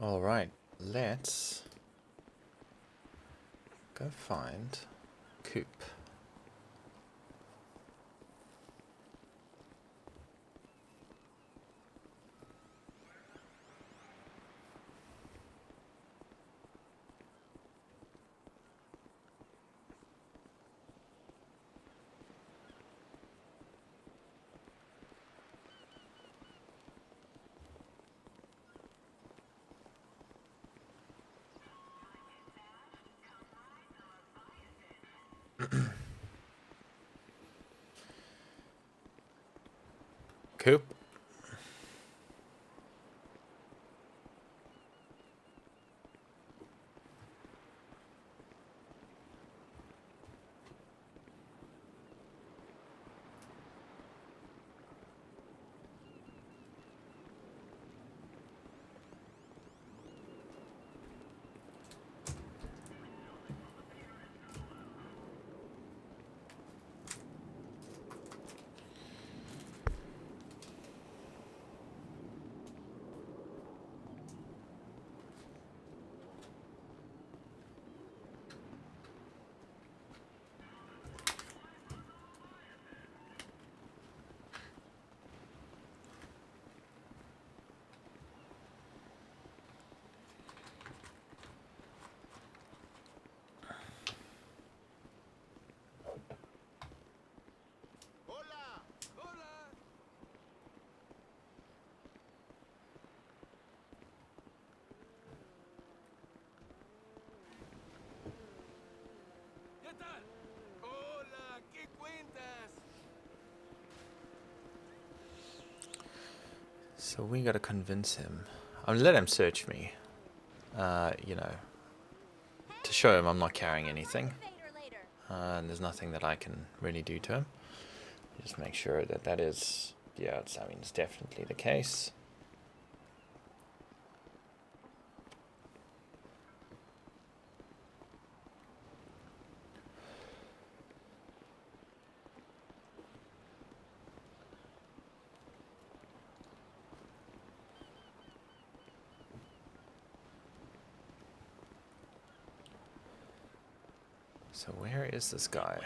Alright, let's go find Coop. Coop? So we gotta convince him. I'm gonna let him search me. You know, to show him I'm not carrying anything. And there's nothing that I can really do to him. Just make sure that that is, yeah, it's definitely the case. So where is this guy?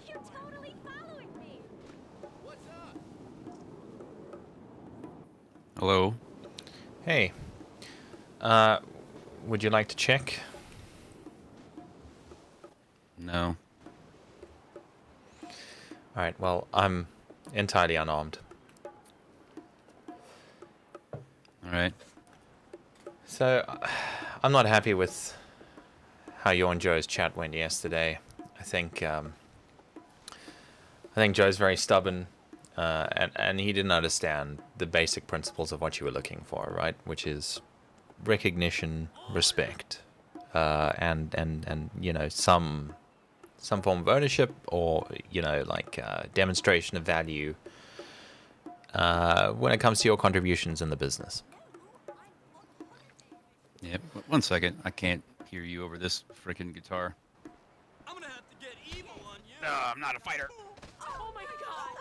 You're totally following me. What's up? Hello. Hey. Would you like to check? No. Alright, well, I'm entirely unarmed. All right. So, I'm not happy with how your and Joe's chat went yesterday. I think Joe's very stubborn, and he didn't understand the basic principles of what you were looking for, right? Which is recognition, respect, and you know, some form of ownership, or you know, like demonstration of value when it comes to your contributions in the business. Yep. One second. I can't hear you over this freaking guitar. I'm gonna have to get evil on you. No, I'm not a fighter. Oh my god!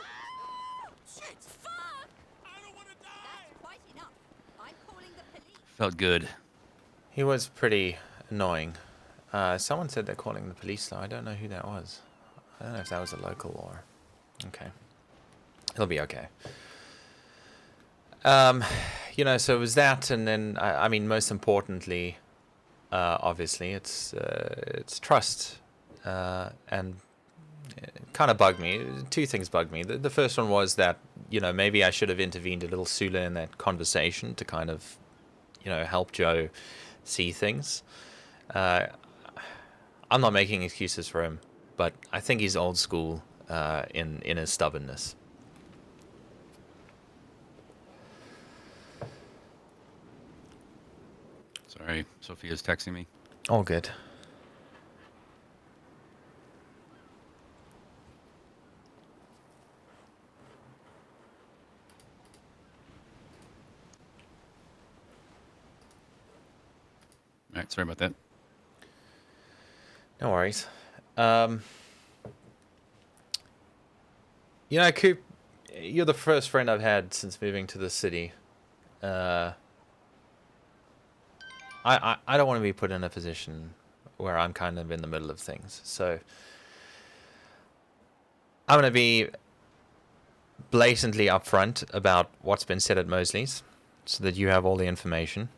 Shit! Fuck! I don't want to die. That's quite enough. I'm calling the police. Felt good. He was pretty annoying. Someone said they're calling the police, though. I don't know who that was. I don't know if that was a local or... Okay. He'll be okay. You know, so it was that, and then, I mean, most importantly, obviously, it's trust. And it kind of bugged me. Two things bugged me. The first one was that, you know, maybe I should have intervened a little sooner in that conversation to kind of, you know, help Joe see things. I'm not making excuses for him, but I think he's old school in his stubbornness. Sorry. Sophia's texting me. All good. All right, sorry about that. No worries. You know, Coop, you're the first friend I've had since moving to the city. Uh, I don't want to be put in a position where I'm kind of in the middle of things. So I'm going to be blatantly upfront about what's been said at Mosley's so that you have all the information.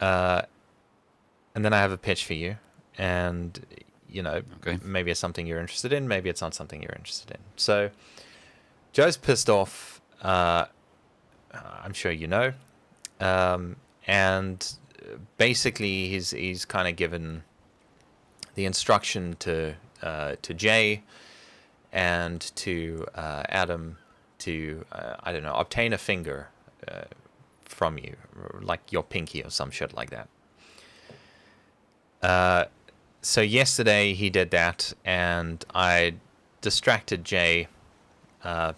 And then I have a pitch for you. And, you know, Okay. maybe it's something you're interested in, maybe it's not something you're interested in. So Joe's pissed off, I'm sure you know. And basically he's kind of given the instruction to Jay and to Adam to I don't know, obtain a finger from you, like your pinky or some shit like that. So yesterday he did that, and I distracted Jay for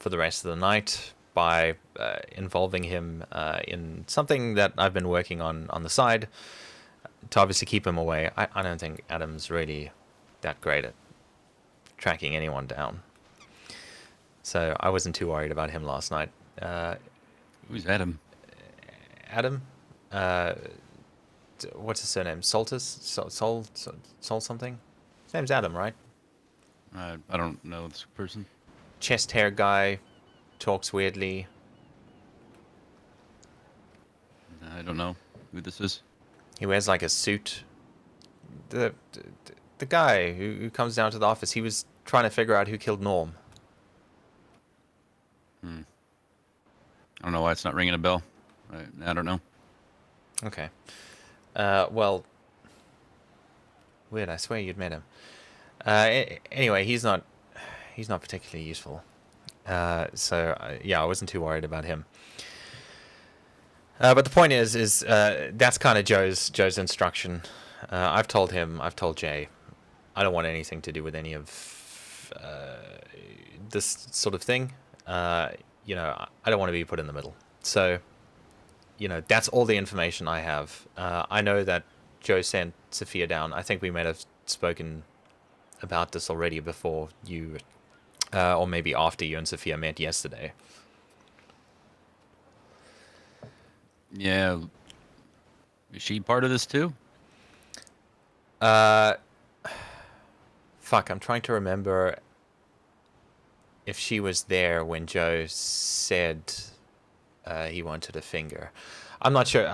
the rest of the night by involving him in something that I've been working on the side to obviously keep him away. I don't think Adam's really that great at tracking anyone down. So I wasn't too worried about him last night. Who's Adam? Adam, what's his surname? Soltis? Sol something? His name's Adam, right? I don't know this person. Chest hair guy, talks weirdly. I don't know who this is. He wears like a suit. The guy who comes down to the office, he was trying to figure out who killed Norm. I don't know why it's not ringing a bell. I don't know. Okay. Well, weird. I swear you'd met him. Anyway, he's not particularly useful. Yeah, I wasn't too worried about him. But the point is that's kind of Joe's instruction. I've told Jay, I don't want anything to do with any of this sort of thing. You know, I don't want to be put in the middle. So, you know, that's all the information I have. I know that Joe sent Sophia down. I think we may have spoken about this already before you, or maybe after you and Sophia met yesterday. Yeah. Is she part of this too? Fuck, I'm trying to remember if she was there when Joe said he wanted a finger. I'm not sure.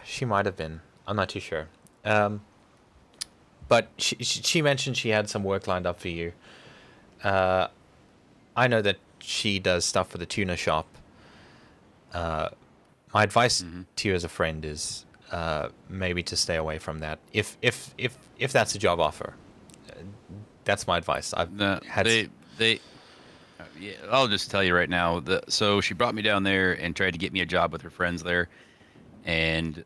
She might have been. I'm not too sure. But she mentioned she had some work lined up for you. I know that she does stuff for the tuna shop. My advice to you as a friend is maybe to stay away from that. If that's a job offer, that's my advice. I've had yeah, I'll just tell you right now. So she brought me down there and tried to get me a job with her friends there, and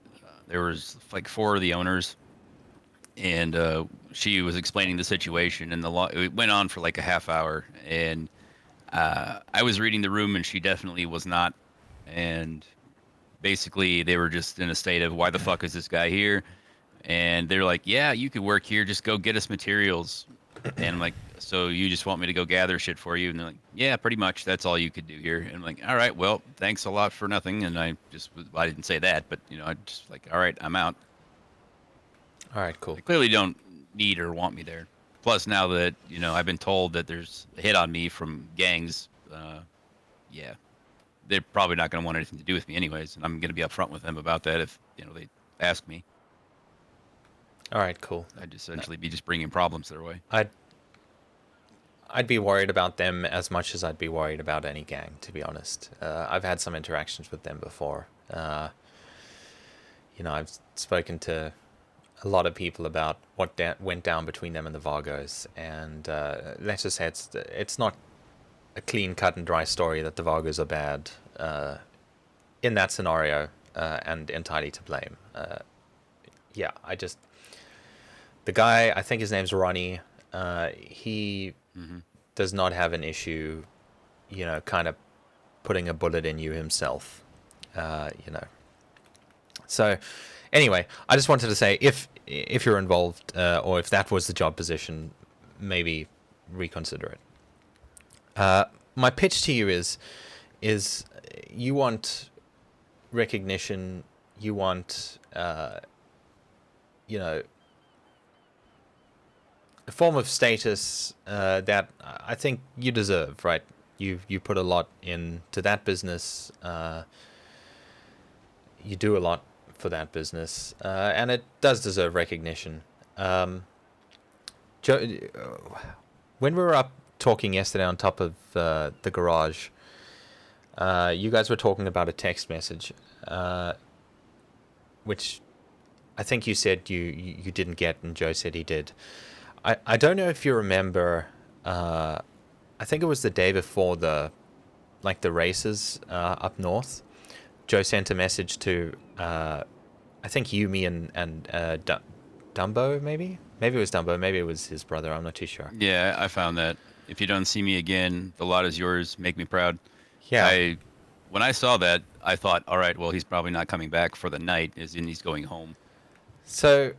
there was like 4 of the owners, and she was explaining the situation, and it went on for like a half hour, and I was reading the room, and she definitely was not, and basically they were just in a state of why the fuck is this guy here, and they're like, yeah, you could work here, just go get us materials. And I'm like, so you just want me to go gather shit for you? And they're like, yeah, pretty much. That's all you could do here. And I'm like, all right, well, thanks a lot for nothing. And I didn't say that, but, you know, I just like, all right, I'm out. All right, cool. They clearly don't need or want me there. Plus, now that, you know, I've been told that there's a hit on me from gangs, yeah, they're probably not going to want anything to do with me anyways. And I'm going to be upfront with them about that if, you know, they ask me. All right, cool. I'd essentially be just bringing problems their way. I'd be worried about them as much as I'd be worried about any gang, to be honest. I've had some interactions with them before. You know, I've spoken to a lot of people about what went down between them and the Vargos, and let's just say it's not a clean cut and dry story that the Vargos are bad in that scenario and entirely to blame. Yeah, the guy, I think his name's Ronnie, he does not have an issue, you know, kind of putting a bullet in you himself, you know. So, Anyway, I just wanted to say if you're involved or if that was the job position, maybe reconsider it. My pitch to you is you want recognition, you want you know, a form of status that I think you deserve, right? You put a lot into that business. You do a lot for that business, and it does deserve recognition. Joe, when we were up talking yesterday on top of the garage, you guys were talking about a text message, which I think you said you didn't get, and Joe said he did. I don't know if you remember. I think it was the day before the races up north. Joe sent a message to I think you, me, and Dumbo, maybe it was Dumbo, maybe it was his brother. I'm not too sure. Yeah, I found that. If you don't see me again, the lot is yours. Make me proud. Yeah. When I saw that, I thought, all right, well, he's probably not coming back for the night, as in he's going home. So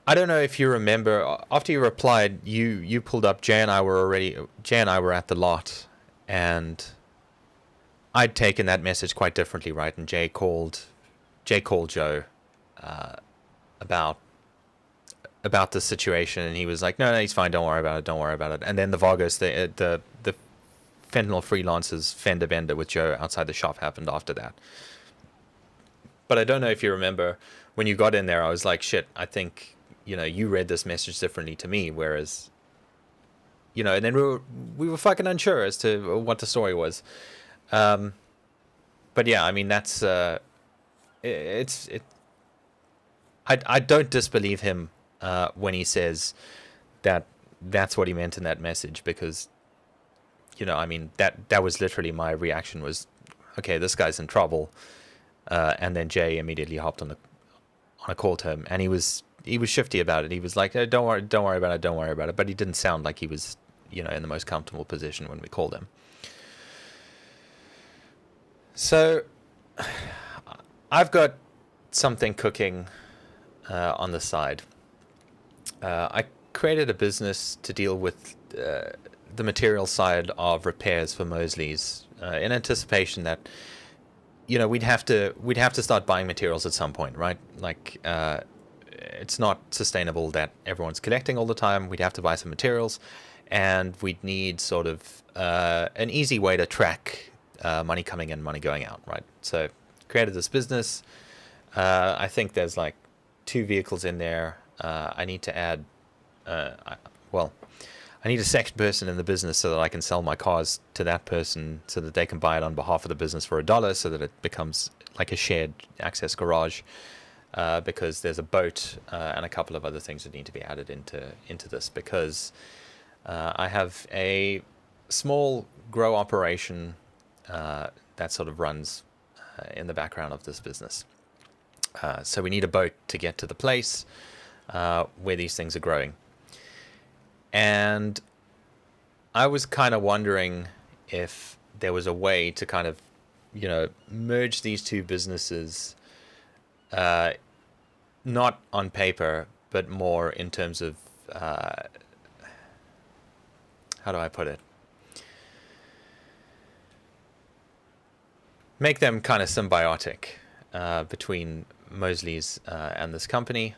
I don't know if you remember. After you replied, you pulled up. Jay and I were at the lot, and I'd taken that message quite differently, right? And Jay called Joe about the situation, and he was like, no, he's fine, don't worry about it. And then the Vargas, the fentanyl freelancers fender bender with Joe outside the shop happened after that. But I don't know if you remember, when you got in there, I was like, shit, I think, you read this message differently to me, whereas, and then we were fucking unsure as to what the story was. But yeah, I mean, that's I don't disbelieve him when he says that that's what he meant in that message, because I mean, that was literally my reaction was, okay, this guy's in trouble. And then Jay immediately hopped on a call to him, and he was shifty about it. He was like, don't worry about it. But he didn't sound like he was in the most comfortable position when we called him. So I've got something cooking on the side. I created a business to deal with the material side of repairs for Mosley's, in anticipation that we'd have to start buying materials at some point, right? Like it's not sustainable that everyone's collecting all the time. We'd have to buy some materials, and we'd need sort of an easy way to track money coming in, money going out, right? So created this business. I think there's like 2 vehicles in there. I need to add I need a second person in the business so that I can sell my cars to that person so that they can buy it on behalf of the business for $1, so that it becomes like a shared access garage, because there's a boat and a couple of other things that need to be added into this, because I have a small grow operation that sort of runs in the background of this business. So we need a boat to get to the place where these things are growing. And I was kind of wondering if there was a way to kind of, merge these 2 businesses, not on paper, but more in terms of, how do I put it? Make them kind of symbiotic between Mosley's and this company.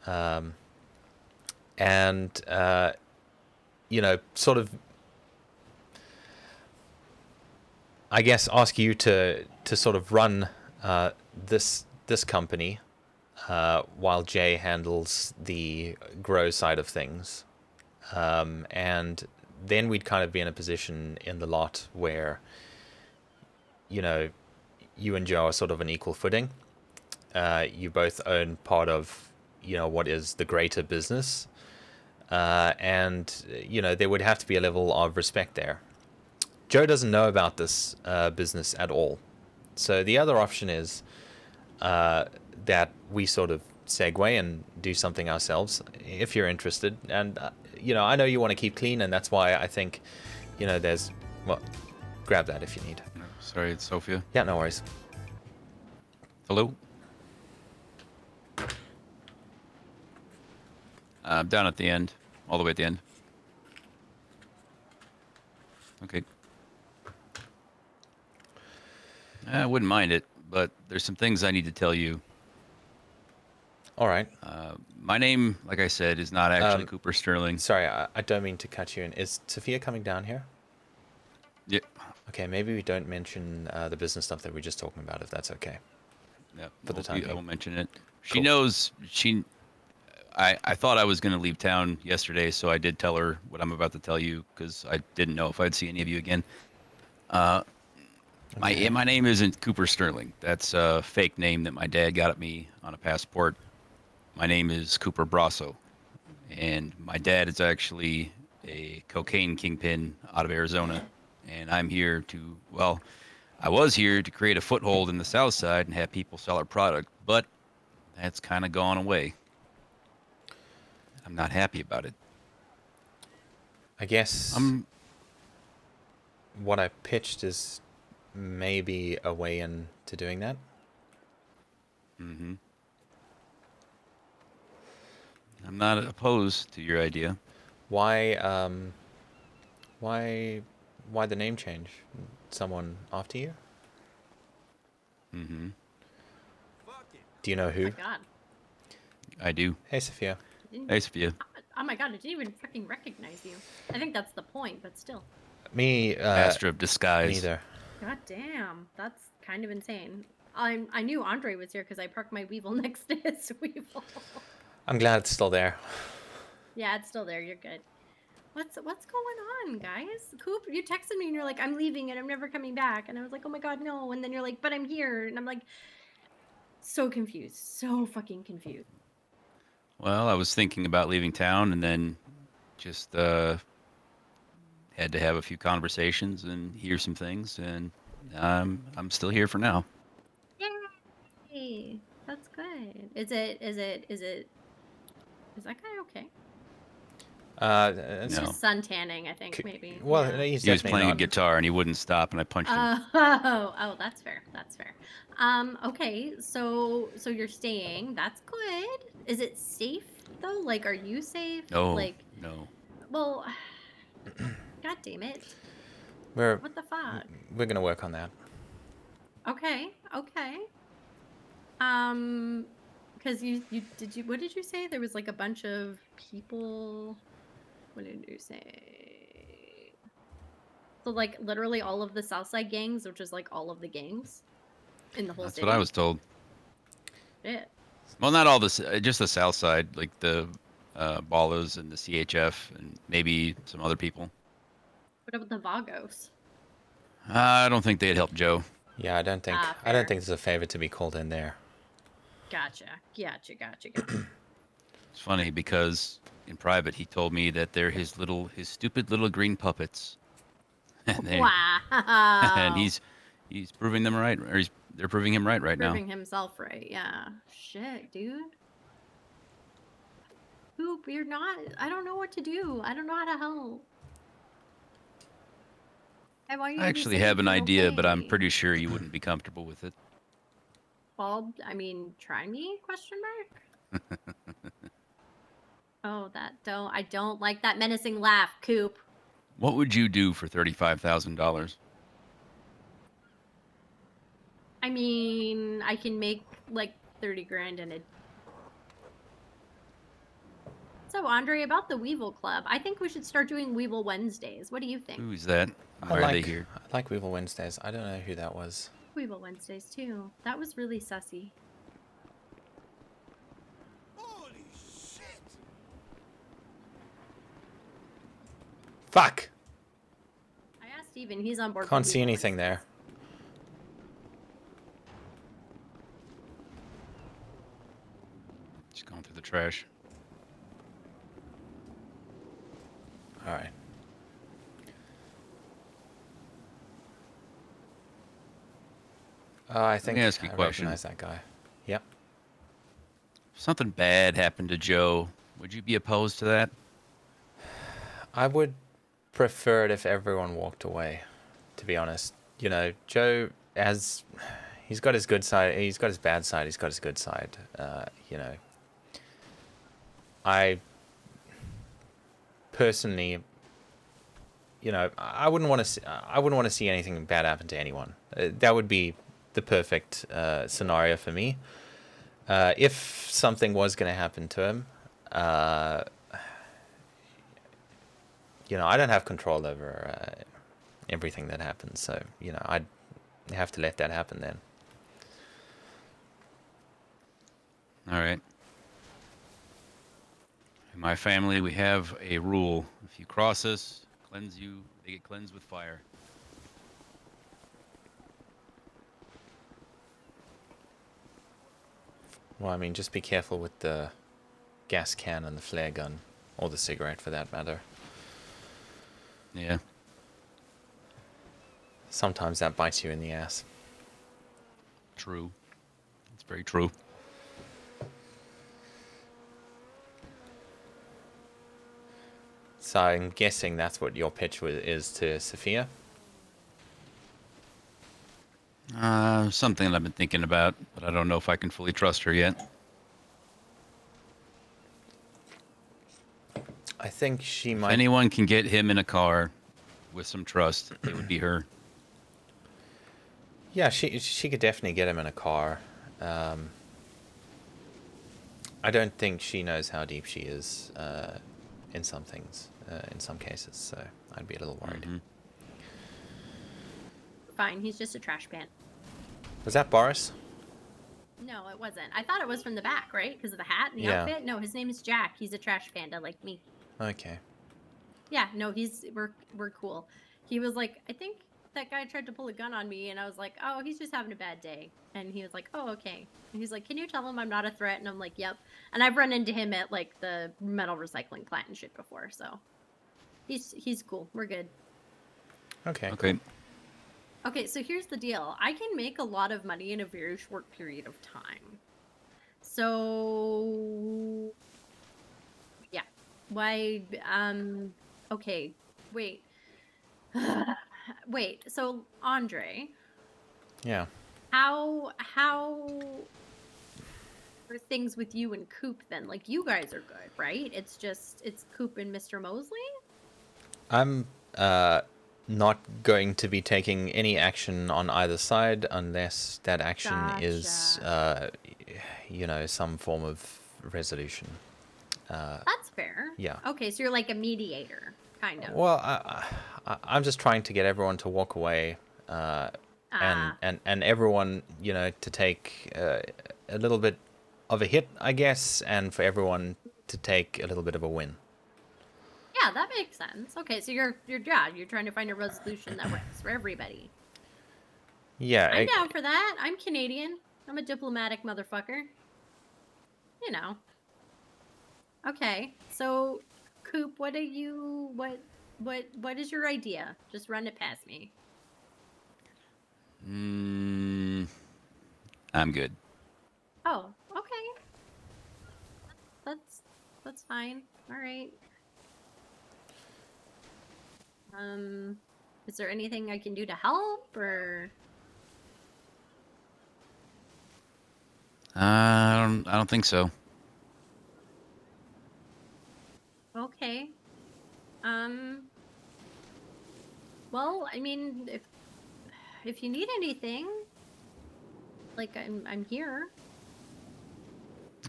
And sort of, I guess, ask you to sort of run this company while Jay handles the grow side of things, and then we'd kind of be in a position in the lot where you and Joe are sort of an equal footing. You both own part of what is the greater business. And there would have to be a level of respect there. Joe doesn't know about this business at all. So the other option is that we sort of segue and do something ourselves, if you're interested. And, I know you want to keep clean, and that's why I think, there's... Well, grab that if you need. Sorry, it's Sophia. Yeah, no worries. Hello? Down at the end, all the way at the end. Okay. I wouldn't mind it, but there's some things I need to tell you. All right. My name, like I said, is not actually Um, Cooper Sterling. Sorry, I don't mean to cut you in. Is Sophia coming down here? Yeah. Okay, maybe we don't mention the business stuff that we're just talking about, if that's okay, Yeah, for the time I being. won't mention it. She Cool. knows. I thought I was going to leave town yesterday, so I did tell her what I'm about to tell you because I didn't know if I'd see any of you again. Okay. My name isn't Cooper Sterling. That's a fake name that my dad got at me on a passport. My name is Cooper Brasso, and my dad is actually a cocaine kingpin out of Arizona. And I'm here to, well, I was here to create a foothold in the South Side and have people sell our product, but that's kind of gone away. I'm not happy about it. I guess I'm what I pitched is maybe a way into doing that. hmm I'm not opposed to your idea. Why why why the name change? Someone after you? hmm Do you know Oh my who? god. I do. Hey, Sophia. I didn't, Hey, Sophia. oh my god, I didn't even fucking recognize you. I think that's the point, but still. Me, Master of disguise. neither. God damn. That's kind of insane. I knew Andre was here because I parked my Weevil next to his Weevil. I'm glad it's still there. Yeah, it's still there. You're good. What's going on, guys? Coop, you texted me and you're like, I'm leaving and I'm never coming back. And I was like, oh my god, no. And then you're like, but I'm here. And I'm like, so confused. So fucking confused. Well, I was thinking about leaving town and then just had to have a few conversations and hear some things, and I'm still here for now. Yay! That's good. Is that guy okay? It's It's, No. just sun tanning, I think, c- maybe. well, Yeah. he's He was definitely playing a not. guitar and he wouldn't stop, and I punched him. Oh, that's fair. That's fair. Okay, so you're staying. That's good. Is it safe though? Like, are you safe? No, Like, no. well, god damn it. We're What the fuck? we're gonna work on that. Okay, okay. Because what did you say? There was like a bunch of people. What did you say? So like literally all of the Southside gangs, which is like all of the gangs in the whole That's city. what I was told. Shit. Well, not all this, just the South Side, like the Ballas and the CHF, and maybe some other people. What about the Vagos? I don't think they'd help Joe. Yeah, I don't think Fair. there's a favor to be called in there. Gotcha. It's funny because in private he told me that they're his stupid little green puppets, and Wow. and he's proving them right, or they're proving him right now. Proving himself right. Yeah. Shit, dude. Poop, you're not. I don't know what to do. I don't know how to help. I want you I to be actually safe have an and idea, but I'm okay. pretty sure you wouldn't be comfortable with it. Well, I mean, try me? Question mark. Oh, I don't like that menacing laugh, Coop. What would you do for $35,000? I mean, I can make like 30 grand in it. So, Andre, about the Weevil Club, I think we should start doing Weevil Wednesdays. What do you think? Who's that? I Why are they like here? I like Weevil Wednesdays. I don't know who that was. Weevil Wednesdays too. That was really sussy. Holy shit! Fuck! I asked Steven, he's on board. Can't for see Weevil anything Wednesdays. there. Just going through the trash. All right. I think me ask you a I question. recognize that guy. Yep. If something bad happened to Joe, would you be opposed to that? I would prefer it if everyone walked away, to be honest. You know, Joe has, he's got his good side, he's got his bad side, he's got his good side. You know, I personally, I wouldn't want to. I wouldn't want to see anything bad happen to anyone. That would be the perfect scenario for me. If something was going to happen to him, uh, I don't have control over everything that happens. So, I'd have to let that happen then. All right. In my family, we have a rule: if you cross us, they get cleansed with fire. Well, I mean, just be careful with the gas can and the flare gun, or the cigarette for that matter. Yeah. Sometimes that bites you in the ass. True. It's very true. So I'm guessing that's what your pitch is to Sophia. Something that I've been thinking about, but I don't know if I can fully trust her yet. I think she If might. anyone can get him in a car with some trust, it would be her. Yeah, she could definitely get him in a car. I don't think she knows how deep she is in some things, in some cases. So I'd be a little worried. Mhm. Fine, he's just a trash pan. Was that Boris? No, it wasn't. I thought it was from the back, right? Because of the hat and the Yeah. outfit. No, his name is Jack. He's a trash panda like me. Okay. Yeah, no, we're cool. He was like, I think that guy tried to pull a gun on me, and I was like, oh, he's just having a bad day. And he was like, oh, okay. And he's like, can you tell him I'm not a threat? And I'm like, yep. And I've run into him at like the metal recycling plant and shit before, so he's cool. We're good. Okay. Okay. Okay, so here's the deal. I can make a lot of money in a very short period of time. So yeah. Why okay, wait. Wait, so Andre, Yeah. how are things with you and Coop then? Like you guys are good, right? It's Coop and Mr. Mosley? I'm not going to be taking any action on either side unless that action is, some form of resolution. That's fair. Yeah. Okay, so you're like a mediator, kind of. Well, I'm just trying to get everyone to walk away, Ah. and everyone, to take a little bit of a hit, I guess, and for everyone to take a little bit of a win. Yeah, that makes sense. Okay, so you're trying to find a resolution that works for everybody. Yeah. I'm down for that. I'm Canadian. I'm a diplomatic motherfucker. You know. Okay, so Coop, what is your idea? Just run it past me. I'm good. Oh, okay. That's fine. All right. Is there anything I can do to help or? I don't think so. Okay. Well, I mean, if you need anything, like I'm here.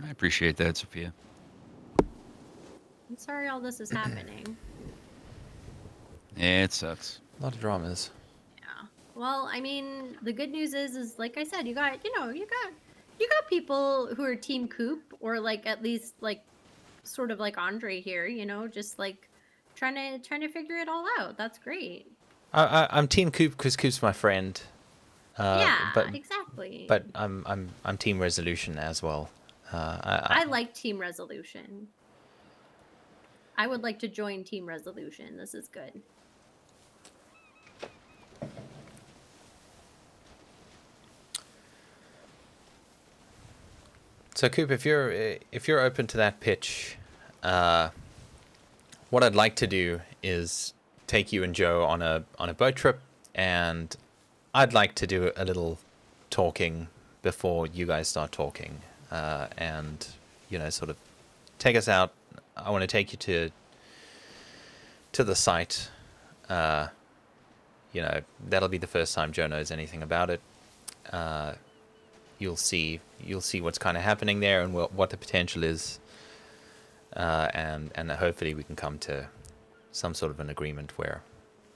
I appreciate that, Sophia. I'm sorry all this is happening. Yeah, it sucks. A lot of dramas. Yeah. Well, I mean, the good news is like I said, you got people who are Team Coop or like at least like sort of like Andre here, just like trying to figure it all out. That's great. I'm Team Coop because Coop's my friend. Yeah, but exactly. But I'm Team Resolution as well. I like Team Resolution. I would like to join Team Resolution. This is good. So Coop, if you're open to that pitch, what I'd like to do is take you and Joe on a boat trip, and I'd like to do a little talking before you guys start talking, and sort of take us out. I want to take you to to the site. That'll be the first time Joe knows anything about it. You'll see what's kind of happening there and what the potential is, and hopefully we can come to some sort of an agreement where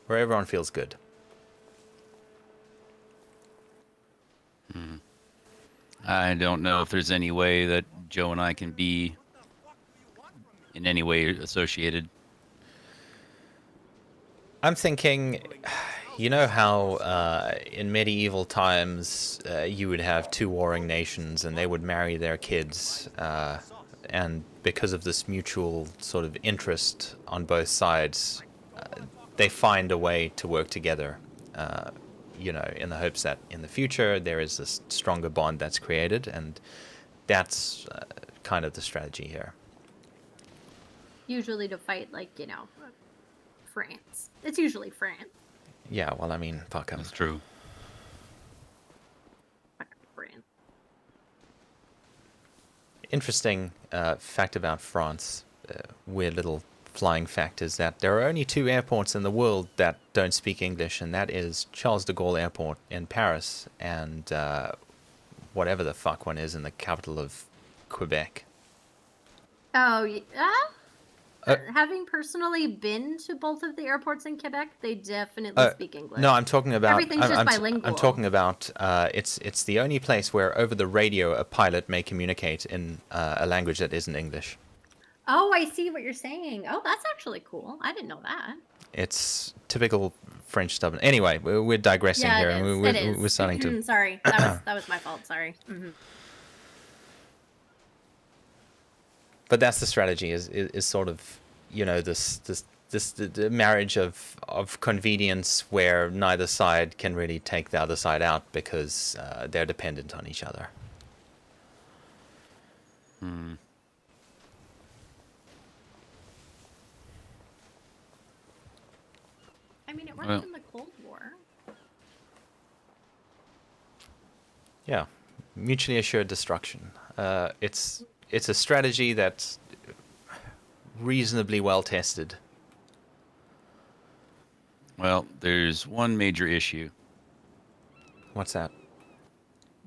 everyone feels good. I don't know if there's any way that Joe and I can be in any way associated. I'm thinking, you know how in medieval times you would have two warring nations and they would marry their kids, and because of this mutual sort of interest on both sides, they find a way to work together, in the hopes that in the future there is this stronger bond that's created, and that's kind of the strategy here. Usually to fight, like, France. It's usually France. Yeah, well, I mean, fuck 'em. That's true. France. Interesting fact about France, weird little flying fact, is that there are only two airports in the world that don't speak English, and that is Charles de Gaulle Airport in Paris and whatever the fuck one is in the capital of Quebec. Oh, yeah. Having personally been to both of the airports in Quebec, they definitely speak English. No, I'm talking about Everything's just bilingual. I'm talking about it's the only place where over the radio a pilot may communicate in a language that isn't English. Oh, I see what you're saying. Oh, that's actually cool. I didn't know that. It's typical French stubborn. Anyway, we're digressing Yeah, here, it and is. we're starting to. Sorry, that was my fault. Sorry. Mm-hmm. But that's the strategy. Is sort of the marriage of convenience where neither side can really take the other side out because they're dependent on each other. I mean, it worked Well. in the Cold War. Yeah, mutually assured destruction. It's a strategy that's reasonably well tested. Well, there's one major issue. What's that?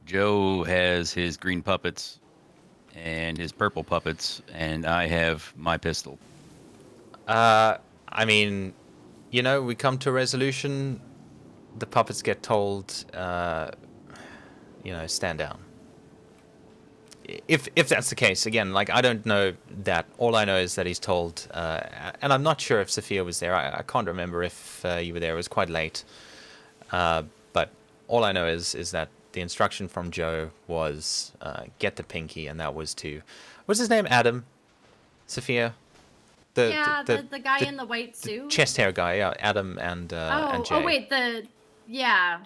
Joe has his green puppets and his purple puppets, and I have my pistol. I mean, we come to a resolution. The puppets get told, stand down. If that's the case, again, like, I don't know that. All I know is that he's told, and I'm not sure if Sophia was there. I can't remember if you were there. It was quite late. But all I know is that the instruction from Joe was get the pinky, and that was to, what's his name? Adam? Sophia? The guy in the white suit. Chest hair guy, yeah. Adam and Jay. Oh wait, yeah.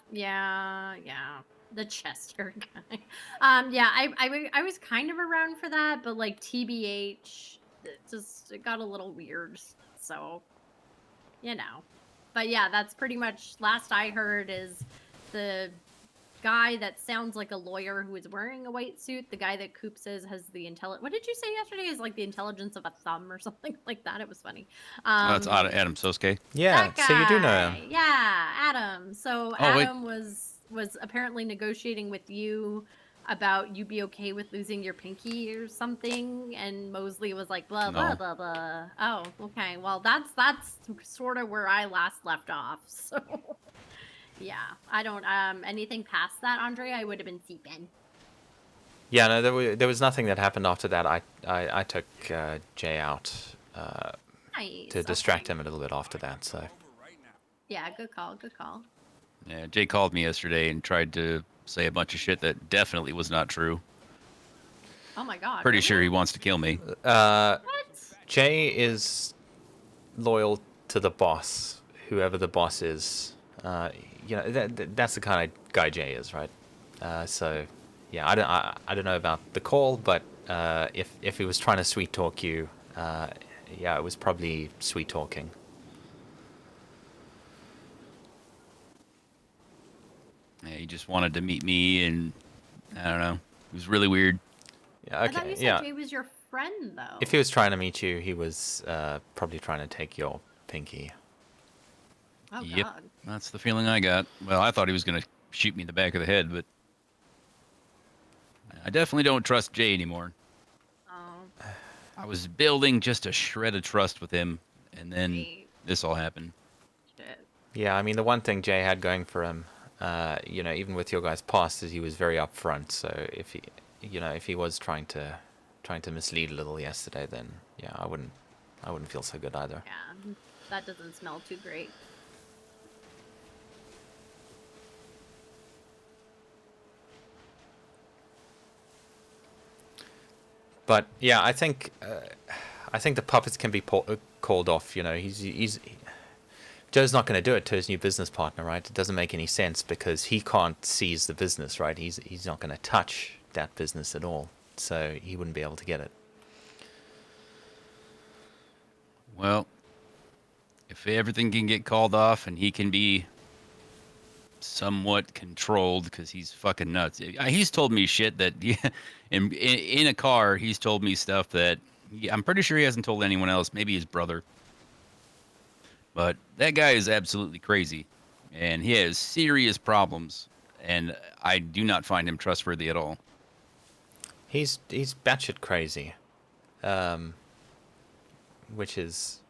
The chest hair guy. I was kind of around for that, but like TBH, it got a little weird. So, But yeah, that's pretty much last I heard is the guy that sounds like a lawyer who is wearing a white suit. The guy that Coop says has the What did you say yesterday? Is like the intelligence of a thumb or something like that. It was funny. That's Adam Sosuke. Yeah, that so you do know guy. him. Yeah, Adam. So Oh, wait. Adam was apparently negotiating with you about you be okay with losing your pinky or something, and Mosely was like blah blah No. blah blah. Oh, okay. Well, that's sort of where I last left off. So yeah, I don't anything past that, Andre, I would have been seeping. Yeah, no, there was nothing that happened after that. I took Jay out Nice. to distract him a little bit after that. So Yeah, good call. Good call. Yeah, Jay called me yesterday and tried to say a bunch of shit that definitely was not true. Oh my god. Pretty really? sure he wants to kill me. What? Jay is loyal to the boss, whoever the boss is. That's the kind of guy Jay is, right? So yeah, I don't know about the call, but if he was trying to sweet talk you, yeah, it was probably sweet talking. Yeah, he just wanted to meet me, and I don't know. It was really weird. Yeah, I thought you okay, said yeah. Jay was your friend though. If he was trying to meet you, he was probably trying to take your pinky. Oh Yep, God. that's the feeling I got. Well, I thought he was gonna shoot me in the back of the head, but I definitely don't trust Jay anymore. Oh, I was building just a shred of trust with him, and then right. this all happened. Shit. Yeah, I mean, the one thing Jay had going for him, even with your guys' past, is he was very upfront. So if he was trying to mislead a little yesterday, then yeah, I wouldn't feel so good either. Yeah, that doesn't smell too great. But yeah, I think the puppets can be called off. Joe's not going to do it to his new business partner, right? It doesn't make any sense because he can't seize the business, right? He's not going to touch that business at all, so he wouldn't be able to get it. Well, if everything can get called off and he can be somewhat controlled because he's fucking nuts. He's told me shit that in a car. He's told me stuff that I'm pretty sure he hasn't told anyone else. Maybe his brother. But that guy is absolutely crazy, and he has serious problems. And I do not find him trustworthy at all. He's batshit crazy, which is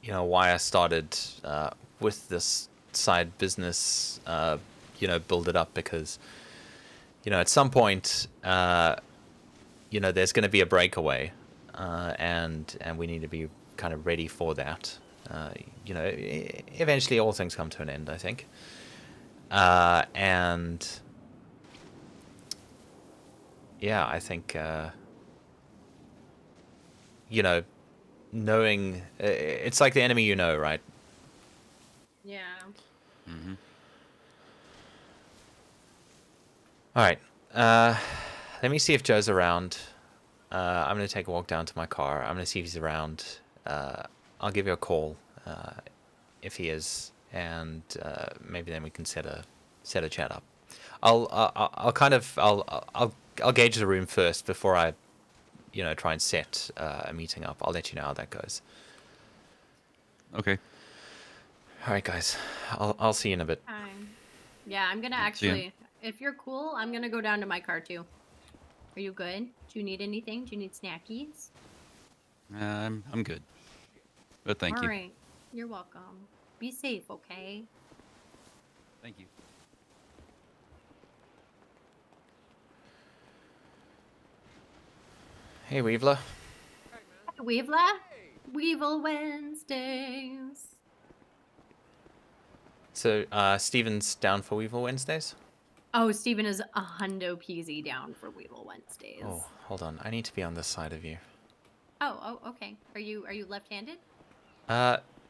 why I started with this side business. Build it up because at some point there's going to be a breakaway, and we need to be kind of ready for that. Eventually all things come to an end, I think. And yeah, I think knowing it's like the enemy, right? Yeah. Hmm. All right. Let me see if Joe's around. I'm going to take a walk down to my car. I'm going to see if he's around. I'll give you a call if he is, and maybe then we can set a chat up. I'll gauge the room first before I try and set a meeting up. I'll let you know how that goes. Okay. All right, guys. I'll see you in a bit. Fine. Yeah, I'm gonna See ya. actually, if you're cool, I'm gonna go down to my car too. Are you good? Do you need anything? Do you need snackies? I'm good. But thank you. All right. You're welcome. Be safe, okay? Thank you. Hey, Weevler. Hey, Weevla. Weevil Wednesdays. So, Steven's down for Weevil Wednesdays? Oh, Steven is a hundo peasy down for Weevil Wednesdays. Oh, hold on. I need to be on this side of you. Oh, okay. Are you left-handed?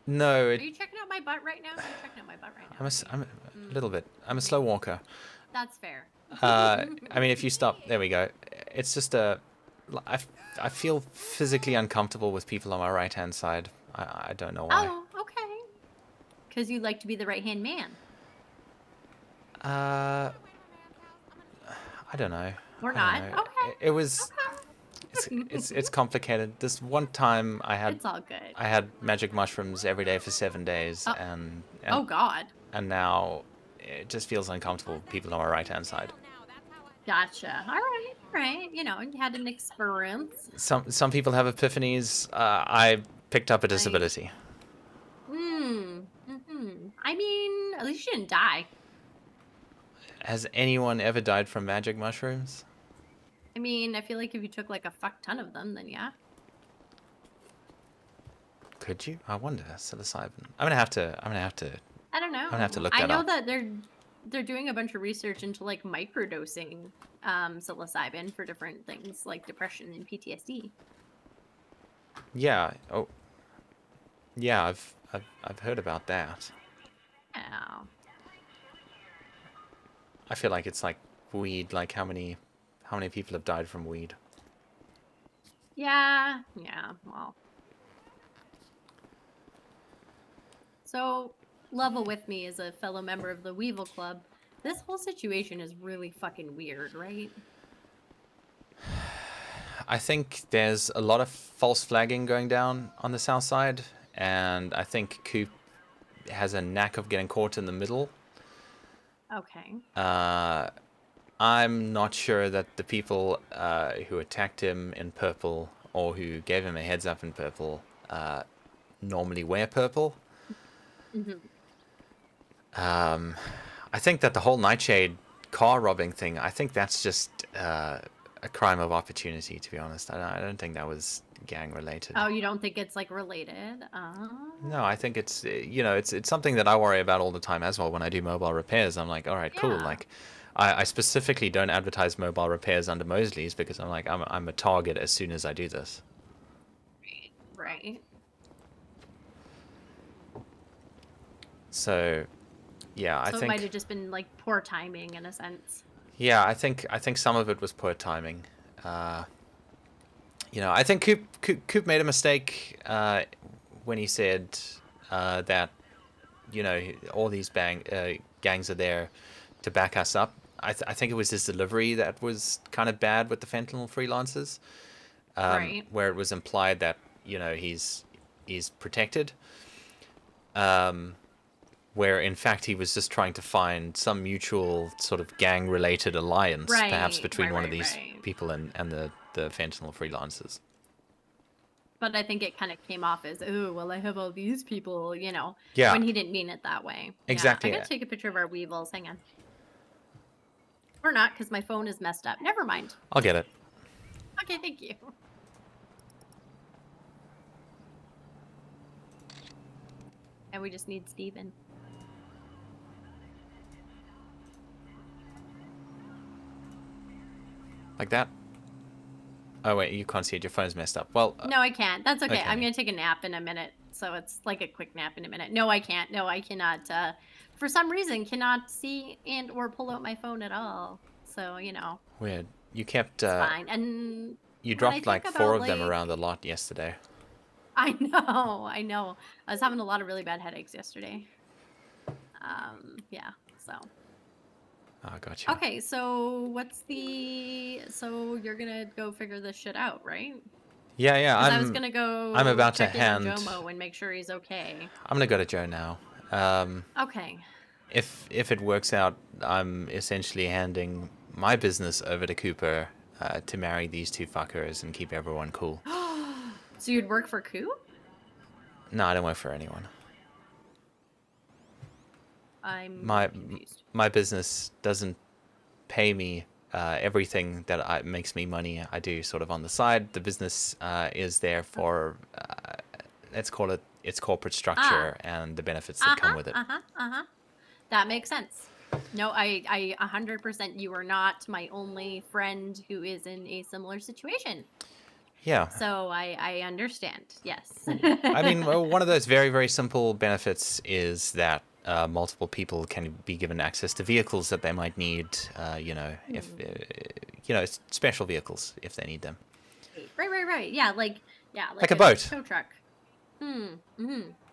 No. Are you checking out my butt right now? I'm checking out my butt right now. I'm a little bit. I'm a slow walker. That's fair. I mean, if you stop, there we go. It's just I feel physically uncomfortable with people on my right-hand side. I don't know why. Oh, okay. Because you like to be the right-hand man. I don't know. Or I don't not. know. Okay. It was. Okay. It's complicated. This one time It's all good. I had magic mushrooms every day for 7 days, Oh. and Oh, God. and now it just feels uncomfortable with people on my right-hand side. Gotcha. All right. All right. You had an experience. Some people have epiphanies. I picked up a disability. I mean, at least you didn't die. Has anyone ever died from magic mushrooms? I mean, I feel like if you took like a fuck ton of them, then yeah. Could you? I wonder. Psilocybin. I'm gonna have to. I don't know. I'm gonna have to look that I know up. that they're doing a bunch of research into like microdosing psilocybin for different things like depression and PTSD. Yeah. Oh. Yeah. I've heard about that. Yeah. I feel like it's like weed. Like how many people have died from weed? Yeah. Well. So, level with me as a fellow member of the Weevil Club. This whole situation is really fucking weird, right? I think there's a lot of false flagging going down on the south side, and I think Coop has a knack of getting caught in the middle. Okay. I'm not sure that the people who attacked him in purple or who gave him a heads up in purple normally wear purple. Mm-hmm. I think that the whole Nightshade car robbing thing, I think that's just a crime of opportunity, to be honest. I don't think that was gang related. Oh, you don't think it's like related? No, I think it's it's something that I worry about all the time as well when I do mobile repairs. I'm like, all right, cool. Yeah. Like, I specifically don't advertise mobile repairs under Mosley's because I'm like I'm a target as soon as I do this. Right. So, yeah, I So it think might have just been like poor timing in a sense. yeah, I think some of it was poor timing. I think Coop made a mistake when he said that all these gangs are there to back us up. I think it was his delivery that was kind of bad with the fentanyl freelancers, Right. where it was implied that he's protected, where in fact he was just trying to find some mutual sort of gang related alliance, perhaps Right. between one of Right. these Right. people and the fentanyl freelancers. But I think it kind of came off as, oh, well, I have all these people, Yeah, when he didn't mean it that way. Yeah. I exactly. gotta take a picture of our weevils. Hang on. Or not, because my phone is messed up. Never mind. I'll get it. Okay, thank you. And we just need Steven. Like that. Oh wait, you can't see it. Your phone's messed up. Well, No, I can't. That's okay. okay. I'm gonna take a nap in a minute. So it's like a quick nap in a minute. No, I can't. No, I cannot. For some reason, cannot see and or pull out my phone at all. So Weird. You kept. it's fine. And You when I dropped like think 4 about, of them like, around the lot yesterday. I know, I know. I was having a lot of really bad headaches yesterday. Yeah. So. Oh, gotcha. Okay, so so you're gonna go figure this shit out, right? Yeah, yeah. Because I was gonna go. I'm about to check in on hand. Jomo and make sure he's okay. I'm gonna go to Joe now. Okay. If it works out, I'm essentially handing my business over to Cooper to marry these 2 fuckers and keep everyone cool. So you'd work for Coop? No, I don't work for anyone. I'm My confused. my business doesn't pay me everything that makes me money. I do sort of on the side. The business is there for let's call it its corporate structure and the benefits that come with it. That makes sense. No, I 100%. You are not my only friend who is in a similar situation. Yeah. So I understand. Yes. I mean, one of those very, very simple benefits is that multiple people can be given access to vehicles that they might need, if, special vehicles if they need them. Right. Yeah, like Like a boat. tow truck.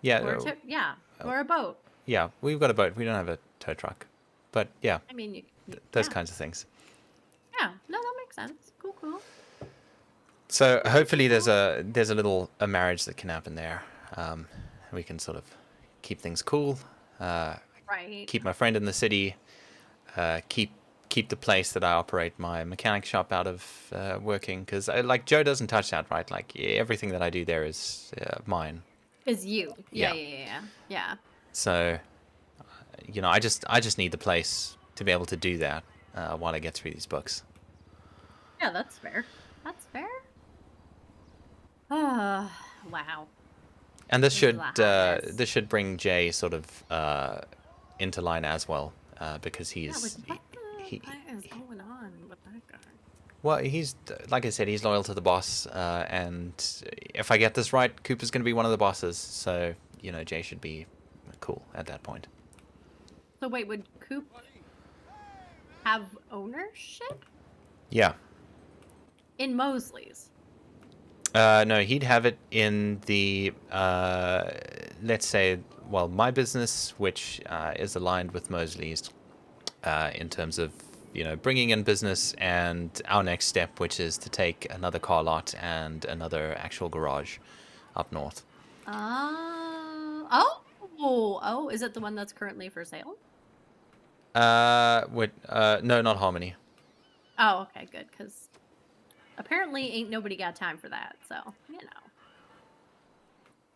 Yeah. Or a boat. Yeah, we've got a boat. We don't have a tow truck. But yeah, I mean, those kinds of things. Yeah, no, that makes sense. Cool. So hopefully there's a a marriage that can happen there. We can sort of keep things cool. Right. Keep my friend in the city. Keep the place that I operate my mechanic shop out of working, because like Joe doesn't touch that, right? Like everything that I do there is mine. Is you. Yeah. Yeah. So, I just need the place to be able to do that while I get through these books. Yeah, that's fair. Ah, wow. And this This is should a hot mess. this should bring Jay sort of into line as well, because Yeah, he's what he, the heck is going on with that guy? well, he's like I said, he's loyal to the boss, and if I get this right, Cooper's going to be one of the bosses. So Jay should be cool at that point. So wait, would Coop have ownership Yeah. in Mosley's? No, he'd have it in the let's say, well, my business, which is aligned with Mosley's in terms of bringing in business, and our next step, which is to take another car lot and another actual garage up north. Ah, Oh, is it the one that's currently for sale? No, not Harmony. Oh, okay, good, because apparently ain't nobody got time for that, so, you know.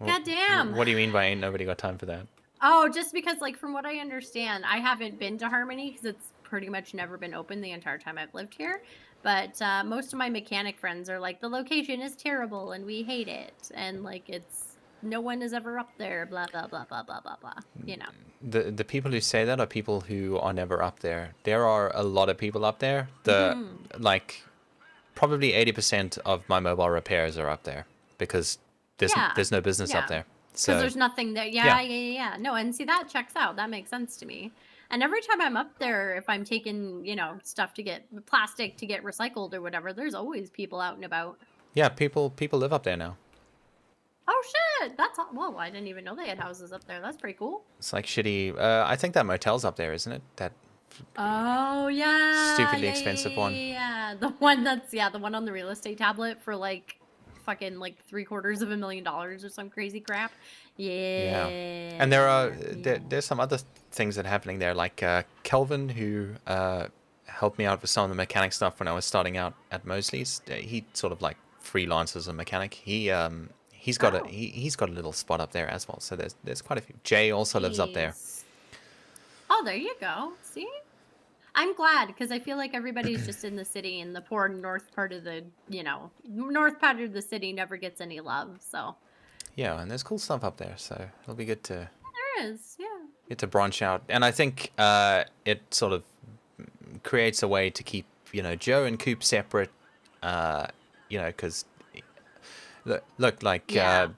God damn. What do you mean by ain't nobody got time for that? Oh, just because, like, from what I understand, I haven't been to Harmony because it's pretty much never been open the entire time I've lived here. But most of my mechanic friends are like, the location is terrible and we hate it. And, like, it's no one is ever up there, blah, blah, blah, blah, blah, blah, blah. You know. The people who say that are people who are never up there. There are a lot of people up there. Like, probably 80% of my mobile repairs are up there because Yeah. there's no business up Yeah. there. Because So there's nothing there. Yeah. No, and see, that checks out. That makes sense to me. And every time I'm up there, if I'm taking, you know, stuff to get plastic to get recycled or whatever, there's always people out and about. yeah, people live up there now. Oh shit! That's all. Whoa! I didn't even know they had houses up there. That's pretty cool. It's like shitty. I think that motel's up there, isn't it? That Oh yeah. stupidly expensive one. Yeah, the one that's the one on the real estate tablet for like fucking like $750,000 or some crazy crap. Yeah. Yeah. And there are Yeah. there's some other things that are happening there, like Kelvin, who helped me out with some of the mechanic stuff when I was starting out at Mosley's. He sort of like freelances as a mechanic. He's got Oh. he's got a little spot up there as well. So there's quite a few. Jay also lives up there. Jeez. Oh, there you go. See? I'm glad because I feel like everybody's just in the city and the poor north part of the, north part of the city never gets any love. So Yeah, and there's cool stuff up there. So it'll be good to there is. Yeah. get to branch out. And I think it sort of creates a way to keep Joe and Coop separate. Because look, like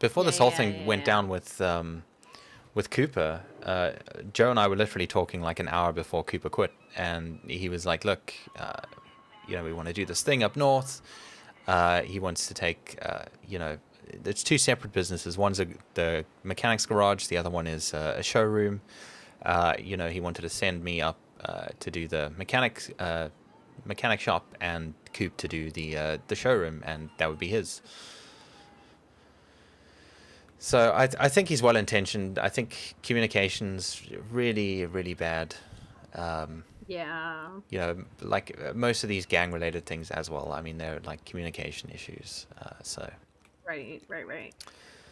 before this whole thing went down with Cooper, Joe and I were literally talking like an hour before Cooper quit, and he was like, "Look, we want to do this thing up north." He wants to take, it's two separate businesses. One's the mechanics garage, the other one is a showroom. He wanted to send me up to do the mechanic shop, and Coop to do the showroom, and that would be his. So I think he's well intentioned. I think communication's really, really bad. Yeah. Like most of these gang related things as well. I mean, they're like communication issues. So Right.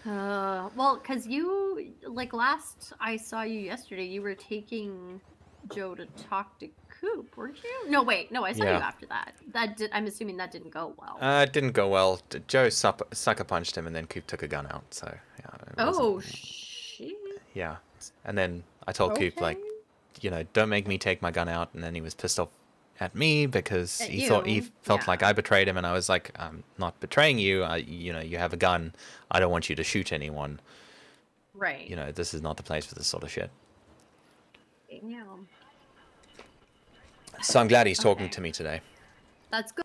Well, because you, like, last I saw you yesterday, you were taking Joe to talk to Coop, weren't you? No, wait. No, I saw you Yeah. after that. I'm assuming that didn't go well. It didn't go well. Joe sucker punched him, and then Coop took a gun out. So yeah. Oh, shit. Yeah. And then I told Coop, like, don't make me take my gun out. And then he was pissed off at me because At he thought he you, felt yeah. like I betrayed him, and I was like, I'm not betraying you. You have a gun. I don't want you to shoot anyone. Right. This is not the place for this sort of shit. Yeah. So I'm glad he's talking Okay. to me today. That's good.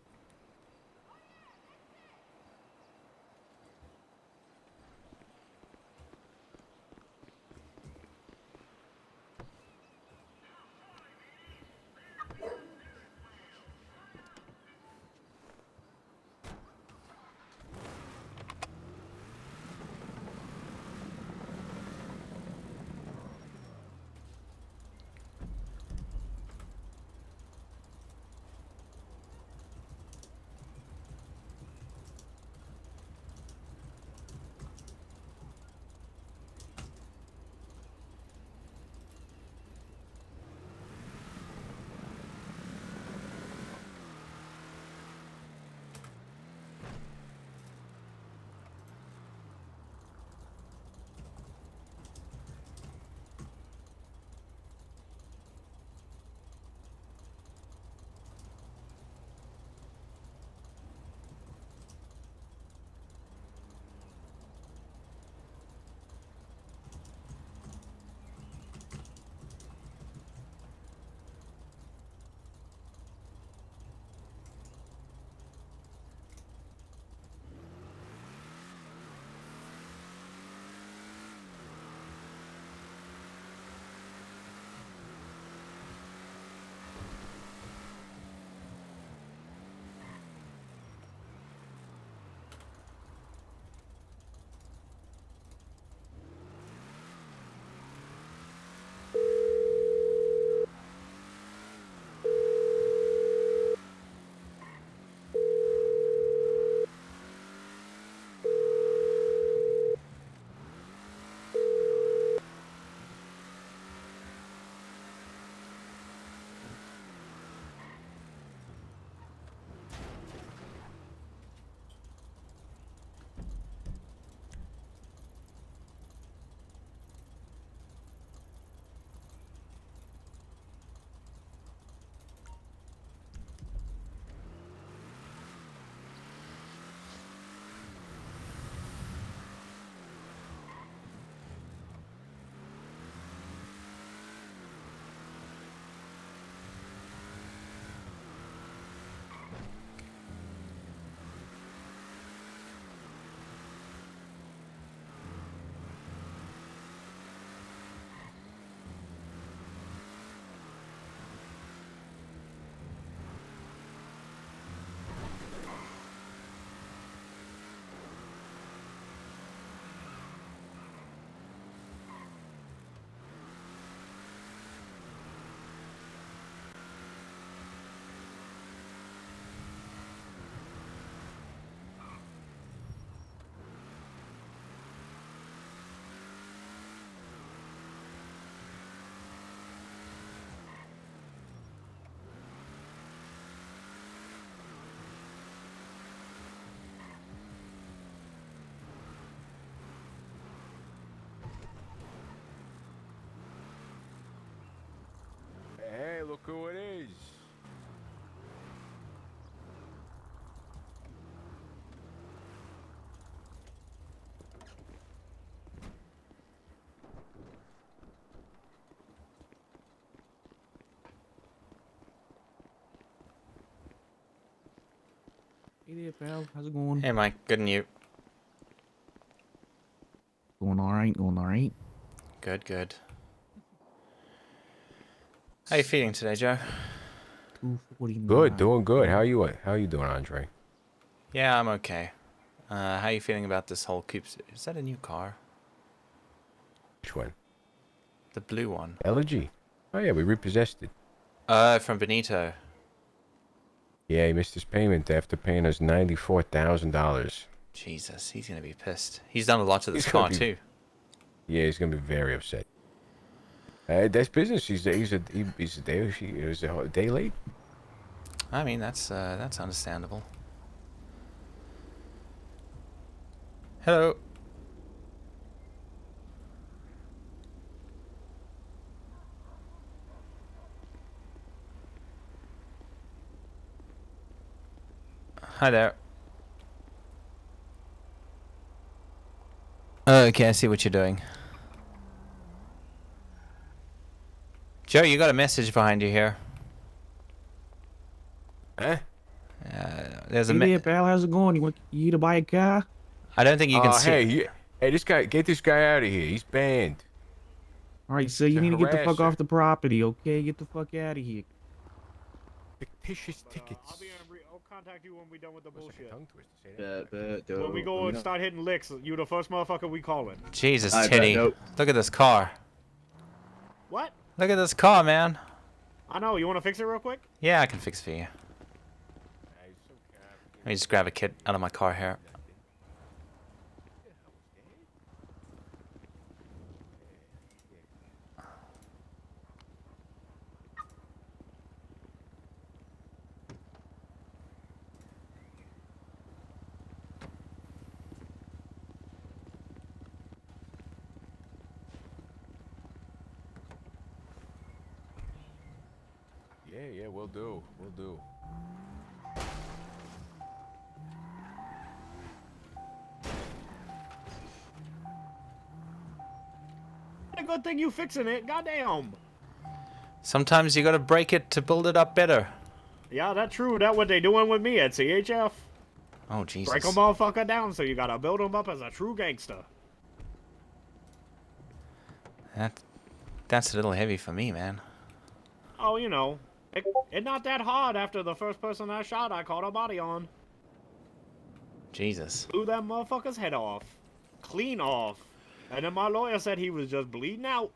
Hey, look who it is. Hey there, pal. How's it going? Hey, Mike. Good and you. Going all right. Going all right. Good, good. How you feeling today, Joe? 249. Good, doing good. How you doing, Andre? Yeah, I'm okay. How you feeling about this whole coupe? Is that a new car? Which one? The blue one. Elegy. Oh yeah, we repossessed it. From Benito. Yeah, he missed his payment after paying us $94,000. Jesus, he's gonna be pissed. He's done a lot to this He's gonna car be- too. Yeah, he's gonna be very upset. That's business. He's a day. He was a day late. I mean, that's understandable. Hello. Hi there. Okay, I see what you're doing. Joe, you got a message behind you here. Huh? There's a Hey there, pal. How's it going? You to buy a car? I don't think you can see. Hey, get this guy out of here. He's banned. All right, so you It's a need to get the fuck harasser. off the property, okay? Get the fuck out of here. Fictitious tickets. I'll contact you when we're done with the bullshit. Tongue twister. Say that. When we go and start hitting licks, you the first motherfucker we calling. Jesus, I bet Teddy. no. Look at this car. What? Look at this car, man. I know. You want to fix it real quick? Yeah, I can fix it for you. Let me just grab a kit out of my car here. Yeah, we'll do. We'll do. A good thing you fixing it. Goddamn. Sometimes you gotta break it to build it up better. Yeah, that's true. That's what they doing with me at CHF. Oh, Jesus. Break a motherfucker down, so you gotta build him up as a true gangster. That's a little heavy for me, man. Oh, you know, it's not that hard after the first person I shot I caught a body on. Jesus. Blew that motherfucker's head off. Clean off. And then my lawyer said he was just bleeding out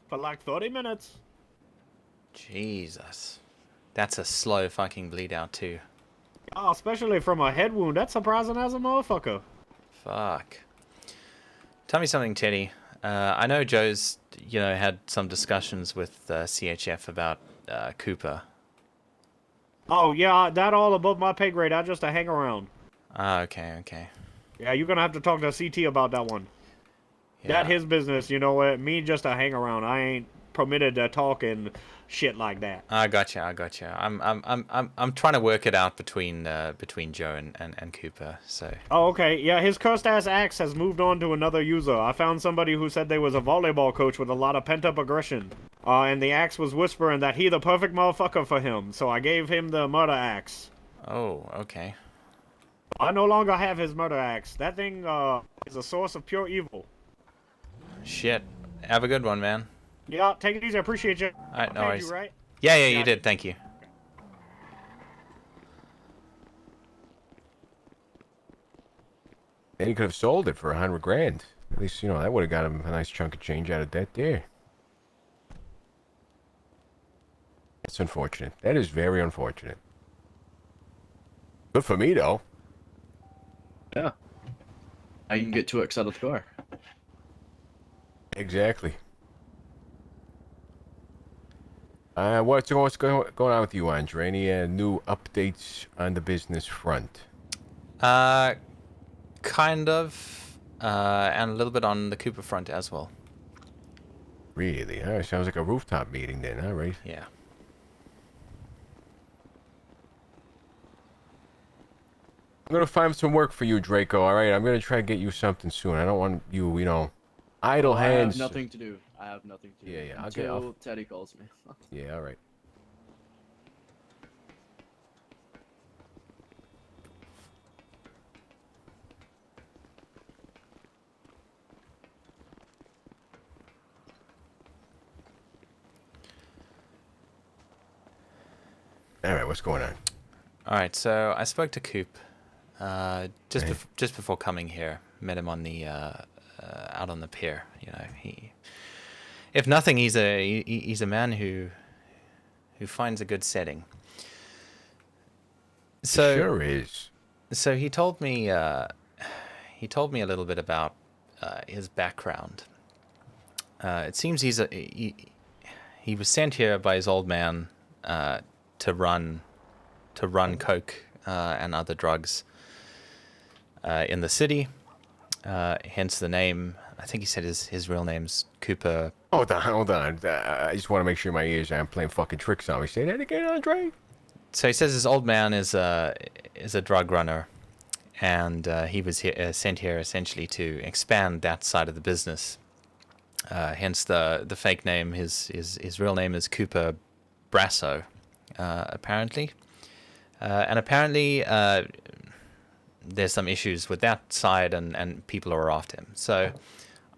for like 30 minutes. Jesus. That's a slow fucking bleed out too. Oh, especially from a head wound. That's surprising as a motherfucker. Fuck. Tell me something, Teddy. I know Joe's, had some discussions with CHF about Cooper. Oh, yeah, that all above my pay grade. I just a hang around. Ah, okay. Yeah, you're gonna have to talk to CT about that one. Yeah. That his business, you know what? Me just a hang around. I ain't permitted to talk and shit like that. I gotcha. I'm trying to work it out between Joe and Cooper. So. Oh, okay. Yeah, his cursed ass axe has moved on to another user. I found somebody who said they was a volleyball coach with a lot of pent up aggression. And the axe was whispering that he the perfect motherfucker for him. So I gave him the murder axe. Oh, okay. I no longer have his murder axe. That thing is a source of pure evil. Shit. Have a good one, man. Yeah, take it easy. I appreciate you. All right, no I paid worries. you, right? Yeah, Got you it. did. Thank you. Then he could have sold it for $100,000. At least, that would have got him a nice chunk of change out of debt there. That's unfortunate. That is very unfortunate. Good for me, though. Yeah. I can get 2x out of the car. Exactly. What's going on with you, Andre? Any new updates on the business front? Kind of, and a little bit on the Cooper front as well. Really? Sounds like a rooftop meeting then, all right. Yeah. I'm gonna find some work for you, Draco. All right, I'm gonna try to get you something soon. I don't want you, idle Oh, I hands. have nothing to do. I have nothing to do. Yeah, Until Teddy calls me. Yeah, all right. All right, what's going on? All right, so I spoke to Coop just Right. just before coming here. Met him on the out on the pier. You know, if nothing, he's a man who finds a good setting. So Sure is. so he told me a little bit about his background. It seems he was sent here by his old man to run coke and other drugs in the city. Hence the name. I think he said his real name's Cooper. Hold on. I just want to make sure my ears aren't playing fucking tricks on me. Say that again, Andre. So he says his old man is a drug runner, and he was sent here essentially to expand that side of the business. Hence the fake name. His real name is Cooper Brasso, apparently, and apparently there's some issues with that side, and people are after him. So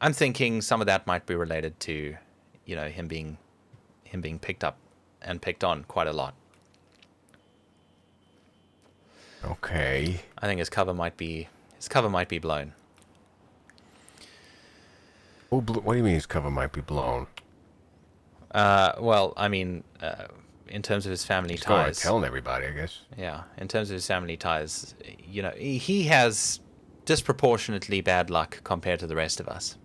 I'm thinking some of that might be related to, him being picked up and picked on quite a lot. Okay. I think his cover might be blown. What do you mean his cover might be blown? Well, I mean, in terms of his family He's going ties. telling everybody, I guess. Yeah, in terms of his family ties, he has disproportionately bad luck compared to the rest of us.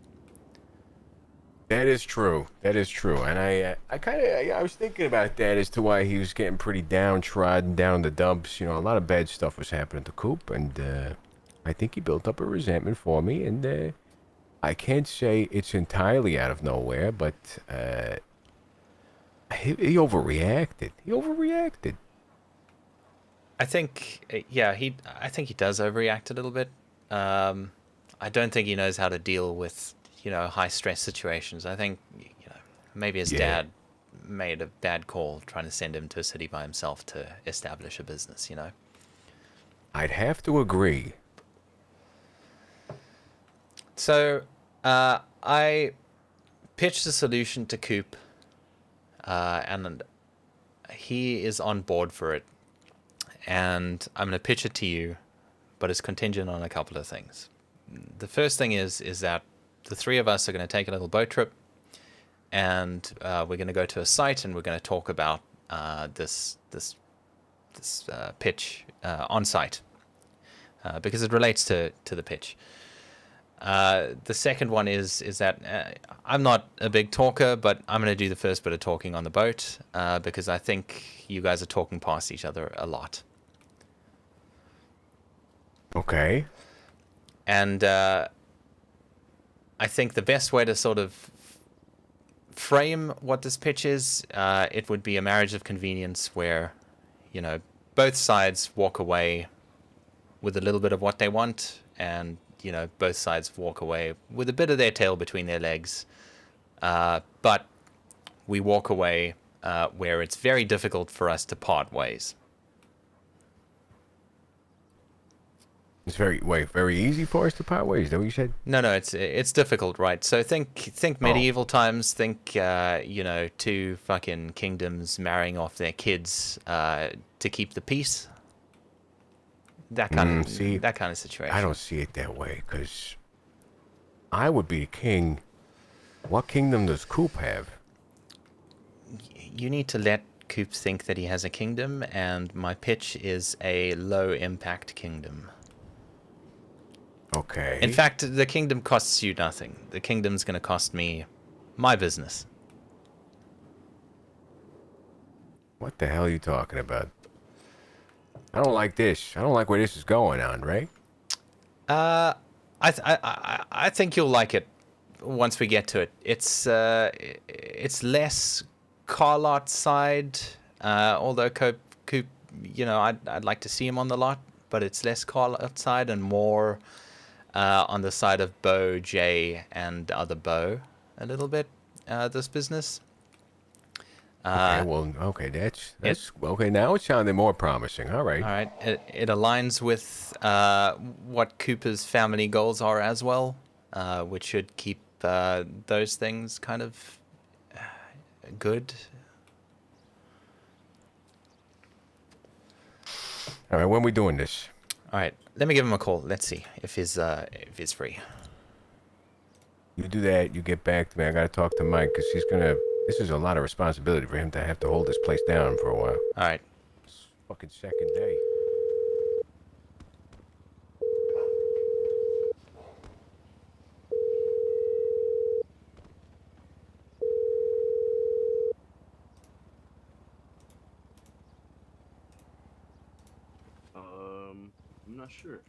That is true. And I was thinking about that as to why he was getting pretty downtrodden, down in the dumps. A lot of bad stuff was happening to Coop, and I think he built up a resentment for me, and I can't say it's entirely out of nowhere, but he overreacted. I think, I think he does overreact a little bit. I don't think he knows how to deal with, high stress situations. I think, maybe his dad made a bad call trying to send him to a city by himself to establish a business, I'd have to agree. So, I pitched a solution to Coop, and he is on board for it. And I'm going to pitch it to you, but it's contingent on a couple of things. The first thing is that the three of us are going to take a little boat trip, and we're going to go to a site, and we're going to talk about this pitch on site, because it relates to the pitch. The second one is that I'm not a big talker, but I'm going to do the first bit of talking on the boat, because I think you guys are talking past each other a lot. Okay. And I think the best way to sort of frame what this pitch is, it would be a marriage of convenience where, both sides walk away with a little bit of what they want, and, both sides walk away with a bit of their tail between their legs. But we walk away where it's very difficult for us to part ways. It's very easy for us to part ways. Is that what you said? No, it's difficult, right? So think medieval times. Think two fucking kingdoms marrying off their kids to keep the peace. That kind of situation. I don't see it that way, because I would be king. What kingdom does Coop have? You need to let Coop think that he has a kingdom, and my pitch is a low impact kingdom. Okay. In fact, the kingdom costs you nothing. The kingdom's going to cost me my business. What the hell are you talking about? I don't like this. I don't like where this is going on, right? I think you'll like it once we get to it. It's less car lot side, although Coop, I'd like to see him on the lot, but it's less call outside and more on the side of Bo, Jay, and other Bo a little bit. This business. Okay, well, okay, It that's okay. Now it's sounding more promising. All right. all right. It aligns with what Cooper's family goals are as well, which should keep those things kind of good. All right, when we doing this? All right, let me give him a call. Let's see if he's free. You do that. You get back to me. I gotta talk to Mike because he's gonna. This is a lot of responsibility for him to have to hold this place down for a while. All right. It's fucking second day. I'm not sure.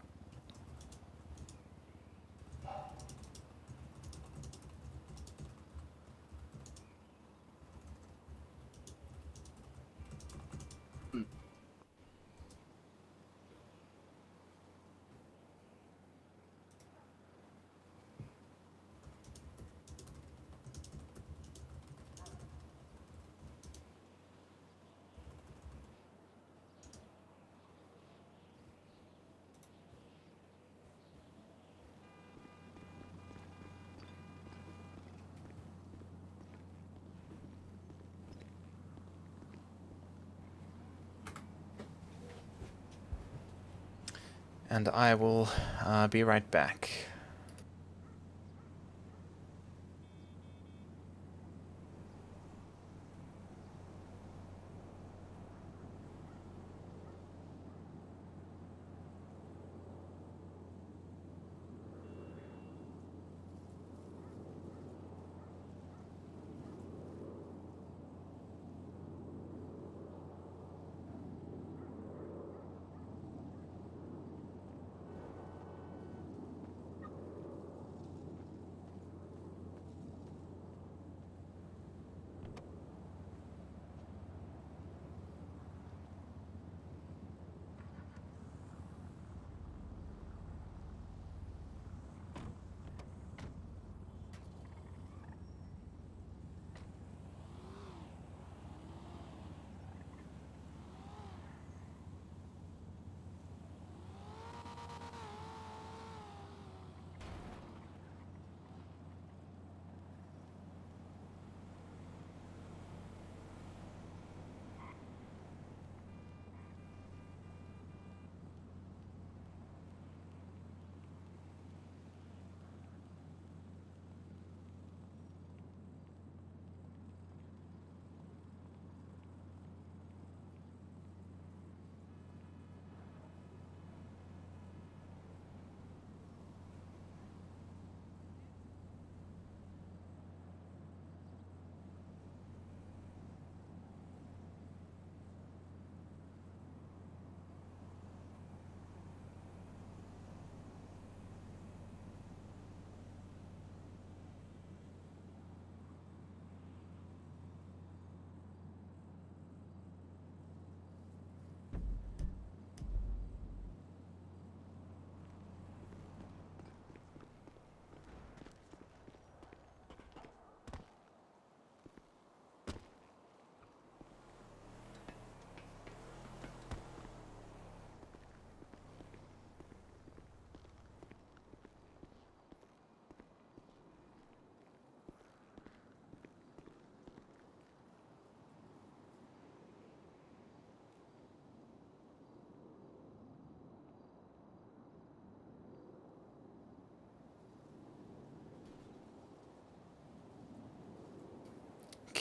And I will be right back.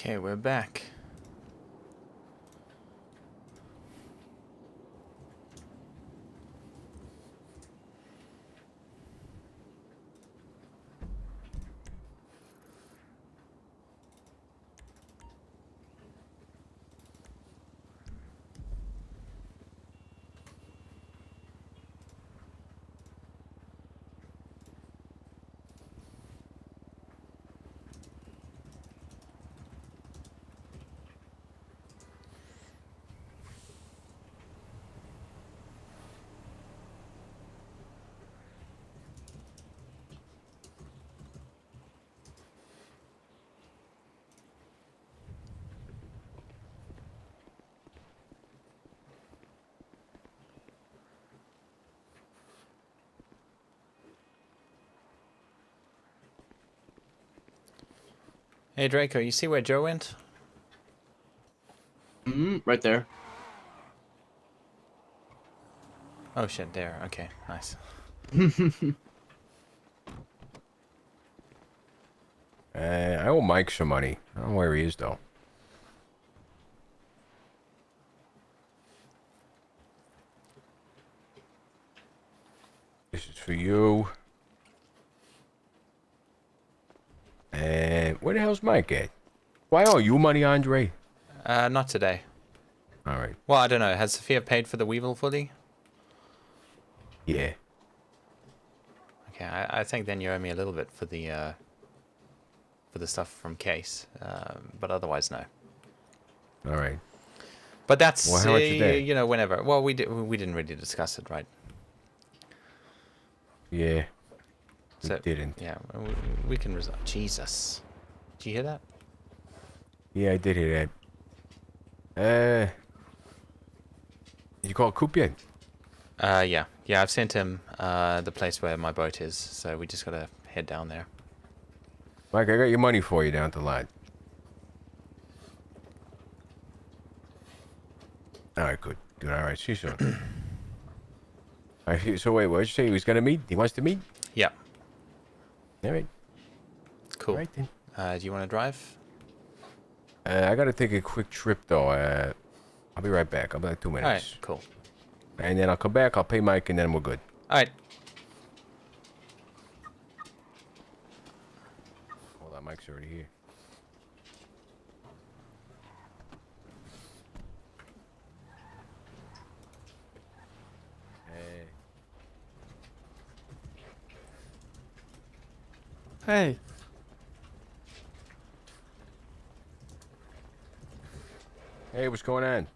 Okay, we're back. Hey Draco, you see where Joe went? Right there. Oh shit, there. Okay, nice. I owe Mike some money. I don't know where he is though. This is for you. And where the hell's Mike at? Why owe you money, Andre? Not today. All right. Well, I don't know. Has Sophia paid for the Weevil fully? Yeah. Okay, I think then you owe me a little bit for the stuff from Case, but otherwise no. All right. But that's Well, how much is that? you know, whenever. Well, we didn't really discuss it, right? Yeah. So Didn't. yeah, we can resolve. Jesus, did you hear that? Yeah, I did hear that. Did you call Coop yet? Yeah, I've sent him the place where my boat is, so we just gotta head down there. Mike, I got your money for you down at the lot. All right, good. Good. All right, see you soon. All right, so wait, what did you say he was gonna meet? He wants to meet? Yeah, All right. cool. All right then. Do you want to drive? I gotta take a quick trip though. I'll be right back. I'll be like 2 minutes. All right, cool. And then I'll come back. I'll pay Mike, and then we're good. All right. Hold on, Mike's already here. Hey, Hey, what's going on?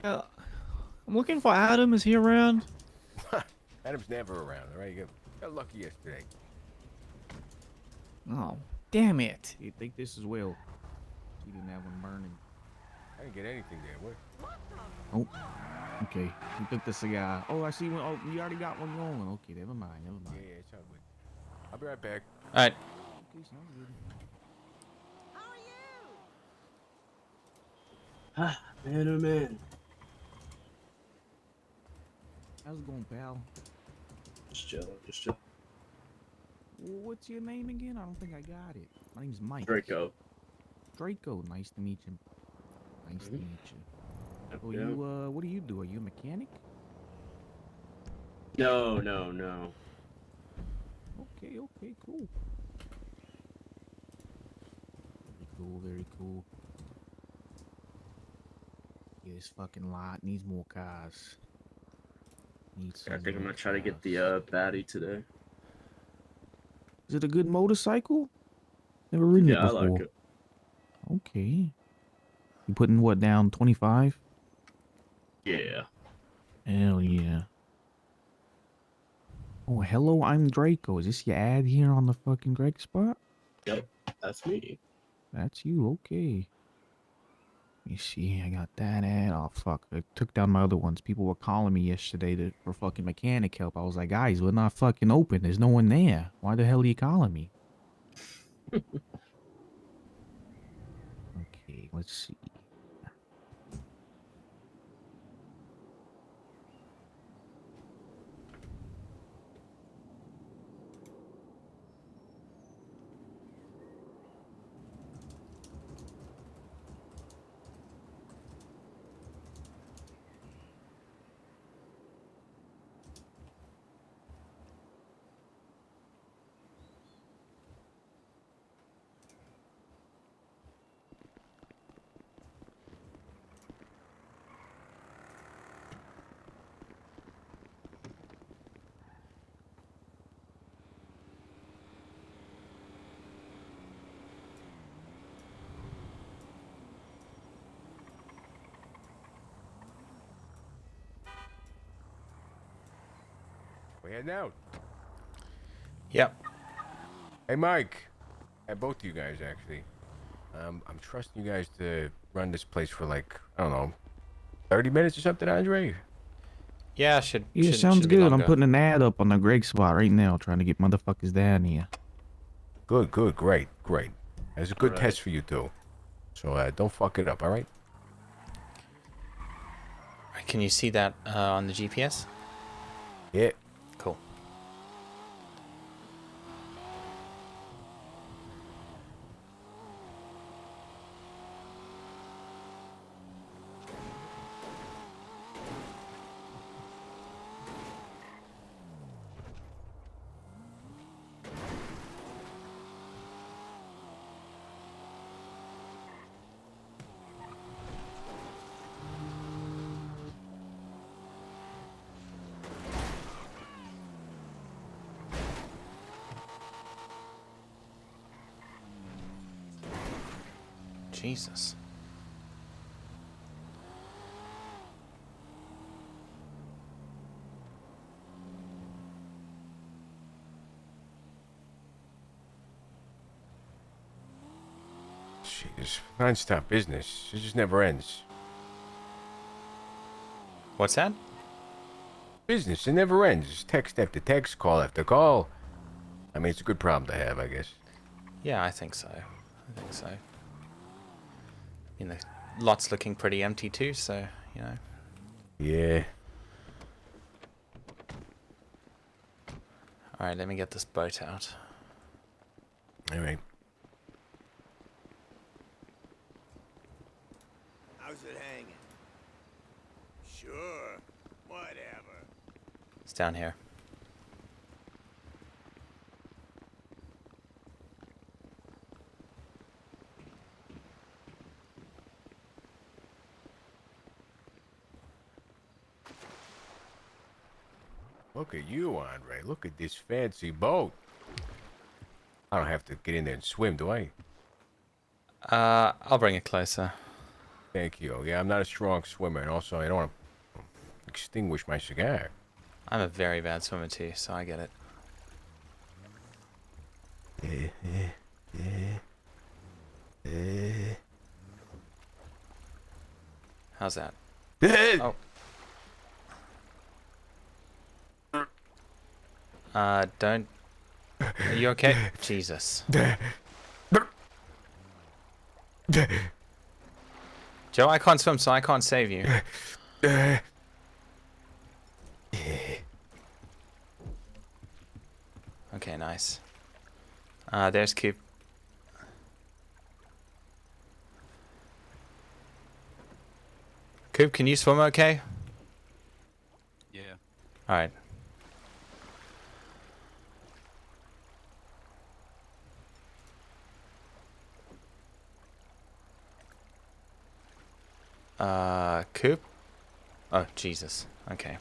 I'm looking for Adam. Is he around? Adam's never around. All right, you got lucky yesterday. Oh, damn it. You think this is well? He didn't have one burning. I didn't get anything there. What? Oh, okay. He took the cigar. Oh, I see one. Oh, you already got one going. Okay, never mind. Never Yeah, mind. yeah, it's all good. I'll be right back. All right. Okay, sounds good. How are you? Man, oh man. How's it going, pal? Just chill, just chill. What's your name again? I don't think I got it. My name's Mike. Draco. Draco. Nice to meet you. Nice to meet you. Oh, Yeah. you, what do you do? Are you a mechanic? No, no, no. Okay, okay, cool. Very cool, very cool. Yeah, this fucking lot needs more cars. Needs I some think I'm more gonna try to get cars. the baddie today. Is it a good motorcycle? Never ridden it Yeah, I before. like it. Okay. You putting what down? 25? Yeah. Hell yeah. Oh, hello, I'm Draco. Is this your ad here on the fucking Greg spot? Yep, that's me. That's you, okay. Let me see, I got that ad. Oh, fuck. I took down my other ones. People were calling me yesterday for fucking mechanic help. I was like, guys, we're not fucking open. There's no one there. Why the hell are you calling me? Okay, let's see. We heading out. Yep. Hey, Mike. Hey, both of you guys, actually. I'm trusting you guys to run this place for like, I don't know, 30 minutes or something, Andre? Yeah, Yeah, should sounds be good. I'm longer. putting an ad up on the Greg spot right now, trying to get motherfuckers down here. Good, good, great, great. It's a good Right. test for you too. So don't fuck it up, all right? Can you see that on the GPS? Yeah. Cool. Jesus. Jeez, non-stop business. It just never ends. What's that? Business, it never ends. Text after text, call after call. I mean, it's a good problem to have, I guess. Yeah, I think so. I think so. You know, lot's looking pretty empty too, so, you know. Yeah. Alright, let me get this boat out. All right. How's it hanging? Sure. Whatever. It's down here. Look at you, Andre. Look at this fancy boat. I don't have to get in there and swim, do I? I'll bring it closer. Thank you. Yeah, I'm not a strong swimmer, and also I don't want to extinguish my cigar. I'm a very bad swimmer too, so I get it. How's that? Oh. Don't... Are you okay? Jesus. Joe, I can't swim, so I can't save you. Okay, nice. There's Coop. Coop, can you swim okay? Yeah. Alright. Coop? Oh, Jesus. Okay.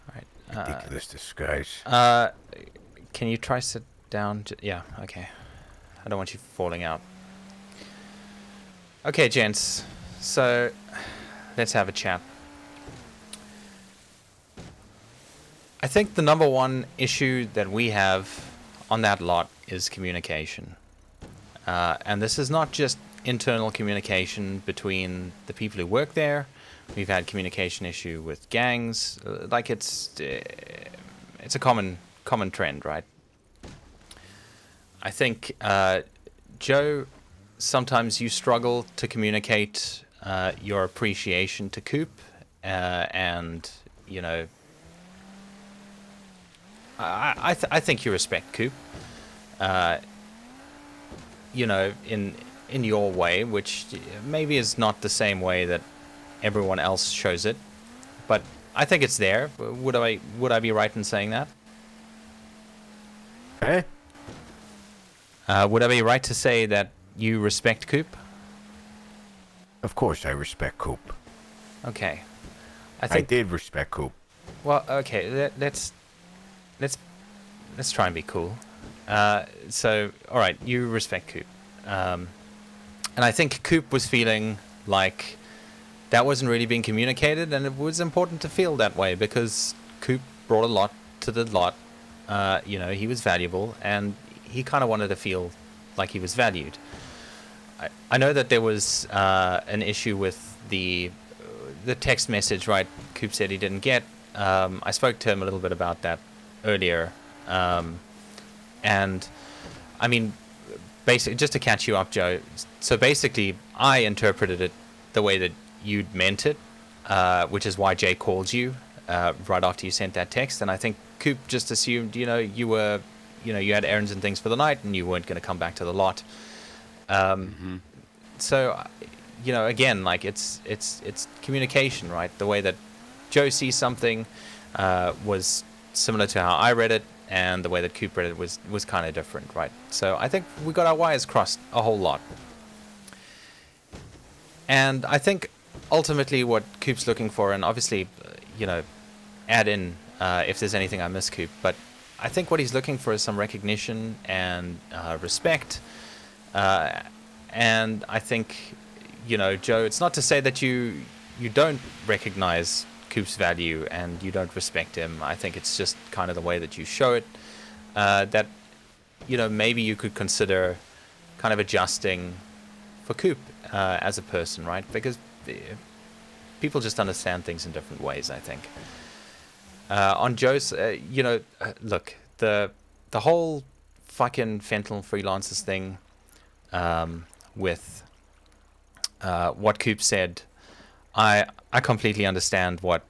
Alright. Ridiculous disguise. Can you try sit down? Yeah, okay. I don't want you falling out. Okay, gents. So, let's have a chat. I think the number one issue that we have on that lot is communication. And this is not just internal communication between the people who work there. We've had communication issue with gangs. Like it's a common trend, right? I think Joe, sometimes you struggle to communicate your appreciation to Coop, and you know, I think you respect Coop. You know, in your way, which maybe is not the same way that everyone else shows it, but I think it's there. Would I be right in saying that? Eh? Would I be right to say that you respect Coop? Of course I respect Coop. Okay. I did respect Coop. Well, okay. Let's try and be cool. So, all right, you respect Coop, and I think Coop was feeling like that wasn't really being communicated, and it was important to feel that way because Coop brought a lot to the lot. You know, he was valuable, and he kind of wanted to feel like he was valued. I know that there was an issue with the text message, right? Coop said he didn't get. I spoke to him a little bit about that earlier, and I mean, basically, just to catch you up, Joe. So basically, I interpreted it the way that you'd meant it, which is why Jay called you right after you sent that text. And I think Coop just assumed, you were, you had errands and things for the night, and you weren't going to come back to the lot. So, again, like it's communication, right? The way that Joe sees something was similar to how I read it, and the way that Coop read it was kind of different, right? So I think we got our wires crossed a whole lot. And I think ultimately what Coop's looking for, and obviously, add in if there's anything I miss, Coop, but I think what he's looking for is some recognition and respect. And I think, Joe, it's not to say that you don't recognize Coop's value and you don't respect him. I think it's just kind of the way that you show it. That, maybe you could consider kind of adjusting for Coop as a person, right? Because people just understand things in different ways, I think. On Joe's, look, the whole fucking fentanyl freelancers thing, with what Coop said, I completely understand what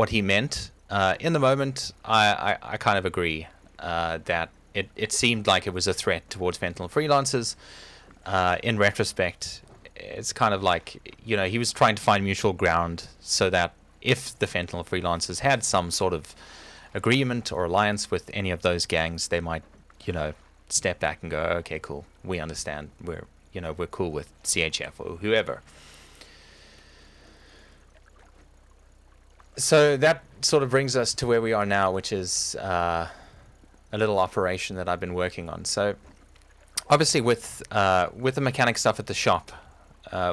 he meant. In the moment, I kind of agree that it seemed like it was a threat towards fentanyl freelancers. In retrospect, it's kind of like, he was trying to find mutual ground so that if the fentanyl freelancers had some sort of agreement or alliance with any of those gangs, they might, step back and go, okay, cool, we understand. We're cool with CHF or whoever. So that sort of brings us to where we are now, which is a little operation that I've been working on. So obviously with the mechanic stuff at the shop,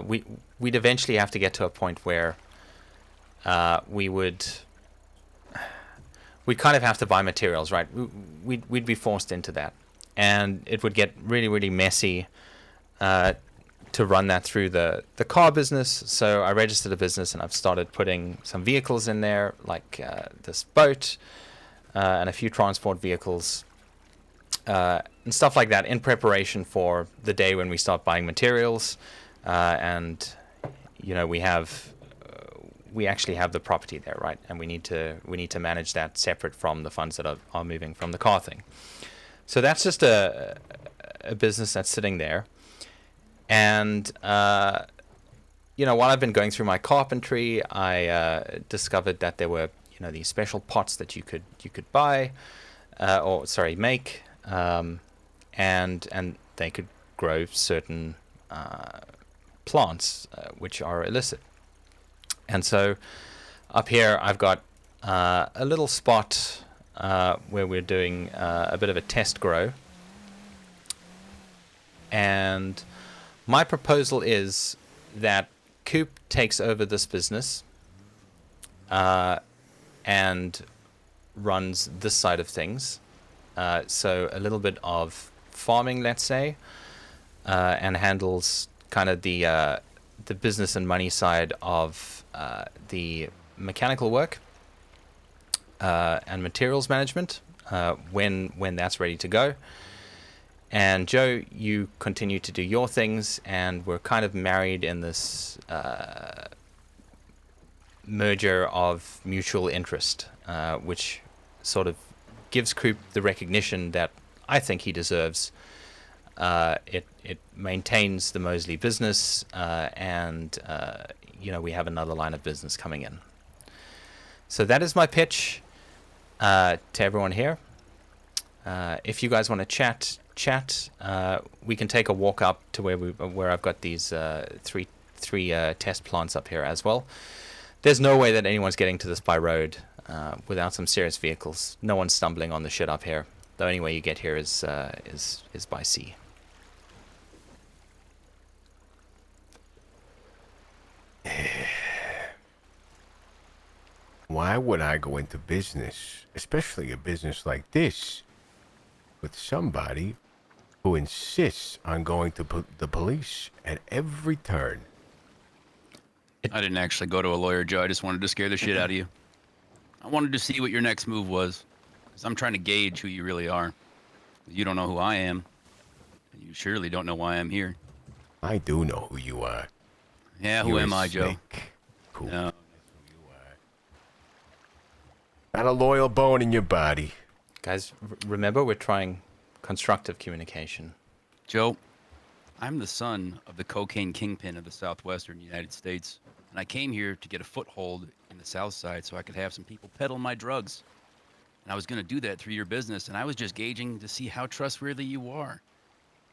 we'd eventually have to get to a point where we'd kind of have to buy materials, right? We'd be forced into that, and it would get really, really messy to run that through the car business. So I registered a business, and I've started putting some vehicles in there, like this boat and a few transport vehicles and stuff like that, in preparation for the day when we start buying materials. And we actually have the property there, right? And we need to manage that separate from the funds that are moving from the car thing. So that's just a business that's sitting there. And while I've been going through my carpentry, I discovered that there were these special pots that you could buy, make, and they could grow certain plants which are illicit. And so up here I've got a little spot where we're doing a bit of a test grow. And my proposal is that Coop takes over this business and runs this side of things. So a little bit of farming, let's say, and handles kind of the business and money side of the mechanical work and materials management when that's ready to go. And Joe, you continue to do your things, and we're kind of married in this merger of mutual interest, which sort of gives Coop the recognition that I think he deserves. It maintains the Mosely business, and we have another line of business coming in. So that is my pitch to everyone here. If you guys want to chat. We can take a walk up to where I've got these three test plants up here as well. There's no way that anyone's getting to this by road without some serious vehicles. No one's stumbling on the shit up here. The only way you get here is by sea. Why would I go into business, especially a business like this, with somebody who insists on going to the police at every turn? I didn't actually go to a lawyer, Joe. I just wanted to scare the shit out of you. I wanted to see what your next move was, because I'm trying to gauge who you really are. You don't know who I am. You surely don't know why I'm here. I do know who you are. Yeah, who You're am a I, Joe? snake. Cool. No. Not a loyal bone in your body. Guys, remember we're trying constructive communication. Joe, I'm the son of the cocaine kingpin of the southwestern United States, and I came here to get a foothold in the south side so I could have some people peddle my drugs. And I was going to do that through your business, and I was just gauging to see how trustworthy you are.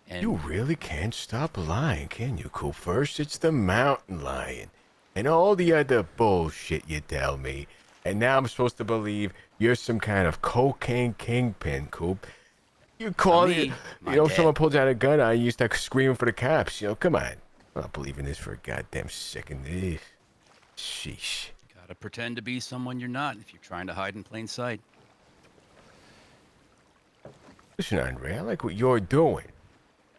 And You really can't stop lying, can you, Coop? First it's the mountain lion and all the other bullshit you tell me. And now I'm supposed to believe you're some kind of cocaine kingpin, Coop. You call me, it, my you know, if dad. someone pulls out a gun on you, start screaming for the cops. You know, come on. I'm not believing this for a goddamn second. Sheesh. gotta pretend to be someone you're not if you're trying to hide in plain sight. Listen, Andre, I like what you're doing.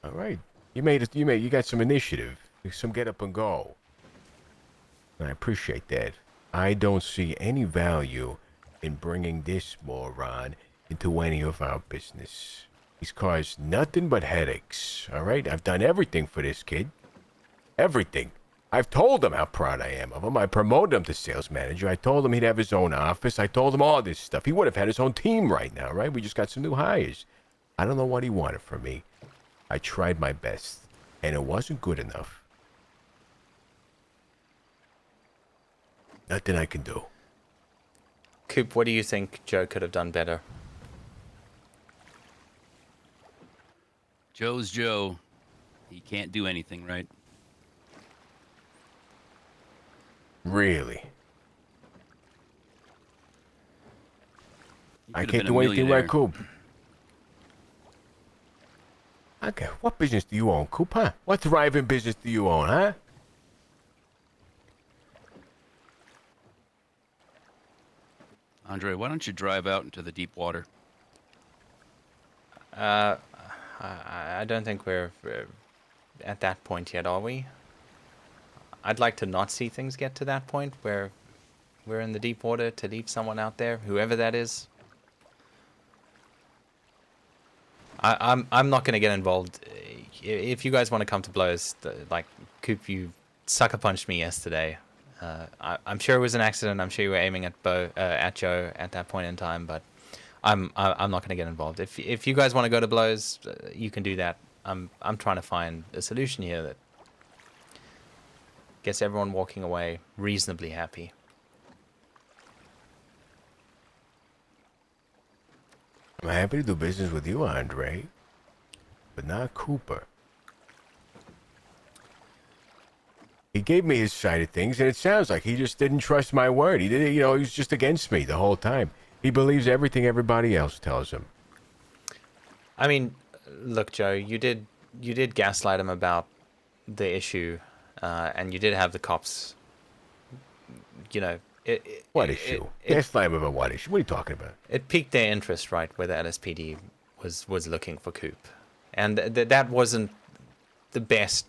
All right, you got some initiative, some get up and go. And I appreciate that. I don't see any value in bringing this moron into any of our business. He's caused nothing but headaches. All right, I've done everything for this kid. Everything. I've told him how proud I am of him. I promoted him to sales manager. I told him he'd have his own office. I told him all this stuff. He would have had his own team right now, right? We just got some new hires. I don't know what he wanted from me. I tried my best, and it wasn't good enough. Nothing I can do. Coop, what do you think Joe could have done better? Joe's Joe. He can't do anything right. Really. He I could have can't been a do anything millionaire. right, Coop. Okay, what business do you own, Coop, huh? What thriving business do you own, huh? Andre, why don't you drive out into the deep water? I don't think we're at that point yet, are we? I'd like to not see things get to that point where we're in the deep water to leave someone out there, whoever that is. I'm not going to get involved. If you guys want to come to blows, like Coop, you sucker punched me yesterday. I'm sure it was an accident. I'm sure you were aiming at Joe at that point in time, but I'm not going to get involved. If you guys want to go to blows, you can do that. I'm trying to find a solution here that gets everyone walking away reasonably happy. I'm happy to do business with you, Andre, but not Cooper. He gave me his side of things, and it sounds like he just didn't trust my word. He did, he was just against me the whole time. He believes everything everybody else tells him. I mean, look, Joe, you did gaslight him about the issue, and you did have the cops. What issue? Gaslight him about what issue? What are you talking about? It piqued their interest, right, where the LSPD was looking for Coop, and that wasn't the best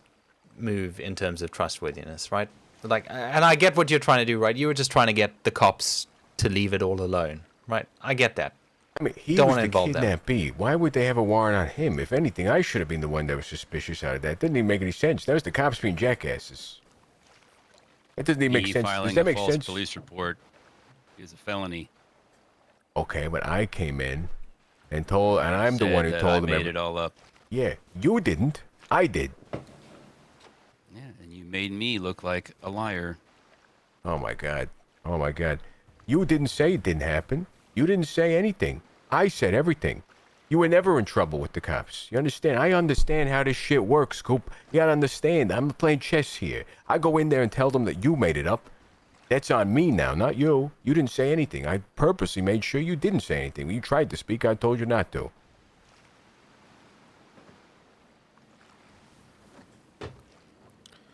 move in terms of trustworthiness, right? Like, and I get what you're trying to do, right? You were just trying to get the cops to leave it all alone, right? I get that. I mean, he Don't was wanna the involve them. kidnappee. Why would they have a warrant on him? If anything, I should have been the one that was suspicious out of that. Didn't even make any sense. That was the cops being jackasses. It doesn't even make sense. Does Filing that a make false sense? police report is a felony. Okay, but I came in and I'm the Said one who that told I them. made it all up. Yeah, you didn't. I did. Yeah, and you made me look like a liar. Oh my god. Oh my god. You didn't say it didn't happen. You didn't say anything. I said everything. You were never in trouble with the cops. You understand? I understand how this shit works, Coop. You gotta understand. I'm playing chess here. I go in there and tell them that you made it up. That's on me now, not you. You didn't say anything. I purposely made sure you didn't say anything. When you tried to speak, I told you not to.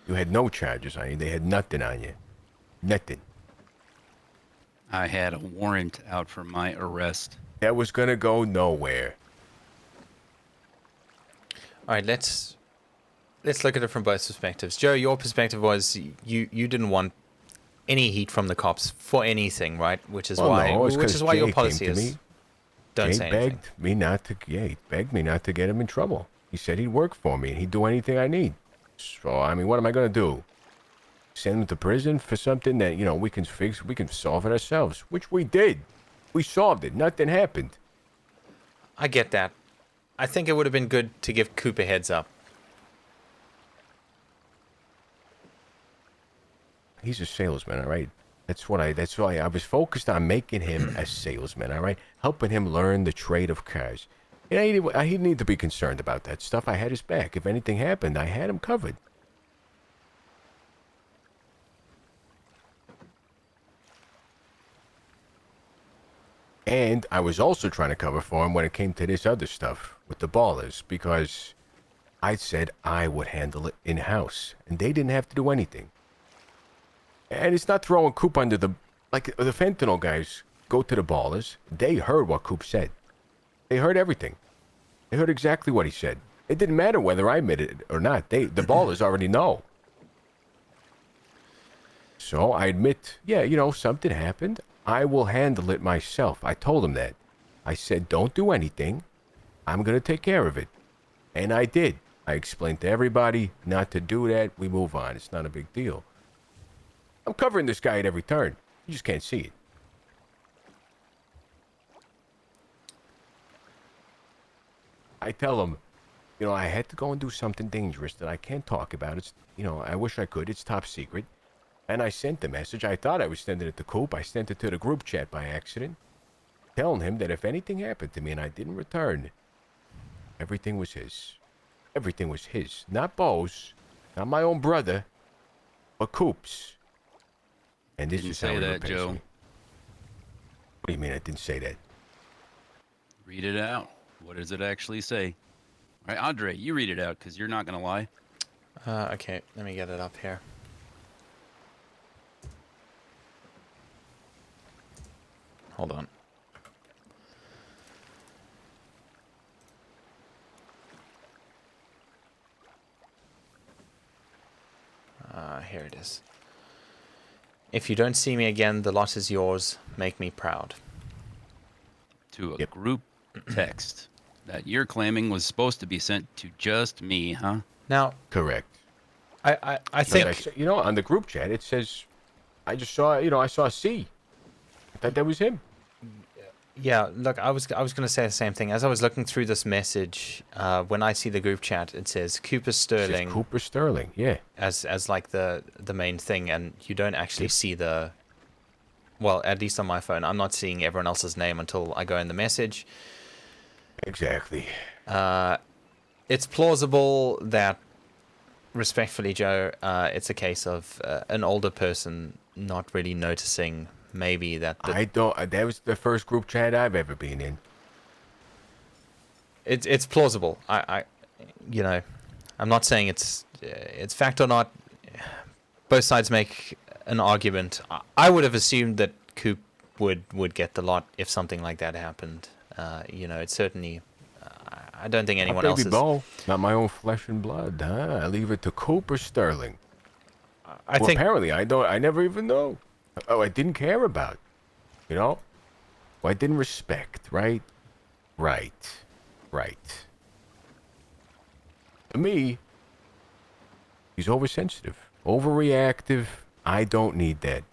You had no charges on you. They had nothing on you. Nothing. I had a warrant out for my arrest. That was gonna go nowhere. All right, let's look at it from both perspectives. Joe, your perspective was you didn't want any heat from the cops for anything, right? Which is Well, why no, it's 'cause your Jay policy came to is me. Don't Jay say anything. he begged me not to get him in trouble. He said he'd work for me and he'd do anything I need. So, I mean, what am I going to do? Send him to prison for something that, we can fix, we can solve it ourselves, which we did. We solved it. Nothing happened. I get that. I think it would have been good to give Coop a heads up. He's a salesman, all right? That's why I was focused on making him a salesman, all right? Helping him learn the trade of cars. Yeah, he didn't need to be concerned about that stuff. I had his back. If anything happened, I had him covered. And I was also trying to cover for him when it came to this other stuff with the ballers, because I said I would handle it in-house, and they didn't have to do anything. And it's not throwing Coop under the... Like, the fentanyl guys go to the ballers. They heard what Coop said. They heard everything. They heard exactly what he said. It didn't matter whether I admitted it or not. The ballers already know. So I admit, yeah, something happened. I will handle it myself. I told him that. I said, don't do anything. I'm going to take care of it. And I did. I explained to everybody not to do that. We move on. It's not a big deal. I'm covering this guy at every turn. You just can't see it. I tell him, I had to go and do something dangerous that I can't talk about. It's, I wish I could. It's top secret. And I sent the message. I thought I was sending it to Coop. I sent it to the group chat by accident, telling him that if anything happened to me and I didn't return, everything was his. Everything was his. Not Bo's, not my own brother, but Coop's. And this Didn't is how say he that, repays Joe. me. What do you mean I didn't say that? Read it out. What does it actually say? All right, Andre, you read it out because you're not going to lie. Okay, let me get it up here. Hold on. Here it is. If you don't see me again, the lot is yours. Make me proud. To a group text that you're claiming was supposed to be sent to just me, huh? Now, Correct. I think... on the group chat, it says, I just saw, I saw a C. I thought that was him. Yeah, look, I was going to say the same thing. As I was looking through this message, when I see the group chat, it says Cooper Sterling. It says Cooper Sterling, yeah. As like the main thing, and you don't actually see the... Well, at least on my phone, I'm not seeing everyone else's name until I go in the message. Exactly. It's plausible that, respectfully, Joe, it's a case of an older person not really noticing maybe that... That was the first group chat I've ever been in. It's plausible. I'm not saying it's fact or not. Both sides make an argument. I would have assumed that Coop would get the lot if something like that happened. It's certainly... I don't think anyone else is... Bo, not my own flesh and blood, huh? I leave it to Cooper Sterling. I think... Apparently, I never even know. Oh, I didn't care about, Well, I didn't respect, right? Right. To me, he's oversensitive, overreactive. I don't need that.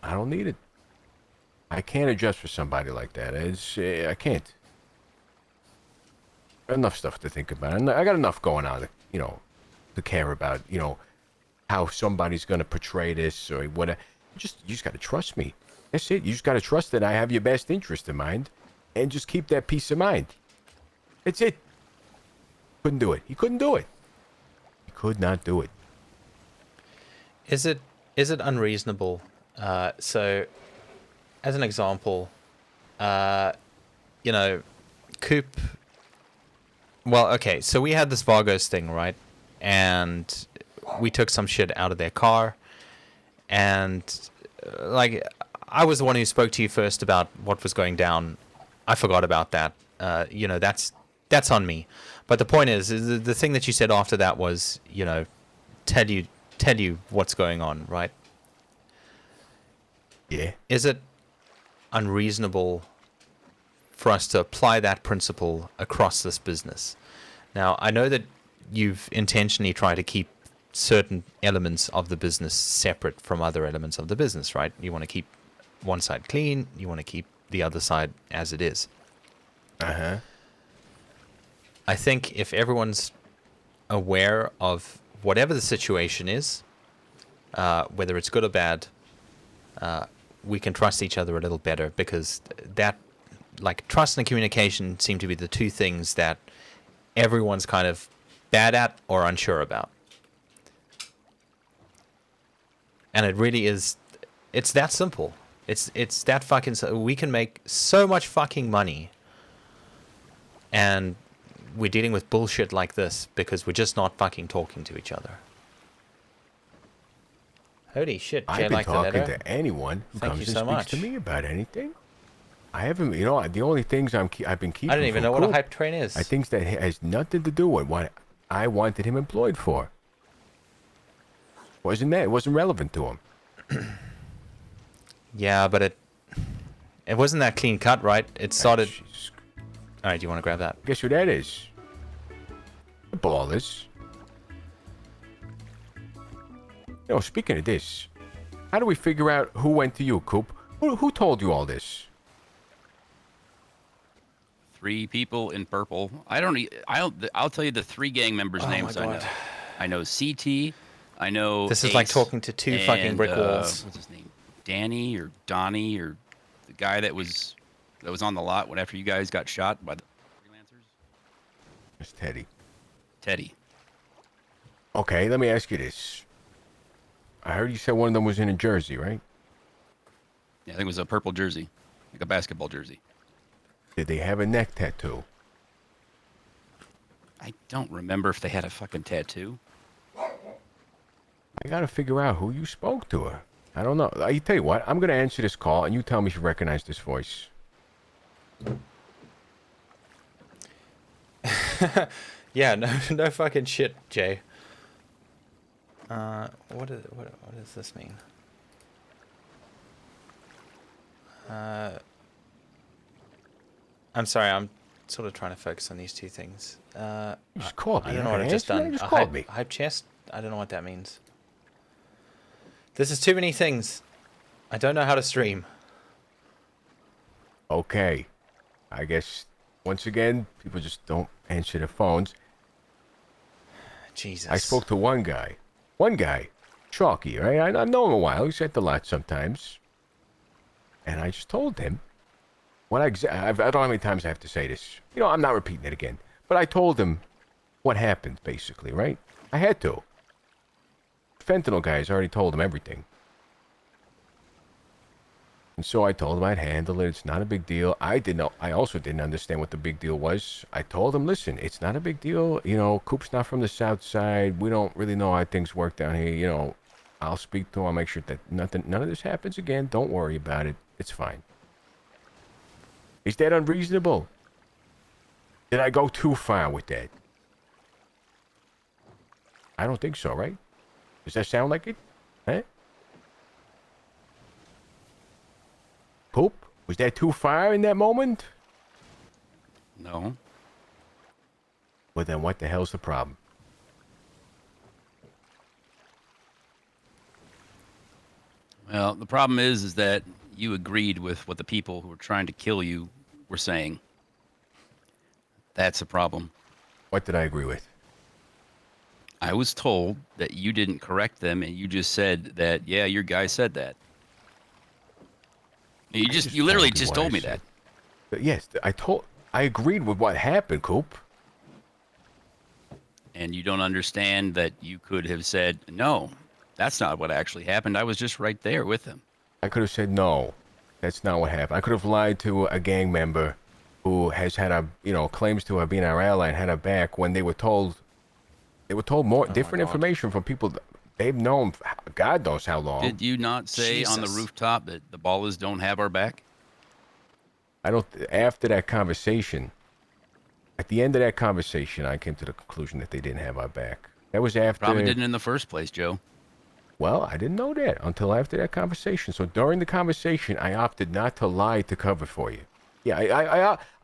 I don't need it. I can't adjust for somebody like that. I can't. Enough stuff to think about. I got enough going on, to care about, how somebody's going to portray this or whatever. You just got to trust me. That's it. You just got to trust that I have your best interest in mind and just keep that peace of mind. That's it. Couldn't do it. He couldn't do it. He could not do it. Is it unreasonable? So, as an example, Coop... Well, okay, so we had this Vargos thing, right? And we took some shit out of their car. And, I was the one who spoke to you first about what was going down. I forgot about that. That's on me. But the point is the thing that you said after that was, tell you what's going on, right? Yeah. Is it unreasonable for us to apply that principle across this business. Now, I know that you've intentionally tried to keep certain elements of the business separate from other elements of the business, right? You want to keep one side clean, you want to keep the other side as it is. Uh-huh. I think if everyone's aware of whatever the situation is, whether it's good or bad, we can trust each other a little better, because that, like, trust and communication seem to be the two things that everyone's kind of bad at or unsure about. And it really is, it's that simple. It's that fucking, we can make so much fucking money, and we're dealing with bullshit like this because we're just not fucking talking to each other. Holy shit, Jay, I've been like the talking letter? to anyone who Thank comes you and so speaks much. to me about anything. I haven't, the only things I've been keeping. I don't even from know what a Coop hype train is. are things that has nothing to do with what I wanted him employed for. It wasn't relevant to him. Yeah, but it wasn't that clean cut, right? It started. Jesus. All right, do you want to grab that? Guess who that is? The ballers. Speaking of this, how do we figure out who went to you, Coop? Who told you all this? 3 people in purple. I'll tell you the 3 gang members' Oh my names I know. God. I know CT. I know. This is like Ace, talking to two fucking and, brick walls. What's his name? Danny or Donnie, or the guy that was on the lot when after you guys got shot by the freelancers. It's Teddy. Teddy. Okay, let me ask you this. I heard you said one of them was in a jersey, right? Yeah, I think it was a purple jersey, like a basketball jersey. Did they have a neck tattoo? I don't remember if they had a fucking tattoo. I gotta figure out who you spoke to her. I don't know. I tell you what, I'm gonna answer this call, and you tell me if you recognize this voice. Yeah, no fucking shit, Jay. What does this mean? I'm sorry, I'm sort of trying to focus on these two things. You just called me. I don't You're know not what I've gonna just answer that? done. You just A called me. hype chest? I don't know what that means. This is too many things. I don't know how to stream. Okay. I guess, once again, people just don't answer their phones. Jesus. I spoke to one guy. Chalky, right? I've known him a while. He's at the lot sometimes. And I just told him what I don't know how many times I have to say this. I'm not repeating it again. But I told him what happened, basically, right? I had to. Fentanyl guys already told him everything. And so I told him I'd handle it. It's not a big deal. I also didn't understand what the big deal was. I told him, listen, it's not a big deal. Coop's not from the south side. We don't really know how things work down here. I'll speak to him. I'll make sure that none of this happens again. Don't worry about it. It's fine. Is that unreasonable? Did I go too far with that? I don't think so, right? Does that sound like it? Huh? Poop? Was that too far in that moment? No. Well, then what the hell's the problem? Well, the problem is that you agreed with what the people who were trying to kill you were saying. That's a problem. What did I agree with? I was told that you didn't correct them, and you just said that, yeah, your guy said that. You literally just told me that. But yes, I agreed with what happened, Coop. And you don't understand that you could have said, no, that's not what actually happened. I was just right there with him. I could have said, no, that's not what happened. I could have lied to a gang member who has had claims to have been our ally and had our back when they were told more different information from people they've known God knows how long. Did you not say on the rooftop that the ballers don't have our back? After that conversation, at the end of that conversation, I came to the conclusion that they didn't have our back. That was after. Probably didn't in the first place, Joe. Well, I didn't know that until after that conversation. So during the conversation, I opted not to lie to cover for you. Yeah,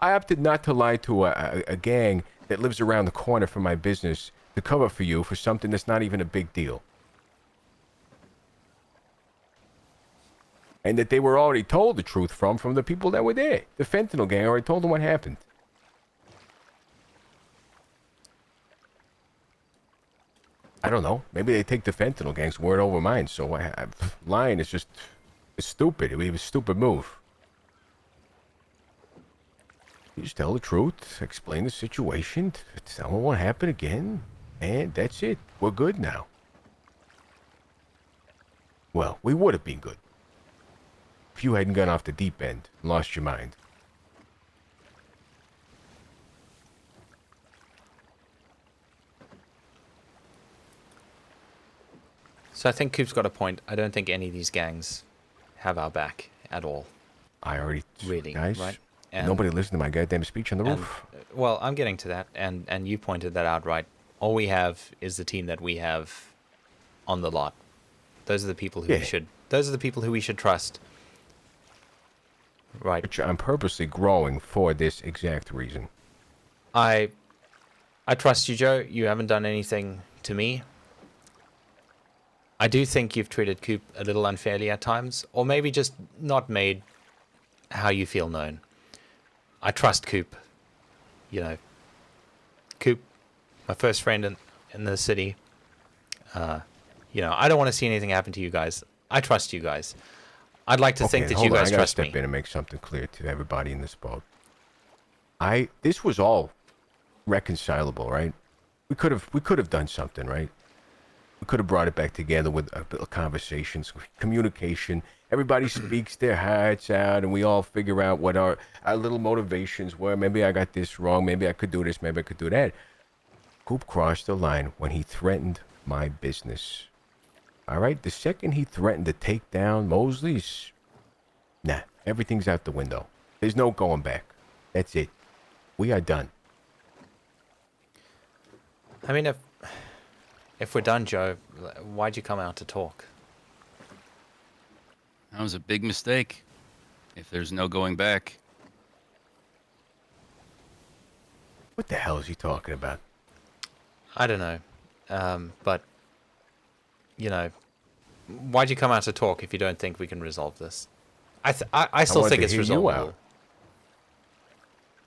I opted not to lie to a gang that lives around the corner from my business to cover for you for something that's not even a big deal. And that they were already told the truth from the people that were there. The fentanyl gang already told them what happened. I don't know. Maybe they take the fentanyl gang's word over mine. So lying is just stupid. It was a stupid move. You just tell the truth, explain the situation, tell them what won't happen again, and that's it. We're good now. Well, we would have been good if you hadn't gone off the deep end and lost your mind. So I think Coop's got a point. I don't think any of these gangs have our back at all. I already... Really, guys, right? And, nobody listened to my goddamn speech on the roof. Well, I'm getting to that, and you pointed that out, right? All we have is the team that we have on the lot. Those are the people who we should... Those are the people who we should trust. Right. Which I'm purposely growing for this exact reason. I trust you, Joe. You haven't done anything to me. I do think you've treated Coop a little unfairly at times, or maybe just not made how you feel known. I trust Coop. You know, Coop, my first friend in the city. You know, I don't want to see anything happen to you guys. I trust you guys. I'd like to think that you guys trust me. I gotta step in and make something clear to everybody in this boat. This was all reconcilable, right? We could have done something, right? We could have brought it back together with a conversations, communication. Everybody speaks their hearts out, and we all figure out what our little motivations were. Maybe I got this wrong. Maybe I could do this. Maybe I could do that. Coop crossed the line when he threatened my business. All right? The second he threatened to take down Mosely's, nah, everything's out the window. There's no going back. That's it. We are done. I mean, if we're done, Joe, why'd you come out to talk? That was a big mistake. If there's no going back. What the hell is he talking about? I don't know. But, you know, why'd you come out to talk if you don't think we can resolve this? I still think it's resolvable.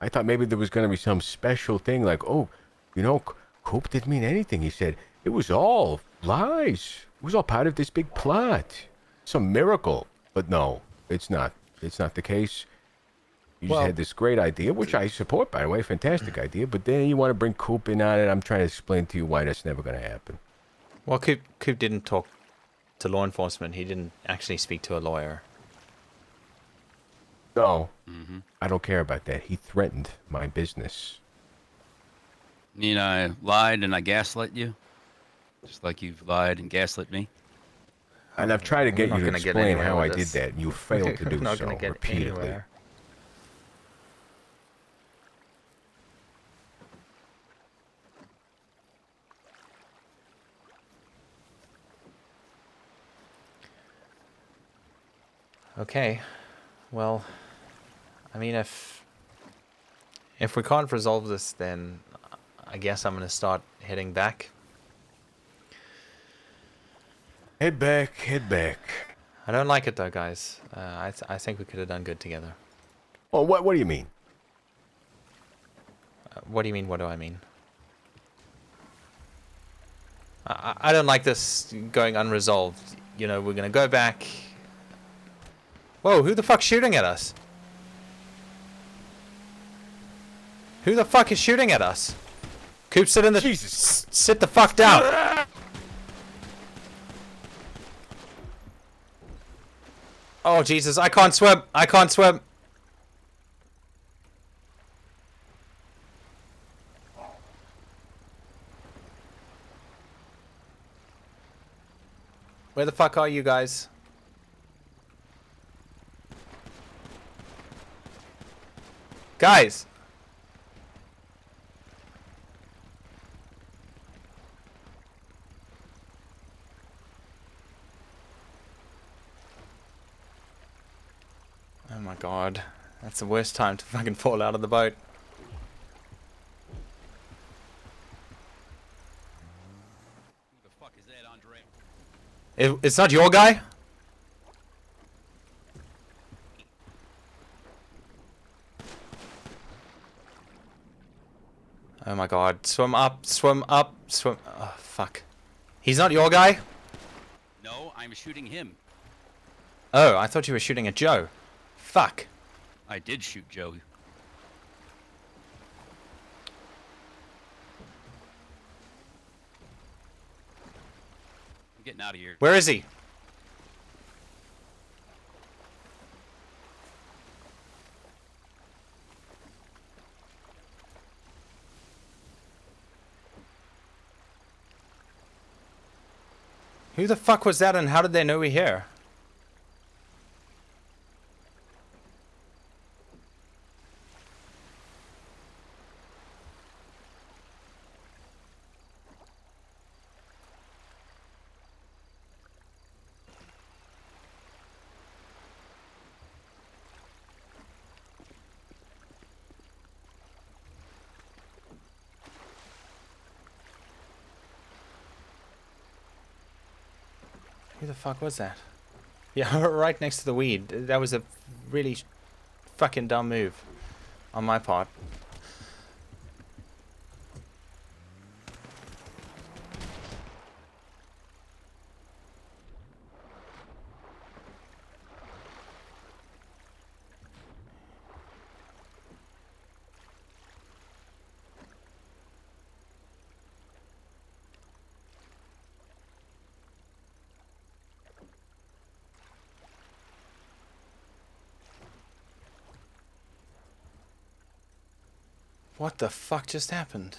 I thought maybe there was going to be some special thing like, oh, you know, Coop didn't mean anything. He said it was all lies. It was all part of this big plot. Some miracle. But no, it's not. It's not the case. You just had this great idea, which I support, by the way. Fantastic idea. But then you want to bring Coop in on it. I'm trying to explain to you why that's never going to happen. Well, Coop didn't talk to law enforcement. He didn't actually speak to a lawyer. No. I don't care about that. He threatened my business. You know, I lied and I gaslit you. Just like you've lied and gaslit me. And I've tried to get you to explain how I did this. that, and you failed to do not so gonna get repeatedly. Anywhere. Okay, well, I mean, if we can't resolve this, then I guess I'm gonna start heading back. Head back, head back. I don't like it though, guys. I think we could have done good together. Well, what do you mean? What do you mean? What do I mean? I don't like this going unresolved. You know, we're gonna go back. Whoa, who the fuck's shooting at us? Who the fuck is shooting at us? Coop, sit in the... Jesus. Sit the fuck down. Oh, Jesus, I can't swim. I can't swim. Where the fuck are you guys? Guys! Oh my god. That's the worst time to fucking fall out of the boat. Who the fuck is that, Andre? It's not your guy? Oh my god. Swim up, swim up, swim... Oh, fuck. He's not your guy? No, I'm shooting him. Oh, I thought you were shooting at Joe. Fuck. I did shoot Joe. I'm getting out of here. Where is he? Who the fuck was that and how did they know we're here? Who the fuck was that? Yeah, right next to the weed. That was a really fucking dumb move on my part. What the fuck just happened?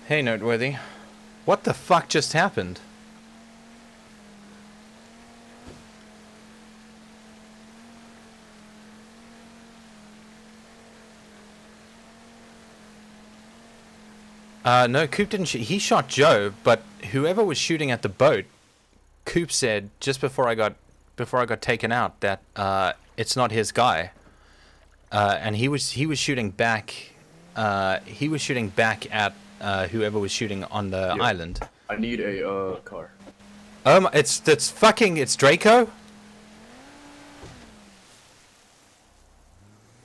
Hey, Noteworthy. What the fuck just happened? No, Coop didn't shoot. He shot Joe, but whoever was shooting at the boat, Coop said just before I got taken out that it's not his guy. And he was shooting back. He was shooting back at whoever was shooting on the island. I need a car. it's Draco.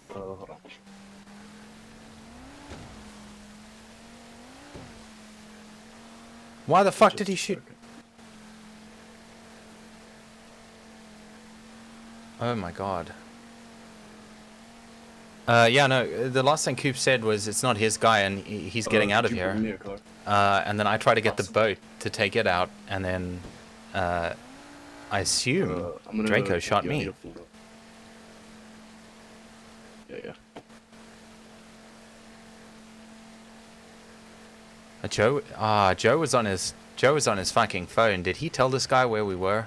Hold on. Why the fuck Just did he a shoot? second. Oh my god. Yeah, no, the last thing Coop said was it's not his guy and he's getting out of Could you here. bring me a car? And then I try to get the Awesome. boat to take it out, and then I assume I'm gonna Draco shot I need me. a full- Yeah. Joe was on his fucking phone. Did he tell this guy where we were?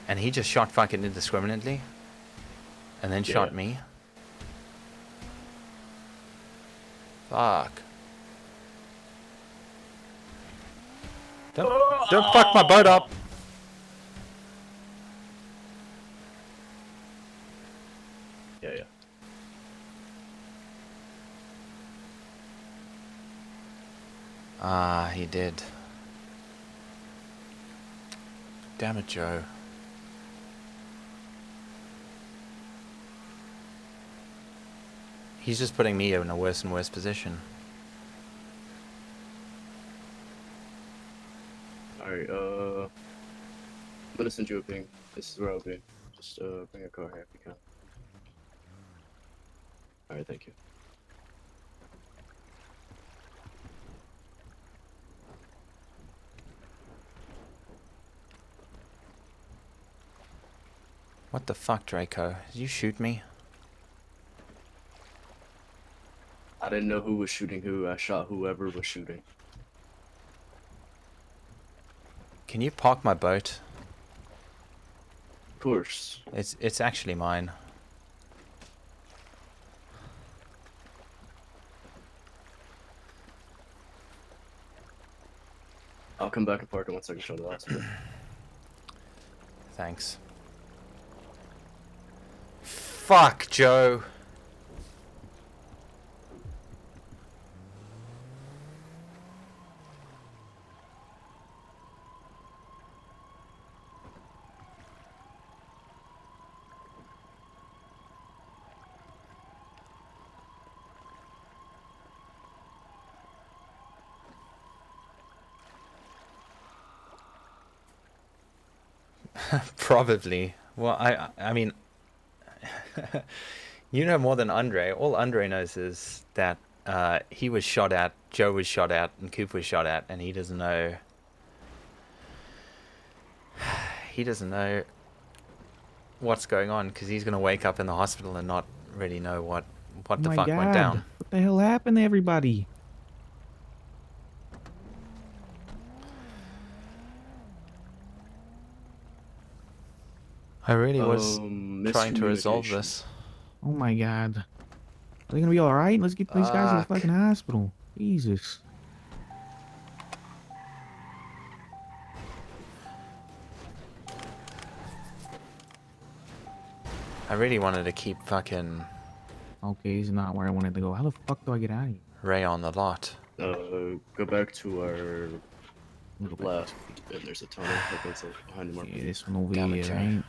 And he just shot fucking indiscriminately, and then shot Yeah. me. Fuck. Don't fuck my boat up. Yeah. Ah, he did. Damn it, Joe. He's just putting me in a worse and worse position. Alright, I'm gonna send you a ping. This is where I'll be. Just bring a car here if you can. Alright, thank you. What the fuck, Draco? Did you shoot me? I didn't know who was shooting who. I shot whoever was shooting. Can you park my boat? Of course. It's actually mine. I'll come back and park it once I can show the last bit. Thanks. Fuck, Joe. Probably. Well, I mean, you know more than Andre. All Andre knows is that he was shot at, Joe was shot at, and Coop was shot at, and he doesn't know. He doesn't know what's going on because he's gonna wake up in the hospital and not really know what Oh the my fuck God. went down. What the hell happened to everybody? I really was trying to resolve miscommunication. this. Oh my God. Are they gonna be alright? Let's get these guys to the Fuck. fucking hospital. Jesus. I really wanted to keep fucking Okay, it's not where I wanted to go. How the fuck do I get out of here? Ray on the lot. Go back to our Let me go back left, and there's a tunnel that goes like behind the to- marker. Yeah, this one over Damn it, here, Joe. right?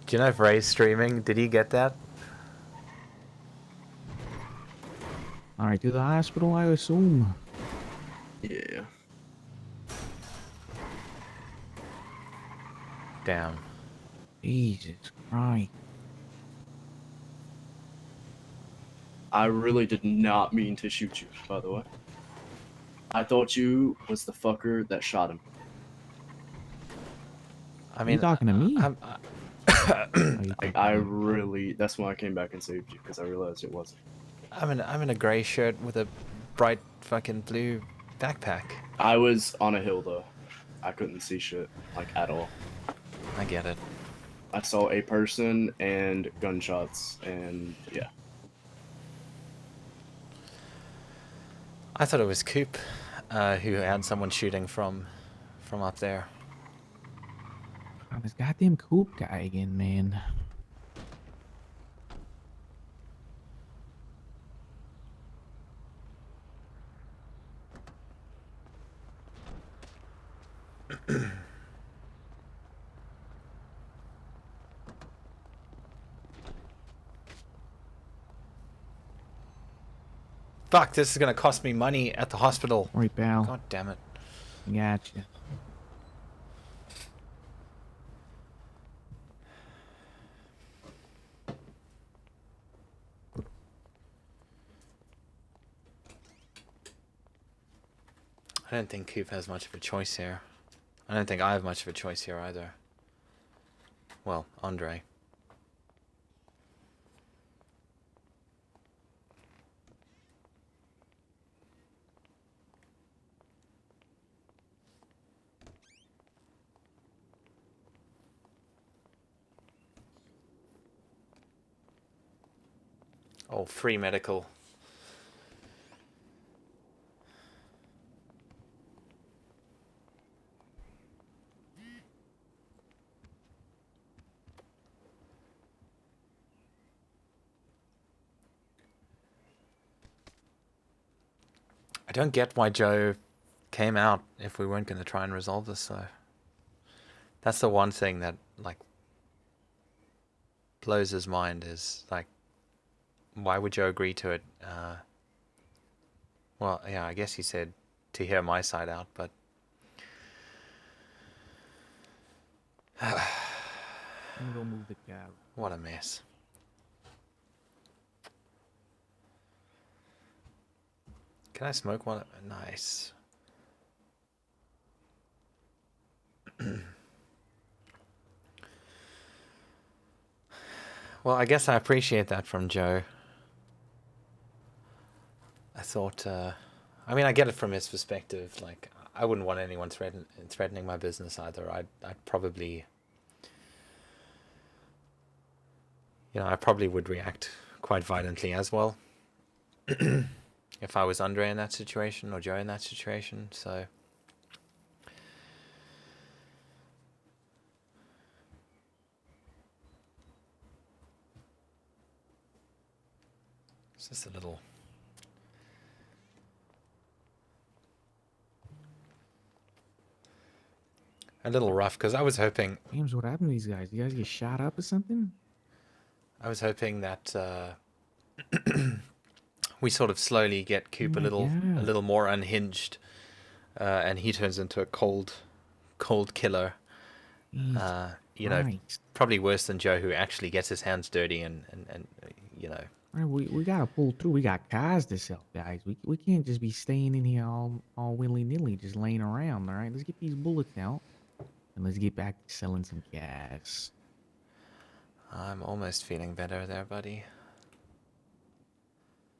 Do you know if Ray's streaming? Did he get that? Alright, to the hospital, I assume. Yeah. Damn. Jesus Christ. I really did not mean to shoot you, by the way. I thought you was the fucker that shot him. I Are mean, you talking to me? I'm, Are you talking I to me? really, that's why I came back and saved you, because I realized it wasn't. I'm in a grey shirt with a bright fucking blue backpack. I was on a hill, though. I couldn't see shit, like, at all. I get it. I saw a person and gunshots, and yeah. I thought it was Coop, who had someone shooting from up there. Oh, this goddamn Coop guy again, man. Fuck, this is gonna cost me money at the hospital. Right, pal. God damn it. Gotcha. I don't think Coop has much of a choice here. I don't think I have much of a choice here either. Well, Andre. Oh, free medical. I don't get why Joe came out if we weren't going to try and resolve this, though. That's the one thing that, like, blows his mind is, like, why would Joe agree to it? Well, yeah, I guess he said to hear my side out, but... I'm gonna go move the cab. What a mess. Can I smoke one? Nice. Well, I guess I appreciate that from Joe. I thought, I mean, I get it from his perspective. Like, I wouldn't want anyone threatening my business either. I'd probably, you know, I probably would react quite violently as well. If I was Andre in that situation or Joe in that situation, so... It's just a little rough, because I was hoping... James, what happened to these guys? You guys get shot up or something? I was hoping that we sort of slowly get Coop a little more unhinged, and he turns into a cold killer. You know, probably worse than Joe, who actually gets his hands dirty and you know. All right, we gotta pull through. We got cars to sell, guys. We can't just be staying in here all willy nilly, just laying around. All right, let's get these bullets out, and let's get back to selling some gas. I'm almost feeling better there, buddy.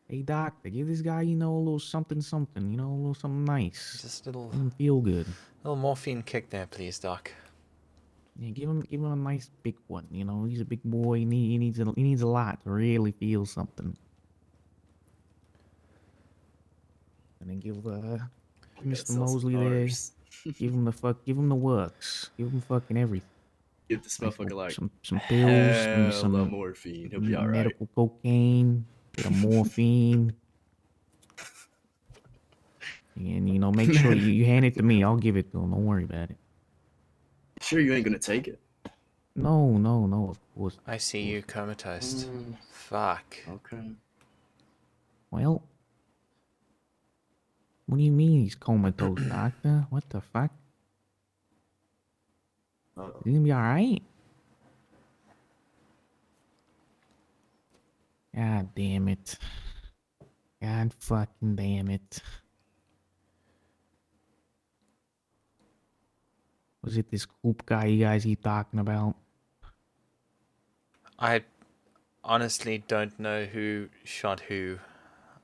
Hey, doctor, give this guy, you know, a little something, you know, a little something nice. Just a little... Let him feel good. A little morphine kick there, please, Doc. Yeah, give him a nice big one. You know, he's a big boy. He needs a lot to really feel something. And then give Mr. Mosely there. Give him the works. Give him fucking everything. Give this motherfucker like some pills, some morphine. He'll be all right. Medical cocaine, bit of morphine. And, you know, make sure you hand it to me. I'll give it to him. Don't worry about it. Sure you ain't gonna take it? No, of course. I see you comatose. Fuck. Okay. Well, what do you mean he's comatose, doctor? What the fuck? He's gonna be alright? God damn it. God fucking damn it. Was it this Coop guy you guys keep talking about? I honestly don't know who shot who.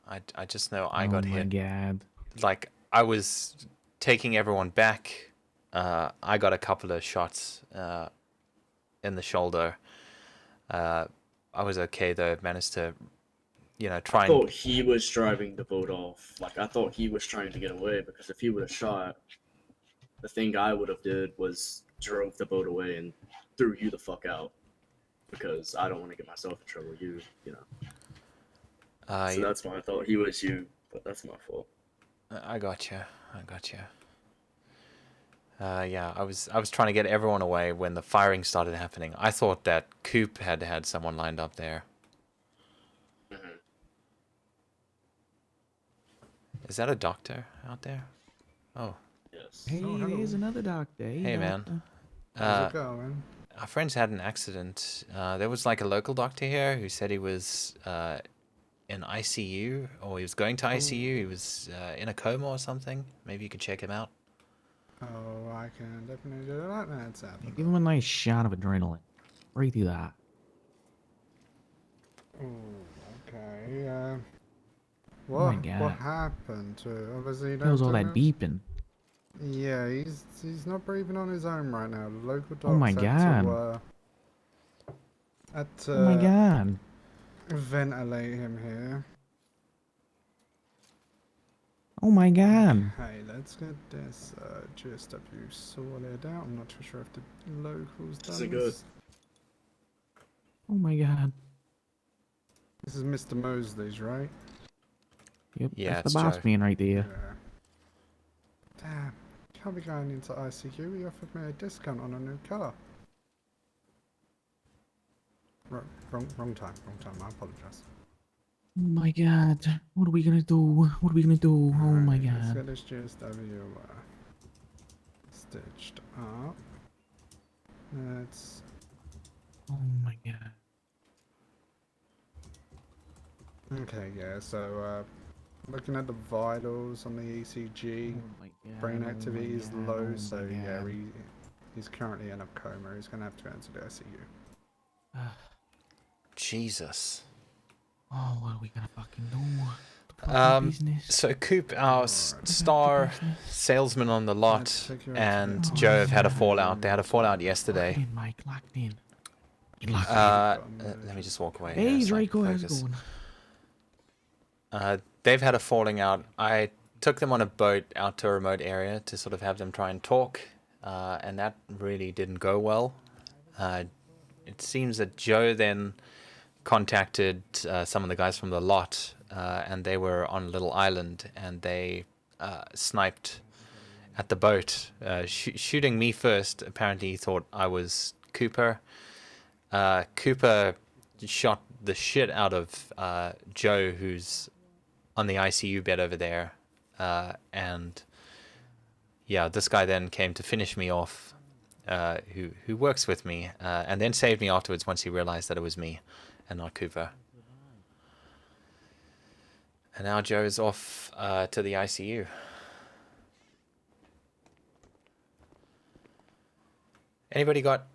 I just know I got hit. Oh my god. Like, I was taking everyone back. I got a couple of shots in the shoulder. I was okay, though. Managed to, you know, try I and... thought he was driving the boat off. Like, I thought he was trying to get away, because if he would have shot, the thing I would have did was drove the boat away and threw you the fuck out, because I don't want to get myself in trouble. You know. So that's why I thought he was you, but that's my fault. I gotcha. Yeah, I was trying to get everyone away when the firing started happening. I thought that Coop had someone lined up there. Is that a doctor out there? Oh, Yes. Hey, Oh, hello. there's another doctor. hey man. Doctor. How's it going? Our friend's had an accident. There was like a local doctor here who said he was in ICU, or he was going to ICU. He was in a coma or something. Maybe you could check him out. Oh, I can definitely do that. Let's have Yeah, a give him a nice shot of adrenaline. Right through that. look. Ooh, okay. Oh my What god. happened to? Obviously, you What was don't all tell that me. beeping? Yeah, he's not breathing on his own right now. The local Oh my docs god. had Oh my to god. ventilate him here. Oh my god. Okay, let's get this GSW sorted out. I'm not too sure if the locals Is done it good? this. Oh my god. This is Mr. Mosley's, right? Yep, Yeah, that's the it's boss Joe. man right there. Yeah. Damn, can't be going into ICU. He offered me a discount on a new car. Wrong time. I apologize. Oh my god. What are we gonna do? What are we gonna do? Oh my Alright, let's god. get this GSW stitched up. Let's. Oh my god. Okay, yeah, so looking at the vitals on the ECG, Oh my god. brain Oh my activity is god, low, oh so my yeah, god. he's currently in a coma. He's gonna have to go into the ICU. Jesus. Oh, what are we gonna fucking do? The fucking business. So Coop, our Alright. star salesman on the lot, Let's take you out to and the Joe have had a yeah. fallout. They had a fallout Locked yesterday. in, Mike. Locked in. Get locked Let me just walk away. in. Here Hey, so I can Draco, how's it focus. going? They've had a falling out. I took them on a boat out to a remote area to sort of have them try and talk, and that really didn't go well. It seems that Joe then contacted some of the guys from the lot, and they were on a little island, and they sniped at the boat, shooting me first. Apparently, he thought I was Cooper. Cooper shot the shit out of Joe, who's on the ICU bed over there, and yeah, this guy then came to finish me off, who works with me, and then saved me afterwards once he realized that it was me and not Cooper. And now Joe is off to the ICU. Anybody got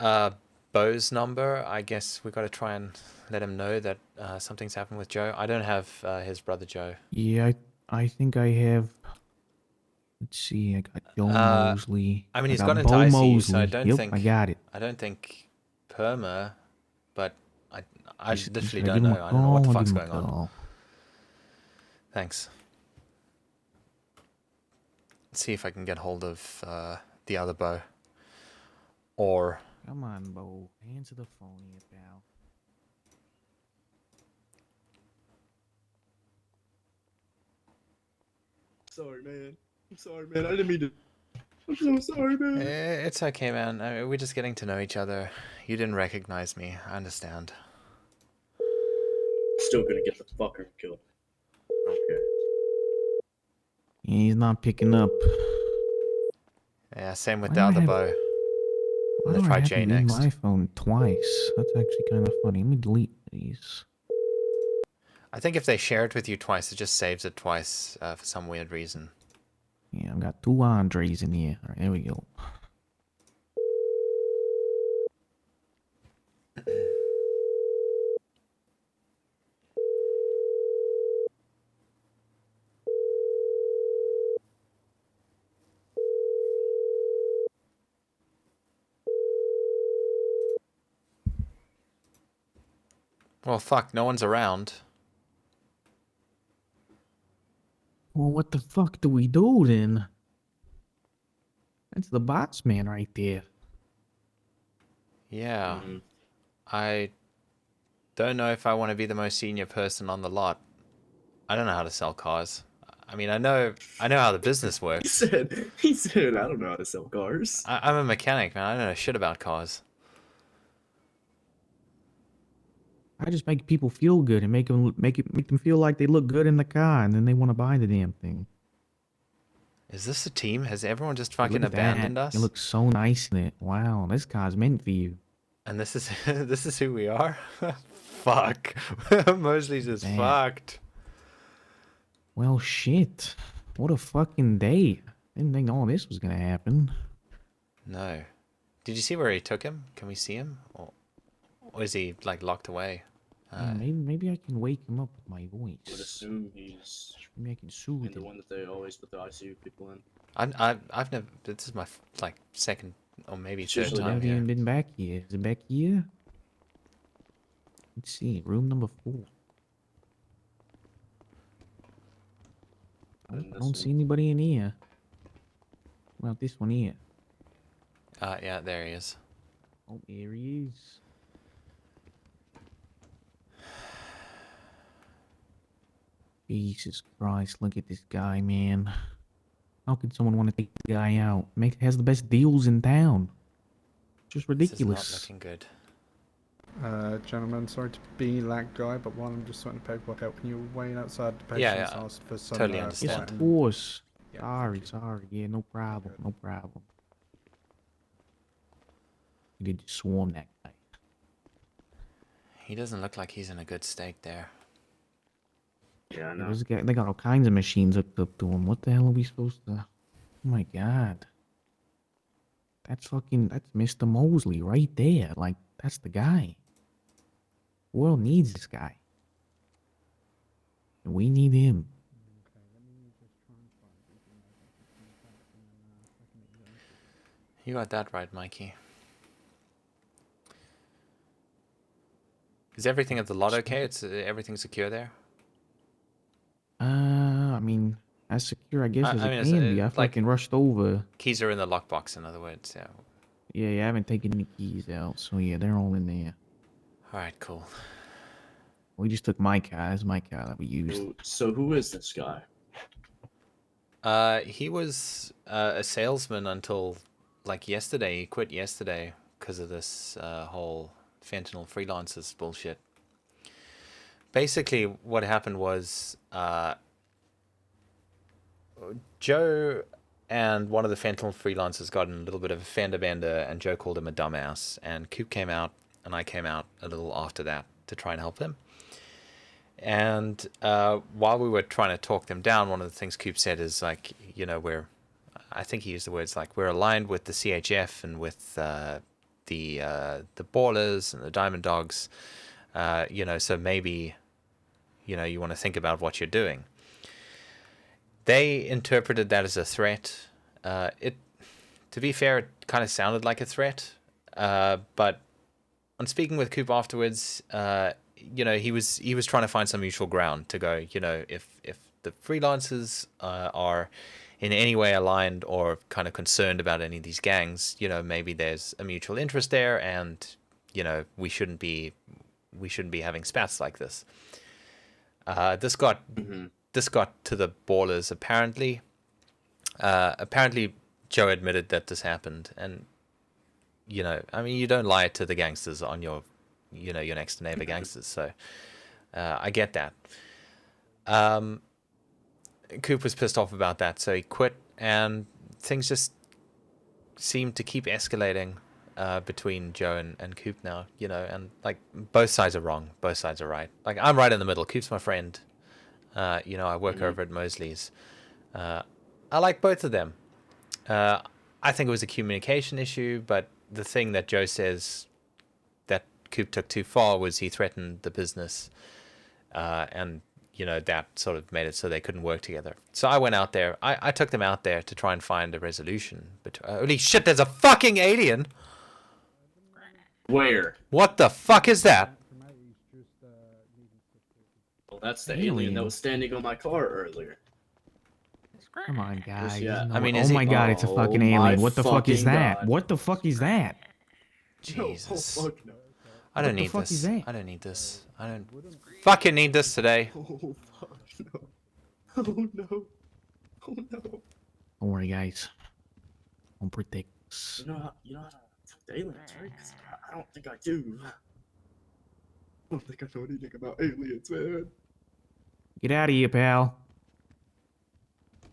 Bo's number? I guess we got to try and let him know that something's happened with Joe. I don't have his brother Joe. Yeah, I think I have. Let's see. I got Joe Mosley. I mean, I he's got gone into Bo ICU, Mosley. so I don't Yep, think I got it. I don't think Perma, but I Should literally I don't give him know. a I don't know what the call? I'll fuck's give him a going on. call. Thanks. Let's see if I can get hold of the other Bo. Or Come on, Bo. Answer the phone here, pal. Sorry, man. I'm sorry, man. I didn't mean to. I'm so sorry, man. it's okay, man. I mean, we're just getting to know each other. You didn't recognize me. I understand. Still gonna get the fucker killed. Okay. He's not picking up. Yeah, same with Why the do I other have- Bo. Why I'm do gonna I try have Jay him in next. my phone twice? That's actually kind of funny. Let me delete these. I think if they share it with you twice, it just saves it twice for some weird reason. Yeah, I've got two Andres in here. All right, there we go. Well, fuck, no one's around. Well, what the fuck do we do then? That's the boss man right there. Yeah. Mhm. I don't know if I want to be the most senior person on the lot. I don't know how to sell cars. I mean, I know how the business He works. said, I don't know how to sell cars. I'm a mechanic, man. I don't know shit about cars. I just make people feel good and make them feel like they look good in the car, and then they want to buy the damn thing. Is this a team? Has everyone just Hey, fucking look at abandoned that. us? You look so nice in it. Wow, this car's meant for you. And this is this is who we are? Fuck. Mosely's just Damn. fucked. Well, shit. What a fucking day. Didn't think all this was gonna happen. No. Did you see where he took him? Can we see him? Or is he like locked away? Yeah, maybe I can wake him up with my voice. I would assume he's Maybe I can soothe in the him. one that they always put the ICU people in. I've never. This is my like second or maybe It's third usually time Never here. even been back here. Is it back here? Let's see. Room number 4. I In this don't see one. anybody in here. What about this one here? Yeah, there he is. Oh, here he is. Jesus Christ, look at this guy, man. How could someone want to take the guy out? Has the best deals in town. Just This is ridiculous. not looking good. Gentlemen, sorry to be that guy, but while I'm just sorting the paperwork out, can you wait outside the Yeah, patient's yeah, house for some... totally Yes, understand. of course. Yeah, Sorry, thank you. sorry. Yeah, no problem, no problem. You did just swarm that guy. He doesn't look like he's in a good state there. Yeah, I Yeah, know. they got all kinds of machines hooked up to him. What the hell are we supposed to... Oh my god. That's Mr. Mosley right there. Like, that's the guy. The world needs this guy. And we need him. You got that right, Mikey. Is everything at the lot okay? It's everything secure there? I mean, as secure, I guess, as I it mean, it's, can be. I like fucking rushed over. keys are in the lockbox. In other words, yeah. Yeah, I haven't taken any keys out, so yeah, they're all in there. All right, cool. We just took my car. That's my car that we used. So who is this guy? He was a salesman until like yesterday. He quit yesterday because of this whole fentanyl freelancers bullshit. Basically, what happened was Joe and one of the fentanyl freelancers got in a little bit of a fender bender, and Joe called him a dumbass. And Coop came out, and I came out a little after that to try and help him. And while we were trying to talk them down, one of the things Coop said is like, you know, I think he used the words like, we're aligned with the CHF and with the Ballers and the Diamond Dogs, you know, so maybe, you know, you want to think about what you're doing. They interpreted that as a threat. To be fair, it kind of sounded like a threat, but on speaking with Coop afterwards, you know, he was trying to find some mutual ground to go, you know, if the freelancers are in any way aligned or kind of concerned about any of these gangs, you know, maybe there's a mutual interest there, and you know, we shouldn't be having spats like this. This got to the Ballers apparently. Apparently Joe admitted that this happened, and you know, I mean, you don't lie to the gangsters on your, you know, your next neighbor gangsters. So I get that. Coop was pissed off about that, so he quit, and things just seem to keep escalating between Joe and Coop now, you know, and like both sides are wrong, both sides are right. Like I'm right in the middle. Coop's my friend. You know, I work over at Mosely's. I like both of them. I think it was a communication issue, but the thing that Joe says that Coop took too far was he threatened the business, and you know, that sort of made it so they couldn't work together. So I went out there. I took them out there to try and find a resolution. But holy shit, there's a fucking alien! Where? What the fuck is that? Well, that's the alien that was standing on my car earlier. Come on, guys. Yeah. No, I mean, oh is he- my god, it's a Oh fucking my alien. What the fuck is fucking that? God. What the fuck is that? Jesus. No, oh, fuck no. I don't What the need fuck this. is that? I don't need this. I don't fucking need this today. Oh fuck no. Oh no. Oh no. Don't worry, guys. Don't predict us. You know how to talk to aliens, right? 'Cause I don't think I do. I don't think I know anything about aliens, man. Get out of here, pal.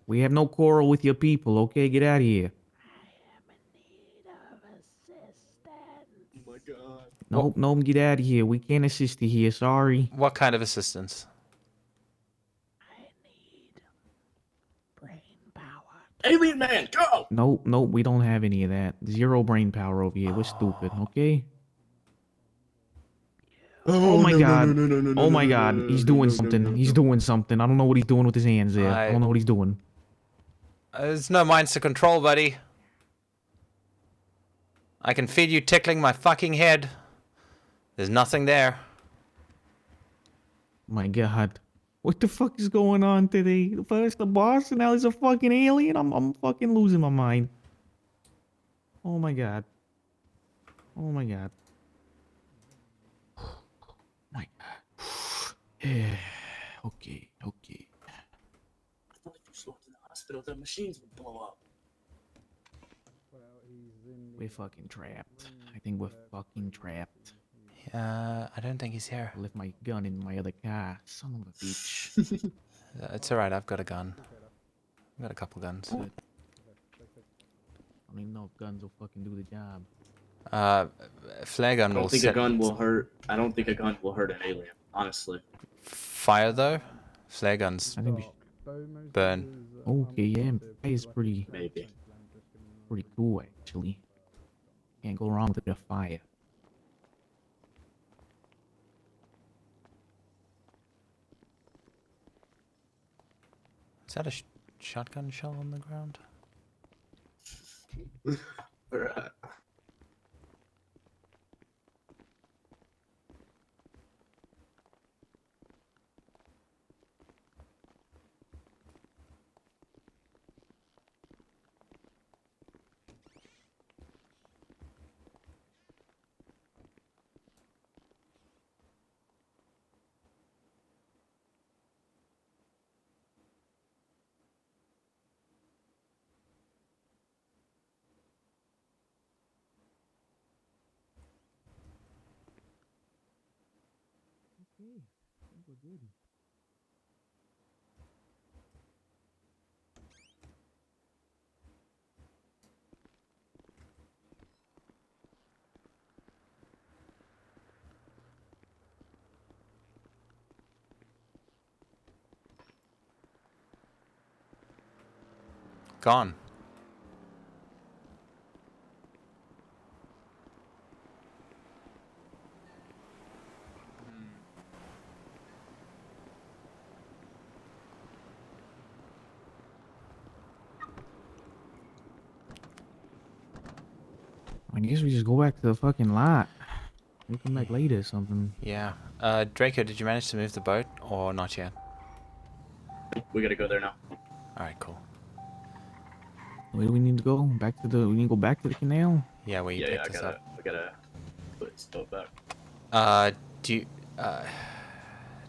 We have no quarrel with your people, okay? Get out of here. Oh my god. Nope, nope, get out of here. We can't assist you here, sorry. What kind of assistance? Alien man, go! Nope, nope, we don't have any of that. Zero brain power over here. We're stupid, okay? Oh my god. Oh my god. He's doing something. He's doing something. I don't know what he's doing with his hands there. I don't know what he's doing. There's no minds to control, buddy. I can feel you tickling my fucking head. There's nothing there. My god. What the fuck is going on today? First the boss, and now he's a fucking alien? I'm fucking losing my mind. Oh my god. Oh my god. My god. Yeah. Okay, okay. I thought if you spoke to the hospital, the machines would blow up. We're fucking trapped. I think we're fucking trapped. I don't think he's here. I left my gun in my other car. Son of a bitch. It's alright, I've got a gun. I've got a couple guns. I don't even know if guns will fucking do the job. Flare gun I will don't think set... a gun will hurt. I don't think a gun will hurt an alien, honestly. Fire though? Flare guns I think we burn. Okay, yeah, it's pretty Maybe. cool actually. Can't go wrong with a fire. Is that a shotgun shell on the ground? Alright. Gone. I guess we just go back to the fucking lot. We come back later or something. Yeah. Draco, did you manage to move the boat or not yet? We gotta go there now. Alright, cool. Where do we need to go? Back to the. We need to go back to the canal. Yeah, where you Yeah, picked us up. we gotta put his boat back. Do you,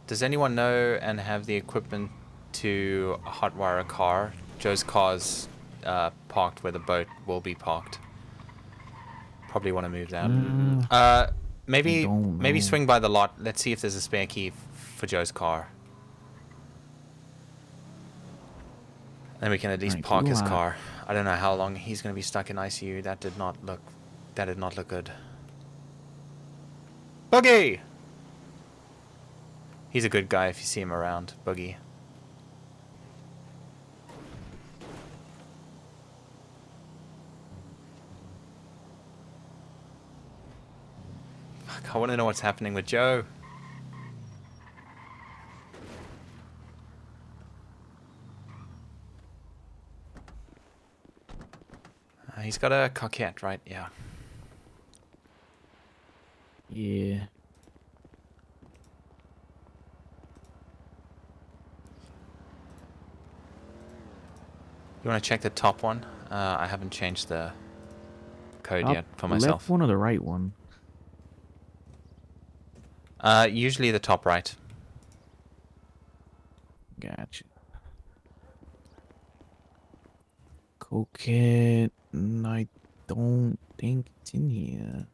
does anyone know and have the equipment to hotwire a car? Joe's car's parked where the boat will be parked. Probably want to move that. Maybe know. swing by the lot. Let's see if there's a spare key for Joe's car. Then we can at least Alright, park go his on. car. I don't know how long he's going to be stuck in ICU. That did not look good. Boogie! He's a good guy if you see him around, Boogie. Fuck, I want to know what's happening with Joe. He's got a coquette, right? Yeah. Yeah. You want to check the top one? I haven't changed the code Up yet for the myself. left one or the right one? Usually the top right. Gotcha. Coquette. I don't think it's in here.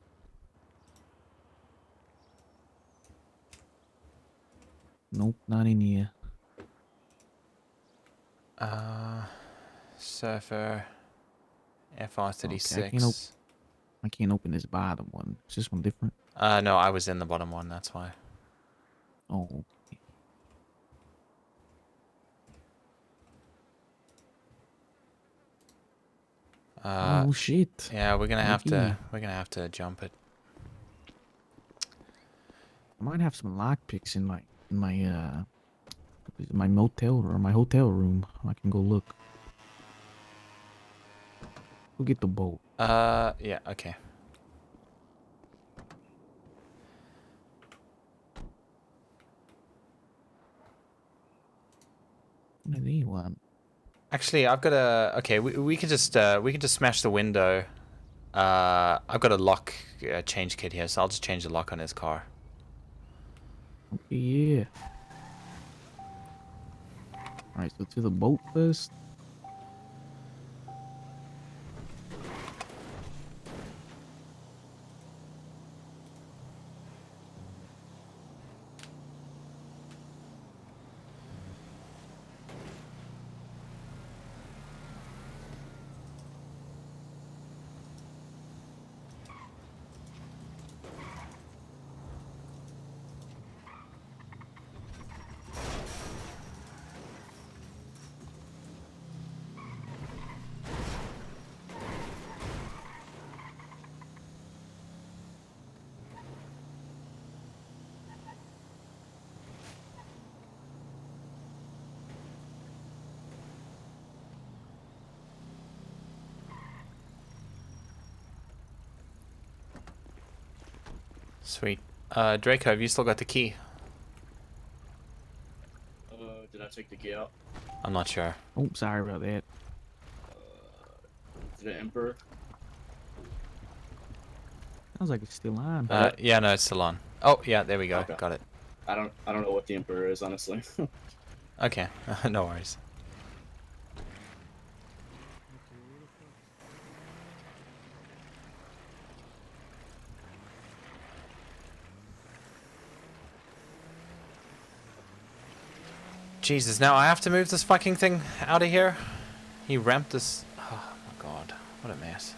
Nope, not in here. Surfer. Okay, FR36. I can't open this bottom one. Is this one different? No, I was in the bottom one, that's why. Oh. Oh shit. Yeah, we're gonna Okay. have to jump it. I might have some lockpicks in my motel or my hotel room. I can go look. Go get the boat. Yeah, okay. What do they want? Actually, I've got a. Okay, we can just smash the window. I've got a lock change kit here, so I'll just change the lock on his car. Okay, yeah. Alright, so to the boat first. Sweet. Draco, have you still got the key? Did I take the key out? I'm not sure. Oh, sorry about that. Did it Emperor? Sounds like it's still on. Yeah, no, it's still on. Oh, yeah, there we go. Okay. Got it. I don't know what the Emperor is, honestly. Okay, no worries. Jesus, now I have to move this fucking thing out of here? He ramped this... Oh my god, what a mess.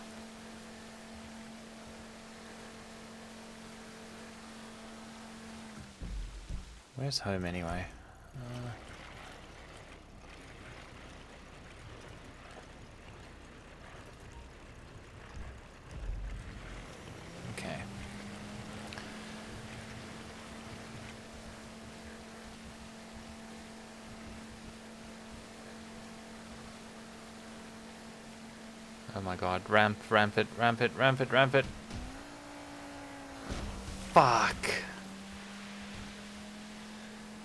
Where's home anyway? Okay. Oh my god, ramp it, ramp it, ramp it, ramp it. Fuck.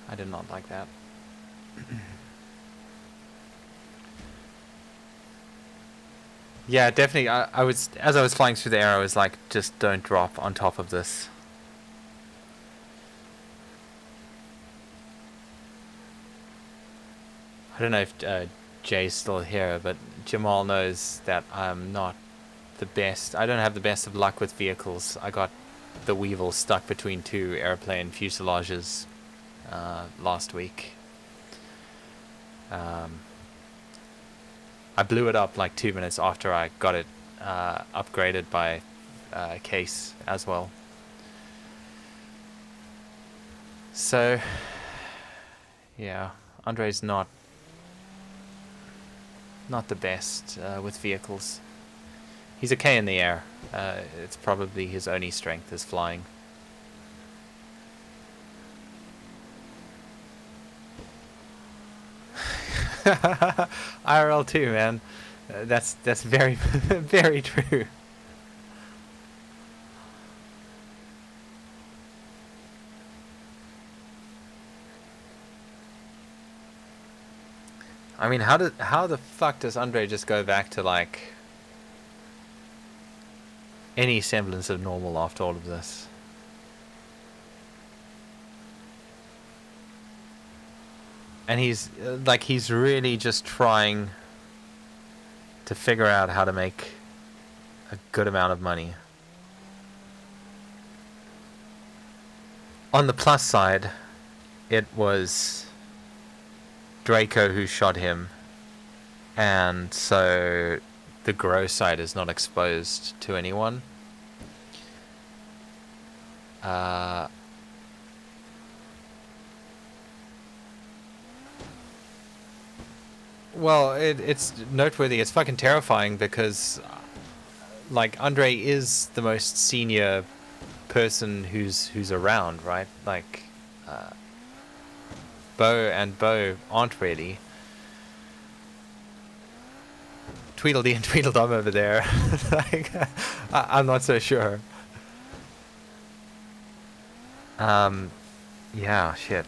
I did not like that. Yeah, definitely. I was, as I was flying through the air, I was like, just don't drop on top of this. I don't know if Jay's still here, but Jamal knows that I'm not the best. I don't have the best of luck with vehicles. I got the Weevil stuck between two airplane fuselages last week. I blew it up like 2 minutes after I got it upgraded by Case as well. So, yeah, Andre's not the best with vehicles. He's okay in the air. It's probably his only strength is flying. IRL too, man. That's very very true. I mean, how the fuck does Andre just go back to like any semblance of normal after all of this? And he's like, he's really just trying to figure out how to make a good amount of money. On the plus side, it was Draco who shot him, and so the grow site is not exposed to anyone. Well, it's noteworthy. It's fucking terrifying because, like, Andre is the most senior person who's around, right? Like, Bo aren't really. Tweedledee and Tweedledum over there. Like, I'm not so sure. Yeah, shit.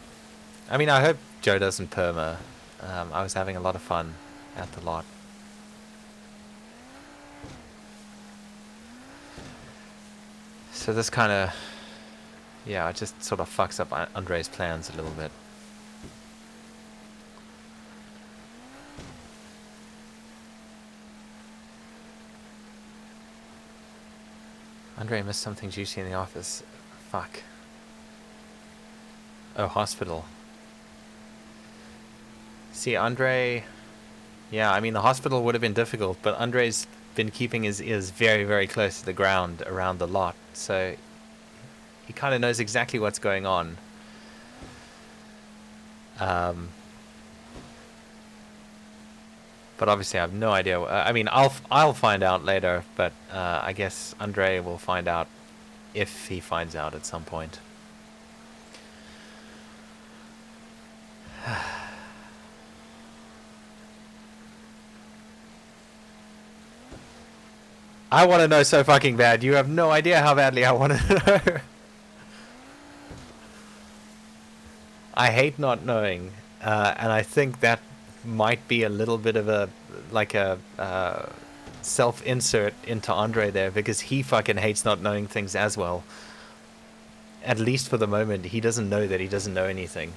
I mean, I hope Joe doesn't perma. I was having a lot of fun at the lot. So this kind of, yeah, it just sort of fucks up Andre's plans a little bit. Andre missed something juicy in the office. Fuck. Oh, hospital. See, Andre... Yeah, I mean, the hospital would have been difficult, but Andre's been keeping his ears very, very close to the ground around the lot, so he kind of knows exactly what's going on. But obviously, I have no idea. I mean, I'll find out later, but I guess Andre will find out if he finds out at some point. I want to know so fucking bad. You have no idea how badly I want to know. I hate not knowing, and I think that might be a little bit of a self-insert into Andre there, because he fucking hates not knowing things as well. At least for the moment, he doesn't know that he doesn't know anything.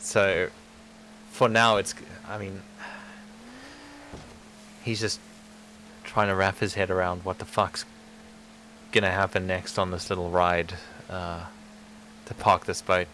So, for now, I mean, he's just trying to wrap his head around what the fuck's gonna happen next on this little ride to park this boat.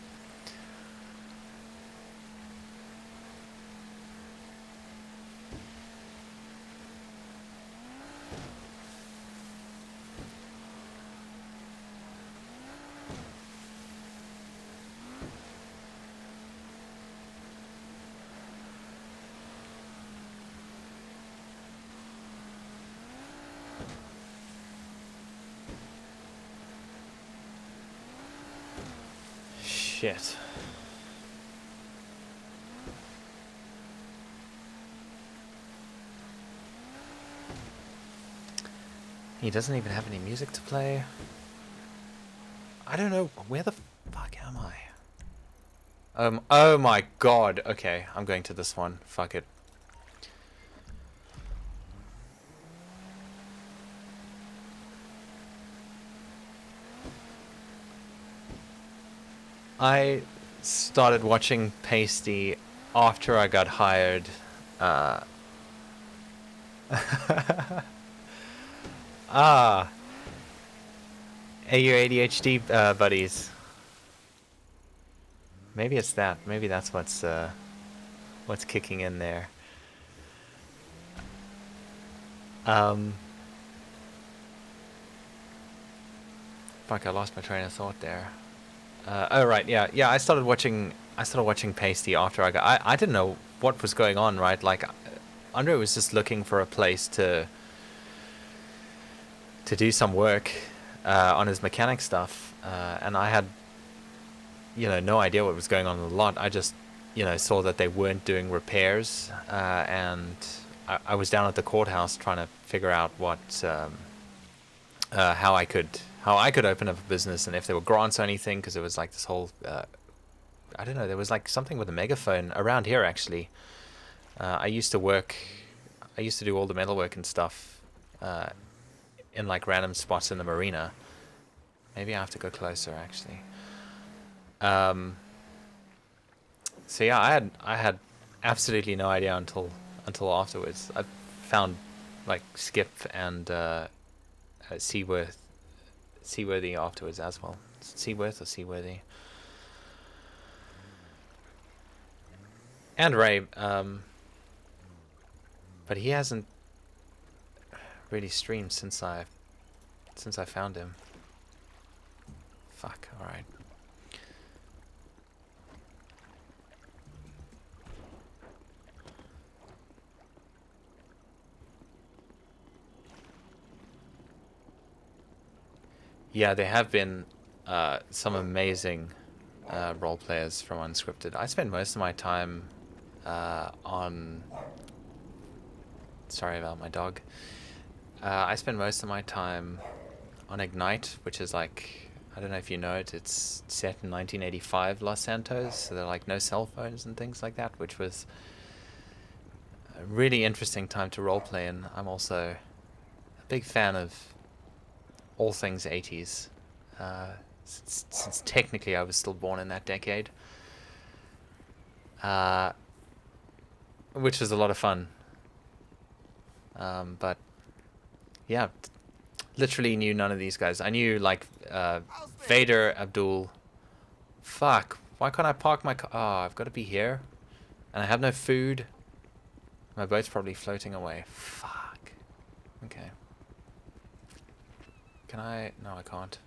Shit. He doesn't even have any music to play. I don't know, where the fuck am I? Oh my god. Okay, I'm going to this one. Fuck it. I started watching Pasty after I got hired. Ah. Hey, you ADHD buddies. Maybe it's that. Maybe that's what's kicking in there. Fuck, I lost my train of thought there. Oh right, yeah. I started watching Pasty after I didn't know what was going on, right? Like, Andre was just looking for a place to do some work on his mechanic stuff, and I had, no idea what was going on in the lot. I just, saw that they weren't doing repairs, and I was down at the courthouse trying to figure out what how I could open up a business, and if there were grants or anything, because it was like this whole I don't know, there was like something with a megaphone around here actually. I used to do all the metalwork and stuff in like random spots in the marina. Maybe I have to go closer actually. So yeah, I had absolutely no idea until afterwards. I found like Skip and Seaworthy afterwards as well. Seaworth or Seaworthy? And Ray, but he hasn't really streamed since I found him. Fuck. All right. Yeah, there have been some amazing role players from Unscripted. I spend most of my time on. Sorry about my dog. I spend most of my time on Ignite, which is like, I don't know if you know it, it's set in 1985 Los Santos, so there are like no cell phones and things like that, which was a really interesting time to roleplay, and I'm also a big fan of all things 80s, since technically I was still born in that decade, which was a lot of fun. But yeah, literally knew none of these guys. I knew like Vader, Abdul. Fuck, why can't I park my car? Oh, I've got to be here, and I have no food. My boat's probably floating away. Fuck. Okay. Can I? No, I can't.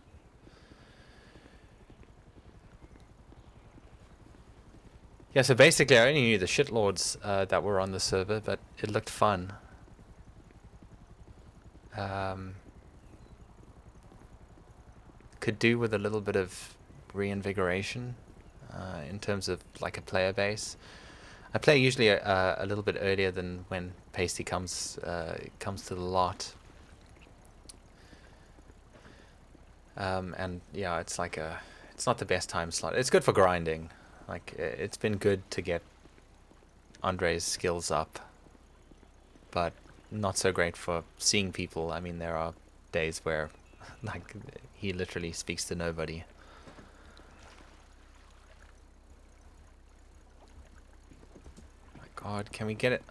Yeah, so basically I only knew the shitlords that were on the server, but it looked fun. Could do with a little bit of reinvigoration in terms of like a player base. I play usually a little bit earlier than when Pasty comes to the lot. And yeah, it's not the best time slot. It's good for grinding. Like, it's been good to get Andre's skills up, but not so great for seeing people. I mean, there are days where, like, he literally speaks to nobody. My God, can we get it?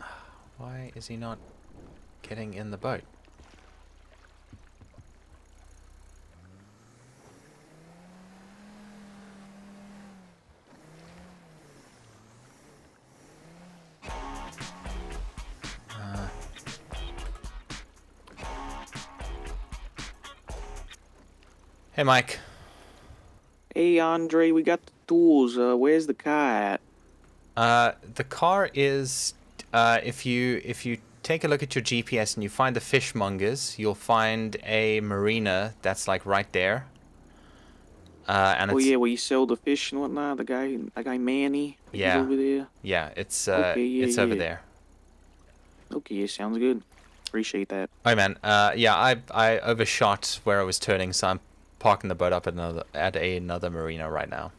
Why is he not getting in the boat? Hey, Mike. Hey, Andre, we got the tools. Where's the car at? The car is, if you take a look at your GPS and you find the fishmongers, you'll find a marina that's like right there. And Oh it's yeah, where you sell the fish and whatnot. The guy Manny. He's yeah, over there. yeah, it's Okay, yeah, it's over yeah. there. Okay, yeah, sounds good. Appreciate that. Oh man, yeah, I overshot where I was turning, so I'm parking the boat up at another marina right now.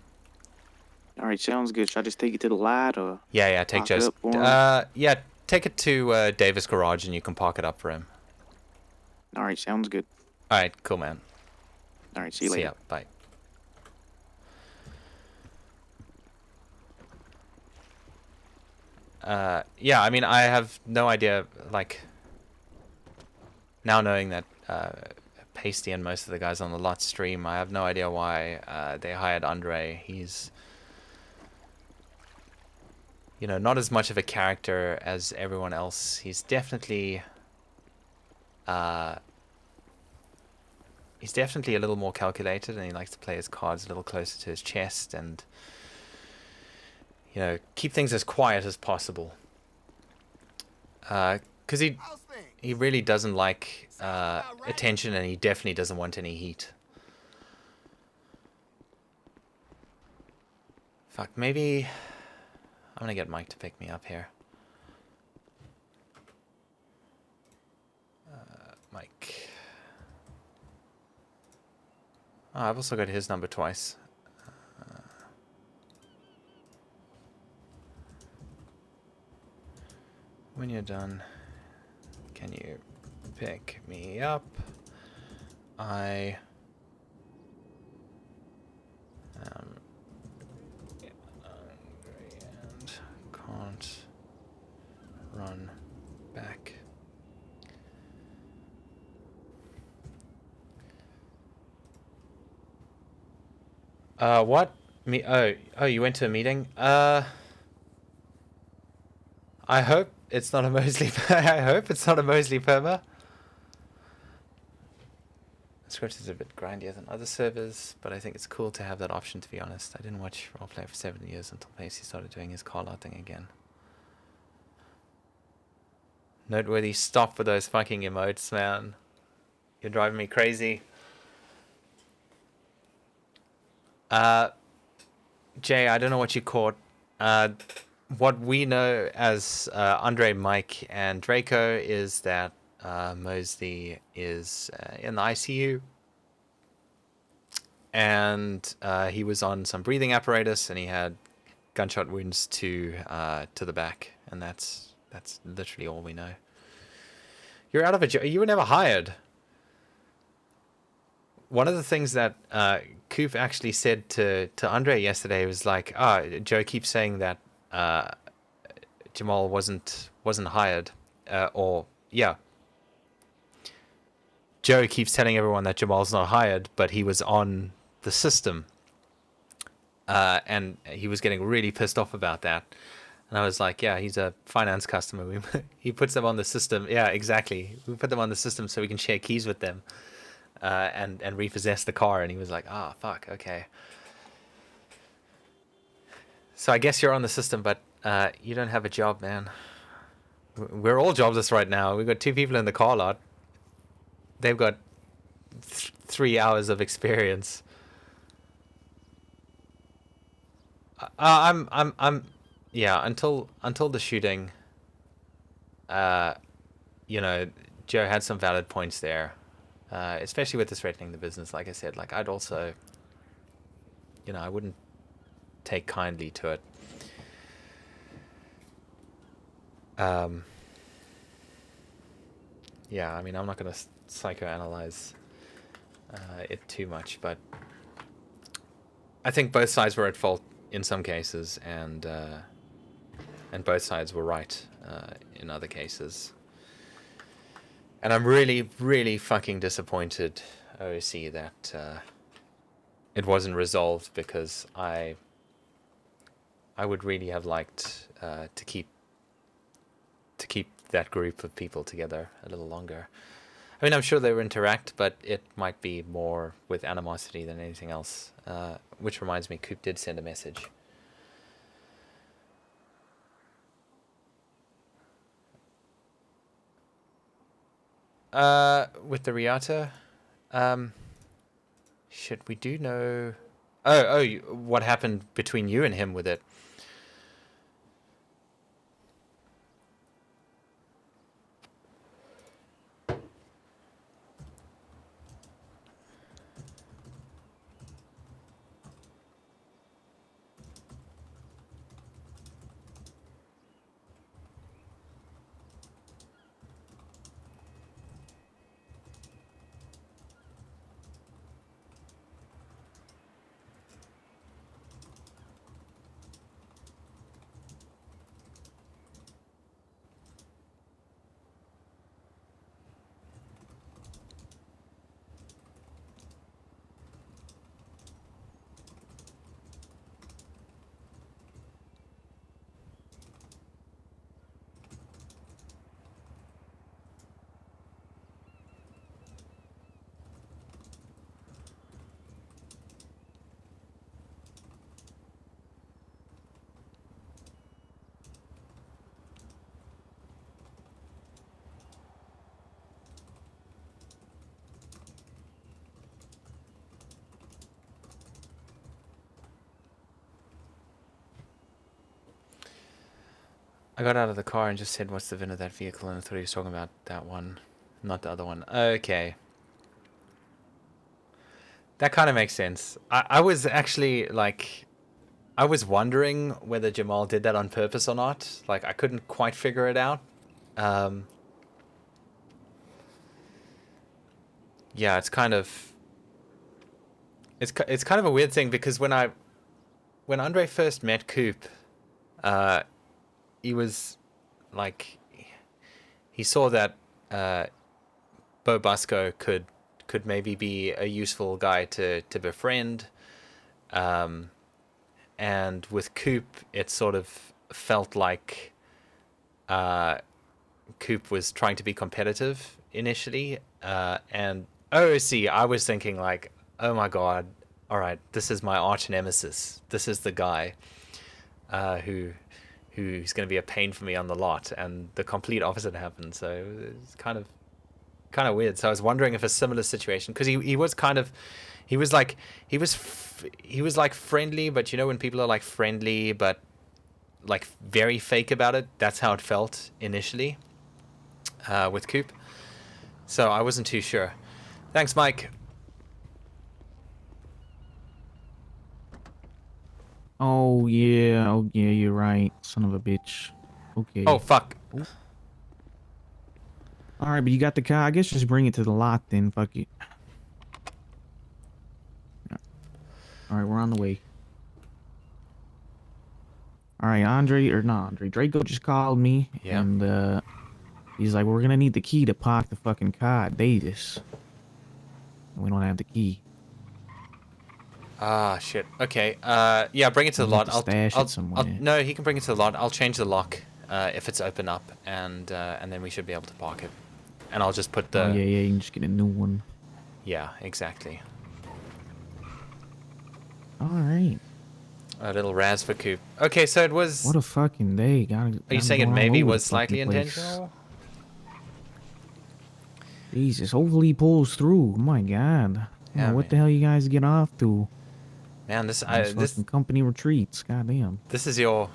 All right, sounds good. Should I just take it to the lot or Yeah, take lock it Joe's. up for him? Yeah, take it to Davis Garage and you can park it up for him. All right, sounds good. All right, cool, man. All right, see you later. ya. Bye. Yeah, I mean, I have no idea, like, now knowing that Pasty and most of the guys on the lot stream, I have no idea why they hired Andre. He's, you know, not as much of a character as everyone else. He's definitely a little more calculated, and he likes to play his cards a little closer to his chest and, you know, keep things as quiet as possible. Because he really doesn't like attention, and he definitely doesn't want any heat. Fuck, maybe I'm gonna get Mike to pick me up here. Mike. Oh, I've also got his number twice. When you're done, can you pick me up? I am hungry and can't run back. What? Oh, you went to a meeting? I hope it's not a Mosely. I hope it's not a Mosely perma. Script is a bit grindier than other servers, but I think it's cool to have that option, to be honest. I didn't watch roleplay for 7 years until Pacey started doing his call-out thing again. Noteworthy, stop with those fucking emotes, man. You're driving me crazy. Jay, I don't know what you caught. What we know as Andre, Mike, and Draco is that Mosely is in the ICU. And he was on some breathing apparatus, and he had gunshot wounds to the back, and that's literally all we know. You're out of a job. You were never hired. One of the things that Coop actually said to Andre yesterday was like, Joe keeps saying that Jamal wasn't hired, Joe keeps telling everyone that Jamal's not hired, but he was on the system. And he was getting really pissed off about that. And I was like, yeah, he's a finance customer. He puts them on the system. Yeah, exactly. We put them on the system so we can share keys with them and repossess the car. And he was like, fuck, okay. So I guess you're on the system, but you don't have a job, man. We're all jobless right now. We've got 2 people in the car lot. They've got 3 hours of experience. Until the shooting, Joe had some valid points there, especially with the threatening the business. Like I said, like I'd also, I wouldn't take kindly to it. Yeah, I mean, I'm not going to psychoanalyze it too much, but I think both sides were at fault in some cases, and both sides were right in other cases. And I'm really, really fucking disappointed, OC, that it wasn't resolved, because I would really have liked to keep that group of people together a little longer. I mean, I'm sure they would interact, but it might be more with animosity than anything else. Which reminds me, Coop did send a message. With the Riata, shit, we do know. What happened between you and him with it? I got out of the car and just said, what's the VIN of that vehicle? And I thought he was talking about that one, not the other one. Okay. That kind of makes sense. I was actually, like, I was wondering whether Jamal did that on purpose or not. Like, I couldn't quite figure it out. Yeah, it's kind of... It's kind of a weird thing, because when Andre first met Coop, he was like, he saw that Bo Busco could maybe be a useful guy to befriend, and with Coop it sort of felt like Coop was trying to be competitive initially, and OOC, I was thinking like, oh my god, all right, this is my arch nemesis. This is the guy who's going to be a pain for me on the lot, and the complete opposite happened. So it's kind of weird. So I was wondering if a similar situation, because he was kind of, he was like friendly, but you know when people are like friendly but like very fake about it, that's how it felt initially with Coop. So I wasn't too sure. Thanks, Mike. Oh yeah, you're right. Son of a bitch. Okay. Oh fuck. Oh. All right, but you got the car. I guess just bring it to the lot then. Fuck it. All right, we're on the way. All right, Draco just called me, Yeah. and he's like, we're gonna need the key to park the fucking car at Davis. And we don't have the key. Ah, shit. Okay. Yeah, bring it to the We have lot. to stash it I'll, somewhere. no, he can bring it to the lot. I'll change the lock if it's open up, and then we should be able to park it. And I'll just put the. Oh yeah, you can just get a new one. Yeah, exactly. All right. A little Raz for Coop. Okay, so it was. What a fucking day. Are you saying it maybe was slightly place. intentional? Jesus, hopefully he pulls through. My God. Yeah, What the hell you guys get off to? Man, this fucking company retreats. Goddamn. This is your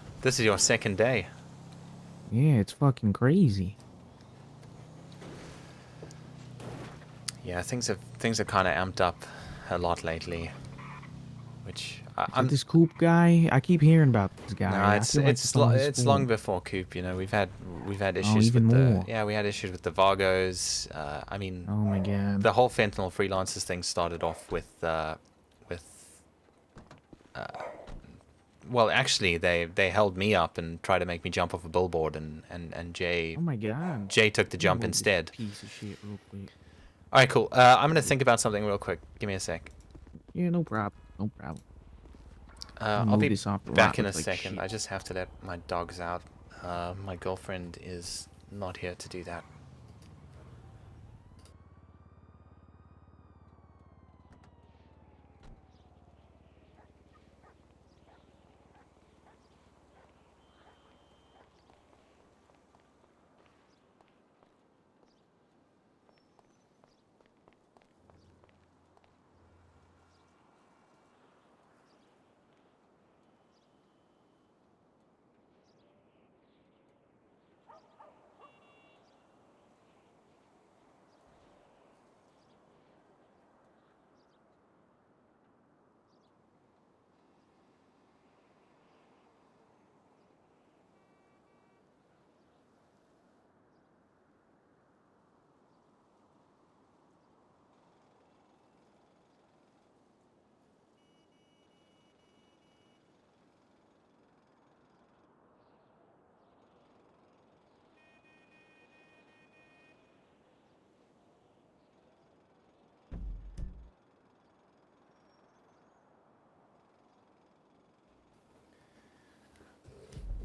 second day. Yeah, it's fucking crazy. Yeah, things have kind of amped up a lot lately, which I'm this Coop guy. I keep hearing about this guy. No, it's long before Coop. You know, we've had issues even with more. we had issues with the Vargos. I mean, oh my God, the whole fentanyl freelancers thing started off with well, actually, they held me up and tried to make me jump off a billboard, and Jay. Oh my God. Jay took the jump instead. Piece of shit, real quick. All right, cool. I'm gonna think about something real quick. Give me a sec. Yeah, no problem. No problem. I'll be back in a like second. shit. I just have to let my dogs out. My girlfriend is not here to do that.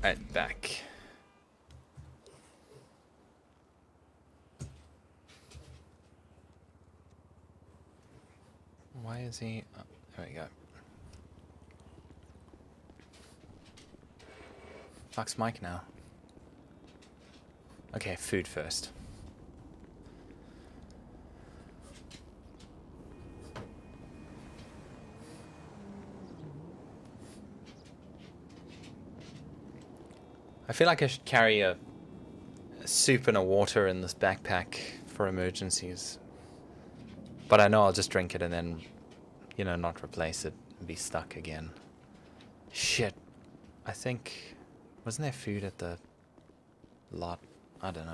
Right, back. Why is he... Oh, there we go. Fuck's Mike now. Okay, food first. I feel like I should carry a soup and a water in this backpack for emergencies. But I know I'll just drink it and then, you know, not replace it and be stuck again. Shit. I think... Wasn't there food at the lot? I don't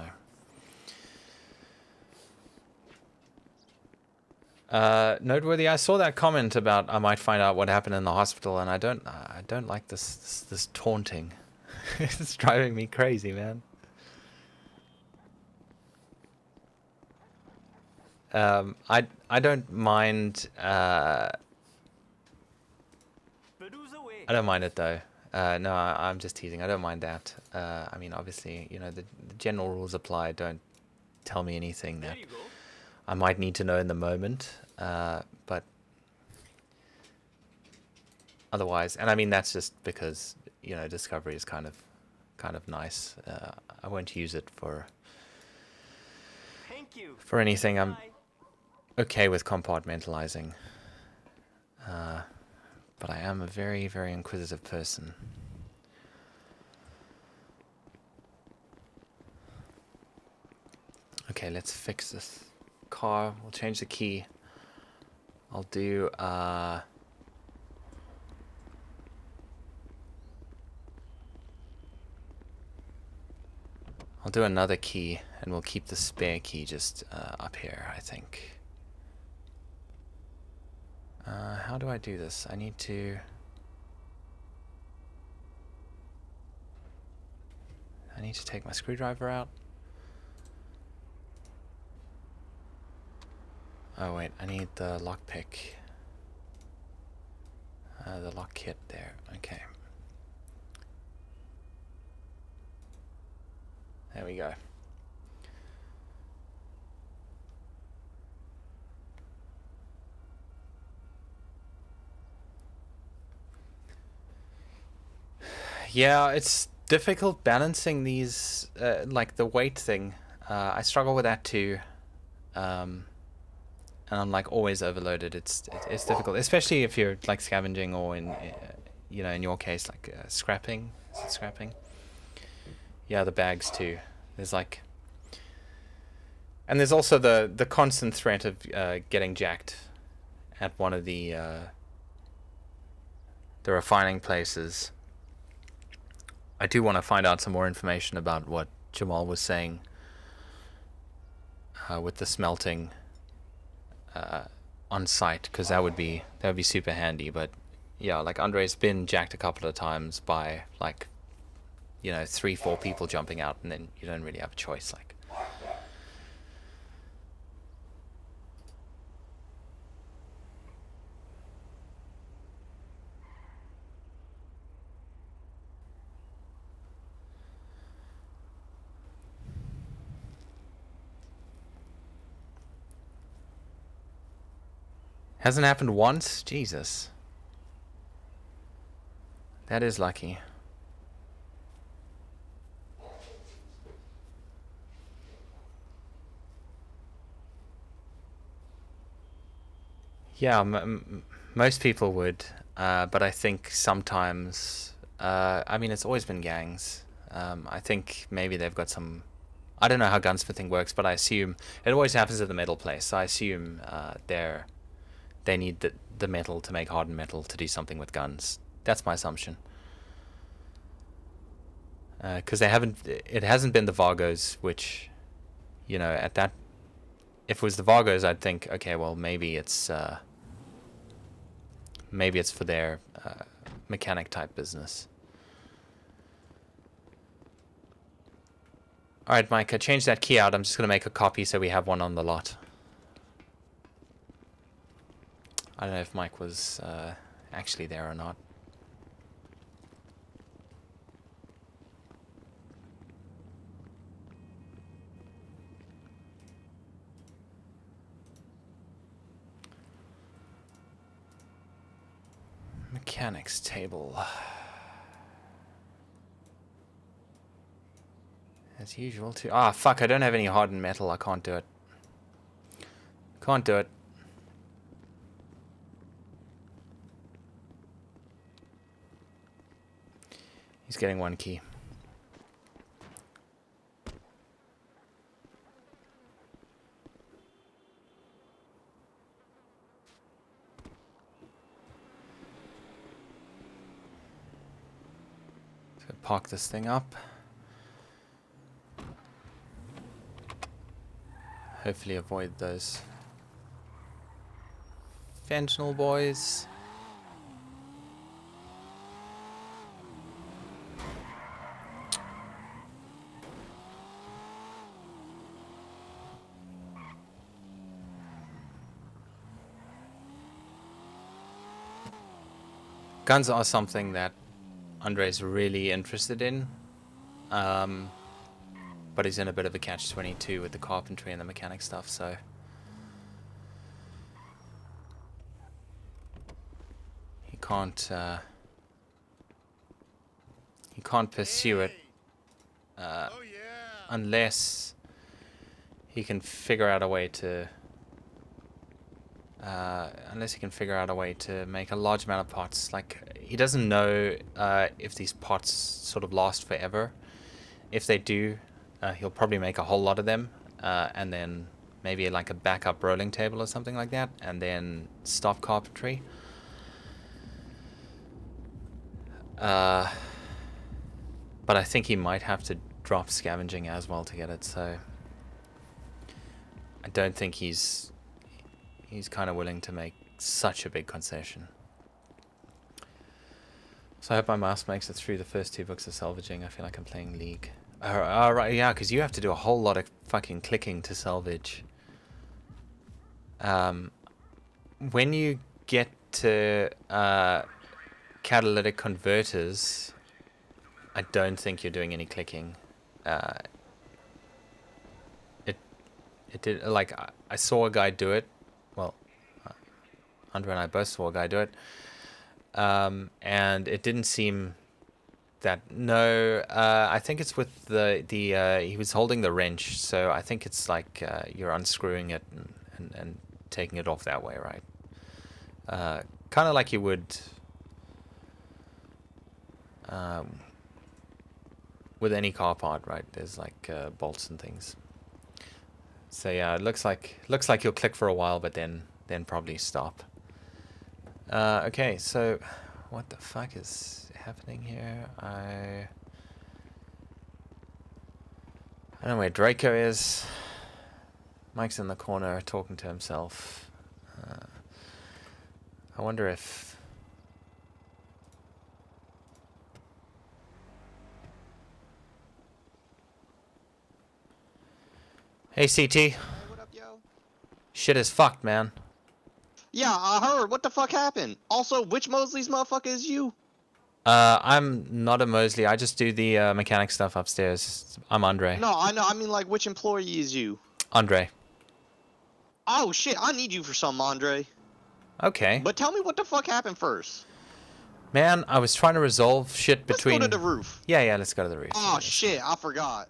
know. Noteworthy, I saw that comment about I might find out what happened in the hospital, and I don't like this taunting. It's driving me crazy, man. I don't mind I don't mind it though. No, I'm just teasing. I don't mind that. I mean, obviously, you know, the general rules apply. Don't tell me anything that I might need to know in the moment. But otherwise, and I mean, that's just because, you know, discovery is kind of nice. I won't use it for anything. I'm okay with compartmentalizing. But I am a very, very inquisitive person. Okay, let's fix this car. We'll change the key. I'll do another key, and we'll keep the spare key just up here, I think. How do I do this? I need to take my screwdriver out. Oh wait, I need the lockpick. The lock kit there. Okay. There we go. Yeah, it's difficult balancing these, like the weight thing. I struggle with that too. And I'm like always overloaded. It's difficult, especially if you're like scavenging or in, you know, in your case, like scrapping. Is it scrapping? Yeah, the bags too. There's like, and there's also the constant threat of getting jacked at one of the refining places. I do want to find out some more information about what Jamal was saying with the smelting on site, because that would be super handy. But yeah, like Andre's been jacked a couple of times by like, you know, 3-4 people jumping out, and then you don't really have a choice. Like, hasn't happened once? Jesus. That is lucky. Yeah, most people would, but I think sometimes, I mean, it's always been gangs. I think maybe they've got some. I don't know how gunsmithing works, but I assume it always happens at the metal place. So I assume they need the metal to make hardened metal to do something with guns. That's my assumption. Because it hasn't been the Vargos, which, you know, at that, if it was the Vargos, I'd think, okay, well, maybe it's for their mechanic type business. All right, Mike, I changed that key out. I'm just going to make a copy so we have one on the lot. I don't know if Mike was actually there or not. Mechanics table. As usual too. Ah, fuck, I don't have any hardened metal. I can't do it. Can't do it. He's getting one key. So park this thing up. Hopefully avoid those fentanyl boys. Guns are something that Andre's really interested in. But he's in a bit of a catch-22 with the carpentry and the mechanic stuff, so... He can't pursue it unless he can figure out a way to make a large amount of pots. Like, he doesn't know if these pots sort of last forever. If they do, he'll probably make a whole lot of them, and then maybe like a backup rolling table or something like that, and then stop carpentry. But I think he might have to drop scavenging as well to get it, so I don't think he's kind of willing to make such a big concession. So I hope my mouse makes it through the first 2 books of salvaging. I feel like I'm playing League. Right, yeah, because you have to do a whole lot of fucking clicking to salvage. When you get to catalytic converters, I don't think you're doing any clicking. It did, like, I saw a guy do it. Well, Andre and I both saw a guy do it. And it didn't seem that... No, I think it's with the he was holding the wrench, so I think it's like you're unscrewing it and taking it off that way, right? Kind of like you would... with any car part, right? There's like bolts and things. So yeah, it looks like you'll click for a while, but then probably stop. Okay, so what the fuck is happening here? I don't know where Draco is. Mike's in the corner talking to himself. I wonder if... Hey, CT. Hey, what up, yo? Shit is fucked, man. Yeah, I heard. What the fuck happened? Also, which Mosley's motherfucker is you? I'm not a Mosely. I just do the mechanic stuff upstairs. I'm Andre. No, I know. I mean, like, which employee is you? Andre. Oh, shit. I need you for something, Andre. Okay. But tell me what the fuck happened first. Man, I was trying to resolve shit between... Let's go to the roof. Yeah, let's go to the roof. Oh, shit. I forgot.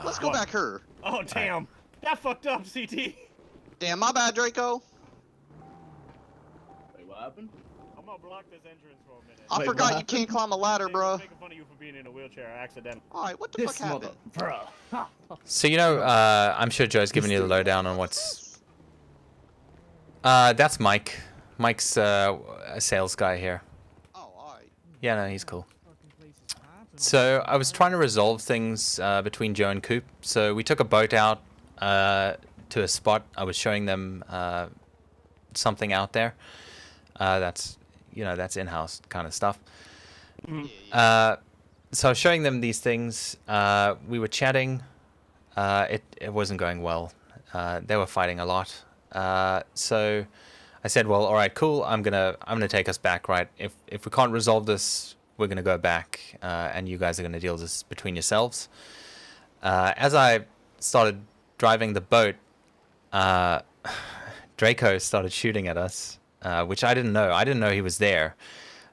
Let's go back here. Oh, damn. That fucked up, CT. Damn, my bad, Draco. Wait, what happened? I'm gonna block this entrance for a minute. I forgot you can't climb a ladder, bro. Making fun of you for being in a wheelchair accidentally. Alright, what the fuck happened? So, you know, I'm sure Joe's giving you the lowdown on what's... that's Mike. Mike's a sales guy here. Oh, alright. Yeah, no, he's cool. So, I was trying to resolve things between Joe and Coop. So, we took a boat out to a spot. I was showing them something out there. That's, you know, that's in-house kind of stuff. So I was showing them these things. We were chatting. It wasn't going well. They were fighting a lot. So I said, well, all right, cool. I'm gonna take us back, right? If we can't resolve this, we're gonna go back, and you guys are gonna deal with this between yourselves. As I started driving the boat, Draco started shooting at us, which I didn't know. I didn't know he was there,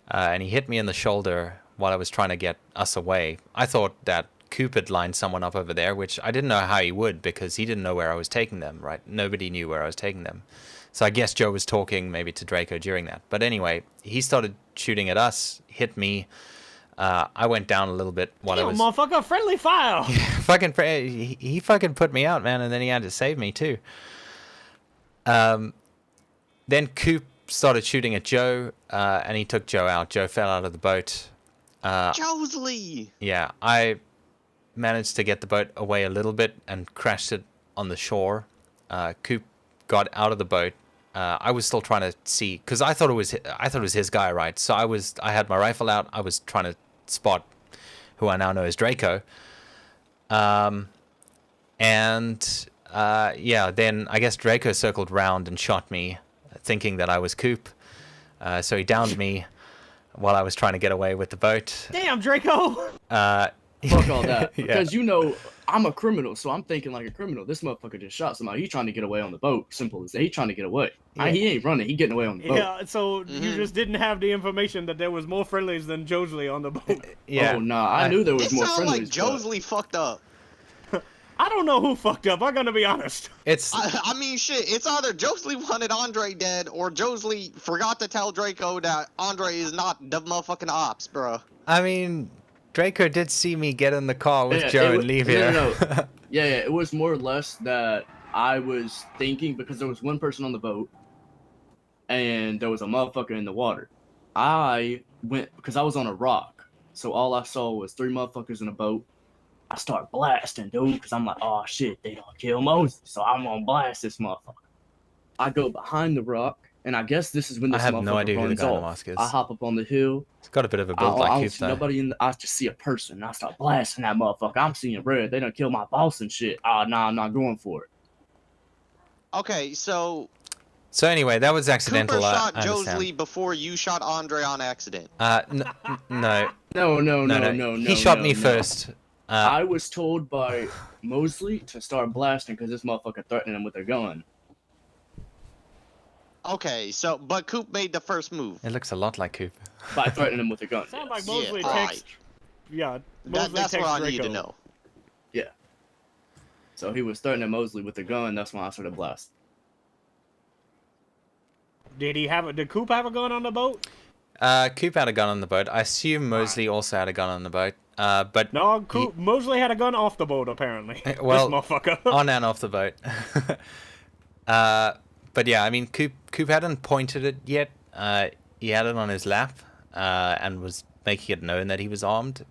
and he hit me in the shoulder while I was trying to get us away. I thought that Coop had lined someone up over there, which I didn't know how he would because he didn't know where I was taking them, right? Nobody knew where I was taking them. So I guess Joe was talking maybe to Draco during that. But anyway, he started shooting at us, hit me. I went down a little bit while I was... motherfucker, friendly fire! he fucking put me out, man, and then he had to save me too. Then Coop started shooting at Joe, and he took Joe out. Joe fell out of the boat. Josley! Yeah, I managed to get the boat away a little bit and crashed it on the shore. Coop got out of the boat. I was still trying to see, because I thought it was his guy, right? So I had my rifle out. I was trying to spot who I now know as Draco. Yeah, then I guess Draco circled round and shot me, thinking that I was Coop. So he downed me. while I was trying to get away with the boat. Damn, Draco! Fuck all that. Yeah. Because you know, I'm a criminal, so I'm thinking like a criminal. This motherfucker just shot somebody. He's trying to get away on the boat. Simple as that. He's trying to get away. Yeah. He ain't running. He getting away on the boat. Yeah, so you just didn't have the information that there was more friendlies than Josley on the boat. Yeah. Oh, nah. I knew there was It more sounds like friendlies. Josley fucked up. I don't know who fucked up. I'm gonna be honest. It's I mean, shit. It's either Josley wanted Andre dead, or Josley forgot to tell Draco that Andre is not the motherfucking ops, bro. I mean, Draco did see me get in the car with Yeah, Joe it and leave no, here. no, no. Yeah, it was more or less that I was thinking because there was one person on the boat and there was a motherfucker in the water. I went because I was on a rock, so all I saw was 3 motherfuckers in a boat. I start blasting, dude, because I'm like, oh shit, they don't kill Moses, so I'm gonna blast this motherfucker. I go behind the rock, and I guess this is when this I have motherfucker no idea who the runs guy in the off. mask is. I hop up on the hill. It's got a bit of a build like I don't Coop, see though. nobody in the, I just see a person, and I start blasting that motherfucker. I'm seeing red. They done kill my boss and shit. Oh, nah, I'm not going for it. Okay, so So anyway, that was accidental. Cooper shot I understand. Josley before you shot Andre on accident. No. No. He shot me no. first. I was told by Mosely to start blasting because this motherfucker threatened him with a gun. Okay, so but Coop made the first move. It looks a lot like Coop. By threatening him with a gun. Sounds like yes. Mosley Yeah, text. Yeah, Mosley That's text what I need Draco. to know. Yeah. So he was threatening Mosely with a gun. That's when I started blasting. Did Coop have a gun on the boat? Coop had a gun on the boat. I assume Mosley also had a gun on the boat. But No, Mosley had a gun off the boat, apparently. well, this motherfucker. on and off the boat. But yeah, I mean, Coop hadn't pointed it yet. He had it on his lap and was making it known that he was armed.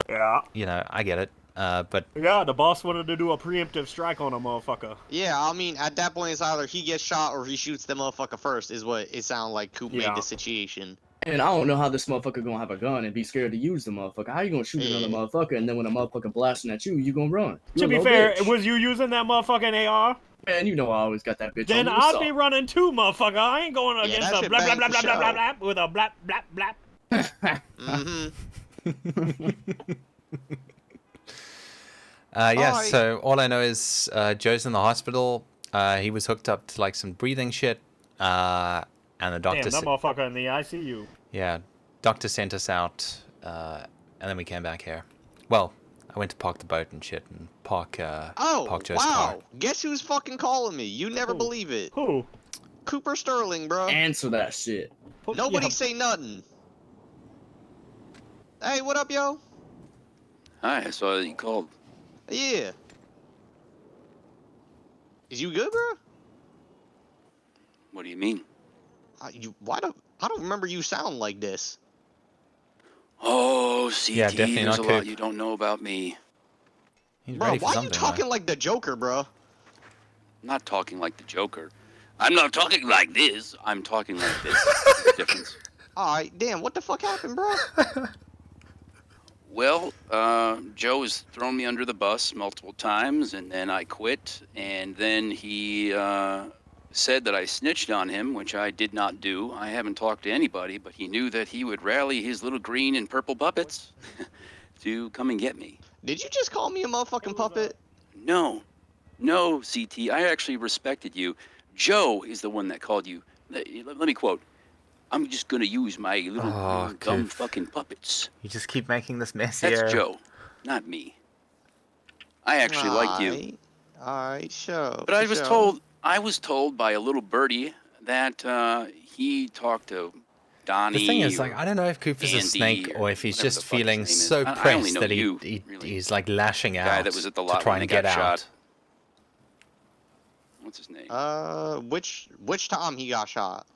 Yeah. You know, I get it. But yeah, the boss wanted to do a preemptive strike on a motherfucker. Yeah, I mean, at that point, it's either he gets shot or he shoots the motherfucker first, is what it sounded like Coop made the situation. And I don't know how this motherfucker gonna have a gun and be scared to use the motherfucker. How you gonna shoot another motherfucker and then when a motherfucker blasting at you, you gonna run? To be fair, was you using that motherfucking AR? Man, you know I always got that bitch Then on me. I'd be running too, motherfucker. I ain't going against a blah blah blah blah blah blah blah with a blah blah blah. Yeah, so all I know is Joe's in the hospital. He was hooked up to like some breathing shit. And the doctor Damn, that motherfucker in the ICU. Yeah, doctor sent us out, and then we came back here. Well, I went to park the boat and shit and park Joe's car. Guess who's fucking calling me? You never believe it. Who? Cooper Sterling, bro. Answer that shit. Nobody say nothing. Hey, what up, yo? Hi, I saw that you called. Yeah. Is you good, bro? What do you mean? I don't remember you sound like this. Oh, CT, Yeah, definitely there's not a lot Coop. you don't know about me. He's Bro, ready for why you something, talking though. like the Joker, bro? I'm not talking like the Joker. I'm not talking like this. I'm talking like this. There's a difference. Alright, damn, what the fuck happened, bro? Well, Joe has thrown me under the bus multiple times, and then I quit, and then he said that I snitched on him, which I did not do. I haven't talked to anybody, but he knew that he would rally his little green and purple puppets to come and get me. Did you just call me a motherfucking puppet? No, CT, I actually respected you. Joe is the one that called you. Let me quote. I'm just going to use my little dumb Coop. fucking puppets. You just keep making this messier. That's Joe, not me. I actually liked you. Alright, sure. But I was told by a little birdie that he talked to Donnie. The thing is, like, I don't know if Coop is a Andy snake or if he's whatever just the fuck his feeling name is. so I only pressed know that you, he's like lashing out guy that was at the lot to try when and he get got out. shot. What's his name? Which time he got shot?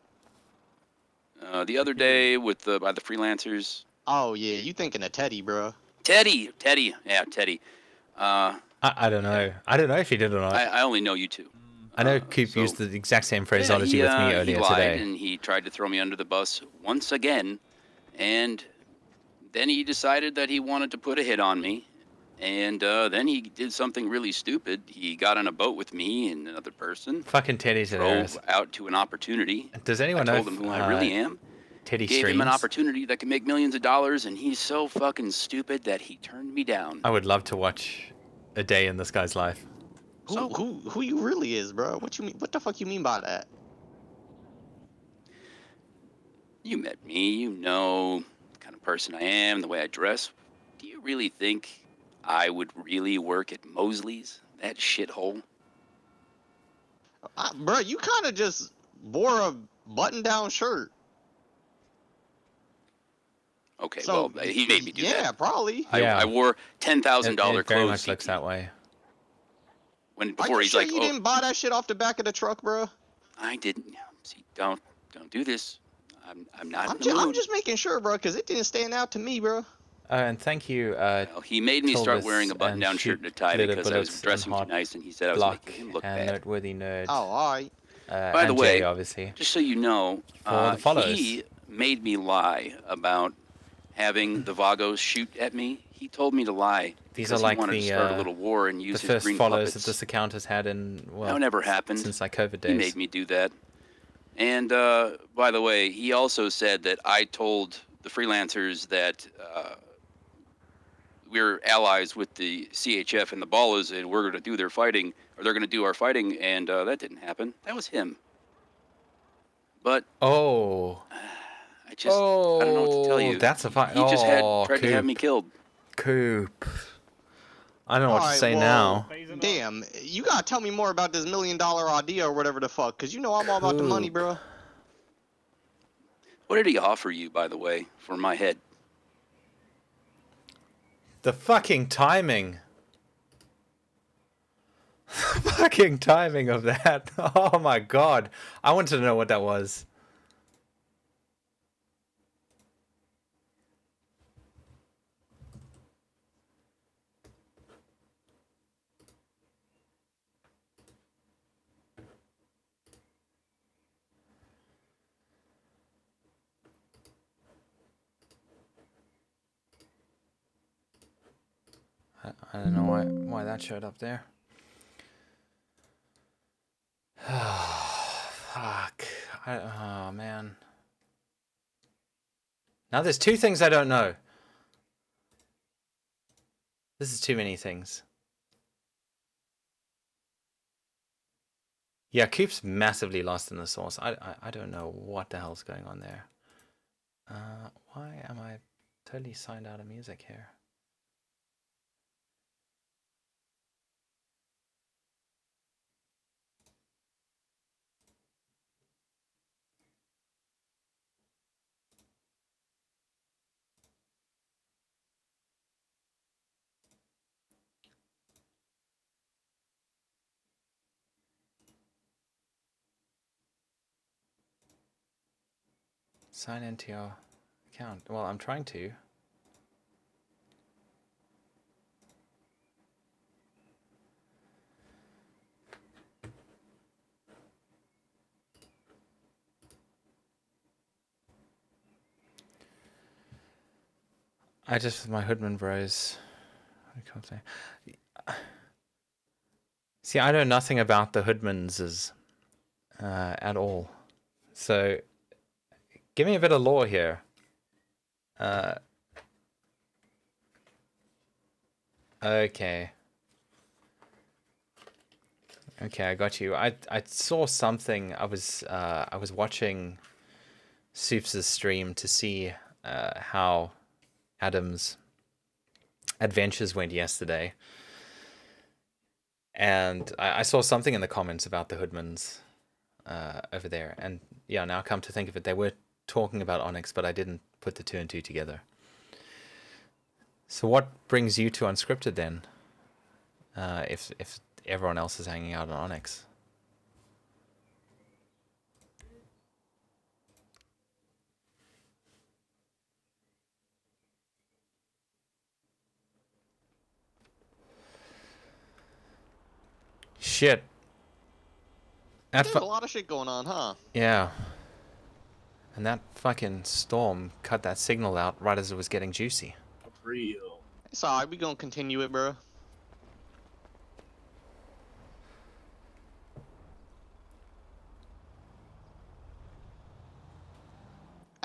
The other day with by the freelancers. Oh yeah, you thinking of Teddy, bro? Teddy, yeah, Teddy. I don't know. I don't know if he did or not. I only know you two. I know Coop used the exact same Yeah, phraseology with me earlier he lied, today. and he tried to throw me under the bus once again, and then he decided that he wanted to put a hit on me, and then he did something really stupid. He got on a boat with me and another person. Fucking Teddy's drove hilarious. out to an opportunity. Does anyone I know told if, him who I really am, Teddy Gave him an Streams. opportunity that could make millions of dollars, and he's so fucking stupid that he turned me down. I would love to watch a day in this guy's life. Who you really is, bro? What you mean? What the fuck you mean by that? You met me, you know the kind of person I am, the way I dress. Do you really think I would really work at Mosley's, that shithole? Bro, you kind of just wore a button-down shirt. Okay, So, well, he made me do that. Yeah, probably. Yeah. I wore $10,000 It clothes. very much looks CP. that way. When Are before you he's sure like, you didn't buy that shit off the back of the truck, bro? I didn't. See, don't do this. I'm not in the mood. I'm just making sure, bro, because it didn't stand out to me, bro. And thank you. Well, he made me start wearing a button-down shirt and a tie because I was dressing too nice, and he said I was making him look and bad. Noteworthy Nerd. Oh, all right. By the and way, Jay, obviously. just so you know, For the follows. he made me lie about having the Vagos shoot at me. He told me to lie These because are like he wanted the to start a little war and use the his first green follows puppets. that this account has had in That never happened. since like COVID days. He made me do that. And by the way, he also said that I told the freelancers that we're allies with the CHF and the Ballas, and we're going to do their fighting, or they're going to do our fighting, and that didn't happen. That was him. But I don't know what to tell you. That's a fight. He just tried to have me killed. Coop. I don't know what to say now. Damn, you gotta tell me more about this $1 million idea or whatever the fuck, because you know I'm all about the money, bro. What did he offer you, by the way, for my head? The fucking timing. Fucking timing of that. Oh my god. I wanted to know what that was. I don't know why that showed up there. Fuck. Oh, man. Now there's two things I don't know. This is too many things. Yeah, Coop's massively lost in the sauce. I don't know what the hell's going on there. Why am I totally signed out of music here? Sign into your account. Well, I'm trying to. My Hoodman bros. I can't say. See, I know nothing about the Hoodmans at all. So, give me a bit of lore here. Okay. Okay, I got you. I saw something. I was watching Soups' stream to see how Adam's adventures went yesterday. And I saw something in the comments about the Hoodmans over there. And yeah, now come to think of it, they were talking about Onyx, but I didn't put the two and two together. So what brings you to Unscripted then? If everyone else is hanging out on Onyx? Shit. There's a lot of shit going on, huh? Yeah. And that fucking storm cut that signal out right as it was getting juicy. Real. It's alright, we gonna continue it, bro.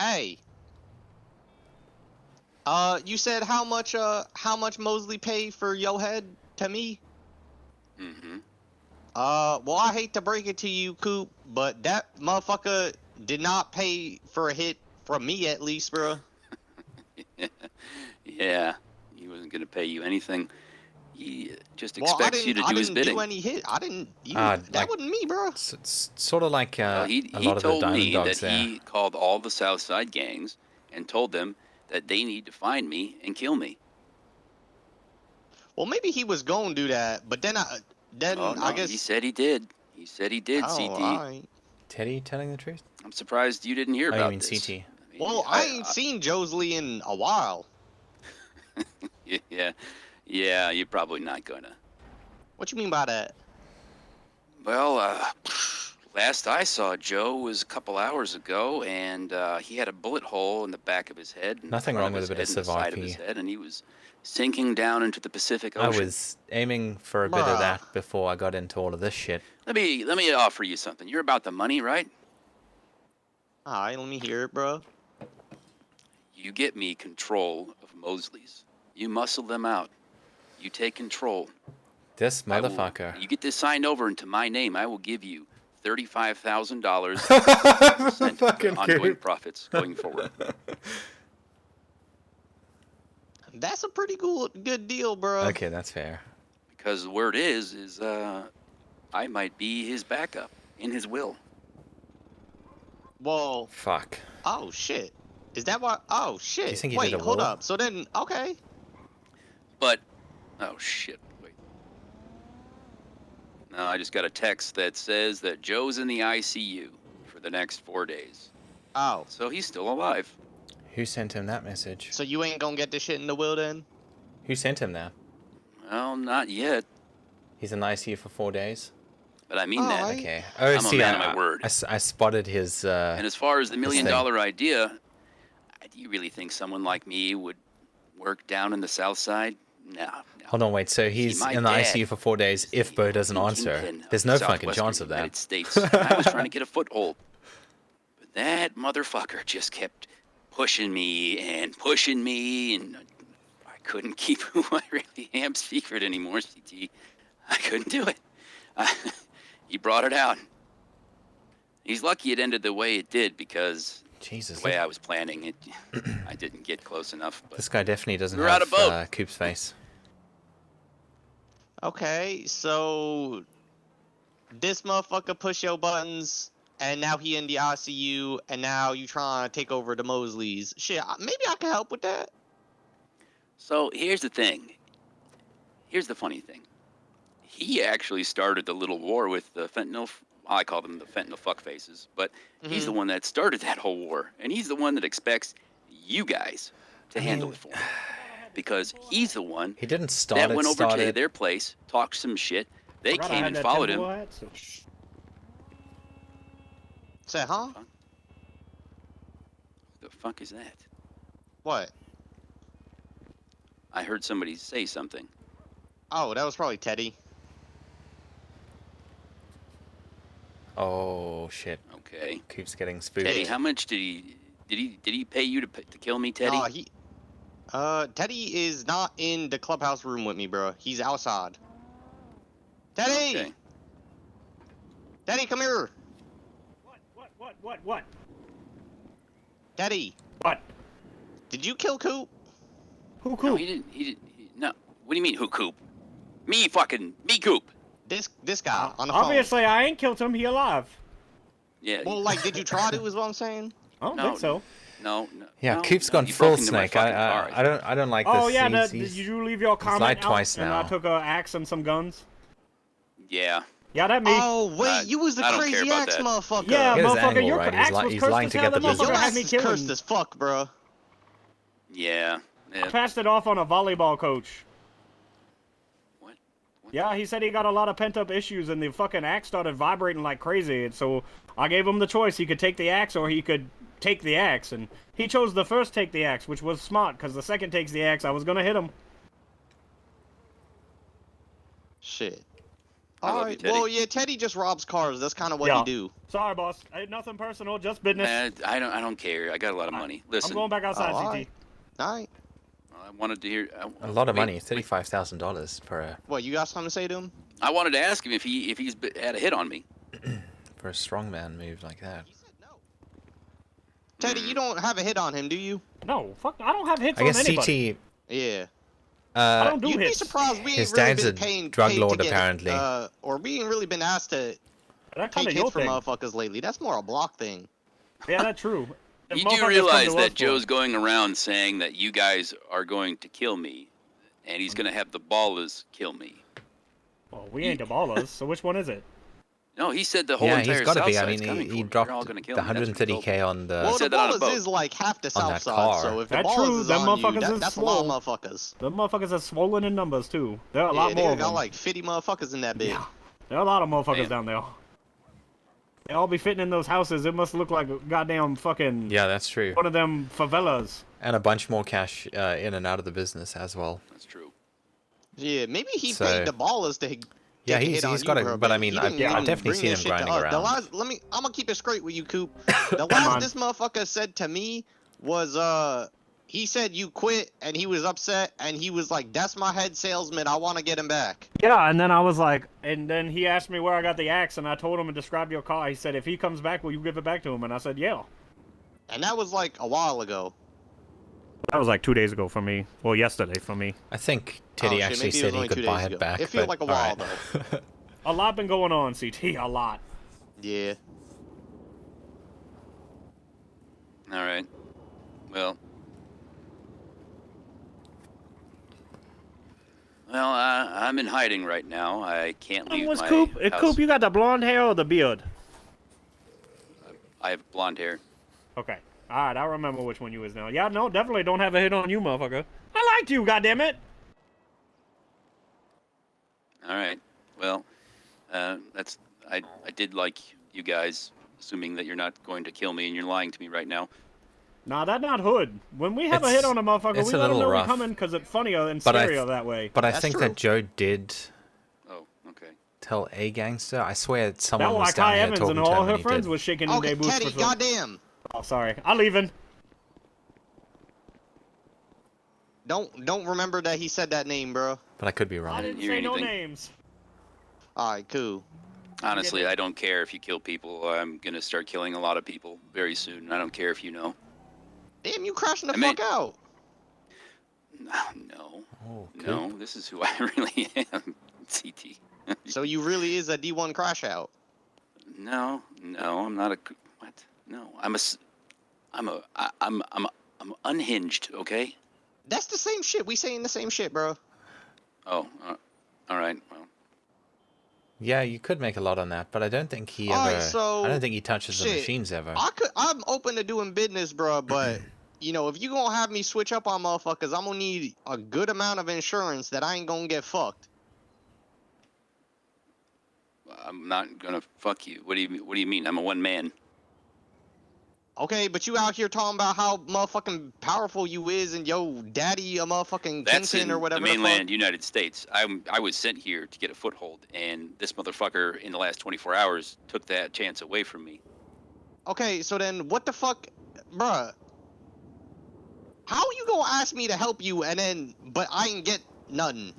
Hey. You said how much Mosely paid for your head to me? Mm-hmm. Well, I hate to break it to you, Coop, but that motherfucker did not pay for a hit from me, at least, bro. Yeah, he wasn't gonna pay you anything. He just Well, I expects you didn't. to I do his didn't do bidding. any hit. I didn't. You. That Like, wasn't me, bro. it's sort of like Well, a he lot of the told Diamond me that Dogs there. he called all the Southside gangs and told them that they need to find me and kill me. Well, maybe he was going to do that, but then Oh no, I guess. he said he did. He said he did, Oh, CT. alright. Teddy telling the truth? I'm surprised you didn't hear Oh, you about mean this. CT? Well, I ain't seen Josley in a while. Yeah, you're probably not gonna. What you mean by that? Well, last I saw Joe was a couple hours ago, and he had a bullet hole in the back of his head, and Nothing front wrong of with his a bit head, of and the side of his survival. head, and he was sinking down into the Pacific I Ocean. was aiming for a bit of that before I got into all of this shit. Let me offer you something. You're about the money, right? Alright, let me hear it, bro. You get me control of Mosley's. You muscle them out. You take control. This motherfucker. You get this signed over into my name. I will give you $35,000 Fucking ongoing Coop. profits going forward. That's a pretty good deal, bro. Okay, that's fair. Because the word is I might be his backup in his will. Well. Fuck. Oh shit. Is that what? Oh shit. Do you think he Wait, did a hold will? up. So then, okay. But, oh shit, wait. No, I just got a text that says that Joe's in the ICU for the next 4 days. Oh. So he's still alive. Who sent him that message? So you ain't gonna get this shit in the will then? Who sent him that? Well, not yet. He's in the ICU for 4 days? But I mean that. Okay. Oh, I'm a man of my word. I spotted his, And as far as the $1 million thing. idea, do you really think someone like me would work down in the South Side? No. Hold on, wait. So he's my in the dad ICU for 4 days if Bo doesn't answer. kingpin of There's no fucking Southwestern chance of that. United States. I was trying to get a foothold. But that motherfucker just kept pushing me, and I couldn't keep who I really am secret anymore, CT. I couldn't do it. He brought it out. He's lucky it ended the way it did, because Jesus, the way I was planning it, I didn't get close enough. But This guy definitely doesn't we're out of boat. have Coop's face. Okay, so this motherfucker push your buttons, and now he in the ICU, and now you trying to take over the Mosleys. Shit, maybe I can help with that. So here's the thing. Here's the funny thing. He actually started the little war with the fentanyl. I call them the fentanyl fuckfaces, but he's the one that started that whole war, and he's the one that expects you guys to handle it for him, because he's the one He didn't start that it, went over to started. their place, talked some shit. They Forgot I came had and that followed him. tinfoil hat, so- Say, huh? The fuck is that? What? I heard somebody say something. Oh, that was probably Teddy. Oh shit. Okay. Coop's getting spooked. Teddy, how much did he pay you to kill me, Teddy? Teddy is not in the clubhouse room with me, bro. He's outside. Teddy! Okay. Teddy, come here! What? Teddy! What? Did you kill Coop? Who Coop? No, he didn't. No. What do you mean, who Coop? Me, Coop. This guy on the phone. Obviously, I ain't killed him. He alive. Yeah. Well, like, did you try to? Is what I'm saying. I don't think so. No. Yeah, no, Coop's no, gone you full broke into my snake. fucking car. I don't like Oh this. yeah, He's- did he's- you leave your comment lied out? twice And now. I took an axe and some guns. Yeah. Yeah, that me. Oh wait, you was the I don't care crazy about axe that. motherfucker. Yeah, Get his motherfucker, angle your right. axe was He's cursed lying as to hell. get the That Yo, motherfucker your had ass me is killing. cursed as fuck, bro. Yeah. I passed it off on a volleyball coach. What? Yeah, he said he got a lot of pent-up issues, and the fucking axe started vibrating like crazy. And so I gave him the choice. He could take the axe, or he could take the axe. And he chose the first take the axe, which was smart, because the second takes the axe, I was going to hit him. Shit. I All love you, right. Teddy. Well, yeah, Teddy just robs cars. That's kind of what he do. Sorry, boss. Ain't nothing personal, just business. I don't care. I got a lot of money. Listen. I'm going back outside, all CT. right. All right. I wanted to hear A lot of wait, money, $35,000 per What, you got something to say to him? I wanted to ask him if he's had a hit on me. for a strongman move like that. He said no. Teddy, you don't have a hit on him, do you? No, fuck. I don't have hits I on guess anybody. CT. Yeah. I don't do You'd be hits. surprised we ain't His really dad's been a paying drug paid lord, to get, apparently. or we ain't really been asked to That kind take of hits your from thing. motherfuckers lately. That's more a block thing. Yeah, that's true. If You motherfuckers do come realize to us that for Joe's it. going around saying that you guys are going to kill me, and he's going to have the ballers kill me. Well, we ain't the ballers, so which one is it? No, he said the whole Yeah, entire he's got to South be. I Side's mean, coming he for me. dropped They're all going to kill the me. That's what he told me. 130K on the. Well, the said that on a ballers boat. is like half the On south that side, car. so if the That's ballers true. is Them on you, motherfuckers is that's a lot swole. of motherfuckers. Them motherfuckers are swollen in numbers, too. There are a Yeah, lot more they of got them. like 50 motherfuckers in that bitch. Yeah. There are a lot of motherfuckers Damn. down there. They all be fitting in those houses. It must look like a goddamn fucking Yeah, that's true. one of them favelas. And a bunch more cash in and out of the business as well. That's true. Yeah, maybe he So- paid the ballers to Yeah, take a he's hit on got you, a. bro, But I he mean, didn't Yeah. I've even definitely bring seen this him shit to grinding us. around. I'm gonna keep it straight with you, Coop. The last on. this motherfucker said to me was he said you quit and he was upset and he was like, "That's my head salesman. I want to get him back." Yeah, and then I was like, and then he asked me where I got the axe, and I told him and described your car. He said, if he comes back, will you give it back to him? And I said, yeah. And that was like a while ago. That was like 2 days ago for me. Well, yesterday for me. I think Oh, Teddy shit, actually maybe it was said he only 2 could buy days it ago. back. It feels but like a while, alright. A lot been going on, CT. A lot. Yeah. All right. Well, I'm in hiding right now. I can't leave What's my Coop? house. Coop, you got the blonde hair or the beard? I have blonde hair. Okay. Alright, I remember which one you is now. Yeah, no, definitely don't have a hit on you, motherfucker. I liked you, goddammit! All right. Well, that's I did like you guys, assuming that you're not going to kill me and you're lying to me right now. Nah, that not hood. When we have a hit It's- on a motherfucker, it's we a let him little know we rough. coming because it's funnier and But I scarier th- that way. But I That's think true. that Joe did Oh, okay. tell a gangster. I swear someone That was like down Kai here Evans talking and to him all and her he friends did. was shaking in Okay, their boots Teddy, for some... goddamn. Oh, sorry. I'm leaving. Don't remember that he said that name, bro. But I could be I wrong. didn't hear say no anything. names. All right, cool. Honestly, I don't care if you kill people. I'm gonna start killing a lot of people very soon. I don't care if you know. Damn, you crashing the I mean- fuck out. No, Oh, no, this is who I really am. CT. So you really is a D1 crash out. No, I'm not a. What? No, I'm unhinged. Okay. That's the same shit. We saying the same shit, bro. Oh, all right. Well, Yeah, you could make a lot on that, but I don't think he All ever. right, so, I don't think he touches the shit, machines ever. I'm open to doing business, bro, but you know, if you gonna have me switch up on motherfuckers, I'm gonna need a good amount of insurance that I ain't gonna get fucked. I'm not gonna fuck you. What do you mean? I'm a one man. Okay, but you out here talking about how motherfucking powerful you is and yo daddy a motherfucking That's kingpin in or whatever the the fuck. mainland United States. I was sent here to get a foothold, and this motherfucker in the last 24 hours took that chance away from me. Okay, so then what the fuck, bruh? How you gonna ask me to help you and then, but I ain't get nothing?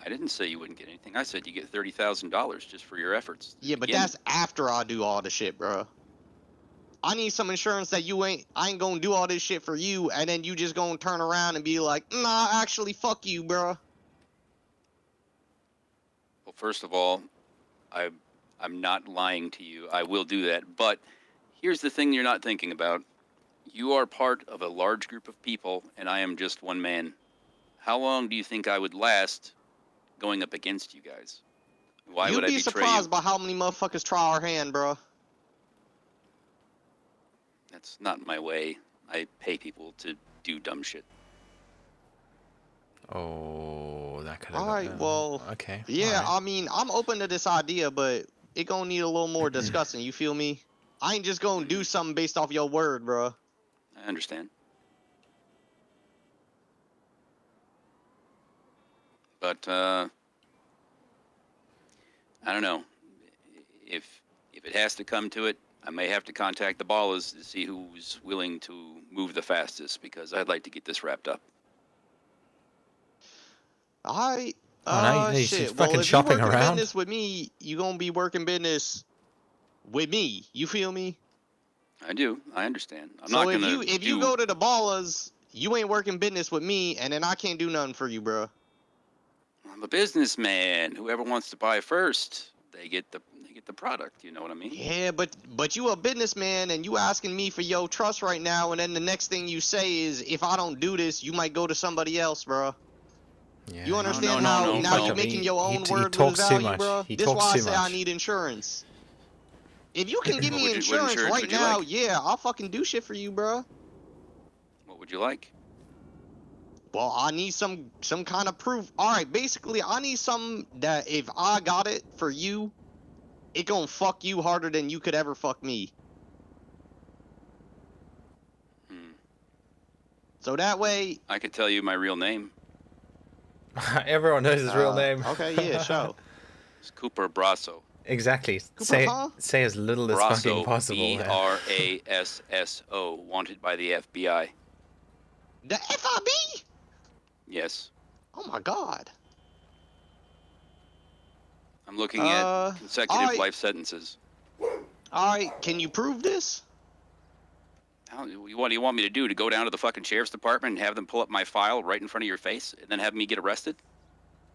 I didn't say you wouldn't get anything. I said you get $30,000 just for your efforts. Yeah, but Again, that's after I do all the shit, bruh. I need some insurance that I ain't gonna do all this shit for you, and then you just gonna turn around and be like, nah, actually, fuck you, bruh. well, first of all, I'm not lying to you. I will do that. But here's the thing you're not thinking about. You are part of a large group of people, and I am just one man. How long do you think I would last going up against you guys? Why You'd would I be betray surprised you? by how many motherfuckers try our hand, bruh. That's not my way. I pay people to do dumb shit. Oh, that could have. Alright, well, Okay. yeah, alright. I mean, I'm open to this idea, but it gonna need a little more discussing, you feel me? I ain't just gonna do something based off your word, bruh. I understand. But I don't know. If it has to come to it, I may have to contact the Ballas to see who's willing to move the fastest, because I'd like to get this wrapped up. Alright. Oh, now he's Shit. fucking Well, if you shopping working around. business with me, you gonna be working business with me. You feel me? I do. I understand. I'm So not if gonna you go to the Ballas, you ain't working business with me, and then I can't do nothing for you, bro. I'm a businessman. Whoever wants to buy first, they get the product. You know what I mean? Yeah, but you a businessman, and you asking me for your trust right now, and then the next thing you say is, if I don't do this, you might go to somebody else, bro. Yeah, You understand no, how no, now no. you making your own he word lose talks too value, much. bro? He This talks why I too say I much. need insurance. If you can give me What insurance insurance right would you now, like? yeah, I'll fucking do shit for you, bro. What would you like? Well, I need some kind of proof. All right, basically, I need something that if I got it for you, it gonna fuck you harder than you could ever fuck me. So that way, I could tell you my real name. Everyone knows his real name. Okay, yeah, show. It's Cooper Brasso. Exactly. Cooper, huh? Say as little as fucking Brasso, possible. Brasso, wanted by the FBI. The FIB? Yes. Oh my god. I'm looking at consecutive alright. life sentences. Alright, can you prove this? What do you want me to do? To go down to the fucking sheriff's department and have them pull up my file right in front of your face and then have me get arrested?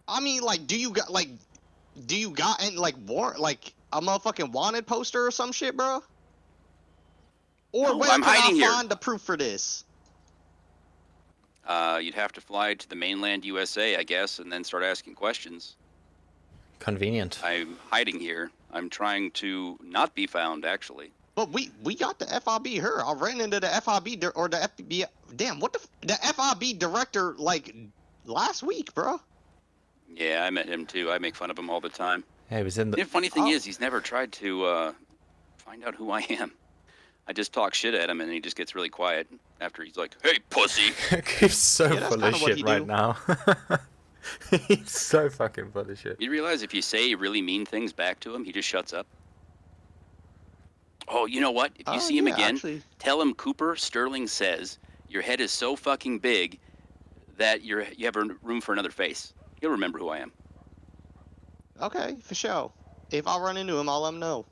I mean, like, do you got any, like, warrant, like, a motherfucking wanted poster or some shit, bro? Or No, where I'm can I hiding here. find the proof for this? You'd have to fly to the mainland USA, I guess, and then start asking questions. Convenient. I'm hiding here. I'm trying to not be found, actually. But we got the FIB here. I ran into the FIB or the FBI. Damn, what the FIB director, like, last week, bro. Yeah, I met him too. I make fun of him all the time. Yeah, he was in the. The funny thing is, he's never tried to find out who I am. I just talk shit at him, and he just gets really quiet after he's like, "Hey, pussy." He's so Yeah, that's full of kinda what shit he right do. now. He's so fucking full of shit. You realize if you say really mean things back to him, he just shuts up? Oh, you know what? If you see him yeah, again, actually. tell him Cooper Sterling says your head is so fucking big that you have room for another face. He'll remember who I am. Okay, for sure. If I run into him, I'll let him know.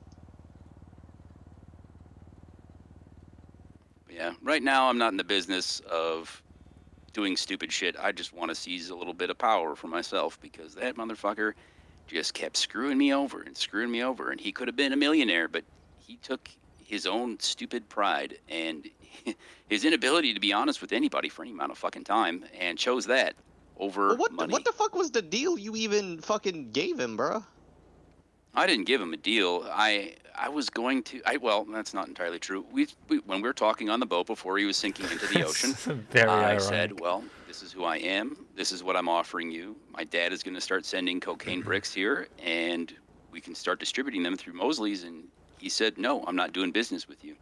Yeah, right now I'm not in the business of doing stupid shit. I just want to seize a little bit of power for myself, because that motherfucker just kept screwing me over, and he could have been a millionaire, but he took his own stupid pride and his inability to be honest with anybody for any amount of fucking time, and chose that over money. What the fuck was the deal you even fucking gave him, bro? I didn't give him a deal. I was going to. Well, that's not entirely true. We when we were talking on the boat before he was sinking into the ocean, Very I ironic. said, "Well, this is who I am. This is what I'm offering you. My dad is going to start sending cocaine bricks here, and we can start distributing them through Mosely's." And he said, "No, I'm not doing business with you,"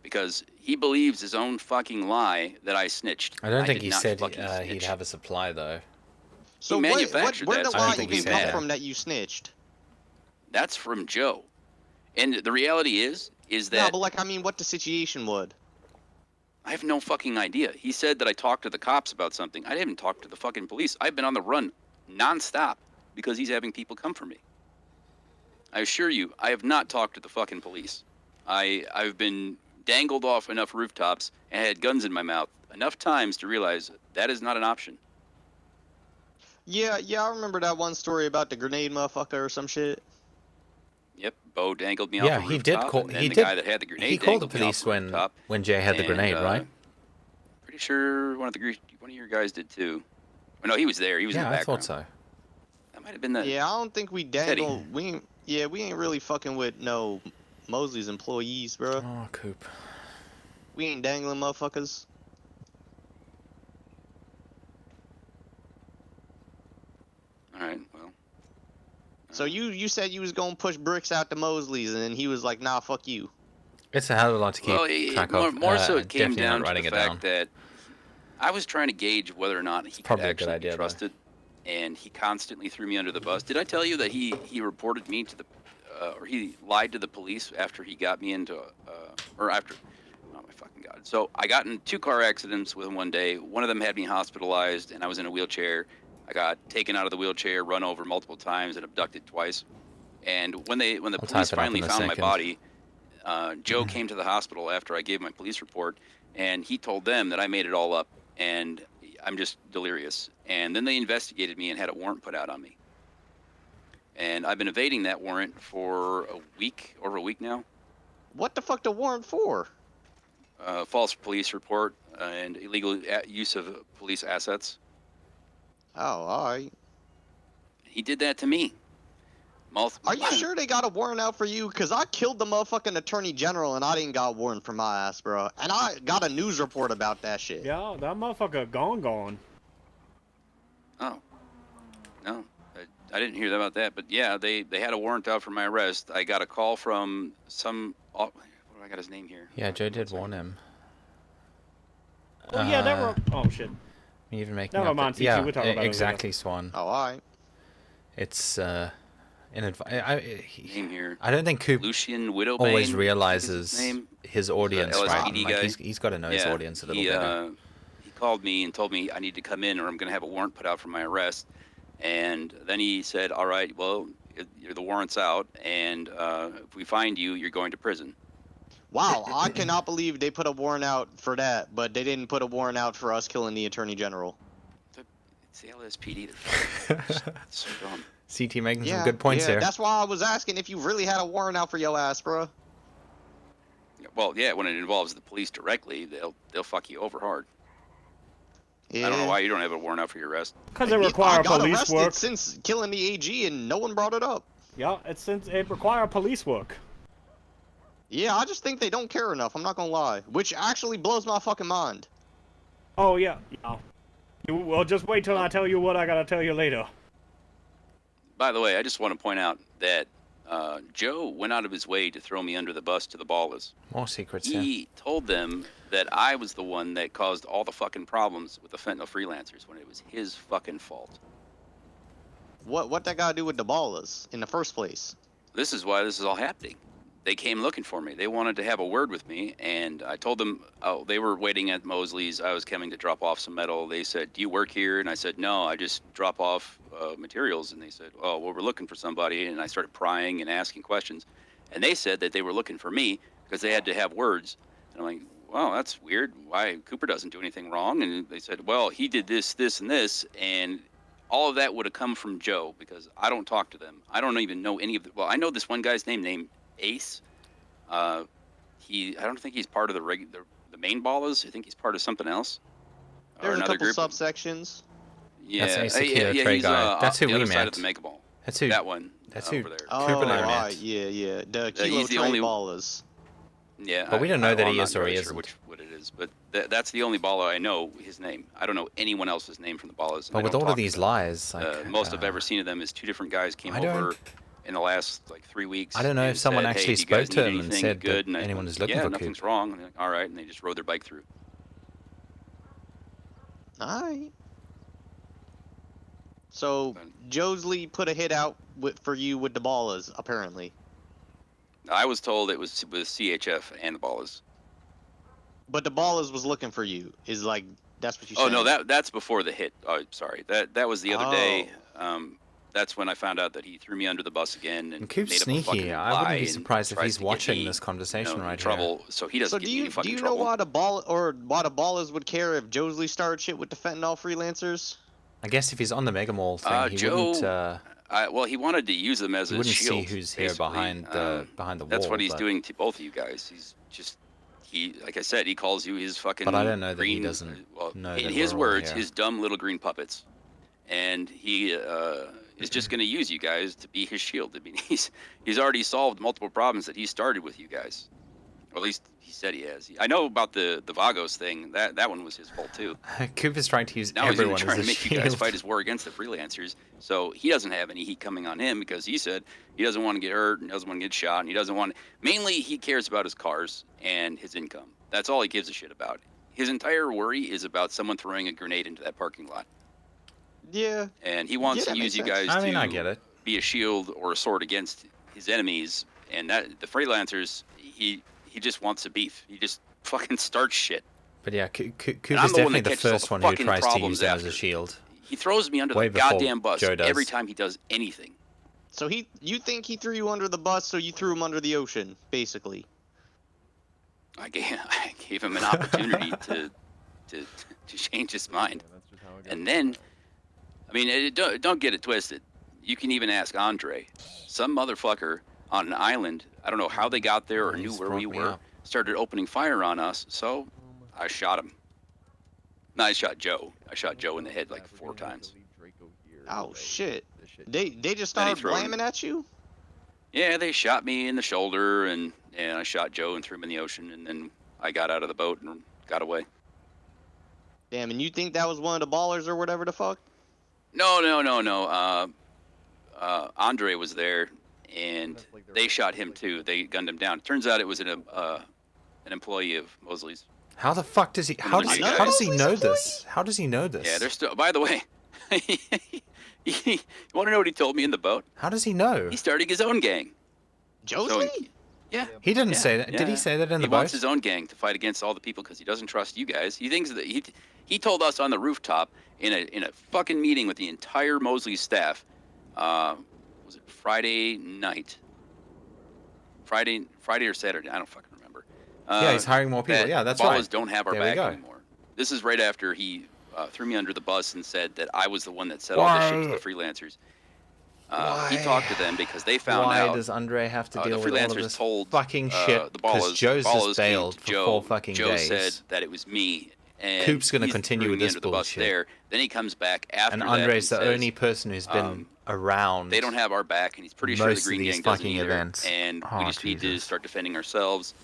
because he believes his own fucking lie that I snitched. I don't think did he not said fucking he'd snitch. have a supply though. So manufactured where that, the so I don't lie think even he come said from that you snitched? That's from Joe. And the reality is No, that but like, I mean, what the situation would. I have no fucking idea. He said that I talked to the cops about something. I didn't talk to the fucking police. I've been on the run nonstop because he's having people come for me. I assure you, I have not talked to the fucking police. I've been dangled off enough rooftops and had guns in my mouth enough times to realize that is not an option. Yeah, I remember that one story about the grenade motherfucker or some shit. Yep, Bo dangled me Yeah, off a he did rooftop, call. and then He the did. guy that had the grenade He called the dangled me off police a rooftop. when Jay had the And, grenade, right? Pretty sure one of your guys did too. Oh, no, he was there. He was in Yeah, the I background. thought so. That might have been the. Yeah, I don't think we dangle. We ain't really fucking with no Mosley's employees, bro. Oh, Coop. We ain't dangling motherfuckers. All right, well. So you said you was gonna push bricks out to Mosley's, and then he was like, "Nah, fuck you." It's a hell of a lot to keep Well, track more, of. more so it came Definitely down not to writing the it fact down. that I was trying to gauge whether or not he could probably a good actually idea, be though. trusted. and he constantly threw me under the bus. Did I tell you that he reported me to the, or he lied to the police after he got me into, or after, oh my fucking God. So I got in 2 car accidents within one day. One of them had me hospitalized, and I was in a wheelchair. I got taken out of the wheelchair, run over multiple times, and abducted twice. And when the I'll police type it up finally in a found my second. body, Joe came to the hospital after I gave my police report, and he told them that I made it all up, and I'm just delirious. And then they investigated me and had a warrant put out on me. And I've been evading that warrant for over a week now. What the fuck the warrant for? False police report and illegal use of police assets. Oh, all right. He did that to me. Are you sure they got a warrant out for you? Because I killed the motherfucking attorney general and I didn't got a warrant for my ass, bro. And I got a news report about that shit. Yeah, that motherfucker gone. Oh. No, I didn't hear about that. But yeah, they had a warrant out for my arrest. I got a call from some, what do I got his name here? Yeah, Joe did warn him. Oh, yeah, that were... Oh, shit. Even making Never up mind, that- TT, yeah, we'll talk about it exactly, later. Swan. Oh, all right. It's in Name here. I don't think Coop Lucian Widowbane, always his realizes name. his audience, right? LSPD Like guy. he's got to know his audience a little better. He called me and told me I need to come in or I'm going to have a warrant put out for my arrest. And then he said, all right, well, the warrant's out, and if we find you, you're going to prison. Wow, I cannot believe they put a warrant out for that, but they didn't put a warrant out for us killing the attorney general. It's the LSPD. It's so dumb. CT making some good points here. That's why I was asking if you really had a warrant out for your ass, bro. Well, yeah, when it involves the police directly, they'll fuck you over hard. Yeah. I don't know why you don't have a warrant out for your arrest. Because it require I got police arrested work. since killing the AG and no one brought it up. Yeah, it require police work. Yeah, I just think they don't care enough, I'm not gonna lie. Which actually blows my fucking mind. Oh, yeah. Well, just wait till I tell you what I gotta tell you later. By the way, I just want to point out that Joe went out of his way to throw me under the bus to the Ballas. More secrets, He told them that I was the one that caused all the fucking problems with the fentanyl freelancers when it was his fucking fault. What that gotta do with the Ballas in the first place? This is why this is all happening. They came looking for me. They wanted to have a word with me, and I told them, oh, they were waiting at Mosely's. I was coming to drop off some metal. They said, do you work here? And I said, no, I just drop off materials. And they said, oh, well, we're looking for somebody. And I started prying and asking questions. And they said that they were looking for me because they had to have words. And I'm like, well, that's weird. Why? Cooper doesn't do anything wrong. And they said, well, he did this, this, and this. And all of that would have come from Joe because I don't talk to them. I don't even know any of the, well, I know this one guy's name named Ace. I don't think he's part of the main Ballas. I think he's part of something else. There's a couple group. subsections. Yeah, That's Trey he's guy. That's who the we other side met. of the Mega Ball. That's who. That one. That's who. Over there. Oh, Cooper and I met. right, yeah. The Kilo he's the Trey only Ballas. Yeah, But we don't know that I'm he not is or really he sure isn't. what it is, but that's the only Balla I know his name. I don't know anyone else's name from the Ballas. But with all of these lies, like, most I've ever seen of them is 2 different guys came over in the last 3 weeks. I don't know if and someone said, actually hey, do you guys spoke to need him and anything? said Good. that And I anyone went, is looking yeah, for nothing's Coop. wrong. And they're like, all right, and they just rode their bike through. Alright. So, Josley put a hit out for you with the Ballas, apparently. I was told it was with CHF and the Ballas. But the Ballas was looking for you, that's what you said. Oh no, that's before the hit. Oh, sorry. That was the other day. That's when I found out that he threw me under the bus again and Coop's made up a sneaky. fucking I wouldn't lie be and surprised if tried he's to get watching me, this conversation in right trouble, here. so he doesn't get me in fucking do you trouble. know why the Ballas would care if Josley started shit with the fentanyl freelancers? I guess if he's on the Mega Mall thing, he Joe, wouldn't. well, he wanted to use them as He a wouldn't shield. see who's here basically. behind the wall. That's what he's but- doing to both of you guys. He's just like I said, he calls you his fucking. But I don't know that green, he doesn't know in that his we're all words, here. his dumb little green puppets, and he is just going to use you guys to be his shield. I mean, he's already solved multiple problems that he started with you guys. Or at least he said he has. I know about the Vagos thing. That one was his fault too. Coop is trying to use Now he's everyone trying as to a make you guys shield. fight his war against the freelancers. So he doesn't have any heat coming on him because he said he doesn't want to get hurt and doesn't want to get shot and he doesn't want. Mainly, he cares about his cars and his income. That's all he gives a shit about. His entire worry is about someone throwing a grenade into that parking lot. Yeah. And he wants Yeah, to that use makes you sense. guys I mean, I to get it. be a shield or a sword against his enemies. And that the freelancers, he just wants the beef. He just fucking starts shit. But yeah, Coop And I'm is the one definitely that the catches all first the one who fucking tries to use problems them as after. a shield. He throws me under Way the before goddamn bus Joe does. every time he does anything. So you think he threw you under the bus, so you threw him under the ocean, basically. I gave him an opportunity to change his mind. And then, I mean, don't get it twisted. You can even ask Andre. Some motherfucker on an island, I don't know how they got there or Yeah, knew he's where we brought me were, up. started opening fire on us, so I shot him. No, I shot Joe. I shot Joe in the head like 4 times. Oh shit. They just Then he started threw him. blaming at you? Yeah, they shot me in the shoulder, and I shot Joe and threw him in the ocean, and then I got out of the boat and got away. Damn, and you think that was one of the ballers or whatever the fuck? No. Andre was there, and they shot him too. They gunned him down. Turns out it was an employee of Mosely's. How the fuck does he? How does he know this? How does he know this? Yeah, they're still. By the way, you want to know what he told me in the boat? How does he know? He's starting his own gang. Josley? Yeah. He didn't Yeah, say that. Did he yeah. say that in the He wants boat? his own gang to fight against all the people because he doesn't trust you guys. He thinks that he told us on the rooftop in a fucking meeting with the entire Mosley staff. Was it Friday night? Friday or Saturday? I don't fucking remember. Yeah, he's hiring more people. That Yeah, that's Ballas right. don't have our There we back go. anymore. This is right after he threw me under the bus and said that I was the one that said all this shit to the freelancers. He talked to them because they found Why out. does Andre have to deal the with all of freelancers this told fucking shit? the Because Ballas. Joe's Ballas just came bailed to for Joe. 4 fucking Joe days. said that it was me. And Coop's gonna he's continue throwing with me this under the bus bullshit. there. Then he comes back after And that Andre's the and says, only person who's been around. They don't have our back, and he's pretty sure the most of Green these Gang doesn't fucking either. events. And we Oh, just need to Jesus. start defending ourselves.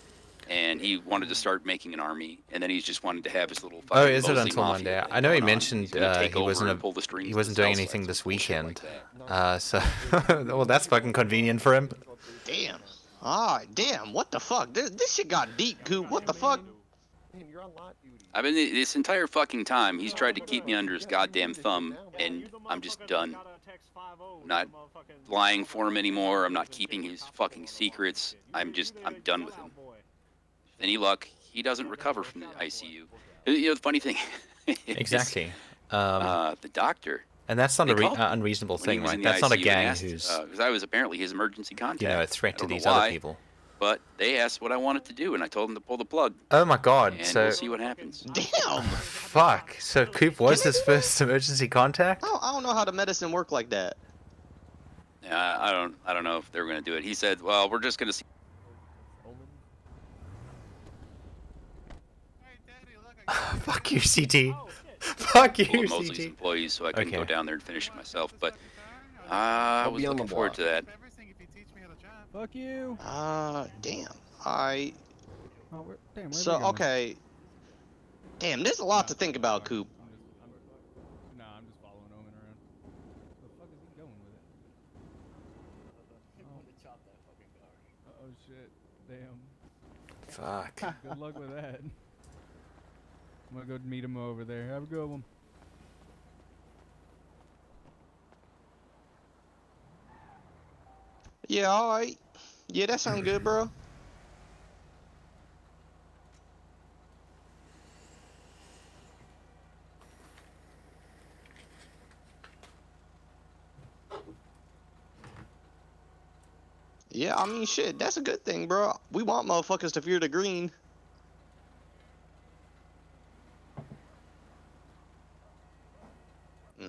And he wanted to start making an army, and then he just wanted to have his little Oh, fucking is it Mosley until mafia Monday? thing I know he going on. mentioned He's gonna take he over wasn't and pull the strings he to wasn't the doing south anything side, this some bullshit weekend. like that. So well, that's fucking convenient for him. Damn. Alright, damn, what the fuck? This shit got deep, Coop. What the fuck? I've been this entire fucking time. He's tried to keep me under his goddamn thumb, and I'm just done. I'm not lying for him anymore. I'm not keeping his fucking secrets. I'm done with him. Any luck, he doesn't recover from the ICU. You know, the funny thing. Exactly. The doctor. And that's not They an called me unreasonable when he thing, was right? in the That's not a ICU and gang asked, who's because I was apparently his emergency contact. a threat I to don't know these why, other people. But they asked what I wanted to do, and I told them to pull the plug. Oh my god! And So we'll see what happens. Damn. fuck. So Coop was his first emergency contact. I don't know how the medicine work like that. Yeah, I don't know if they're going to do it. He said, "Well, we're just going to see." Fuck you, CT. Fuck Full you, of Mosley's CT. employees, so I couldn't go Okay. down there and finish it myself. But I was looking forward to that. Fuck you. Damn. Alright. Oh, damn, So, okay. Damn, there's a lot to think about, Coop. Nah, I'm just following Omen around. Where the fuck is he going with it? Oh shit. Damn. Fuck. Good luck with that. I'm gonna go meet him over there. Have a good one. Yeah, alright. Yeah, that sounds good, bro. Yeah, I mean, shit, that's a good thing, bro. We want motherfuckers to fear the green.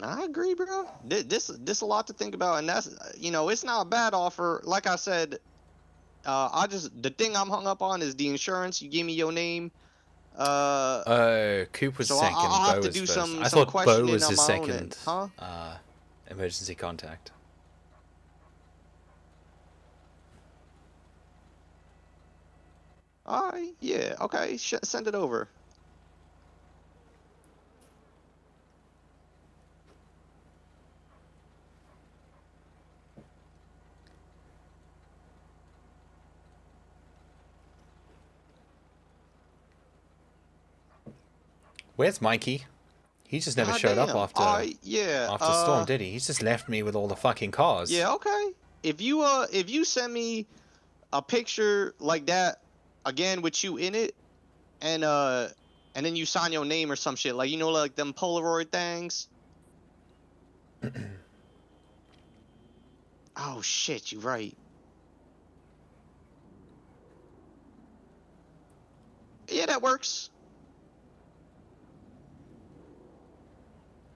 I agree, bro. This a lot to think about, and that's, you know, it's not a bad offer. Like I said, the thing I'm hung up on is the insurance. You gave me your name. Coop was So second. I'll have Bo to was do first. some I thought Bo questioning was on his my own second end. Huh? Emergency contact. Alright, yeah, okay, send it over. Where's Mikey? He just never God showed up damn. after Alright, yeah. after Storm, did he? He's just left me with all the fucking cars. Yeah, okay. If you send me a picture like that again with you in it, and then you sign your name or some shit, like, you know, like them Polaroid things. Oh shit, you right. Yeah, that works.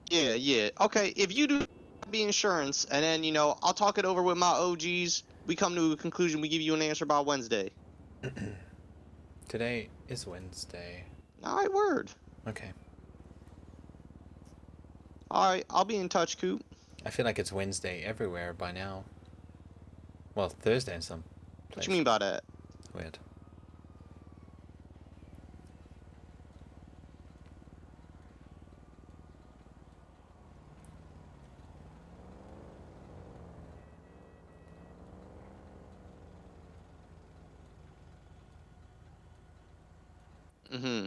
Yeah, yeah. Okay, if you do the insurance, and then, you know, I'll talk it over with my OGs. We come to a conclusion. We give you an answer by Wednesday. Today is Wednesday. All right, word. Okay. All right, I'll be in touch, Coop. I feel like it's Wednesday everywhere by now. Well, Thursday in some places. What you mean by that? Weird. Mm-hmm.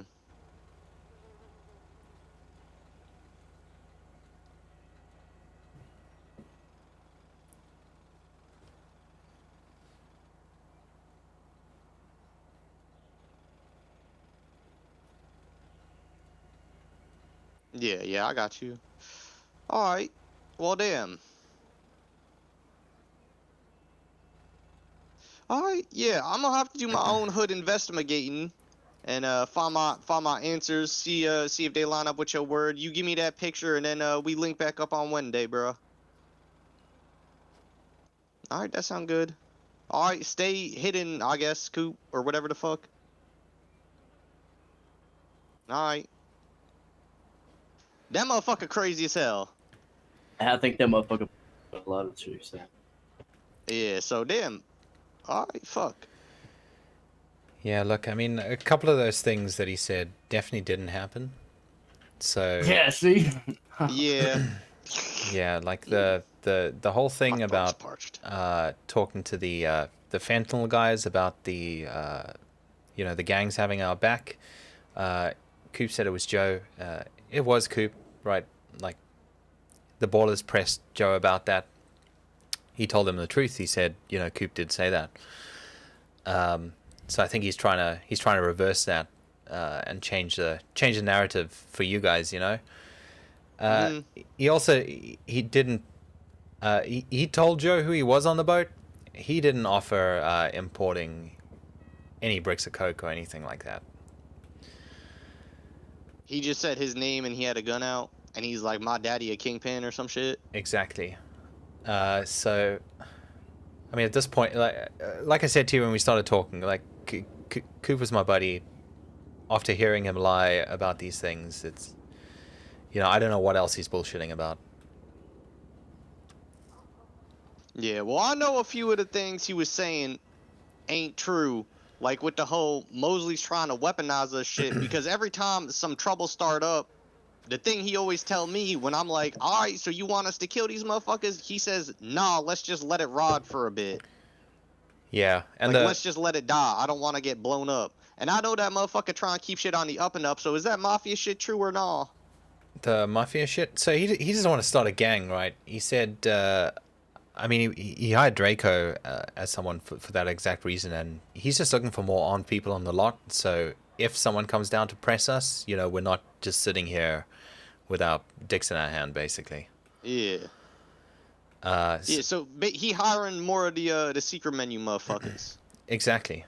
Yeah, yeah, I got you. All right. Well, damn. All right. Yeah, I'm gonna have to do my own hood investigating and find my answers. See if they line up with your word. You give me that picture, and then we link back up on Wednesday, bro. All right, that sound good. All right, stay hidden, I guess, Coop, or whatever the fuck. All right. That motherfucker crazy as hell. I think that motherfucker put a lot of truth. Yeah. So damn. All right. Fuck. Yeah, look, I mean, a couple of those things that he said definitely didn't happen. So Yeah. See. Yeah. yeah, like the whole thing My throat's about parched. talking to the fentanyl guys about the you know, the gangs having our back. Coop said it was Joe. It was Coop, right? Like, the ballers pressed Joe about that. He told them the truth. He said, you know, Coop did say that. So I think he's trying to reverse that and change the narrative for you guys. You know. He also he didn't. He told Joe who he was on the boat. He didn't offer importing any bricks of coke or anything like that. He just said his name and he had a gun out, and he's like, my daddy a kingpin or some shit. Exactly. So, I mean, at this point, like I said to you when we started talking, like Coop was my buddy. After hearing him lie about these things, it's, you know, I don't know what else he's bullshitting about. Yeah, well, I know a few of the things he was saying ain't true. Like with the whole Mosley's trying to weaponize us shit, because every time some trouble start up, the thing he always tell me when I'm like, all right, so you want us to kill these motherfuckers? He says, nah, let's just let it rod for a bit. Yeah, and like, let's just let it die. I don't want to get blown up. And I know that motherfucker trying to keep shit on the up and up, so is that mafia shit true or not? The mafia shit? So he doesn't want to start a gang, right? He said, I mean, he hired Draco as someone for that exact reason, and he's just looking for more armed people on the lot, so if someone comes down to press us, you know, we're not just sitting here with our dicks in our hand, basically. Yeah. Yeah, so he hiring more of the secret menu motherfuckers. Exactly.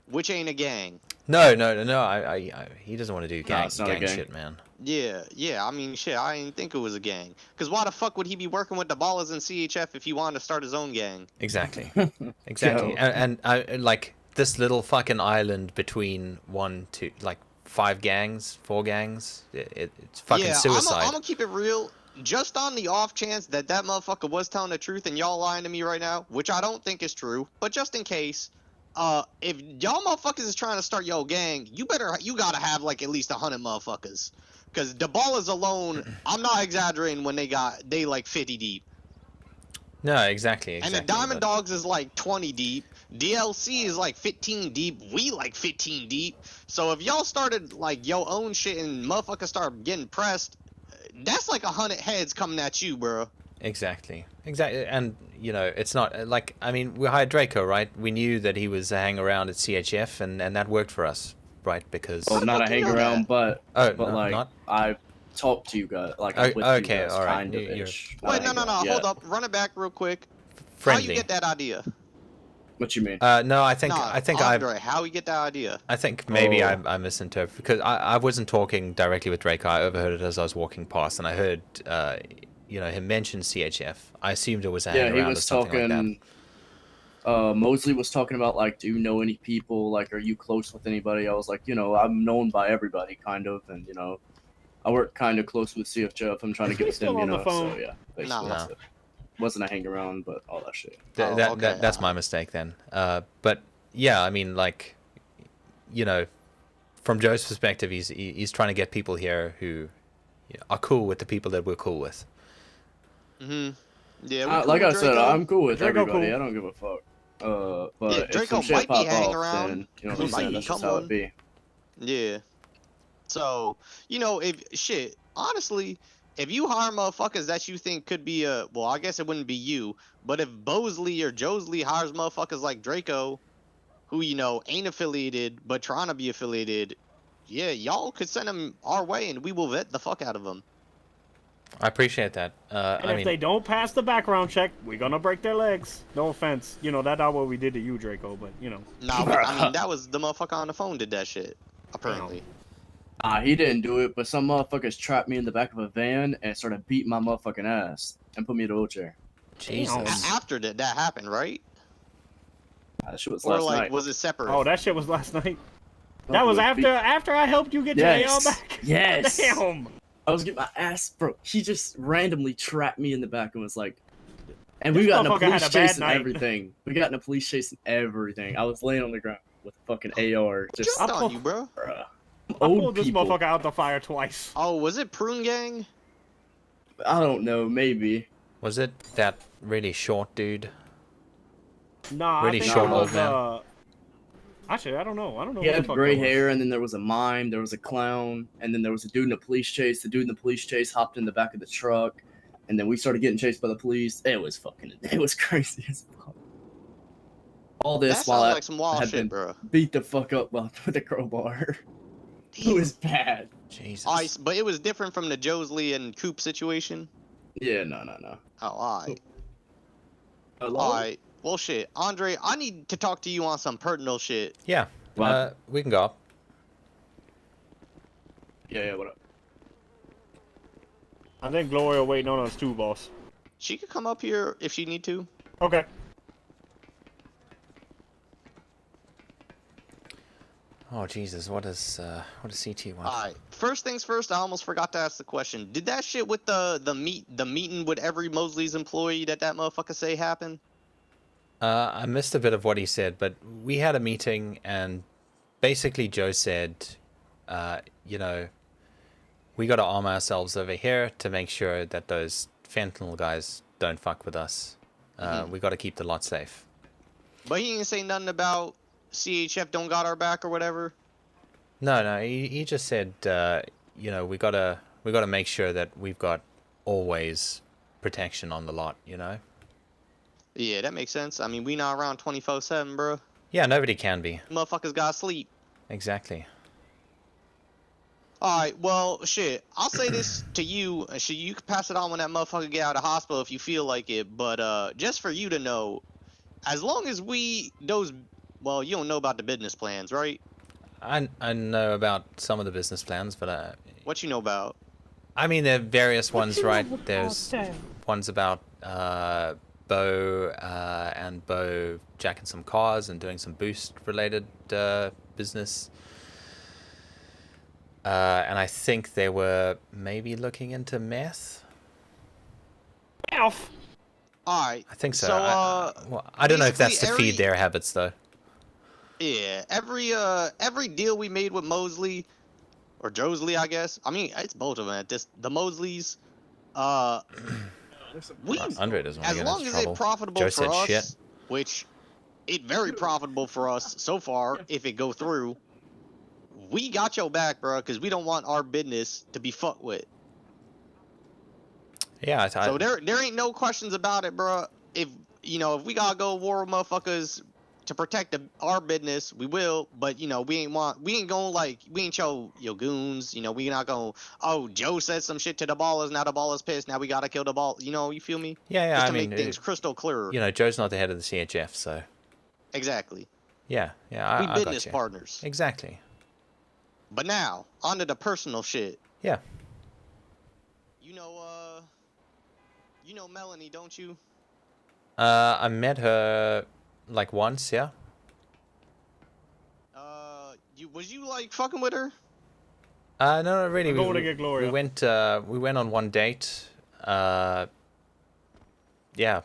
Which ain't a gang. No. He doesn't want to do gang shit, man. Yeah. I mean, shit. I didn't think it was a gang. Cause why the fuck would he be working with the ballers in CHF if he wanted to start his own gang? Exactly. and like this little fucking island between 4 gangs. It's fucking suicide. I'm gonna keep it real. Just on the off chance that motherfucker was telling the truth and y'all lying to me right now, which I don't think is true, but just in case, if y'all motherfuckers is trying to start your gang, you gotta have like at least 100 motherfuckers, cause the ballers alone, I'm not exaggerating when they like 50 deep. No, exactly. And the Diamond Dogs is like 20 deep. DLC is like 15 deep. We like 15 deep. So if y'all started like your own shit and motherfuckers start getting pressed, that's like 100 heads coming at you, bro. Exactly. And you know, it's not like, I mean, we hired Draco, right? We knew that he was hanging around at CHF, and that worked for us, right? Because Well, not a hang around, but like not. I talked to you guys, like Oh, I'm with okay, you guys, all right. kind of You're ish. Wait, no, hold up, run it back real quick. friendly. How you get that idea? What you mean? No, I think Andre, how you get that idea? I think maybe Oh. I misinterpreted, because I wasn't talking directly with Draco. I overheard it as I was walking past, and I heard you know, him mention CHF. I assumed it was a hang Yeah, he around was or something like that. talking. Mosley was talking about like, do you know any people? Like, are you close with anybody? I was like, you know, I'm known by everybody, kind of, and you know, I work kind of close with CFJF. I'm trying to get with them, you know. So yeah, basically that's it. Wasn't a hang around, but all that shit. That's my mistake then. But yeah, I mean, like, you know, from Joe's perspective, he's trying to get people here who are cool with the people that we're cool with. Yeah, like I said, I'm cool with Draco everybody. cool. I don't give a fuck. But Yeah, if Draco some shit might be pop hanging off, around. then you know what He I'm saying. might That's just become how one. it be. Yeah. So, you know, if shit, honestly, if you hire motherfuckers that you think could be well, I guess it wouldn't be you, but if Bosley or Josley hires motherfuckers like Draco, who, you know, ain't affiliated but trying to be affiliated, yeah, y'all could send them our way and we will vet the fuck out of them. I appreciate that. And I if mean, they don't pass the background check, we're gonna break their legs. No offense, you know that's not what we did to you, Draco. But you know. Nah, I mean that was the motherfucker on the phone did that shit. Apparently. He didn't do it, but some motherfuckers trapped me in the back of a van and started beating my motherfucking ass and put me in a wheelchair. Jesus. After that happened, right? That shit was or last like night. was it separate? Oh, that shit was last night. That was after I helped you get your AR back. Yes. Damn. I was getting my ass, bro. He just randomly trapped me in the back and was like, and we This got in a motherfucker had police a bad chase and night. everything. We got in a police chase and everything. I was laying on the ground with a fucking AR. Just Jumped on you, bro. Bruh. I Old pulled this people. motherfucker out the fire twice. Oh, was it Prune Gang? I don't know, maybe. Was it that really short dude? Nah, really I think short it old was, man. Actually, I don't know. I don't know. He who the had fuck gray that was. hair, and then there was a mime, there was a clown, and then there was a dude in a police chase. The dude in the police chase hopped in the back of the truck, and then we started getting chased by the police. It was crazy as fuck. All this That while sounds I like some wild had shit, been bro. beat the fuck up with a crowbar. It was bad. Jesus. But it was different from the Josley and Coop situation. Yeah, no. Oh, alright. Hello? Alright. Well, shit. Andre, I need to talk to you on some personal shit. Yeah. What? We can go up. Yeah, what up? I think Gloria waiting on us too, boss. She could come up here if she need to. Okay. Oh Jesus, what does CT want? Alright. First things first, I almost forgot to ask the question. Did that shit with the meeting with every Mosley's employee that motherfucker say happen? I missed a bit of what he said, but we had a meeting, and basically Joe said, you know, we got to arm ourselves over here to make sure that those fentanyl guys don't fuck with us. We got to keep the lot safe. But he didn't say nothing about CHF don't got our back or whatever. No, he just said, you know, we gotta make sure that we've got always protection on the lot, you know. Yeah, that makes sense. I mean, we not around 24/7, bro. Yeah, nobody can be. Motherfuckers gotta sleep. Exactly. Alright, well, shit. I'll say this to you. Shit, you can pass it on when that motherfucker get out of hospital if you feel like it. But, just for you to know, as long as well, you don't know about the business plans, right? I know about some of the business plans, but What you know about? I mean, there are various ones, right? There's ones about Bo and Bo jacking some cars and doing some boost-related business. And I think they were maybe looking into meth. Alf. Alright. I think so. So, well, I don't know if that's to basically feed their habits, though. Yeah, every deal we made with Mosley, or Josley, I guess. I mean, it's both of them at this. The Mosleys, We, Andre doesn't want as to get long into as trouble. it's profitable Joe for said us, shit. which it very profitable for us so far. If it go through, we got your back, bro, because we don't want our business to be fucked with. Yeah, So there ain't no questions about it, bro. If if we gotta go war with motherfuckers to protect our business, we will. But we ain't going we ain't your goons. We not going. Oh, Joe said some shit to the ballers. Now the ballers pissed. Now we gotta kill the ball. You feel me? yeah. Just I to mean, make things crystal clearer. Joe's not the head of the CHF, so Exactly. yeah. We I business got you. partners. Exactly. But now onto the personal shit. Yeah. You know Melanie, don't you? I met her like once, yeah. Was you like fucking with her? No, not really. I'm going to get Gloria. We went on one date. Yeah, that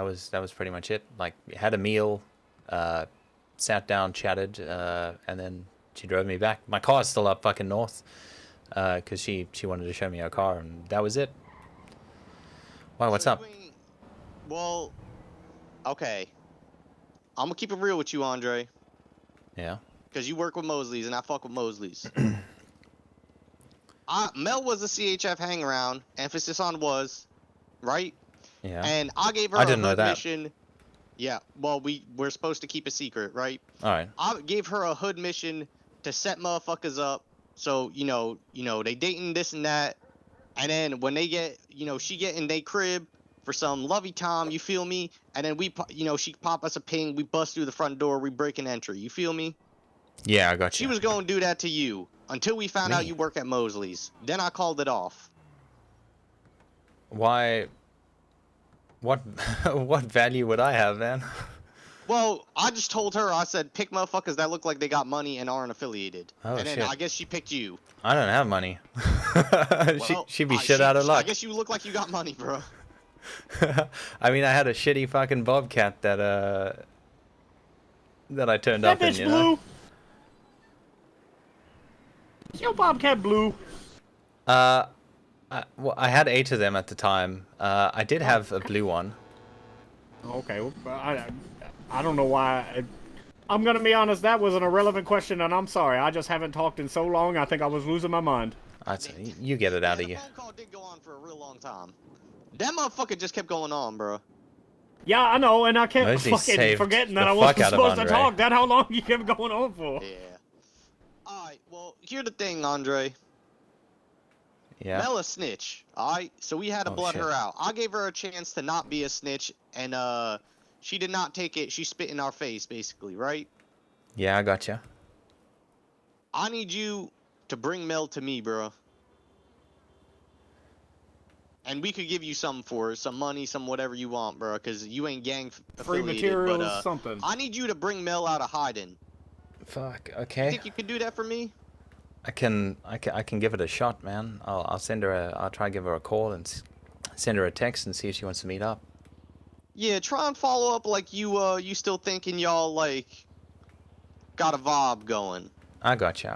was pretty much it. Like, had a meal, sat down, chatted, and then she drove me back. My car's still up fucking north, because she wanted to show me her car, and that was it. Why? What's up? Well, okay. I'm gonna keep it real with you, Andre. Yeah. Because you work with Mosley's and I fuck with Mosley's. Mel was a CHF hang around. Emphasis on was, right? Yeah. And I gave her I a didn't know hood that. mission. Yeah. Well, we're supposed to keep a secret, right? All right. I gave her a hood mission to set motherfuckers up. So they dating this and that, and then when they get she get in they crib for some lovey time, you feel me? And then she pop us a ping, we bust through the front door, we break an entry, you feel me? Yeah, I got She you. was going to do that to you until we found out Me? you work at Mosley's. Then I called it off. Why? What? What value would I have, man? Well, I just told her, I said, pick motherfuckers that look like they got money and aren't affiliated. Oh, and then shit. I guess she picked you. I don't have money. Well, she'd be shit out of luck. I guess you look like you got money, bro. I mean, I had a shitty fucking bobcat that I turned up in, That bitch blue. Yo, Bobcat blue. Well, I had 8 of them at the time. I did have a blue one. Okay, well, I don't know why. I'm gonna be honest. That was an irrelevant question, and I'm sorry. I just haven't talked in so long. I think I was losing my mind. You get it out of you. The phone call did go on for a real long time. That motherfucker just kept going on, bro. Yeah, I know, and I kept Mosely fucking saved forgetting the that I fuck wasn't out of supposed to Andre. talk. That's how long you kept going on for. Yeah. Alright, well, here's the thing, Andre. Yeah. Mel a snitch, alright? So we had to Oh, blood shit. her out. I gave her a chance to not be a snitch, and she did not take it. She spit in our face, basically, right? Yeah, I got you. I need you to bring Mel to me, bro. And we could give you something for it, some money, some whatever you want, bro, because you ain't gang Free affiliated. materials, But something. I need you to bring Mel out of hiding. Fuck. You Okay. think you could do that for me? I can give it a shot, man. I'll send her I'll try to give her a call and send her a text and see if she wants to meet up. Yeah, try and follow up like you still thinking y'all like got a vibe going. I got you.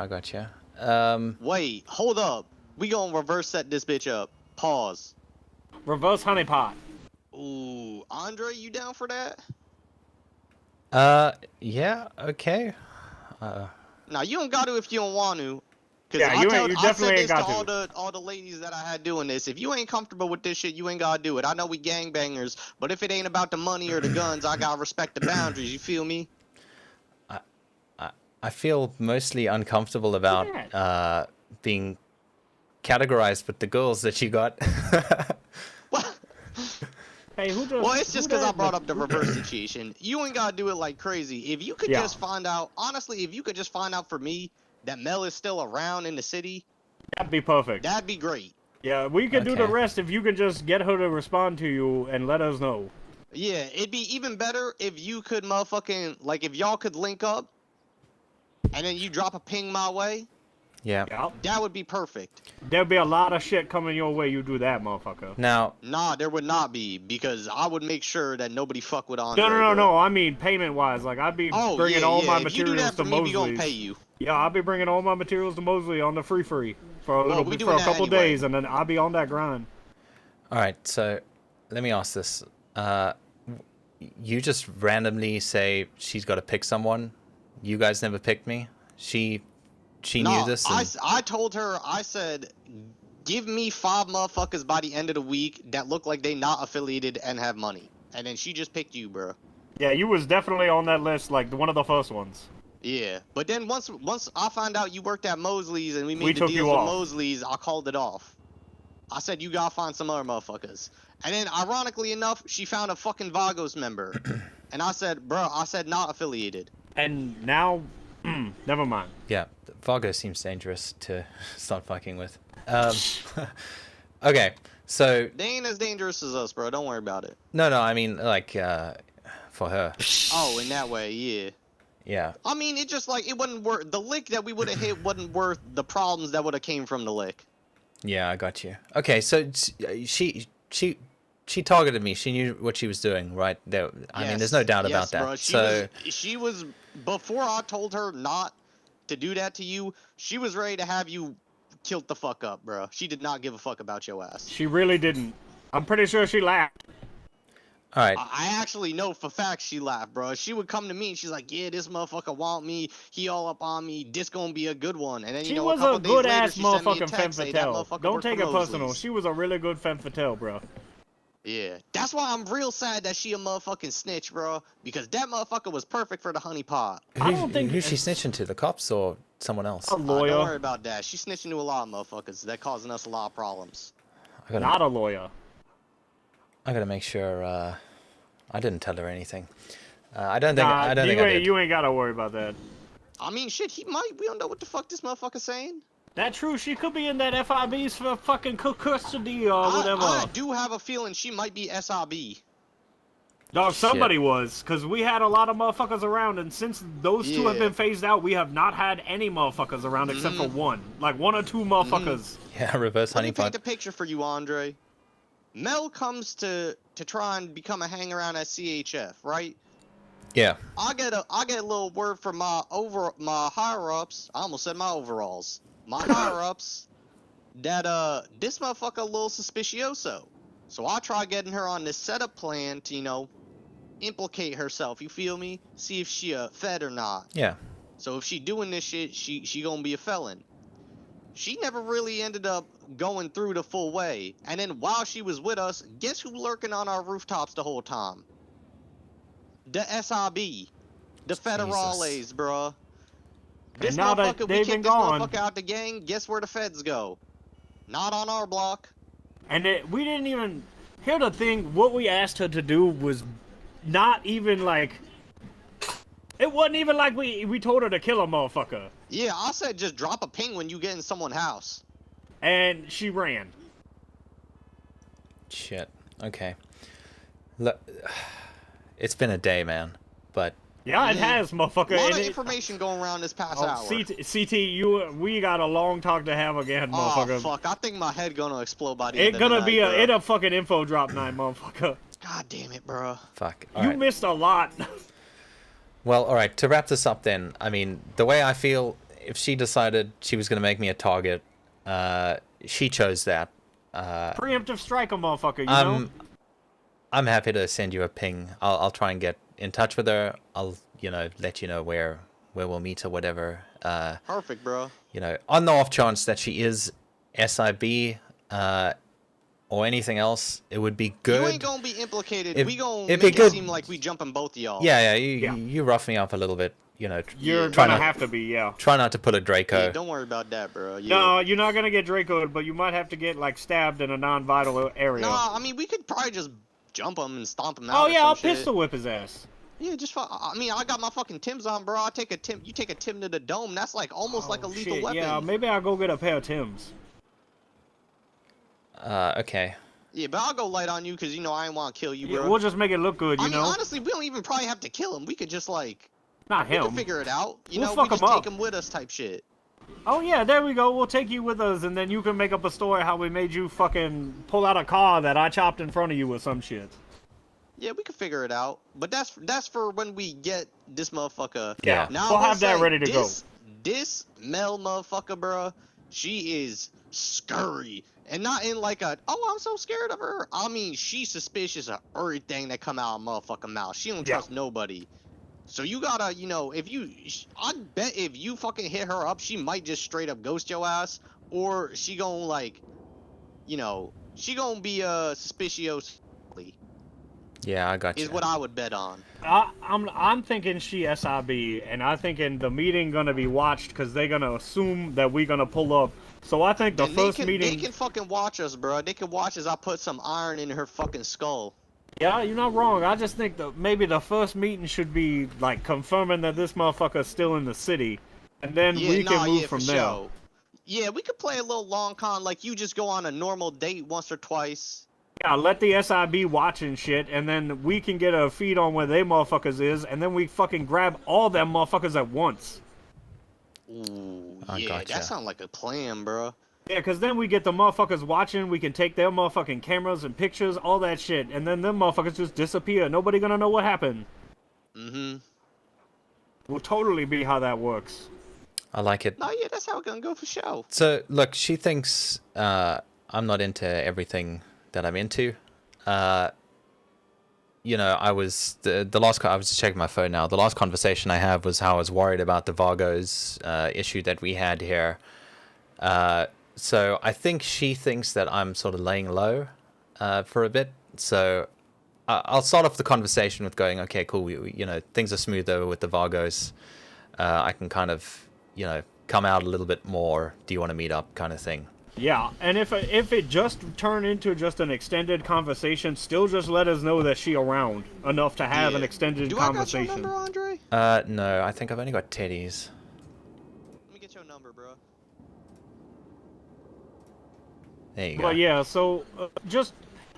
Wait, hold up. We gonna reverse set this bitch up. Pause. Reverse honeypot. Ooh, Andre, you down for that? Yeah, okay. Now you don't got to if you don't want to. Cause Yeah, you definitely I said ain't this to got all the ladies that I had doing this. If you ain't comfortable with this shit, you ain't gotta do it. I know we gangbangers, but if it ain't about the money or the guns, I gotta respect the boundaries. You feel me? I feel mostly uncomfortable about being categorized with the girls that you got. Hey, who just? Well, it's just because I brought up the reverse situation. You ain't gotta do it like crazy. If you could just find out, honestly, if you could just find out for me that Mel is still around in the city, that'd be perfect. That'd be great. Yeah, we could do the Okay. rest if you could just get her to respond to you and let us know. Yeah, it'd be even better if you could motherfucking, like, if y'all could link up, and then you drop a ping my way. Yeah. That would be perfect. There'd be a lot of shit coming your way. You do that, motherfucker. Now. Nah, there would not be, because I would make sure that nobody fuck with Andre. No. I mean payment wise. Like I'd be bringing all my If you do materials that for to me, Mosley. we gonna pay you. Yeah, I'll be bringing all my materials to Mosley on the free for a Well, little we bit, doing for a that couple anyway. days, and then I'll be on that grind. All right, so let me ask this. You just randomly say she's got to pick someone. You guys never picked me. She knew this. I told her, I said, give me 5 motherfuckers by the end of the week that look like they not affiliated and have money. And then she just picked you, bro. Yeah, you was definitely on that list, like one of the first ones. Yeah, but then once I found out you worked at Mosely's and we made the took you deals with off. Mosely's, I called it off. I said, you gotta find some other motherfuckers. And then, ironically enough, she found a fucking Vagos member. And I said, bro, not affiliated. And now, never mind. Yeah, Vargo seems dangerous to start fucking with. Okay, so... They ain't as dangerous as us, bro. Don't worry about it. No, I mean, like, for her. Oh, in that way, yeah. Yeah. I mean, it just, like, it wasn't worth... The lick that we would have hit wasn't worth the problems that would have came from the lick. Yeah, I got you. Okay, so she targeted me. She knew what she was doing, right? I mean, there's no doubt about that. Bro. She was before I told her not to do that to you. She was ready to have you killed the fuck up, bro. She did not give a fuck about your ass. She really didn't. I'm pretty sure she laughed. All right. I actually know for fact she laughed, bro. She would come to me and she's like, "Yeah, this motherfucker want me. He all up on me. This gonna be a good one." And then She a was couple a days good later, ass she sent me a motherfucking femme text saying that fatale. motherfucker Don't worked take for it personal. Mosley's. She was a really good femme fatale, bro. Yeah, that's why I'm real sad that she a motherfucking snitch, bro. Because that motherfucker was perfect for the honey pot. I don't think who's she snitching to? The cops or someone else? A lawyer. Don't worry about that. She's snitching to a lot of motherfuckers. That causing us a lot of problems. Not a lawyer. I gotta make sure. I didn't tell her anything. I don't think. I did. You ain't gotta worry about that. I mean, shit. He might. We don't know what the fuck this motherfucker's saying. That true. She could be in that FIBs for fucking custody or whatever. I do have a feeling she might be SIB. Dog, somebody was, because we had a lot of motherfuckers around, and since those two have been phased out, we have not had any motherfuckers around except for one. Like, 1 or 2 motherfuckers. Yeah, reverse honeypot. Let me paint the picture for you, Andre. Mel comes to try and become a hang-around at CHF, right? Yeah. I get a little word from my higher-ups. I almost said my overalls. My higher-ups that this motherfucker a little suspicioso. So I try getting her on this setup plan to, you know, implicate herself, you feel me? See if she a fed or not. Yeah. So if she doing this shit, she gonna be a felon. She never really ended up going through the full way. And then while she was with us, guess who lurking on our rooftops the whole time? The SIB. The Federales, bruh. This now that motherfucker, we they've kicked been this gone. motherfucker out the gang, guess where the feds go? Not on our block. And we didn't even... Here's the thing, what we asked her to do was not even like... It wasn't even like we told her to kill a motherfucker. Yeah, I said just drop a ping when you get in someone's house. And she ran. Shit. Okay. Look, it's been a day, man. But... Yeah, it has, motherfucker. A lot of information going around this past hour. CT, we got a long talk to have again, motherfucker. Oh, fuck. I think my head gonna explode by the It's end of the night, gonna be bro. a fucking info drop night, motherfucker. God damn it, bro. Fuck. You missed a lot. Well, all right. To wrap this up, then, I mean, the way I feel, if she decided she was going to make me a target, she chose that. Preemptive strike a motherfucker, you know? I'm happy to send you a ping. I'll try and get in touch with her. I'll, let you know where we'll meet or whatever. Perfect, bro. On the off chance that she is SIB, or anything else, it would be good. You ain't gonna be implicated. We gonna it'd make be good. it seem like we jumping both of y'all. Yeah. You rough me up a little bit. You're gonna have to be, yeah. Try not to pull a Draco. Yeah, don't worry about that, bro. Yeah. No, you're not gonna get Draco'd, but you might have to get like stabbed in a non-vital area. Nah, I mean we could probably just jump him and stomp him out. Oh or yeah, some I'll shit. pistol whip his ass. Yeah, I mean, I got my fucking Tims on, bro. You take a Tim to the dome. That's like almost like a lethal weapon. Yeah, maybe I'll go get a pair of Tims. Okay. Yeah, but I'll go light on you because, I ain't want to kill you, bro. Yeah, we'll just make it look good, you know? Honestly, we don't even probably have to kill him. We could just, like... Not we him. can figure it out. We'll We fuck just him up. take him with us type shit. Oh yeah, there we go. We'll take you with us, and then you can make up a story how we made you fucking pull out a car that I chopped in front of you or some shit. Yeah, we can figure it out. But that's for when we get this motherfucker. Yeah. Now, we'll I will have that say, ready to go. This Mel motherfucker, bro, She is scurry. And not in like a, oh, I'm so scared of her. I mean, she's suspicious of everything that come out of motherfucking mouth. She don't trust nobody. So you gotta, you know, I bet if you fucking hit her up, she might just straight up ghost your ass. Or she gonna like, you know, she gonna be suspicious. Yeah, I Is gotcha. what I would bet on. I'm thinking she SIB, and I thinking the meeting gonna be watched because they gonna assume that we gonna pull up. So I think the Then first they meeting. can fucking watch us, bro. They can watch as I put some iron in her fucking skull. Yeah, you're not wrong. I just think that maybe the first meeting should be like confirming that this motherfucker's still in the city, and then Yeah, we can nah, move yeah, for from there. sure. Yeah, we could play a little long con, like you just go on a normal date once or twice. Yeah, let the SIB watch and shit, and then we can get a feed on where they motherfuckers is, and then we fucking grab all them motherfuckers at once. Ooh, I yeah, gotcha. that sounds like a plan, bro. Yeah, because then we get the motherfuckers watching, we can take their motherfucking cameras and pictures, all that shit, and then them motherfuckers just disappear. Nobody gonna know what happened. Mm-hmm. Will totally be how that works. I like it. No, yeah, that's how it's gonna go for sure. So look, she thinks I'm not into everything that I'm into. You know, I was I was just checking my phone now. The last conversation I had was how I was worried about the Vargos issue that we had here. So I think she thinks that I'm sort of laying low for a bit. So I'll start off the conversation with going, okay, cool. You know, things are smooth over with the Vargos. I can kind of, you know, come out a little bit more. Do you want to meet up, kind of thing. Yeah, and if it just turned into just an extended conversation, still just let us know that she around enough to have an extended conversation. Do I got your number, Andre? No, I think I've only got Teddy's. Let me get your number, bro. There you go. But yeah, so just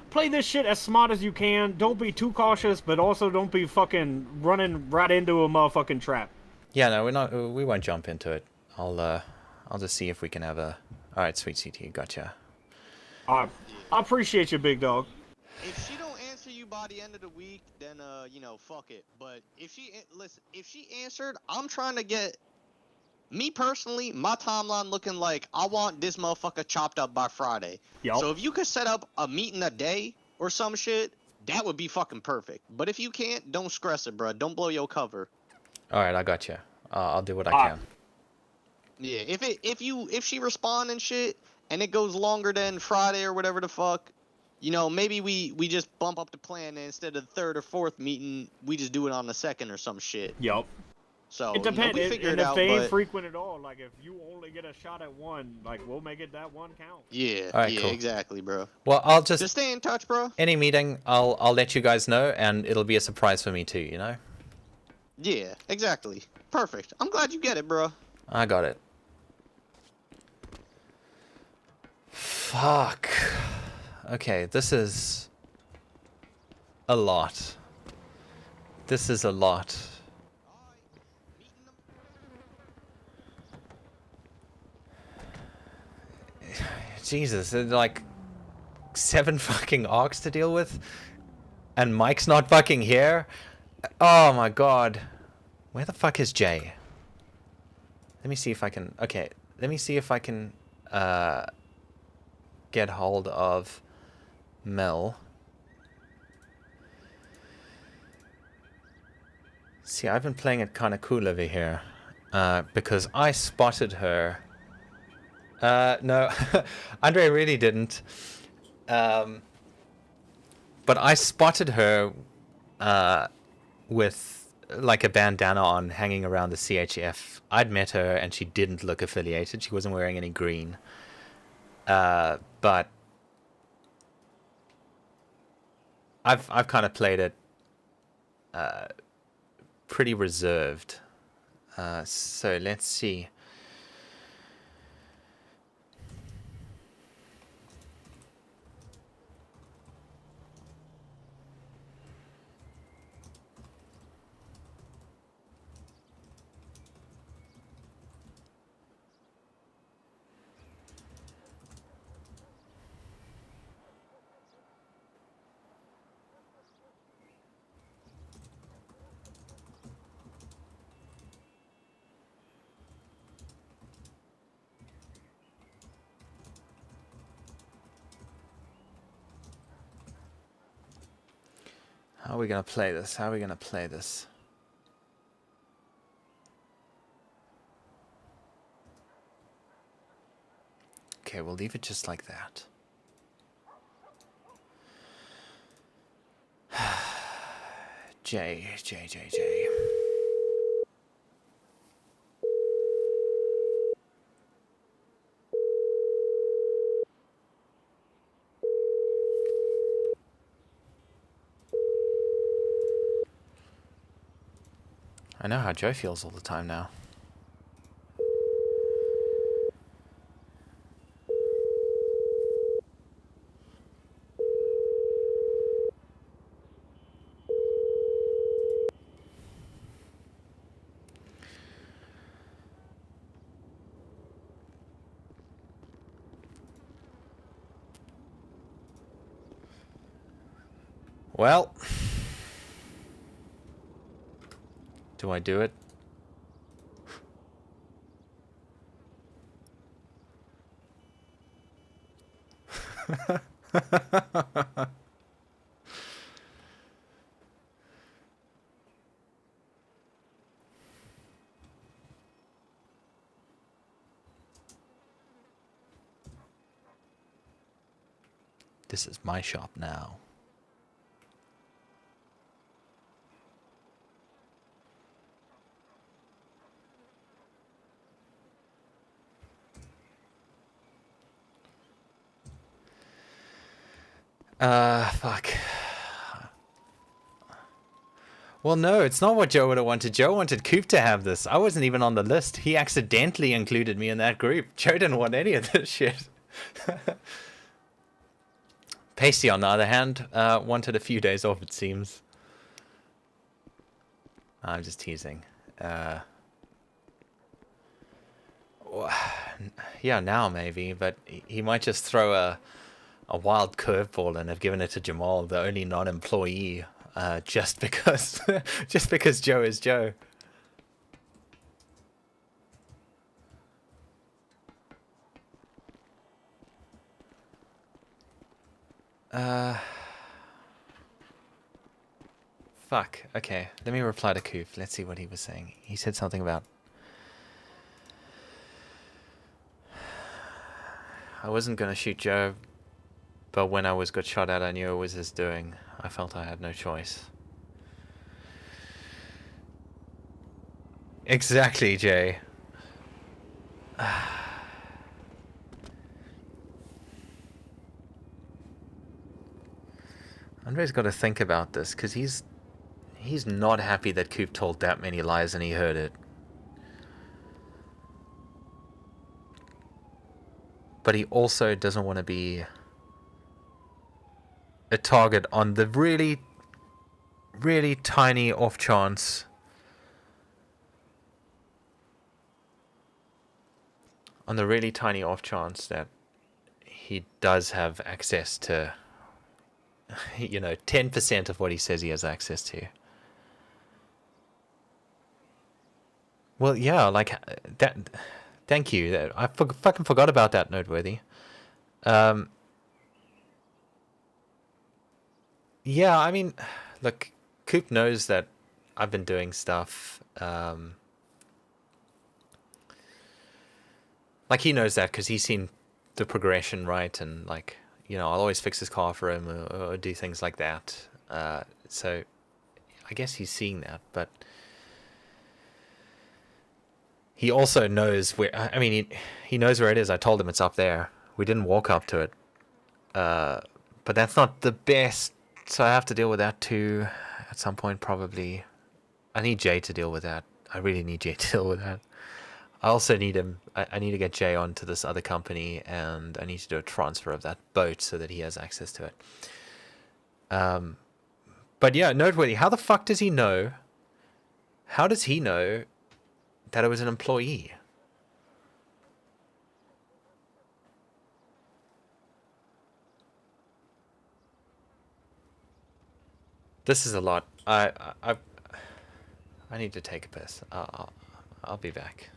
play this shit as smart as you can. Don't be too cautious, but also don't be fucking running right into a motherfucking trap. Yeah, no, we won't jump into it. I'll just see if we can have a. All right, sweet CT, gotcha. I appreciate you, big dog. If she don't answer you by the end of the week, then you know, fuck it. But if she if she answered, I'm trying to get me personally, my timeline looking like I want this motherfucker chopped up by Friday. Yep. So if you could set up a meeting a day or some shit, that would be fucking perfect. But if you can't, don't stress it, bro. Don't blow your cover. All right, I gotcha. I'll do what I can. Yeah, if she respond and shit, and it goes longer than Friday or whatever the fuck, you know, maybe we just bump up the plan, and instead of the third or fourth meeting, we just do it on the second or some shit. Yep. So It depends, you know, we figure and it if out, they ain't but frequent at all, like if you only get a shot at one, like we'll make it that one count. yeah, All right, yeah, cool. exactly, bro. Well, I'll just stay in touch, bro. Any meeting, I'll let you guys know, and it'll be a surprise for me too. You know. Yeah, exactly. Perfect. I'm glad you get it, bro. I got it. Fuck. Okay, this is a lot. This is a lot. Jesus, there's like 7 fucking arcs to deal with, and Mike's not fucking here. Oh my god. Where the fuck is Jay? Let me see if I can. Okay, let me see if I can get hold of Mel. See, I've been playing it kind of cool over here because I spotted her. No, Andre really didn't. But I spotted her with like a bandana on hanging around the CHF. I'd met her and she didn't look affiliated. She wasn't wearing any green. But I've kind of played it pretty reserved. So let's see. How are we gonna play this? How are we gonna play this? Okay, we'll leave it just like that. J. I know how Joe feels all the time now. Well, do I do it? This is my shop now. Fuck. Well, no, it's not what Joe would have wanted. Joe wanted Coop to have this. I wasn't even on the list. He accidentally included me in that group. Joe didn't want any of this shit. Pasty, on the other hand, wanted a few days off, it seems. I'm just teasing. Yeah, now maybe, but he might just throw a wild curveball and have given it to Jamal, the only non-employee, just because just because Joe is Joe. Fuck. Okay, let me reply to Coop. Let's see what he was saying. He said something about I wasn't gonna shoot Joe, but when I got shot at, I knew it was his doing. I felt I had no choice. Exactly, Jay. Andre's got to think about this, because he's not happy that Coop told that many lies and he heard it. But he also doesn't want to be a target on the really, really tiny off chance that he does have access to, 10% of what he says he has access to. Well, yeah, like that. Thank you. I fucking forgot about that, Noteworthy. Yeah, I mean, look, Coop knows that I've been doing stuff. Like, he knows that because he's seen the progression, right? And, like, I'll always fix his car for him or do things like that. So I guess he's seeing that, but he also knows where. I mean, he knows where it is. I told him it's up there. We didn't walk up to it. But that's not the best, so I have to deal with that too at some point, probably. I need Jay to deal with that. I really need Jay to deal with that. I also need him. I need to get Jay onto this other company, and I need to do a transfer of that boat so that he has access to it. But yeah, noteworthy. How the fuck does he know? How does he know that it was an employee? This is a lot. I need to take a piss. I'll be back.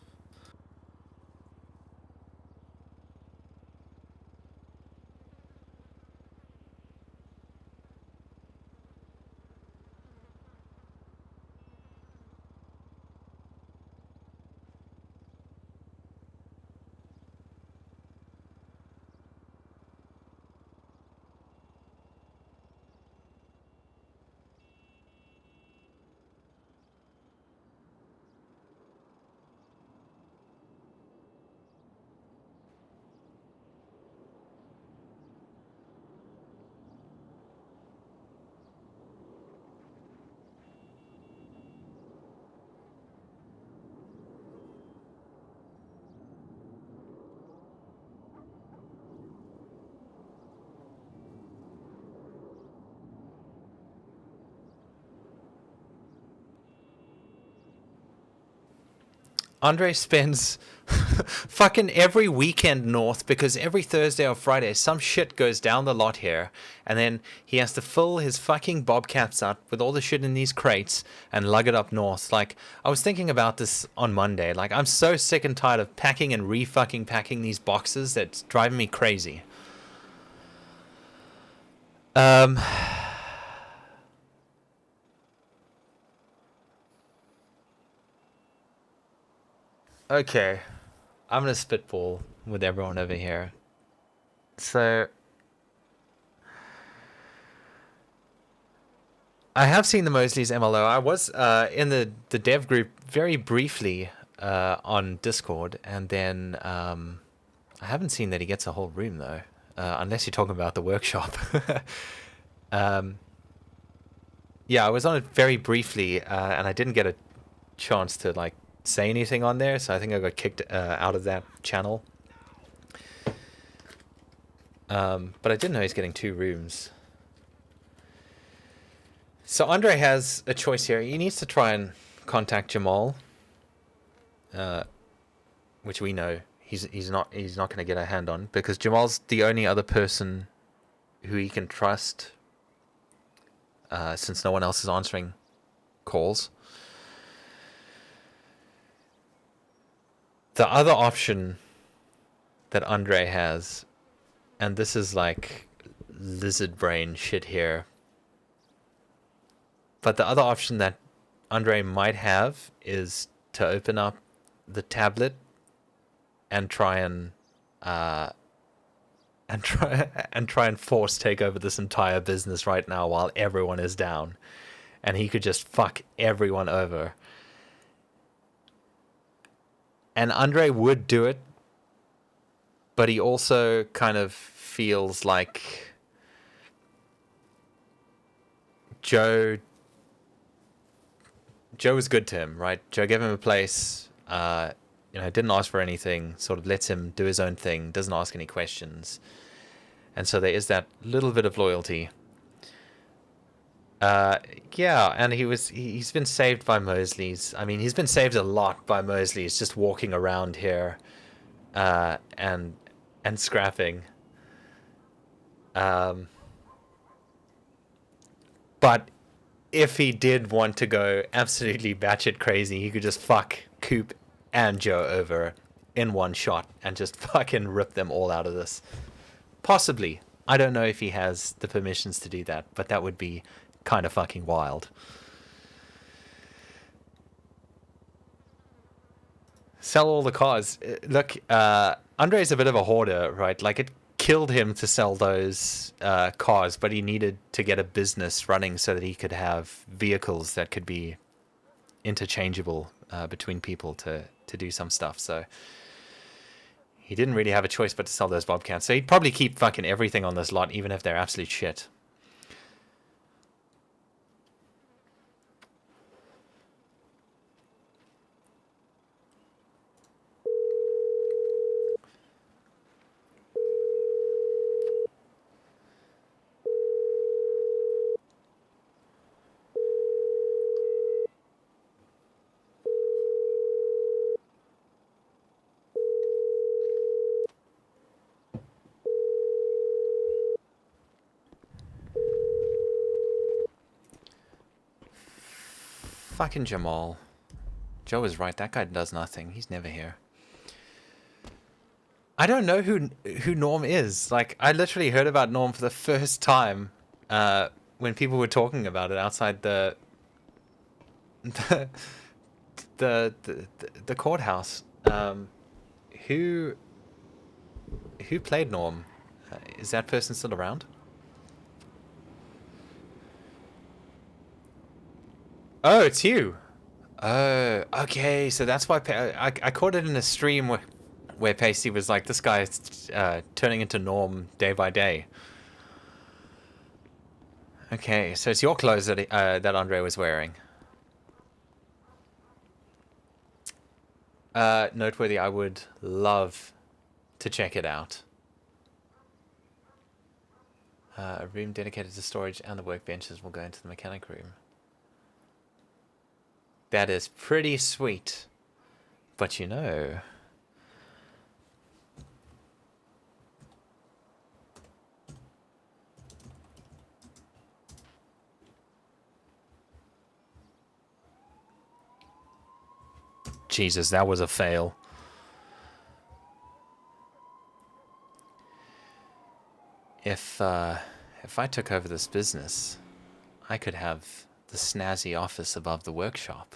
Andre spends fucking every weekend north because every Thursday or Friday some shit goes down the lot here, and then he has to fill his fucking bobcats up with all the shit in these crates and lug it up north. Like, I was thinking about this on Monday. Like, I'm so sick and tired of packing and re-fucking packing these boxes that's driving me crazy. Okay. I'm gonna spitball with everyone over here. So I have seen the Mosley's MLO. I was in the dev group very briefly on Discord, and then I haven't seen that he gets a whole room though, unless you're talking about the workshop. Yeah, I was on it very briefly, and I didn't get a chance to like say anything on there, so I think I got kicked out of that channel. But I didn't know he's getting 2 rooms. So Andre has a choice here. He needs to try and contact Jamal, which we know he's not going to get a hand on, because Jamal's the only other person who he can trust, since no one else is answering calls. The other option that Andre has, and this is like lizard brain shit here, but the other option that Andre might have is to open up the tablet and try and force take over this entire business right now while everyone is down, and he could just fuck everyone over. And Andre would do it, but he also kind of feels like Joe was good to him, right? Joe gave him a place, didn't ask for anything, sort of lets him do his own thing, doesn't ask any questions. And so there is that little bit of loyalty. Yeah, and he's been saved by Mosley's. I mean, he's been saved a lot by Mosley's just walking around here, and scrapping. But if he did want to go absolutely batshit crazy, he could just fuck Coop and Joe over in one shot and just fucking rip them all out of this. Possibly. I don't know if he has the permissions to do that, but that would be kind of fucking wild. Sell all the cars. Look, Andre's a bit of a hoarder, right? Like, it killed him to sell those cars, but he needed to get a business running so that he could have vehicles that could be interchangeable between people to do some stuff. So he didn't really have a choice but to sell those Bobcats. So he'd probably keep fucking everything on this lot, even if they're absolute shit. Fucking Jamal. Joe was right. That guy does nothing. He's never here. I don't know who Norm is. Like, I literally heard about Norm for the first time when people were talking about it outside the courthouse. Who played Norm? Is that person still around? Oh, it's you. Oh, okay. So that's why I caught it in a stream where Pasty was like, "This guy is turning into Norm day by day." Okay, so it's your clothes that that Andre was wearing. Noteworthy. I would love to check it out. A room dedicated to storage and the workbenches will go into the mechanic room. That is pretty sweet. But you know... Jesus, that was a fail. If I took over this business, I could have the snazzy office above the workshop.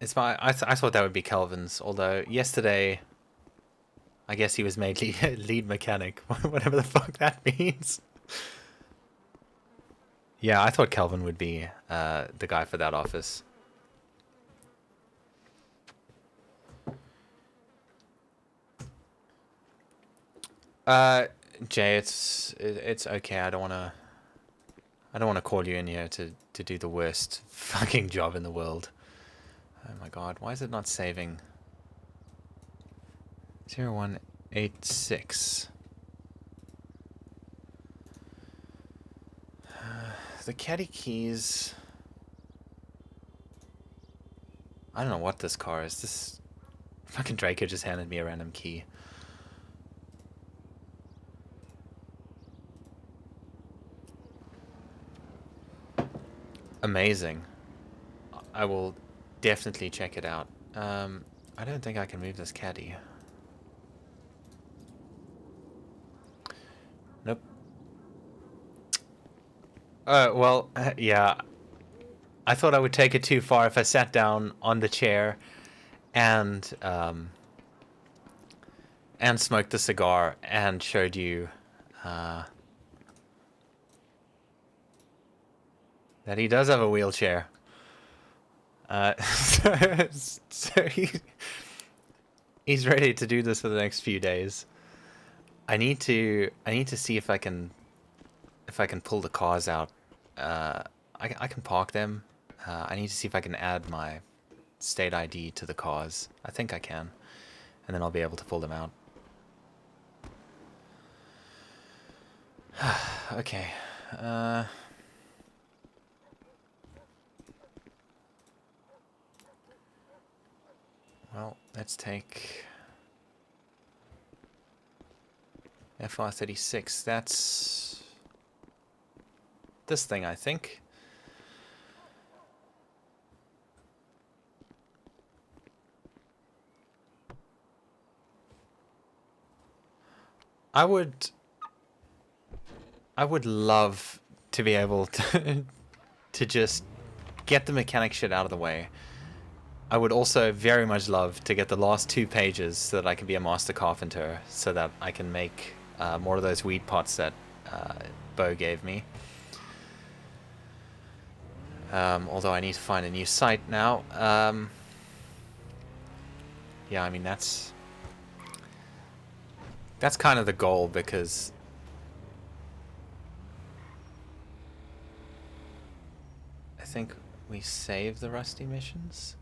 It's my. I thought that would be Kelvin's. Although yesterday, I guess he was made lead mechanic, whatever the fuck that means. Yeah, I thought Kelvin would be the guy for that office. Jay, it's okay. I don't wanna call you in here to do the worst fucking job in the world. Oh my god, why is it not saving? 0186. The caddy keys. I don't know what this car is. This fucking Draco just handed me a random key. Amazing. I will definitely check it out. I don't think I can move this caddy. Nope. Well, yeah. I thought I would take it too far if I sat down on the chair and smoked the cigar and showed you that he does have a wheelchair. So he's ready to do this for the next few days. I need to see if I can pull the cars out. I can park them. I need to see if I can add my state ID to the cars. I think I can, and then I'll be able to pull them out. Okay. Well, let's take FR36. That's this thing, I think. I would love to be able to to just get the mechanic shit out of the way. I would also very much love to get the last 2 pages so that I can be a master carpenter, so that I can make more of those weed pots that Bo gave me. Although I need to find a new site now. Yeah, I mean, that's kind of the goal, because I think we save the Rusty missions.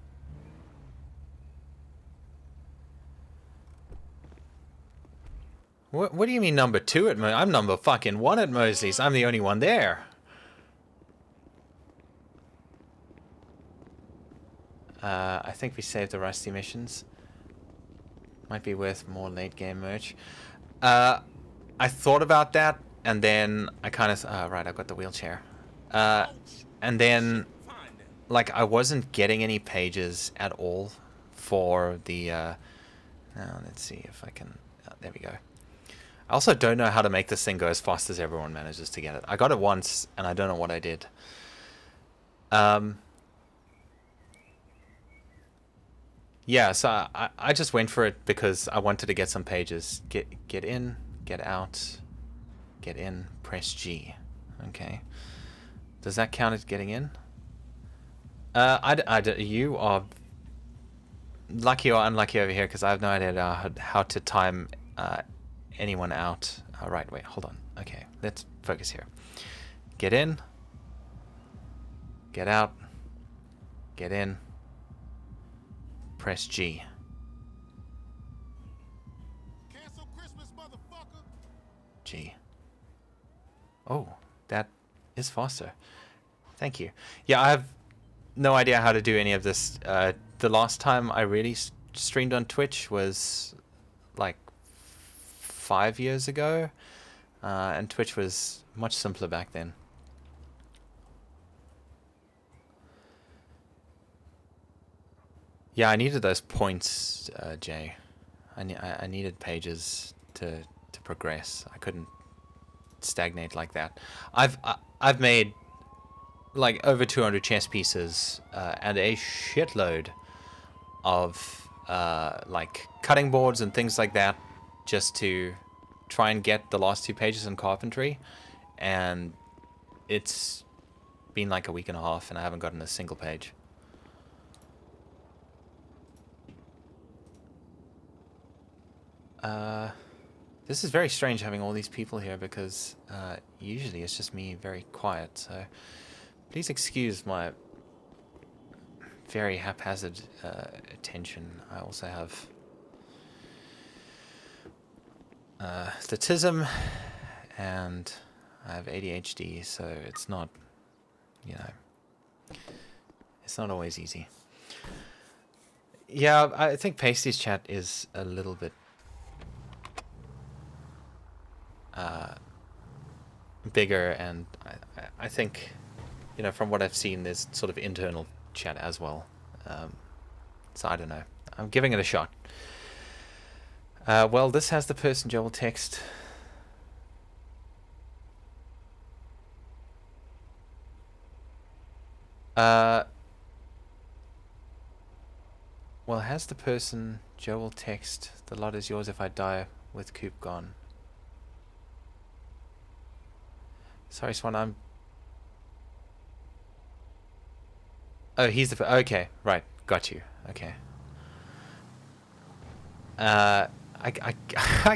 What do you mean number 2 at I'm number fucking 1 at Mosley's. I'm the only one there. I think we saved the Rusty missions. Might be worth more late game merch. I thought about that, and then I kind of... right, I've got the wheelchair. And then, like, I wasn't getting any pages at all for the... now, let's see if I can... there we go. I also don't know how to make this thing go as fast as everyone manages to get it. I got it once, and I don't know what I did. Yeah, so I just went for it because I wanted to get some pages. Get in, get out, get in, press G. Okay. Does that count as getting in? You are lucky or unlucky over here, because I have no idea how to time anyone out. Right, wait, hold on. Okay, let's focus here. Get in, get out, get in, press G. Cancel Christmas Gee. Oh, that is faster. Thank you. Yeah, I have no idea how to do any of this. The last time I really streamed on Twitch was like 5 years ago, and Twitch was much simpler back then. Yeah, I needed those points, Jay. I needed pages to progress. I couldn't stagnate like that. I've made like over 200 chess pieces and a shitload of like cutting boards and things like that, just to try and get the last 2 pages in carpentry, and it's been like a week and a half and I haven't gotten a single page. This is very strange having all these people here, because usually it's just me very quiet, so please excuse my very haphazard attention. I also have autism and I have ADHD, so it's not, you know, it's not always easy. Yeah, I think Pasty's chat is a little bit bigger, and I think, you know, from what I've seen, there's sort of internal chat as well. So I don't know. I'm giving it a shot. Well, this has the person Joe will text. Well, has the person Joe will text, the lot is yours if I die with Coop gone. Sorry, Swan, I'm... Oh, he's the... Okay, right, got you. Okay. I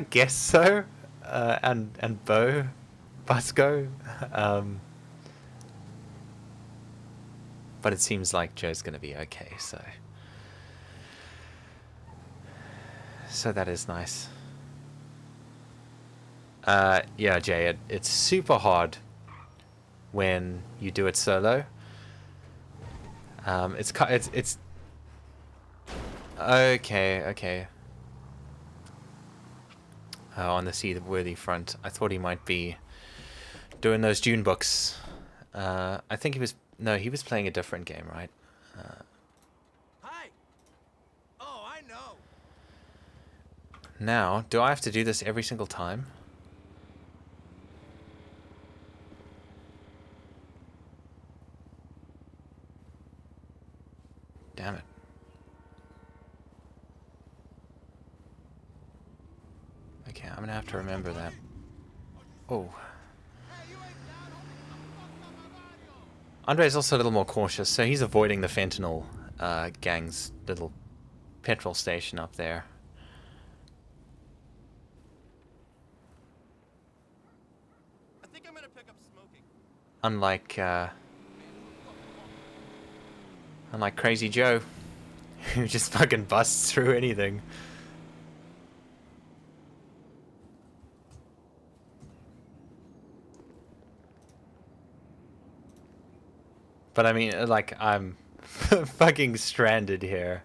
guess so. And Bo, Busco. But it seems like Joe's gonna be okay, so... So that is nice. Yeah, Jay, it's super hard when you do it solo. It's okay. On the seaworthy front, I thought he might be doing those Dune books. I think he was playing a different game, right? Hi. Oh, I know. Now, do I have to do this every single time? Damn it. Okay, I'm gonna have to remember that. Oh. Andre's also a little more cautious, so he's avoiding the fentanyl gang's little petrol station up there. I think I'm gonna pick up smoking. Unlike Crazy Joe, who just fucking busts through anything. But I mean, like, I'm fucking stranded here.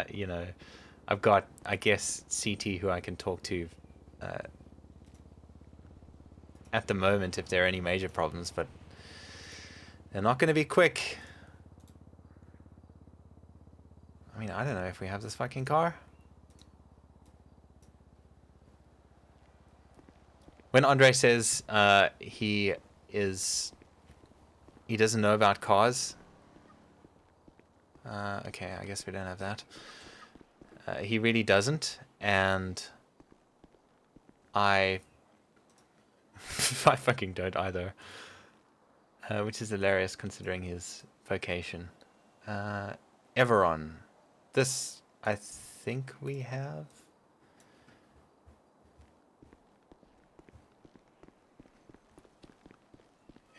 You know, I've got, I guess, CT who I can talk to at the moment if there are any major problems, but they're not going to be quick. I mean, I don't know if we have this fucking car. When Andre says he doesn't know about cars. Okay, I guess we don't have that. He really doesn't, and I fucking don't either. Which is hilarious considering his vocation. Everon. This, I think we have.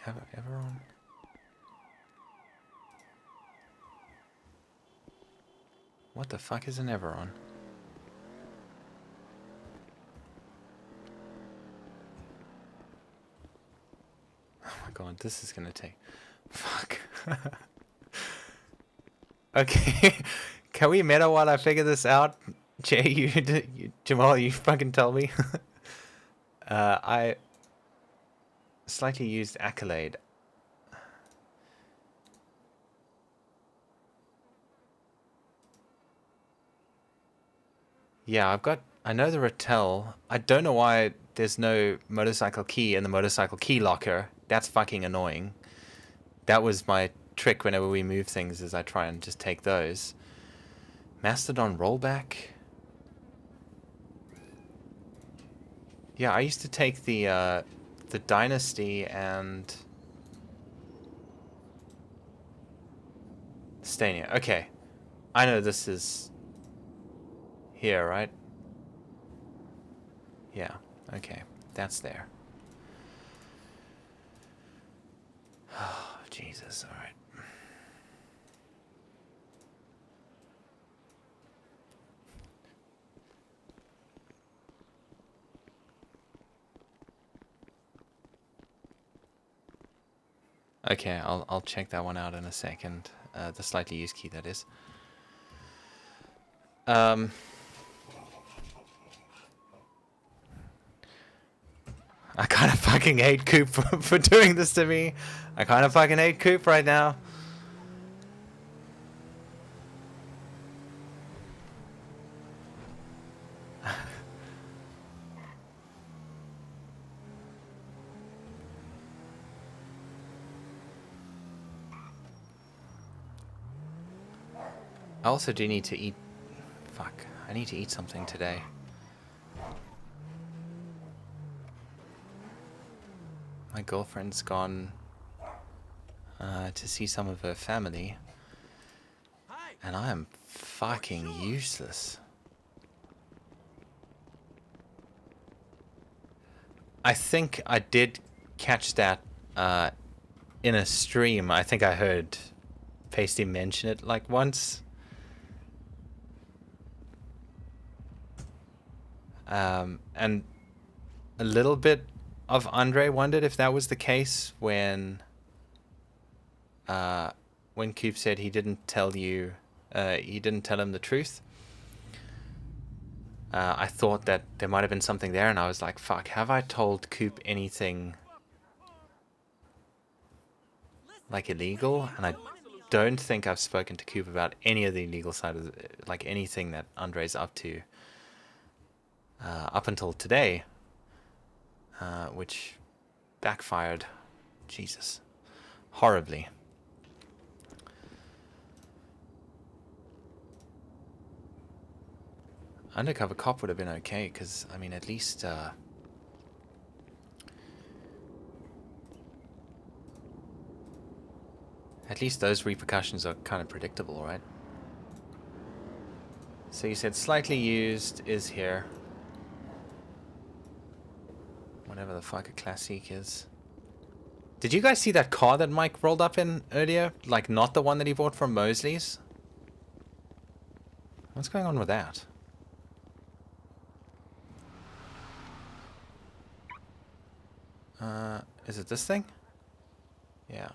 Everon. What the fuck is an Everon? god, this is gonna take... Fuck. Okay, can we meta while I figure this out? Jay, Jamal, you fucking tell me. I slightly used Accolade. Yeah, I know the Rattel. I don't know why there's no motorcycle key in the motorcycle key locker. That's fucking annoying. That was my trick whenever we move things, is I try and just take those. Mastodon rollback. Yeah, I used to take the Dynasty and Stania. Okay, I know this is here, right? Yeah. Okay, that's there. Oh, Jesus. All right. Okay, I'll check that one out in a second. The slightly used key, that is. I kind of fucking hate Coop for doing this to me. I kind of fucking hate Coop right now. I also do need to eat... Fuck. I need to eat something today. My girlfriend's gone to see some of her family. And I am fucking useless. I think I did catch that in a stream. I think I heard Pasty mention it like once. And a little bit of Andre wondered if that was the case when Coop said he didn't tell you, he didn't tell him the truth. I thought that there might have been something there, and I was like, fuck, have I told Coop anything like illegal? And I don't think I've spoken to Coop about any of the illegal side of like anything that Andre's up to up until today, which backfired, Jesus, horribly. Undercover cop would have been okay, because, I mean, at least, those repercussions are kind of predictable, right? So you said slightly used is here. Whatever the fuck a classique is. Did you guys see that car that Mike rolled up in earlier? Like, not the one that he bought from Mosley's? What's going on with that? Is it this thing? Yeah.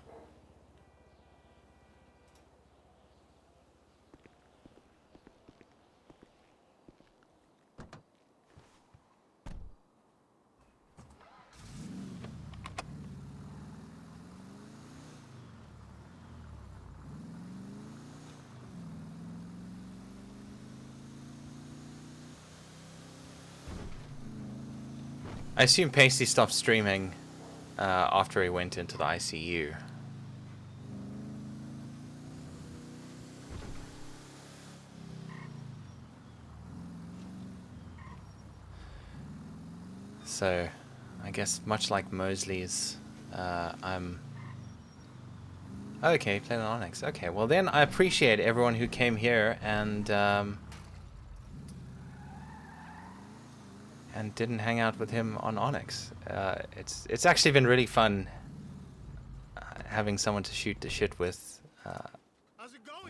I assume Pasty stopped streaming after he went into the ICU. So, I guess much like Mosley's, I'm... Okay, playing on Onyx. Okay, well then I appreciate everyone who came here and didn't hang out with him on Onyx. It's actually been really fun having someone to shoot the shit with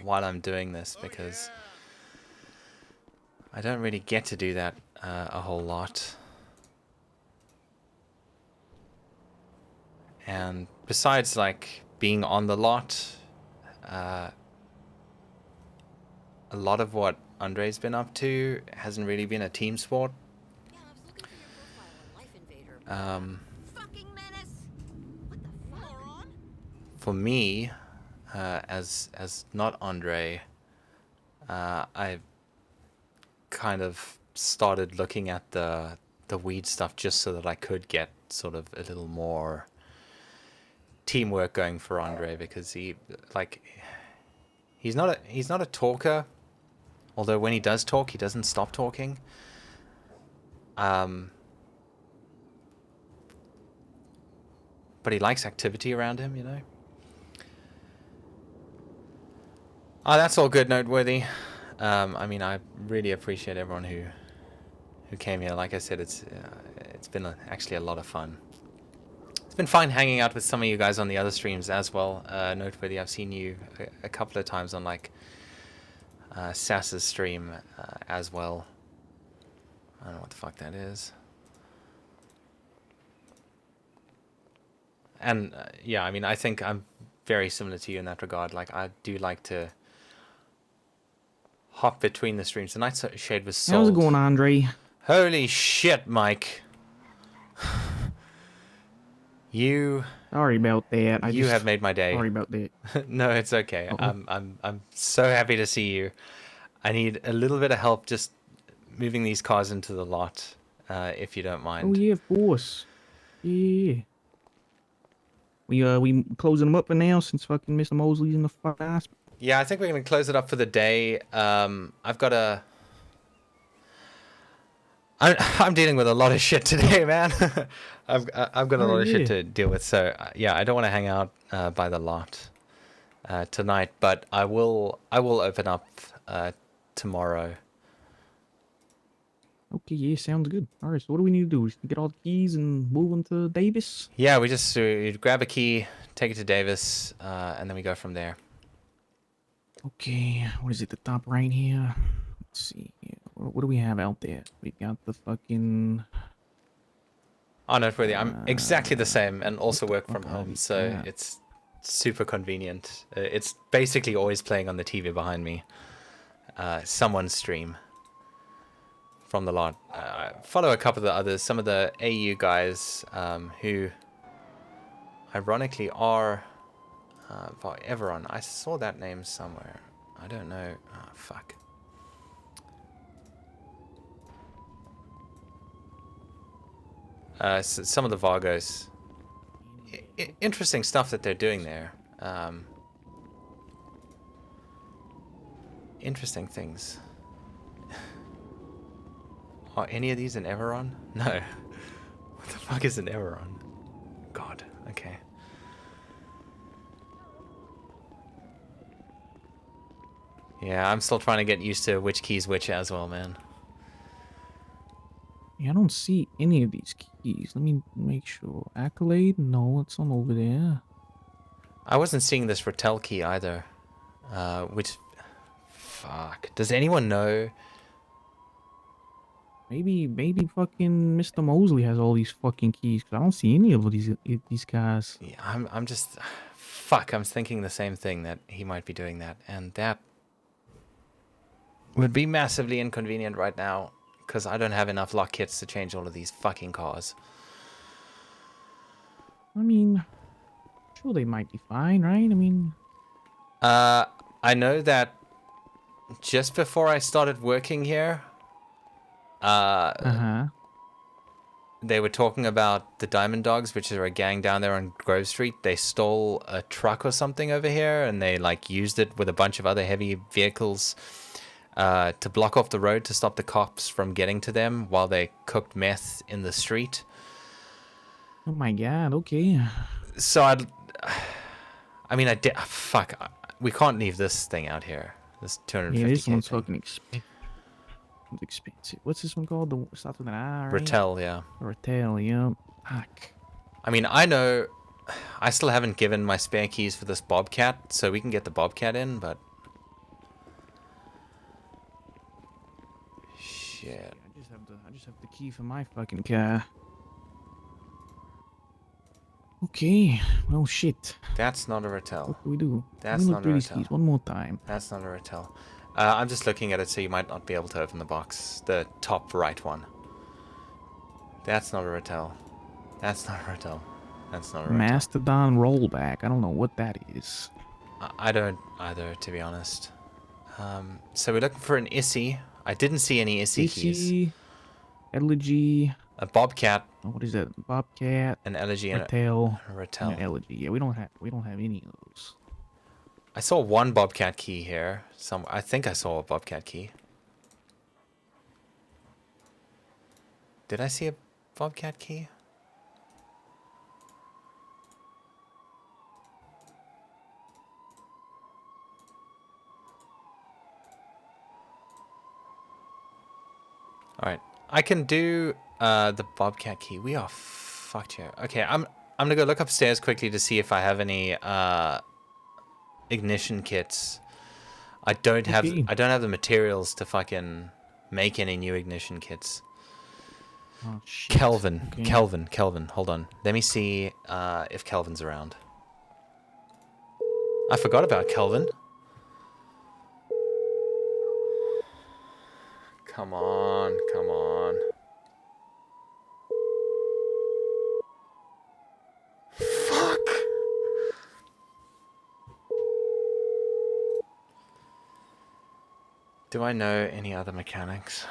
while I'm doing this, because I don't really get to do that a whole lot. And besides, like, being on the lot, a lot of what Andre's been up to hasn't really been a team sport. Yeah, I was looking for your profile on Life Invader. Fucking menace! What the fuck? For me, as not Andre, I kind of started looking at the weed stuff just so that I could get sort of a little more teamwork going for Andre, because he's not a talker, although when he does talk, he doesn't stop talking. But he likes activity around him, you know. Oh, that's all good, noteworthy. I mean, I really appreciate everyone who came here. Like I said, it's been actually a lot of fun. It's been fun hanging out with some of you guys on the other streams as well. Noteworthy, I've seen you a couple of times on like Sass's stream as well. I don't know what the fuck that is. And yeah, I mean, I think I'm very similar to you in that regard. Like, I do like to hop between the streams. The Nightshade was sold. How's it going, Andre? Holy shit, Mike. You Sorry about that. you have made my day. Sorry about that. No, it's okay. I'm so happy to see you. I need a little bit of help just moving these cars into the lot, if you don't mind. Oh yeah, of course. Yeah. We closing them up for now since fucking Mr. Mosley's in the fucking hospital. Yeah, I think we're gonna close it up for the day. I've got a. I'm dealing with a lot of shit today, man. I've got a lot of shit to deal with, so yeah, I don't want to hang out by the lot tonight, but I will open up tomorrow. Okay, yeah, sounds good. All right, so what do we need to do? Just get all the keys and move them to Davis? Yeah, we just grab a key, take it to Davis, and then we go from there. Okay, what is it? The top right here. Let's see. What do we have out there? We got the fucking. Oh, no, really, I'm exactly the same, and also work from home, so it's super convenient. It's basically always playing on the TV behind me. Someone's stream from the lot. I follow a couple of the others, some of the AU guys who ironically are Everon. I saw that name somewhere. I don't know. Oh, fuck. Some of the Vargos. Interesting stuff that they're doing there. Interesting things. Are any of these in Everon? No. What the fuck is an Everon? God, okay. Yeah, I'm still trying to get used to which key's which as well, man. Yeah, I don't see any of these keys. Let me make sure. Accolade? No, it's on over there. I wasn't seeing this Rattel key either. Which... Fuck. Does anyone know? Maybe fucking Mr. Mosley has all these fucking keys, because I don't see any of these guys. Yeah, I'm just... Fuck, I'm thinking the same thing, that he might be doing that. And that would be massively inconvenient right now, because I don't have enough lock kits to change all of these fucking cars. I mean, sure they might be fine, right? I mean... I know that just before I started working here, they were talking about the Diamond Dogs, which are a gang down there on Grove Street. They stole a truck or something over here, and they like used it with a bunch of other heavy vehicles to block off the road to stop the cops from getting to them while they cooked meth in the street. Oh my god, okay. So I mean, fuck, we can't leave this thing out here. This 250K Yeah, this one's thing. fucking expensive. It's expensive. What's this one called? The starts with an I, right? Rattel, yeah. Rattel, yeah. Fuck. I mean, I know I still haven't given my spare keys for this Bobcat, so we can get the Bobcat in, but... Shit. I just have the key for my fucking car. Okay. Well, shit. That's not a Rattel. What do we do? That's Let me not look a through these Rattel. keys one more time. That's not a Rattel. I'm just looking at it, so you might not be able to open the box. The top right one. That's not a Rattel. That's not a Rattel. That's not a Rattel. Mastodon rollback. I don't know what that is. I don't either, to be honest. So we're looking for an Issy. I didn't see any Issy keys. Issy, Elegy. A Bobcat. Oh, what is that? Bobcat. An Elegy and Rattel. a And Rattel. an Elegy. Yeah, we don't have any of those. I saw one Bobcat key here. I think I saw a Bobcat key. Did I see a Bobcat key? Alright. I can do the Bobcat key. We are fucked here. Okay, I'm gonna go look upstairs quickly to see if I have any ignition kits. I don't have the materials to fucking make any new ignition kits. Oh shit. Kelvin. Okay. Kelvin. Hold on. Let me see if Kelvin's around. I forgot about Kelvin. Come on. Fuck. Do I know any other mechanics?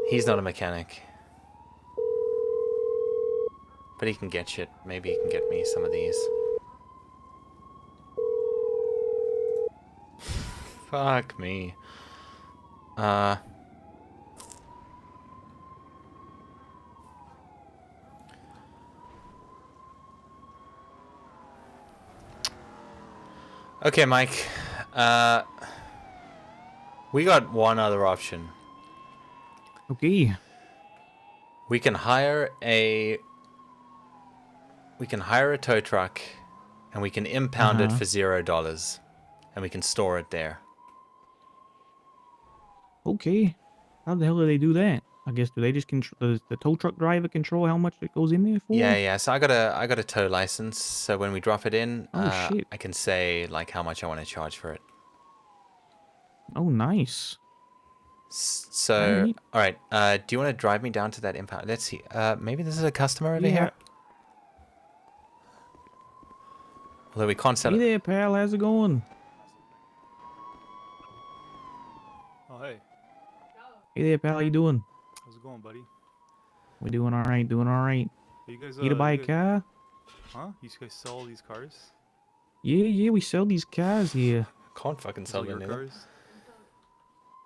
He's not a mechanic. But he can get shit. Maybe he can get me some of these. Fuck me. Okay, Mike. We got one other option. Okay. We can hire a tow truck and we can impound it for $0 and we can store it there. Okay. How the hell do they do that? I guess do they just control? Does the tow truck driver control how much it goes in there for? Yeah. So I got a tow license. So when we drop it in, shit. I can say like how much I want to charge for it. Oh, nice. So, all right. Do you want to drive me down to that impound? Let's see. Maybe this is a customer over here. Although we can't sell Hey it. there, pal. How's it going? Oh, hey. Hey there, pal. How you doing? How's it going, buddy? We doing all right. Doing all right. Hey, you guys, Need to buy a car? Huh? You guys sell these cars? Yeah. We sell these cars here. Can't fucking sell your them. cars?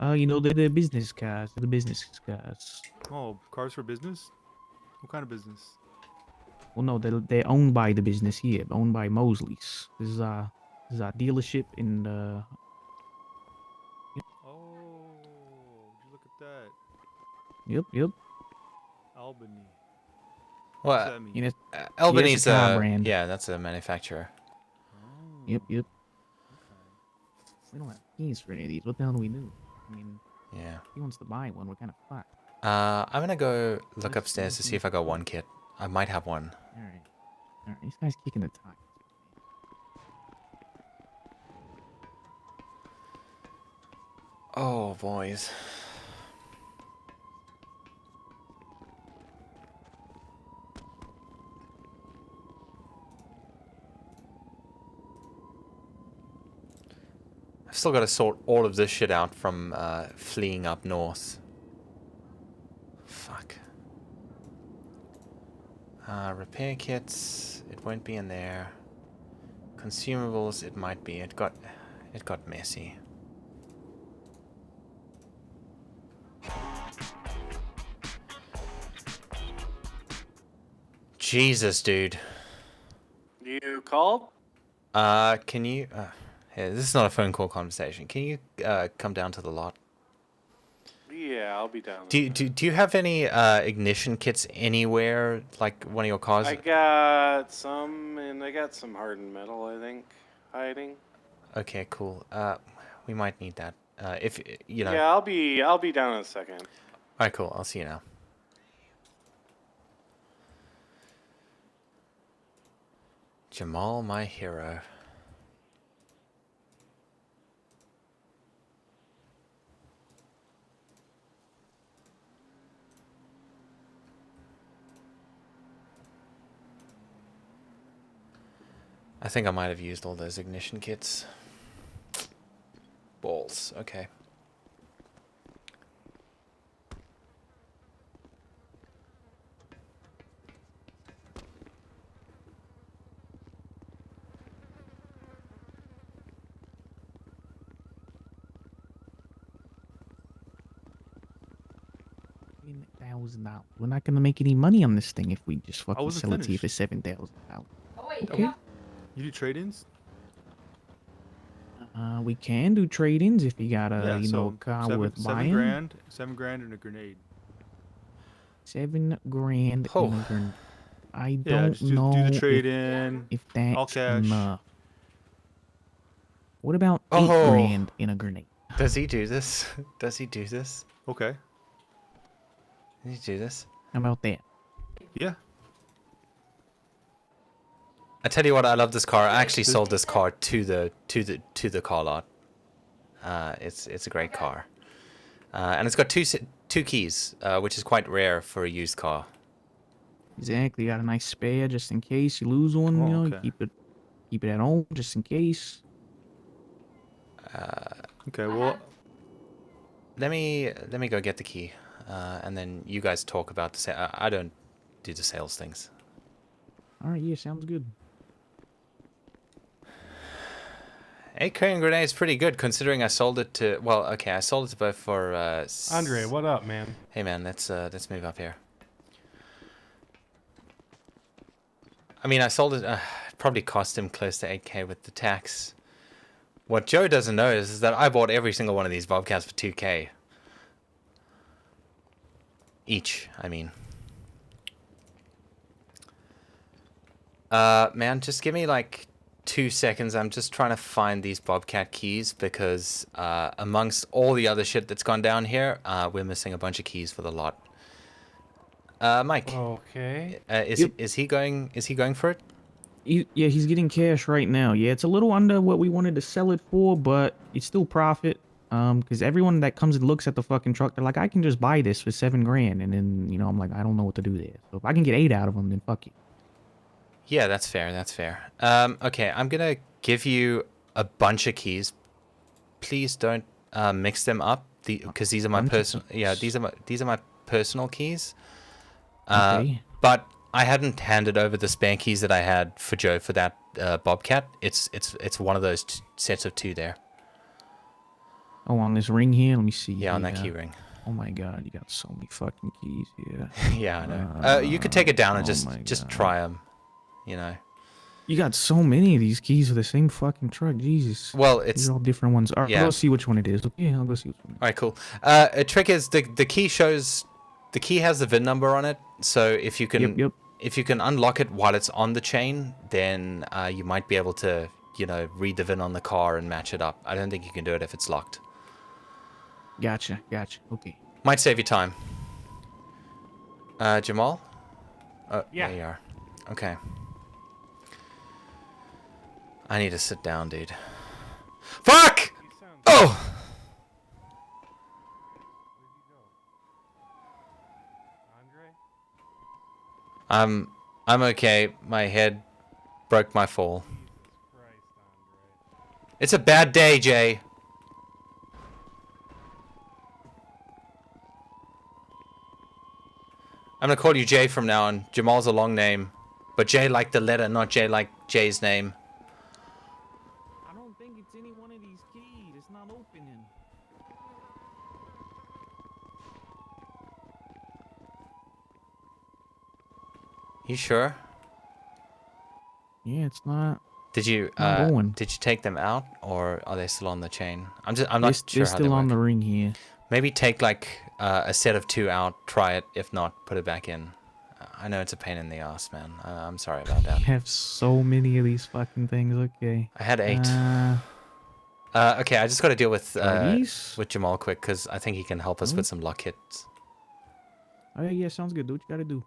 You know, they're the business cars. They're the business cars. Oh, cars for business? What kind of business? Well, no, they're owned by the business here. Owned by Mosely's. This is our dealership in Oh, would you look at that? Yep. Albany. What does that mean? You know, Albany's a car brand. Yeah, that's a manufacturer. Oh. Yep. We don't have keys for any of these. What the hell do we do? I mean, Yeah. if he wants to buy one, we're kind of fucked. I'm gonna go look upstairs to see if I got one kit. I might have one. All right. This guy's kicking the tires. Oh, boys. I've still got to sort all of this shit out from fleeing up north. Fuck. Repair kits, it won't be in there. Consumables, it might be. It got messy. Jesus, dude. You called? Can you... hey, this is not a phone call conversation. Can you come down to the lot? Yeah, I'll be down. Do you have any ignition kits anywhere, like one of your cars? I got some, and I got some hardened metal, I think, hiding. Okay, cool. We might need that. If you know. Yeah, I'll be down in a second. Alright, cool. I'll see you now. Jamal, my hero. I think I might have used all those ignition kits. Balls. Okay. $7,000. We're not gonna make any money on this thing if we just fucking wasn't sell it to you finished. for $7,000. Oh wait, Okay. You do trade-ins? We can do trade-ins if you got a Yeah, you know so a car seven, worth seven buying. grand, 7 grand and a grenade. $7,000 Oh. in a grenade. I Yeah, don't just do know the trade-in. if All that's cash. enough. What about Oh. $8,000 in a grenade? Does he do this? Does he do this? Okay. Does he do this? How about that? Yeah. I tell you what, I love this car. I actually sold this car to the car lot. It's a great car, and it's got two keys, which is quite rare for a used car. Exactly. Got a nice spare just in case you lose one. Oh, You know, you okay. keep it at home just in case. Okay. Well, Let me go get the key, and then you guys talk about the sale. I don't do the sales things. All right. Yeah, sounds good. 8K grenade is pretty good considering I sold it to. Well, okay, I sold it to both for. Andre, what up, man? Hey man, let's move up here. I mean, I sold it. It probably cost him close to 8K with the tax. What Joe doesn't know is that I bought every single one of these Bobcats for 2K. Each, I mean. Man, just give me like 2 seconds. I'm just trying to find these Bobcat keys because amongst all the other shit that's gone down here, we're missing a bunch of keys for the lot. Mike. Okay. Is he going for it? Yeah, he's getting cash right now. Yeah, it's a little under what we wanted to sell it for, but it's still profit. Because everyone that comes and looks at the fucking truck, they're like, I can just buy this for $7,000, and then you know, I'm like, I don't know what to do there. So if I can get 8 out of them, then fuck it. Yeah, that's fair. That's fair. Okay, I'm gonna give you a bunch of keys. Please don't mix them up. Because these are my personal. Yeah, these are my personal keys. Okay. But I hadn't handed over the spare keys that I had for Joe for that Bobcat. It's one of those sets of 2 there. Oh, on this ring here, let me see. Yeah, on that key ring. Oh my god, you got so many fucking keys here. Yeah, I know. You could take it down and just try them. You know. You got so many of these keys for the same fucking truck, Jesus. Well, it's these are all different ones. All right, yeah. I'll go see which one it is. Okay, I'll go see which one. All right, cool. A trick is the key shows, the key has the VIN number on it. So if you can if you can unlock it while it's on the chain, then you might be able to read the VIN on the car and match it up. I don't think you can do it if it's locked. Gotcha. Okay. Might save you time. Jamal? Oh, Yeah. There you are. Okay. I need to sit down, dude. Fuck! Oh! I'm okay. My head broke my fall. It's a bad day, Jay. I'm gonna call you Jay from now on. Jamal's a long name. But Jay like the letter, not Jay like Jay's name. I don't think it's any one of these keys. It's not opening. You sure? Yeah, it's not. Did you not going. did you take them out or are they still on the chain? I'm not They're sure how they still on work. the ring here. Maybe take like a set of 2 out, try it. If not, put it back in. I know it's a pain in the ass, man. I'm sorry about that. I have so many of these fucking things. Okay. I had 8. Okay, I just got to deal with Jamal quick because I think he can help us with some luck hits. Oh yeah, sounds good. Do what you gotta do.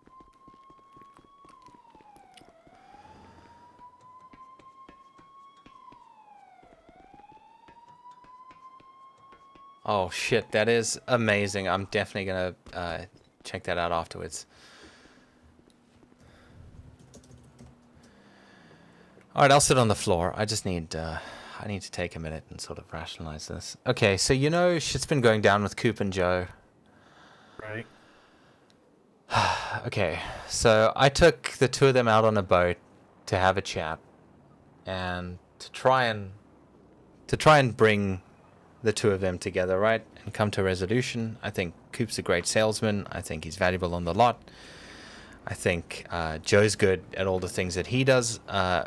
Oh shit, that is amazing. I'm definitely gonna check that out afterwards. All right, I'll sit on the floor. I just need I need to take a minute and sort of rationalize this. Okay, so you know shit's been going down with Coop and Joe. Right. Okay, so I took the two of them out on a boat to have a chat and to try and bring the two of them together, right, and come to a resolution. I think Coop's a great salesman. I think he's valuable on the lot. I think Joe's good at all the things that he does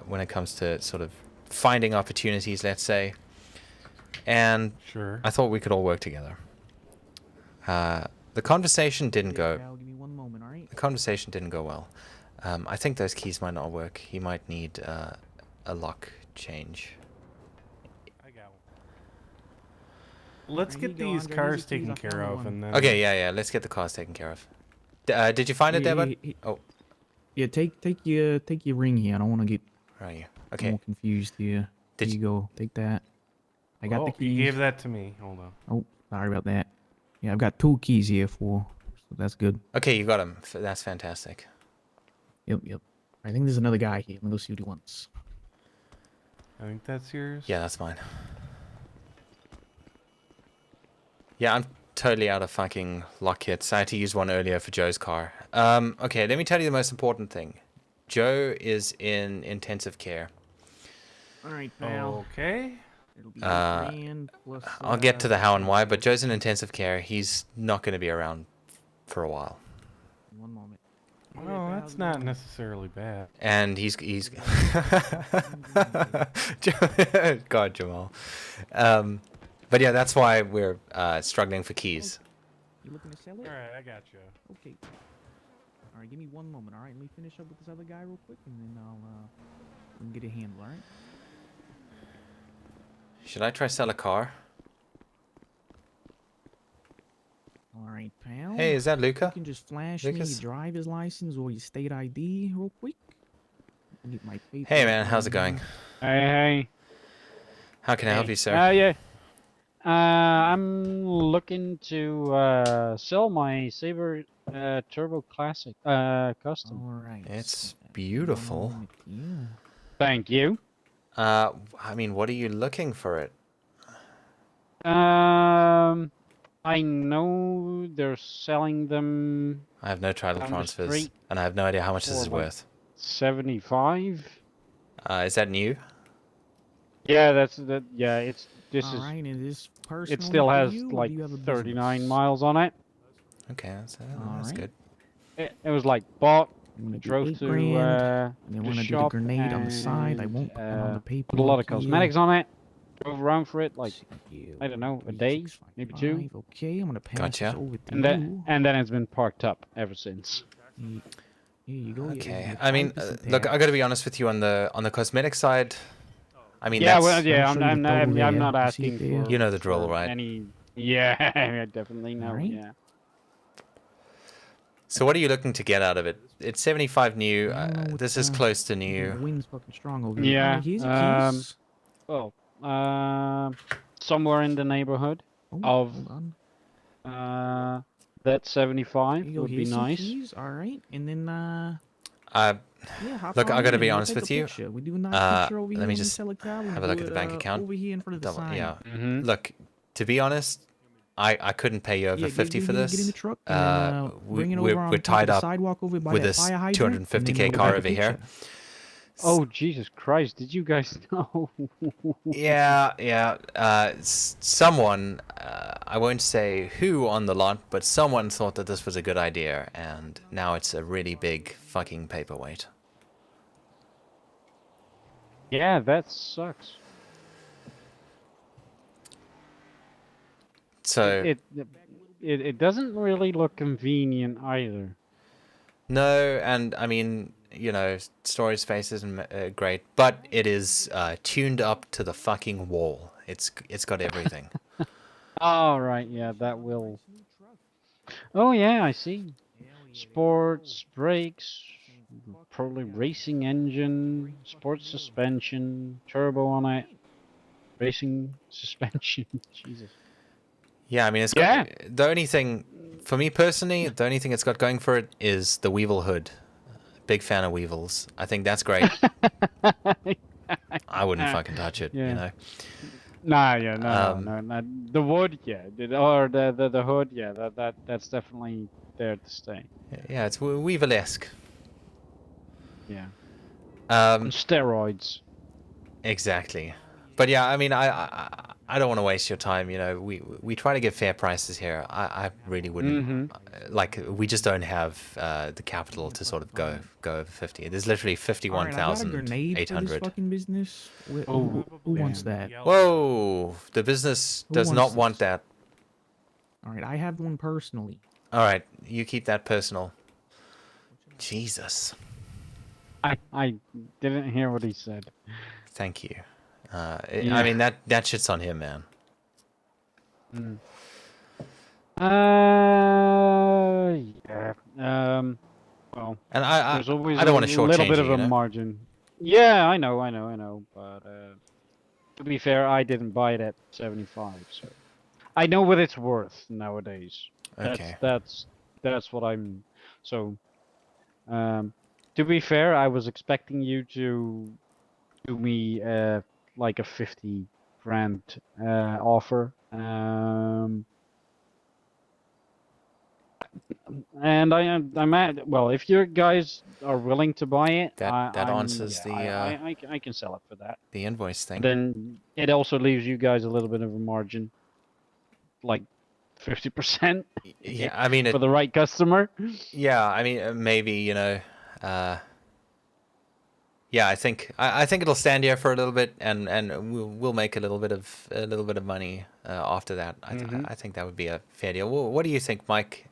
when it comes to sort of finding opportunities, let's say. And Sure. I thought we could all work together. The conversation didn't go. Cal, give me one moment, all right? The conversation didn't go well. I think those keys might not work. He might need a lock change. I got one. Let's There you get go, these Andre. cars Here's the keys. taken I care found of, one. and then. Okay, yeah. Let's get the cars taken care of. Did you find it there, bud? Oh, Yeah, take your ring here. I don't want to get right. more Okay. confused here. Did Here you go. Take that. I got the Oh, keys. you gave that to me. Hold on. Oh, sorry about that. Yeah, I've got 2 keys here so that's good. Okay, you got him. That's fantastic. Yep. I think there's another guy here. Let me go see what he wants. I think that's yours. Yeah, that's mine. Yeah, I'm totally out of fucking lock kits. I had to use one earlier for Joe's car. Okay, let me tell you the most important thing. Joe is in intensive care. All right, pal. Okay. It'll be Uh, $8,000 plus. I'll get to the how and why, but Joe's in intensive care. He's not going to be around for a while. One moment. Oh, that's not necessarily bad. And he's God, Jamal. But yeah, that's why we're struggling for keys. You looking to sell it? All right, I got you. Okay. All right, give me one moment. All right, let me finish up with this other guy real quick, and then I'll we can get it handled. All right. Should I try sell a car? All right, pal. Hey, is that Luca? You can just flash me Lucas? your driver's license or your state ID real quick. I'll get my paper. Hey man, how's it going? Hey. How can I help you, sir? Yeah. I'm looking to sell my Saber Turbo Classic Custom. All right. It's beautiful. Thank you. I mean, what are you looking for it? I know they're selling them. I have no title down the transfers, street and I have no idea how much this for, is like, worth. 75. Is that new? Yeah, that's that. Yeah, it's this All is. right, and is It personal still for has you, or like do you have a 39 business? miles on it. Okay, that's right. good. It was like bought. I'm gonna do Drove 8 to grand, and then the we're gonna do the shop grenade on the side. I and, won't put that on the paper. put a lot of cosmetics on it. Drove around for it like You. I don't know, a day, maybe 2. Okay, I'm gonna pass Gotcha. this over to And then it's been parked up ever since. Here you go. Okay, I mean, look, I got to be honest with you on the cosmetic side. I mean, Yeah, that's, well, yeah, I'm not asking for. You know the drill, for right? Any. Yeah, I definitely know. Alright. Yeah. So what are you looking to get out of it? It's 75 new. This is close to The new. wind's fucking strong over here. Yeah. Alright, here's your keys. Well, somewhere in the neighborhood Oh, of hold on. that 75 Here you go, would be here's some nice. keys. All right, and then yeah, hop Look, on I got to in be and we'll honest take a with you. picture. We do a nice picture over here Let me when we just sell a car. We have a do look at it, the bank account. over here in front of the sign. Yeah. Mm-hmm. Look, to be honest, I couldn't pay you over Yeah, 50 for this. Get in the truck and then, bring it over on we're top tied of the up sidewalk over by with that this fire hydrant, and then 250k we'll car take a over here. picture. Oh Jesus Christ! Did you guys know? Yeah. Someone, I won't say who on the lot, but someone thought that this was a good idea, and now it's a really big fucking paperweight. Yeah, that sucks. So It doesn't really look convenient either. no, and I mean, you know, storage space isn't great, but it is tuned up to the fucking wall. It's got everything. All right, yeah, that will. Oh yeah, I see. sports brakes, probably racing engine, sports suspension, turbo on it, racing suspension. Jesus. Yeah, I mean, it's Yeah. got the only thing for me personally. The only thing it's got going for it is the Weevil hood. Big fan of Weevils. I think that's great. I wouldn't fucking touch it, you Yeah. know. Nah, yeah, no, Um, no, no, no. The wood, yeah, or the hood, yeah. That's definitely there to stay. Yeah, it's Weevil-esque. Yeah. On Um, steroids. exactly. But yeah, I mean, I don't want to waste your time. You know, we try to give fair prices here. I really wouldn't. Mm-hmm. Like, we just don't have the capital to sort of go over 50. There's literally All right, I got a grenade for this 51,800. fucking business. Oh, Who wants that? Whoa, the business Who does wants not want this? that. All right, I have one personally. All right, you keep that personal. Jesus. I didn't hear what he said. Thank you. Yeah. I mean, that shit's on him, man. Mm. Yeah. Well, And there's always I a don't want to little shortchange bit you, of you a know? margin. Yeah, I know. But to be fair, I didn't buy it at 75, so I know what it's worth nowadays. Okay. That's what I'm. So, to be fair, I was expecting you to do me like a 50 grand offer. And I'm at, well, if you guys are willing to buy it, That I'm answers yeah, the I can sell it for that. invoice But thing. then it also leaves you guys a little bit of a margin, like 50% Yeah, I mean for it. the right customer. Yeah, I mean maybe you know. Yeah, I think it'll stand here for a little bit, and we'll make a little bit of money after that. Mm-hmm. I think that would be a fair deal. What do you think, Mike?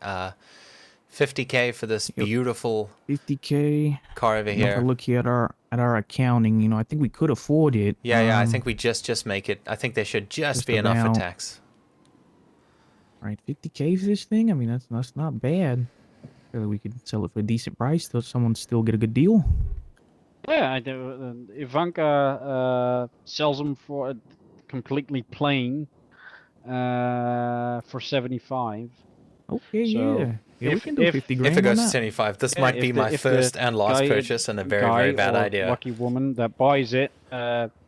50K for this Yep. beautiful 50K. car over You know, if I here. look here at our accounting, you know, I think we could afford it. Yeah, I think we just make it. I think there should just be enough for about. tax. All right, 50K for this thing. I mean, that's not bad. Feel like we could sell it for a decent price, so someone still get a good deal. Yeah, I do. Ivanka sells them for completely plain for 75. Okay, So yeah, we can do if 50 If it grand on goes to that. 75, this yeah, might be my if the first and last purchase, and a very, very guy bad or idea. lucky woman that buys it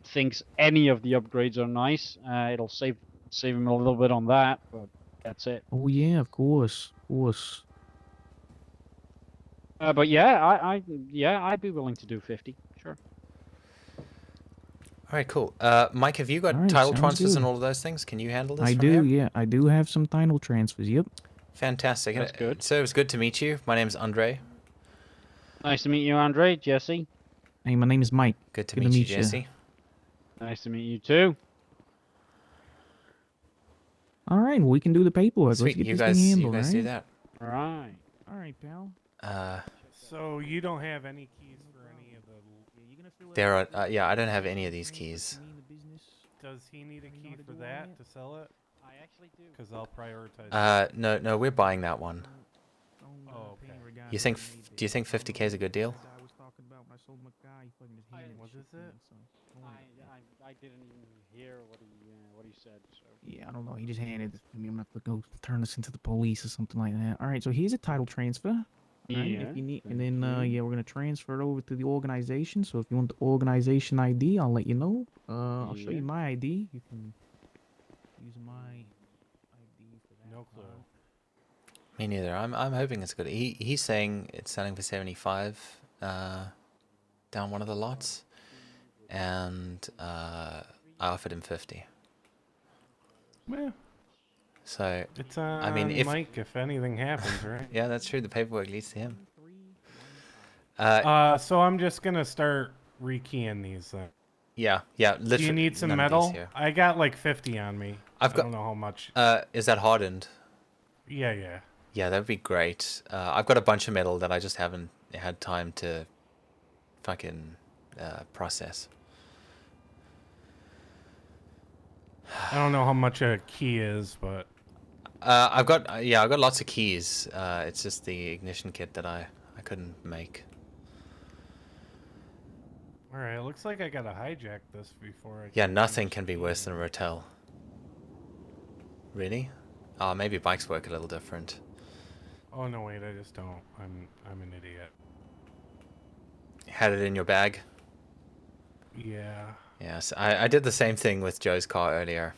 thinks any of the upgrades are nice, it'll save him a little bit on that, but that's it. Oh yeah, of course, of course. But yeah, I'd be willing to do 50. Sure. All right, cool. Mike, have you got All right, title sounds transfers good. and all of those things? Can you handle this I from do, here? yeah, I do have some title transfers. Yep. Fantastic. That's good. So it was good to meet you. My name's Andre. Nice to meet you, Andre. Jesse. Hey, my name is Mike. Good to Good meet to you, meet you. Jesse. Nice to meet you too. All right, well, we can do the paperwork. Sweet. Let's get You this guys, thing handled, do right? that. All right. All right, pal. So you don't have any keys for any of the. There are. Yeah, I don't have any of these keys. Does he need a key for that to sell it? I actually do. Because I'll prioritize. No, we're buying that one. Oh, okay. You think? Do you think 50K is a good deal? What is it? I didn't even hear what he said. So. Yeah, I don't know. He just handed it to me. I'm gonna have to go turn this into the police or something like that. All right, so here's a title transfer. Right, Yeah. if you need, and then yeah, we're gonna transfer it over to the organization. So if you want the organization ID, I'll let you know. I'll show you my ID. You can use my ID for that. No clue. Me neither. I'm hoping it's good. He's saying it's selling for 75 down one of the lots, and I offered him 50. Well, so it's on I mean, Mike if anything happens, right? Yeah, that's true. The paperwork leads to him. So I'm just gonna start rekeying these then. Yeah. Do you need some metal? I got like 50 on me. I don't know how much. Is that hardened? Yeah. Yeah, that would be great. I've got a bunch of metal that I just haven't had time to fucking process. I don't know how much a key is, but I've got I've got lots of keys. It's just the ignition kit that I couldn't make. All right, looks like I gotta hijack this before I. Yeah, Can nothing finish can the be worse game. than a Rotel. Really? Oh, maybe bikes work a little different. Oh no, wait, I just don't. I'm an idiot. Had it in your bag? Yeah. Yes, I did the same thing with Joe's car earlier.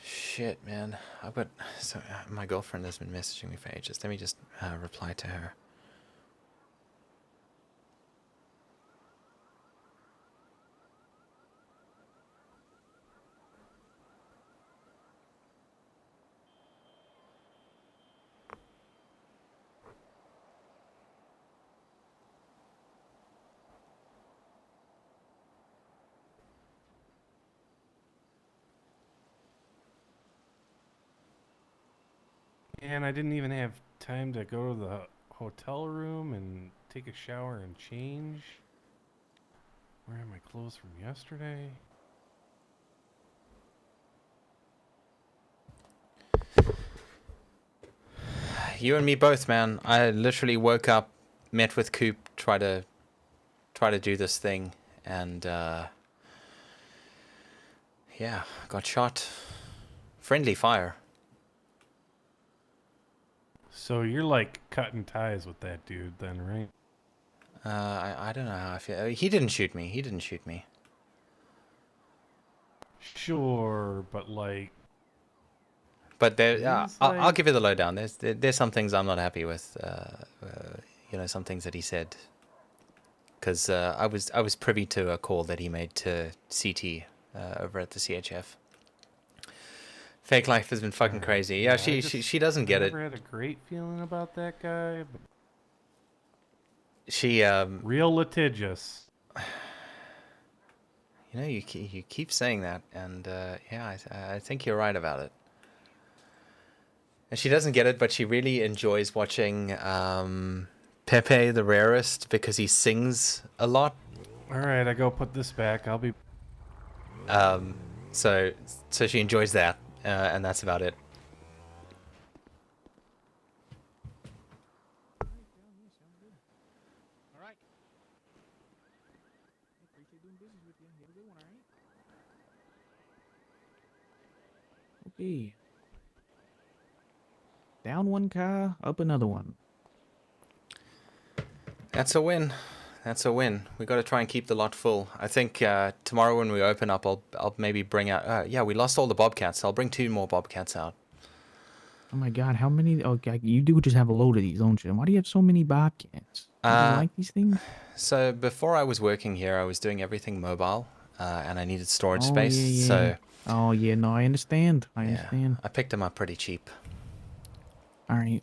Shit, man. I've got... So, my girlfriend has been messaging me for ages. Let me just reply to her. And I didn't even have time to go to the hotel room and take a shower and change. Where are my clothes from yesterday? You and me both, man. I literally woke up, met with Coop, try to do this thing, and yeah, got shot. Friendly fire. So you're like cutting ties with that dude then, right? I don't know how I feel. He didn't shoot me. He didn't shoot me. Sure, but like. But there, I'll like... give you the lowdown. There's some things I'm not happy with. You know, some things that he said. Because I was privy to a call that he made to CT over at the CHF. Fake life has been fucking crazy. Yeah, she doesn't get it. I never had a great feeling about that guy. But she real litigious. You know, you keep saying that, and yeah, I think you're right about it. And she doesn't get it, but she really enjoys watching Pepe the Rarest because he sings a lot. All right, I go put this back. I'll be. So she enjoys that, and that's about it. Okay. Down one car, up another one. That's a win. That's a win. We got to try and keep the lot full. I think tomorrow when we open up, I'll maybe bring out. Yeah, we lost all the bobcats. I'll bring 2 more bobcats out. Oh my god, how many? Oh, you do just have a load of these, don't you? Why do you have so many bobcats? Do you like these things? So before I was working here, I was doing everything mobile, and I needed storage space. Yeah. So. Oh yeah, no, I understand. I understand. I picked them up pretty cheap. All right.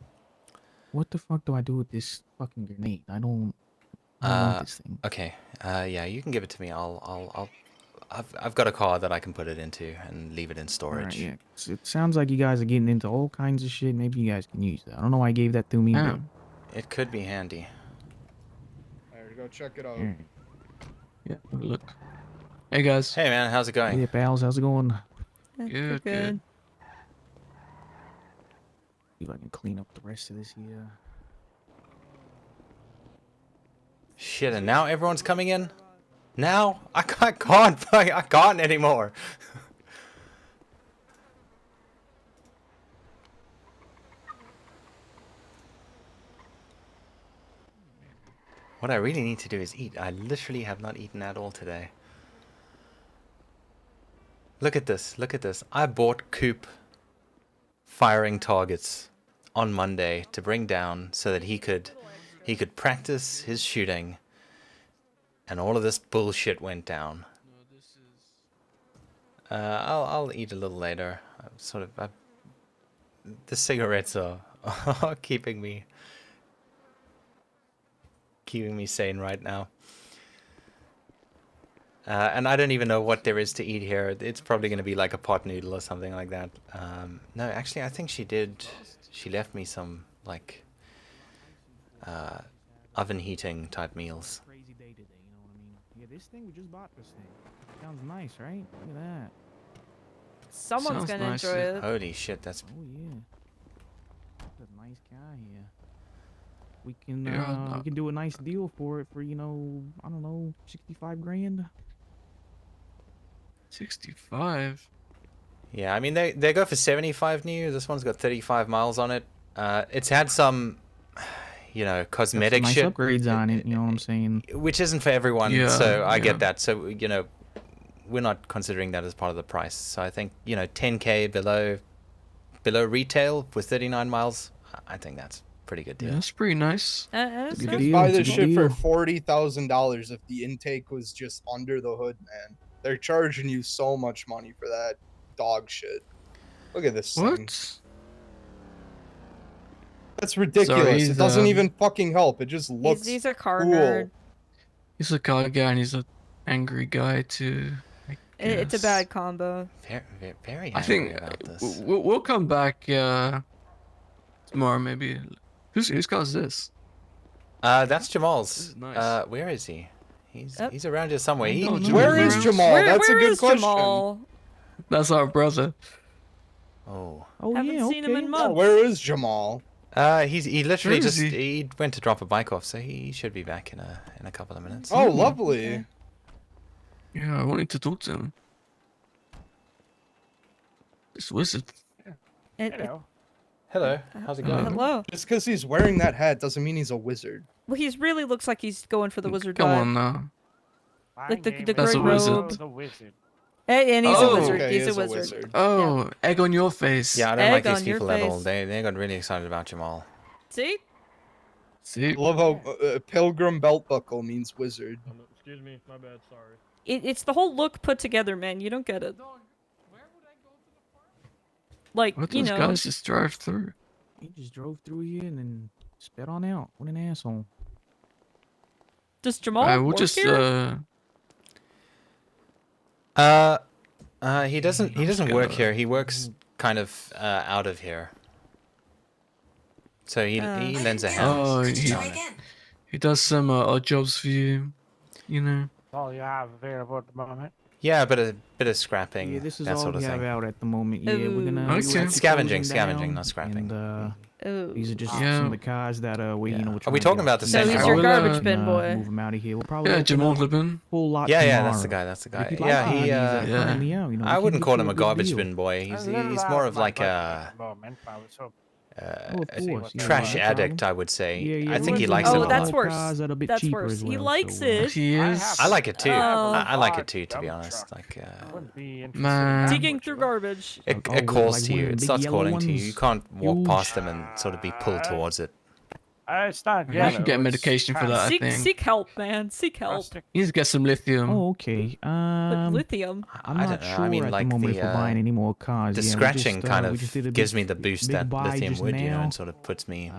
What the fuck do I do with this fucking grenade? I don't want this thing. Okay. Yeah, you can give it to me. I've got a car that I can put it into and leave it in storage. Right, yeah. It sounds like you guys are getting into all kinds of shit. Maybe you guys can use that. I don't know why I gave that to me, but it could be handy. Alright, go check it out. Yeah, look. Hey guys. Hey man, how's it going? Hey pals, how's it going? Good. See if I can clean up the rest of this here. Shit, and now everyone's coming in? Now? I can't anymore. What I really need to do is eat. I literally have not eaten at all today. Look at this. Look at this. I bought Coop firing targets on Monday to bring down so that he could practice his shooting, and all of this bullshit went down. I'll eat a little later. The cigarettes are keeping me sane right now. And I don't even know what there is to eat here. It's probably going to be like a pot noodle or something like that. No, actually, I think she did. She left me some like oven heating type meals. Crazy day today, you know what I mean? this thing, we just bought this thing. Sounds nice, right? Look at that. Someone's Sounds gonna nice, enjoy yeah. it. Holy shit, that's Oh yeah. That's a nice guy here. We can Yeah, we can do a nice deal for it for, you know, I don't know, 65 grand. 65. yeah. I mean, they go for 75 new. This one's got 35 miles on it. It's had some, you know, Got some cosmetic nice shit, upgrades on it, you know what I'm saying? which isn't for everyone. Yeah, So I yeah. get that. So you know, we're not considering that as part of the price. So I think, you know, 10K below retail with 39 miles. I think that's a pretty good deal. Yeah, that's pretty nice. That's Good good. deal. Buy It's a this good shit for deal. $40,000 if the intake was just under the hood, man. They're charging you so much money for that dog shit. Look at this thing. What? That's ridiculous. he's, It doesn't even fucking help. It just looks He's a car cool. nerd. He's a car guy and he's an angry guy too. It's a guess. bad combo. Very I angry think about this. we'll come back tomorrow maybe. Whose car is this? That's Jamal's. This is nice. Where is he? He's Yep. he's around here somewhere. He, don't know. Where is Jamal? That's a Where good is question. Jamal? That's our brother. Oh. Oh Haven't yeah, seen him okay. in Oh, months. where is Jamal? He literally Where is just he? he went to drop a bike off, so he should be back in a couple of minutes. Oh, lovely. Yeah, I wanted to talk to him. This wizard. Hello. How's it going? Hello. Just because he's wearing that hat doesn't mean he's a wizard. Well, he really looks like he's going for the wizard Come vibe. on now. Like the That's gray a wizard. robe. The wizard. And he's Oh. a wizard. Okay, He's he a is wizard. Oh, egg on your face. Yeah, I don't Egg like these on your people at all. face. They got really excited about Jamal. See? See? Love how pilgrim belt buckle means wizard. Excuse me, my bad, sorry. It's the whole look put together, man. You don't get it. Like, What you those know. guys just drive through? He just drove through here and then sped on out. What an asshole. Does Jamal We'll work just here? He doesn't work here. He works kind of out of here. So he lends a hand. Oh, he does some odd jobs for you, you know. All you have available at the moment. Yeah, bit of scrapping. Yeah, this is that all sort of we have thing. out at the moment. Yeah, we're gonna Okay. we're closing Scavenging, down, not scrapping. And, these are just Yeah. some of the cars that we, you know, we're Are we trying to talking get about off the the same So he's guy? your will, garbage bin and, boy. move him out of here. We'll probably Yeah, open Jamal up a Lippin. whole lot Yeah, tomorrow. that's the guy. That's the guy. If you'd Yeah, like he. these, Yeah. find me out, you know, we I can wouldn't get call you him a good garbage deal. bin boy. He's more of like a Oh, of course, yeah, trash no addict, problem. I would say. Yeah, yeah, I think he we're likes looking it Oh, a at that's lot. worse. cars that are a bit That's cheaper worse. as He well, likes so, it. He is. I like it too. Oh. I like it too, to be honest. Like, Man. Digging through garbage. it Oh, calls like to one you. of them It big starts yellow calling to you. ones. You can't walk Huge. past them and sort of be pulled towards it. It's not You yellow. can get medication for that, I Seek, think. seek help, man. Seek help. You need to get some lithium. Oh, okay. But lithium. I'm I not don't know. sure I mean, at like the moment the if we're buying any more cars. the Yeah, we scratching just, kind we just did a of gives big, me the boost big that buy lithium just would, you know, now. and sort of puts me, So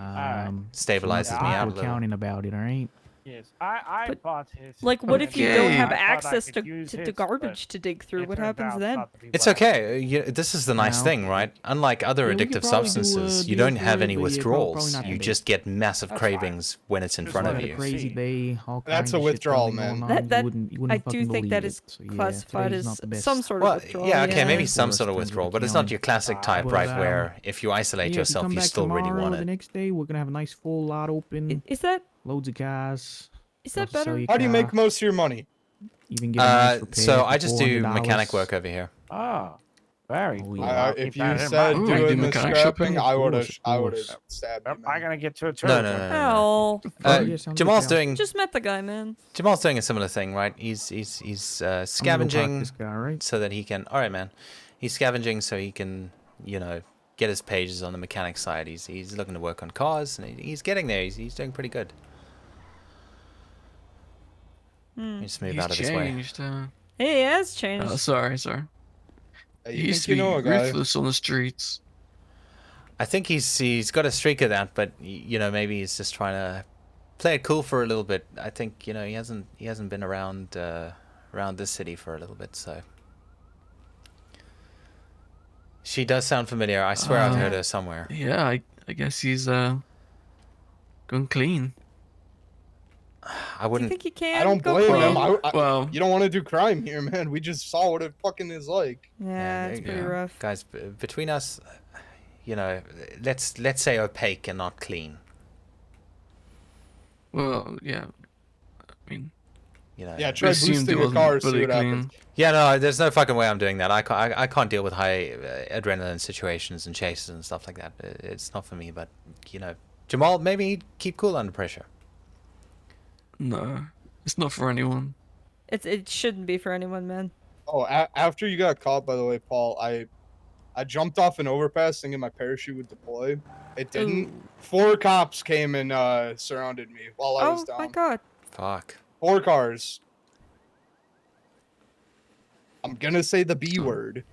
stabilizes not me too out a little. accounting about it, all right? Yes, I bought his. Like, what if you don't Okay. have I thought I access could to, use to his, garbage but to dig through? it What turned happens out then? not to be It's well. okay. This is the nice Now- thing, right? Unlike other Yeah, we could addictive probably do a substances, you deal don't for have it, any but yeah, withdrawals. probably not You today. just get massive That's fine. cravings when it's in Just front of wanted Had you. a crazy See. day. All That's kinds a of shit withdrawal, probably going man. on. That You I wouldn't do fucking think that believe is it. So, yeah, classified today's as not the best. some sort Well, of withdrawal. yeah, okay, maybe yeah. some Worse sort of things with withdrawal, but it's not your classic type, But, right? Where if you isolate yeah, if you yourself, come you back still really tomorrow want or the it. next day, we're gonna have a nice full lot open. Is that Loads of cars. is that Stuff to sell better? your How do you car. make most of your money? Even get a nice repair So for I just do $400. mechanic work over here. Oh, very Oh, cool. yeah. I'll If keep you that in said mind. Ooh, you do doing the mechanic scrapping, shopping? I would have Of course. stabbed Yep, you, I'm man. gonna get to it too. No, no, no, no. Oh, Yeah, sounds good, Jamal's pal. doing just met the guy, man. Jamal's doing a similar thing, right? He's I'm gonna go park scavenging this guy, right? so that he can. All right, man. He's scavenging so he can, you know, get his pages on the mechanic side. He's looking to work on cars, and he's getting there. He's doing pretty good. Let me just move He's out of his way. changed. He has changed. Oh, sorry. Hey, He you used think to you be know a guy? ruthless on the streets. I think he's got a streak of that, but you know, maybe he's just trying to play it cool for a little bit. I think, you know, he hasn't been around around this city for a little bit, so. She does sound familiar. I swear I've heard her somewhere. Yeah, I guess he's gone clean. I Do you wouldn't. think you can? I don't Go blame him. clean. Well, You don't want to do crime here, man. We just saw what it fucking is like. Yeah, it's pretty rough. Guys, between us, you know, let's say opaque and not clean. well, yeah. I mean, You know. Yeah, we try assumed boosting it your wasn't car, see fully what happens. clean. Yeah, no, there's no fucking way I'm doing that. I can't deal with high adrenaline situations and chases and stuff like that. It's not for me. But you know, Jamal, maybe he'd keep cool under pressure. No, it's not for anyone. It shouldn't be for anyone, man. Oh, after you got caught, by the way, Paul, I jumped off an overpass thinking my parachute would deploy. It didn't. Ooh. 4 cops came and surrounded me while I was Oh down. my god. Fuck. 4 cars. I'm gonna say the B word.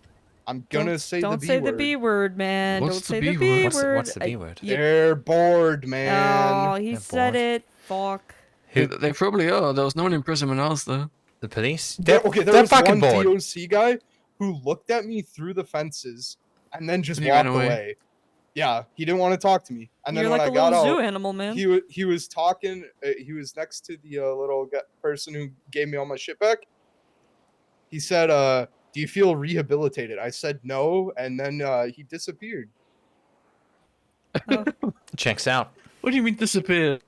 I'm gonna say the Don't B say word. the B word, man. What's Don't the say B the B word? word. What's the B word? They're bored, man. Oh, he They're said bored. it. Fuck. They probably are. There was no one in prison when I was there. The police? There They're was fucking one bored. DOC guy who looked at me through the fences and then just And he ran walked away. away. Yeah, he didn't want to talk to me. And You're then like when a I got little zoo out, animal, man. he was talking. He was next to the person who gave me all my shit back. He said, "Do you feel rehabilitated?" I said no, and then he disappeared. Checks out. What do you mean disappeared?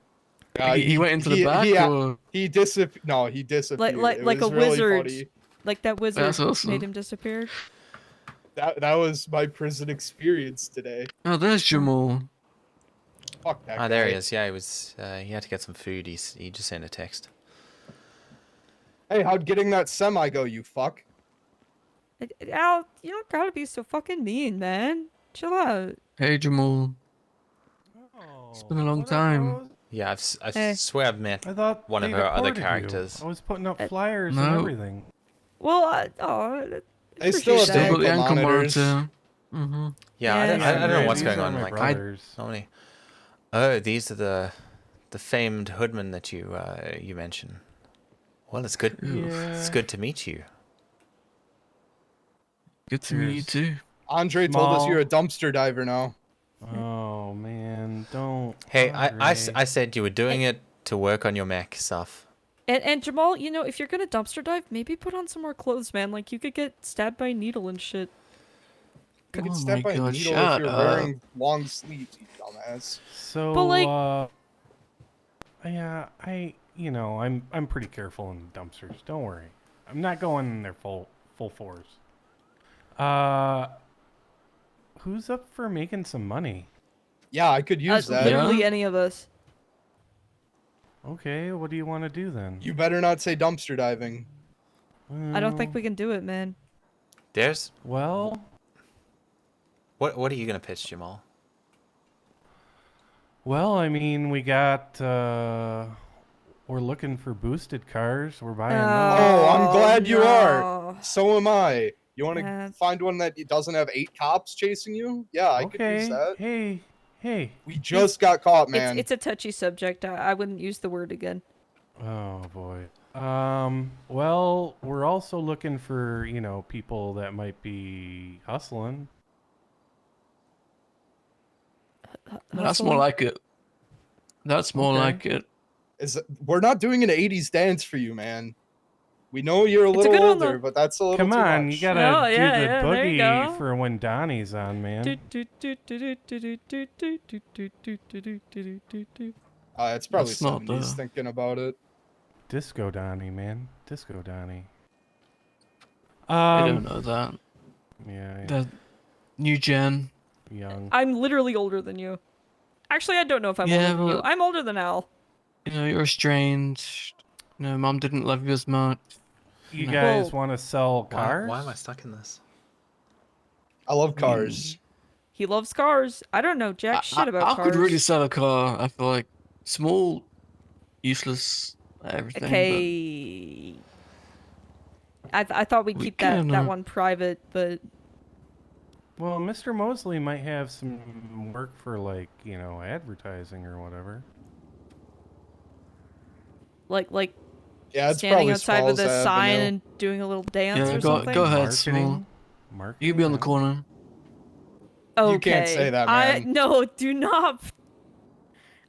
He went into the back, or he disappeared. No, he disappeared. Like It like a was really wizard. funny. Like that wizard That's awesome. made him disappear. That was my prison experience today. oh, there's Jamal. Fuck that Ah, there he guy. is. Yeah, he was. He had to get some food. He just sent a text. Hey, how'd getting that semi go, you fuck? Al, you don't gotta be so fucking mean, man. Chill out. Hey, Jamal. Oh, It's been a long what up, time. Rose? Yeah, I Hey. swear I've met I thought one of they her other deported you. characters. I was putting up flyers No. and everything. Well, They still have Still got the ankle ankle monitors. monitor. Mm-hmm. Yeah, I Yeah, don't know yeah, what's these going are on. my Like, brothers. so many. Oh, these are the famed hoodmen that you mentioned. Well, it's good. It's good to meet you. Good to meet you too. Andre told us you're a dumpster diver now. Oh man, don't. Hey, Andre. I said you were doing it to work on your mech stuff. And Jamal, you know, if you're gonna dumpster dive, maybe put on some more clothes, man. Like you could get stabbed by a needle and shit. You get Oh stabbed my by a God, needle if shut you're up. wearing long sleeves, you dumbass. So, But, like- yeah, I'm pretty careful in dumpsters. Don't worry. I'm not going in there full force. Who's up for making some money? Yeah, I could use that. Literally any of us. Okay, what do you want to do then? You better not say dumpster diving. I don't think we can do it, man. There's Well, what are you gonna pitch, Jamal? well, I mean, we got. We're looking for boosted cars. We're buying those. Oh, I'm glad you no. are. So am I. You want to Yeah. find one that doesn't have 8 cops chasing you? Yeah, I could use that. Hey. We just got caught, man. It's a touchy subject. I wouldn't use the word again. Oh boy. Well, we're also looking for, people that might be hustling. That's more like it. That's more Okay. like it. We're not doing an 80s dance for you, man. We know you're a It's a little good one, older, though. but that's a little Come too on, much. you gotta Oh, do yeah, the yeah, there you boogie go. for when Donnie's on, man. It's probably That's not 70s the- thinking about it. Disco Donnie, man. Disco Donnie. I don't know that. Yeah, The new gen. young. I'm literally older than you. Actually, I don't know if I'm Yeah, older than you. but- I'm older than Al. You know, you're estranged. No, mom didn't love you as much. You No. guys Well- want to sell cars? Why am I stuck in this? I love cars. He loves cars. I don't know jack shit about I cars. could really sell a car. I feel like small, useless, everything. Okay. I thought we'd We keep that can, one private, but Well, Mr. Mosley might have some work for, advertising or whatever. like Yeah, it's standing probably outside with a Smalls sign Avenue. and doing a little dance Yeah, or go something. ahead, Marketing? small. Marketing? You can be on the yeah. corner. Okay. You can't say that, I man. no, do not.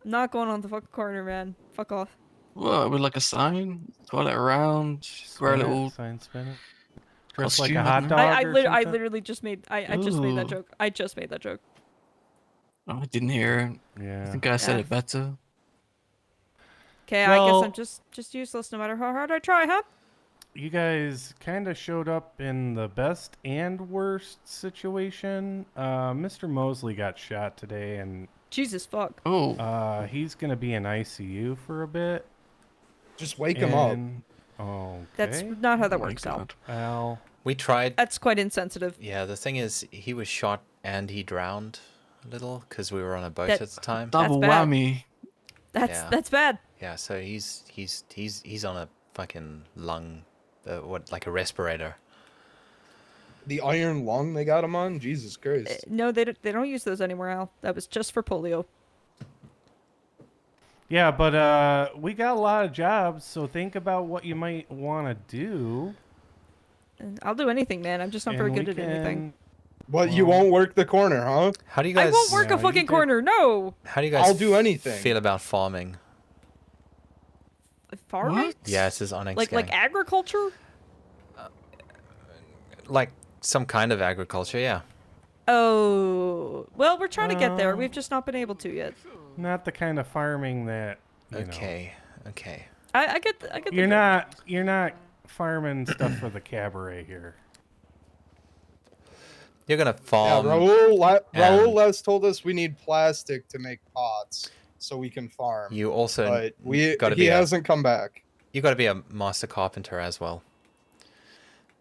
I'm not going on the fucking corner, man. Fuck off. What, with like a sign? Twirl it around, wear a Spin it, little sign spin it. Dress like costume, a I hot don't know. dog or I something? literally just made I just made that Ooh. joke. I just made that joke. Oh, I didn't hear it. Yeah. I think I said Yeah. it better. Okay, I guess I'm Well- just useless no matter how hard I try, huh? You guys kind of showed up in the best and worst situation. Mr. Mosley got shot today, and Jesus fuck. Oh. he's gonna be in ICU for a bit. Just wake him up. Okay. That's not how that Oh my works, Al. God. Al. We tried. That's quite insensitive. Yeah, the thing is, he was shot and he drowned a little because we were on a boat That- at the time. Double bad. whammy. That's bad. Yeah, so he's on a fucking lung, like a respirator. The iron lung they got him on? Jesus Christ. No, they don't use those anymore, Al. That was just for polio. Yeah, but we got a lot of jobs, so think about what you might want to do. I'll do anything, man. I'm just not very And good we at anything. can- But you won't work the corner, huh? How do you I guys? won't work No, a you fucking did- corner. No. How do you guys? I'll do anything. Feel about farming? Farming? What? Yeah, it says Onyx Like gang. agriculture? Like some kind of agriculture, yeah. Oh, well, we're trying to get there. We've just not been able to yet. Not the kind of farming that. Okay. I get the You're joke. you're not farming stuff for the cabaret here. You're gonna Yeah, farm. Raul last told us we need plastic to make pots so we can farm. You also but gotta he be hasn't come back. You got to be a master carpenter as well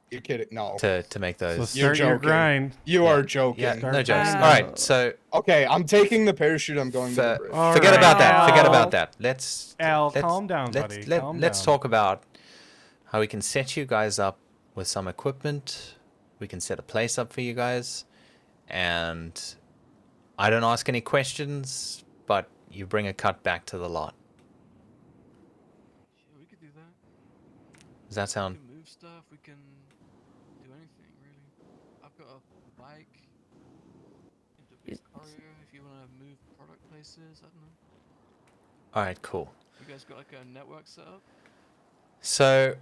You're kidding? No. to make those. So start your grind. You are joking. Yeah, no Start jokes. grinding. All right, so Okay, I'm taking the parachute. I'm going to the bridge. forget about that. Forget Al. about that. Let's Calm down, let's, buddy. Let, Calm let's down. talk about how we can set you guys up with some equipment. We can set a place up for you guys, and I don't ask any questions, but you bring a cut back to the lot. Yeah, we could do that. Does that sound? We can move stuff. We can do anything really. I've got a bike. You can do a courier if you want to move product places. I don't know. All right, cool. You guys got like a network set up? So,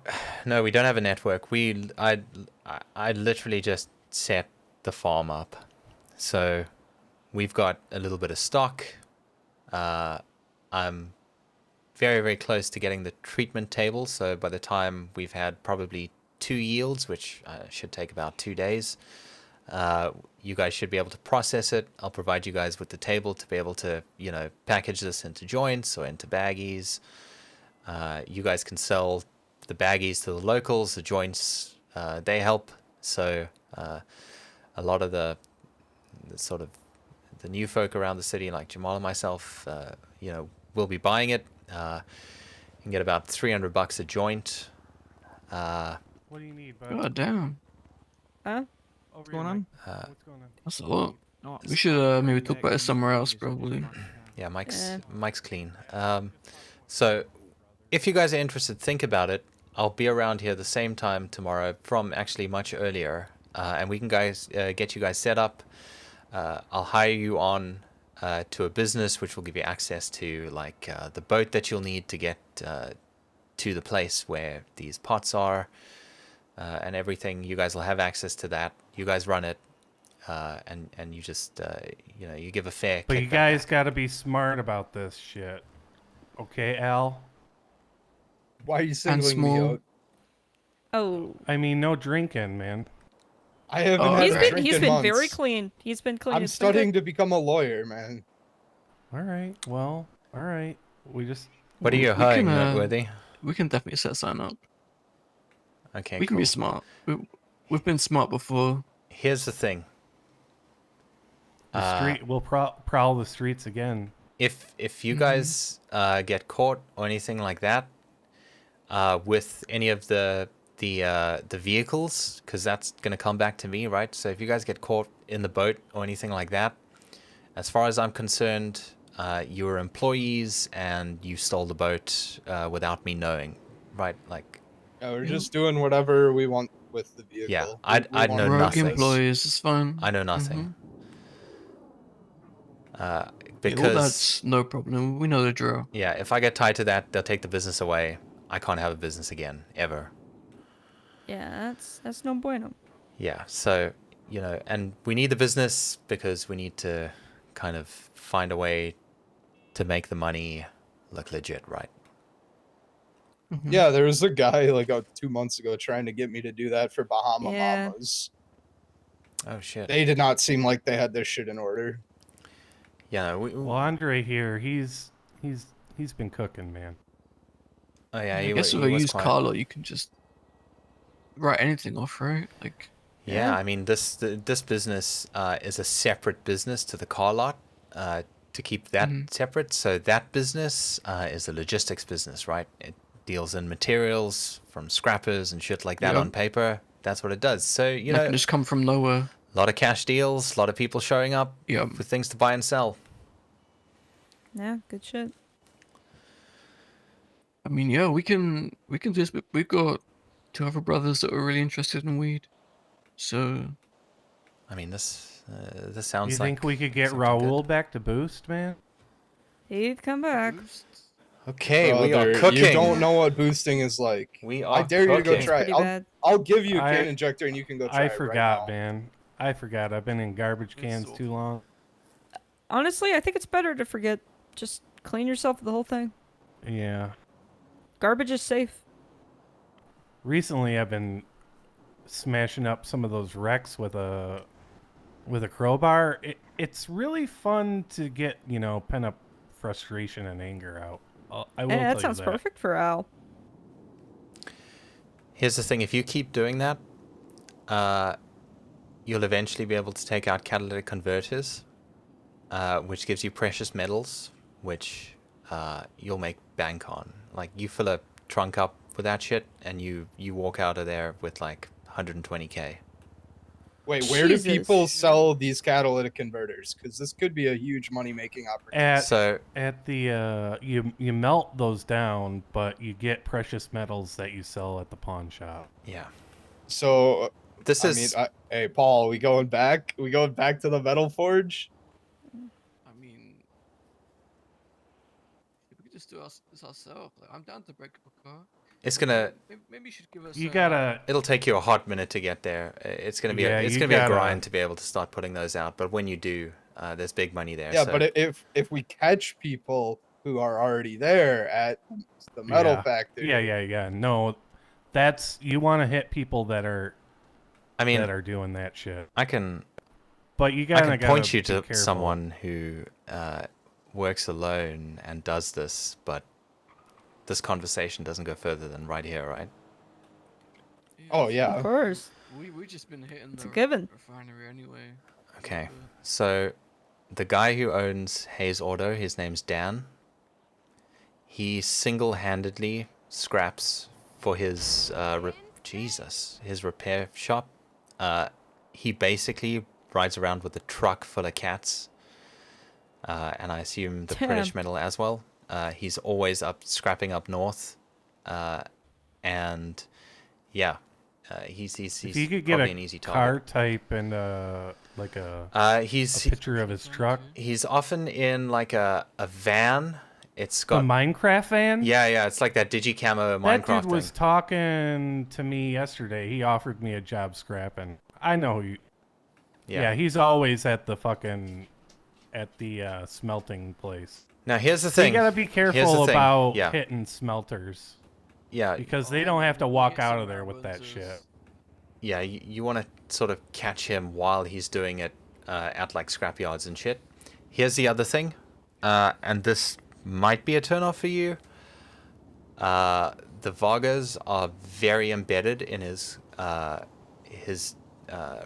no, we don't have a network. I literally just set the farm up. So, we've got a little bit of stock. I'm very, very close to getting the treatment table. So, by the time we've had probably 2 yields, which should take about 2 days, you guys should be able to process it. I'll provide you guys with the table to be able to, package this into joints or into baggies. You guys can sell the baggies to the locals. The joints, they help. So a lot of the sort of the new folk around the city, like Jamal and myself, will be buying it. You can get about $300 a joint. What do you need, bud? God damn. Huh? What's going on? What's going on? That's a lot. We should maybe talk about it somewhere else, probably. Yeah, Mike's clean. So if you guys are interested, think about it. I'll be around here the same time tomorrow, from actually much earlier, and we can get you guys set up. I'll hire you on to a business which will give you access to the boat that you'll need to get to the place where these pots are, and everything. You guys will have access to that. You guys run it, and you just you give a fair. But you kickback. guys got to be smart about this shit. Okay, Al? Why are you singling me out? Oh. I mean, no drinking, man. I haven't had a drink He's in been months. very clean. He's been clean. I'm It's been studying good. to become a lawyer, man. All right. Well, all right. We just. What are you We hiring, can, Noteworthy? We can definitely set something up. Okay, We can be smart. We've been smart before. Here's the thing. The street. We'll prowl the streets again. If you guys get caught or anything like that, with any of the vehicles, because that's gonna come back to me, right? So if you guys get caught in the boat or anything like that, as far as I'm concerned, you were employees and you stole the boat without me knowing, right? Like, Yeah, we're just doing whatever we want with the vehicle. yeah, We I know want Rogue nothing. employees is fine. I know nothing. because that's no problem. We know the drill. yeah, if I get tied to that, they'll take the business away. I can't have a business again ever. Yeah, that's no bueno. Yeah, so and we need the business because we need to kind of find a way to make the money look legit, right? Yeah, there was a guy like 2 months ago trying to get me to do that for Bahama Yeah. Mamas. Oh shit. They did not seem like they had their shit in order. Yeah. Well, Andre here, he's been cooking, man. Oh yeah, I guess with a used car lot, you can just write anything off, right? Like. Yeah, I mean this business is a separate business to the car lot. To keep that separate, so that business is a logistics business, right? It deals in materials from scrappers and shit like that on paper. That's what it does. So That can just come from nowhere. A lot of cash deals, a lot of people showing up with things to buy and sell. Yeah, good shit. I mean, yeah, we can do this. But we've got 2 other brothers that are really interested in weed. So. I mean, this sounds You like. think we could get Raul back to Boost, man? He'd come back. Okay, we Brother, are cooking. You don't know what boosting is like. We are I dare you to go cooking. try Pretty it. bad. I'll give you a can injector and you can go try I it forgot, right now. man. I forgot. I've been in garbage cans too long. Honestly, I think it's better to forget. Just clean yourself of the whole thing. Yeah. Garbage is safe. Recently, I've been smashing up some of those wrecks with a crowbar. It's really fun to get pent up frustration and anger out. I will tell that you sounds that. perfect for Al. Here's the thing: if you keep doing that, you'll eventually be able to take out catalytic converters, which gives you precious metals, which you'll make bank on. Like you fill a trunk up with that shit, and you walk out of there with like 120K. Wait, where do people sell these catalytic converters? Because this could be a huge money-making opportunity. At the you melt those down, but you get precious metals that you sell at the pawn shop. Yeah. So this is. Hey, Paul, we going back? We going back to the metal forge? I mean, we could just do this ourselves. Like, I'm down to break up a car. It's gonna. Maybe you should give us. You gotta. It'll take you a hot minute to get there. It's gonna be. It's gonna be a grind to be able to start putting those out. But when you do, there's big money there. Yeah, so. but if we catch people who are already there at the metal factory. Yeah. No, you want to hit people that are. that are doing that shit. I can. But you I can point you to someone who works alone and does this, but this conversation doesn't go further than right here, right? Oh yeah, of course. We just been hitting it's the a given. refinery anyway. Okay, so the guy who owns Hayes Auto, his name's Dan. He single-handedly scraps for his his repair shop. He basically rides around with a truck full of cats, and I assume the British metal as well. He's always up scrapping up north, and yeah, he's if you could probably get an easy car target. type and like a picture of his truck. He's often in like a van. It's got a Minecraft van. Yeah, it's like that digicamo Minecraft. That dude was talking to me yesterday. He offered me a job scrapping. I know you. Yeah, he's always at the smelting place. Now here's the So thing. you gotta be careful about Yeah. hitting smelters. Yeah, because they don't have to walk out of there with that shit. Yeah, you want to sort of catch him while he's doing it at like scrapyards and shit. Here's the other thing, and this might be a turnoff for you. The Vargas are very embedded in his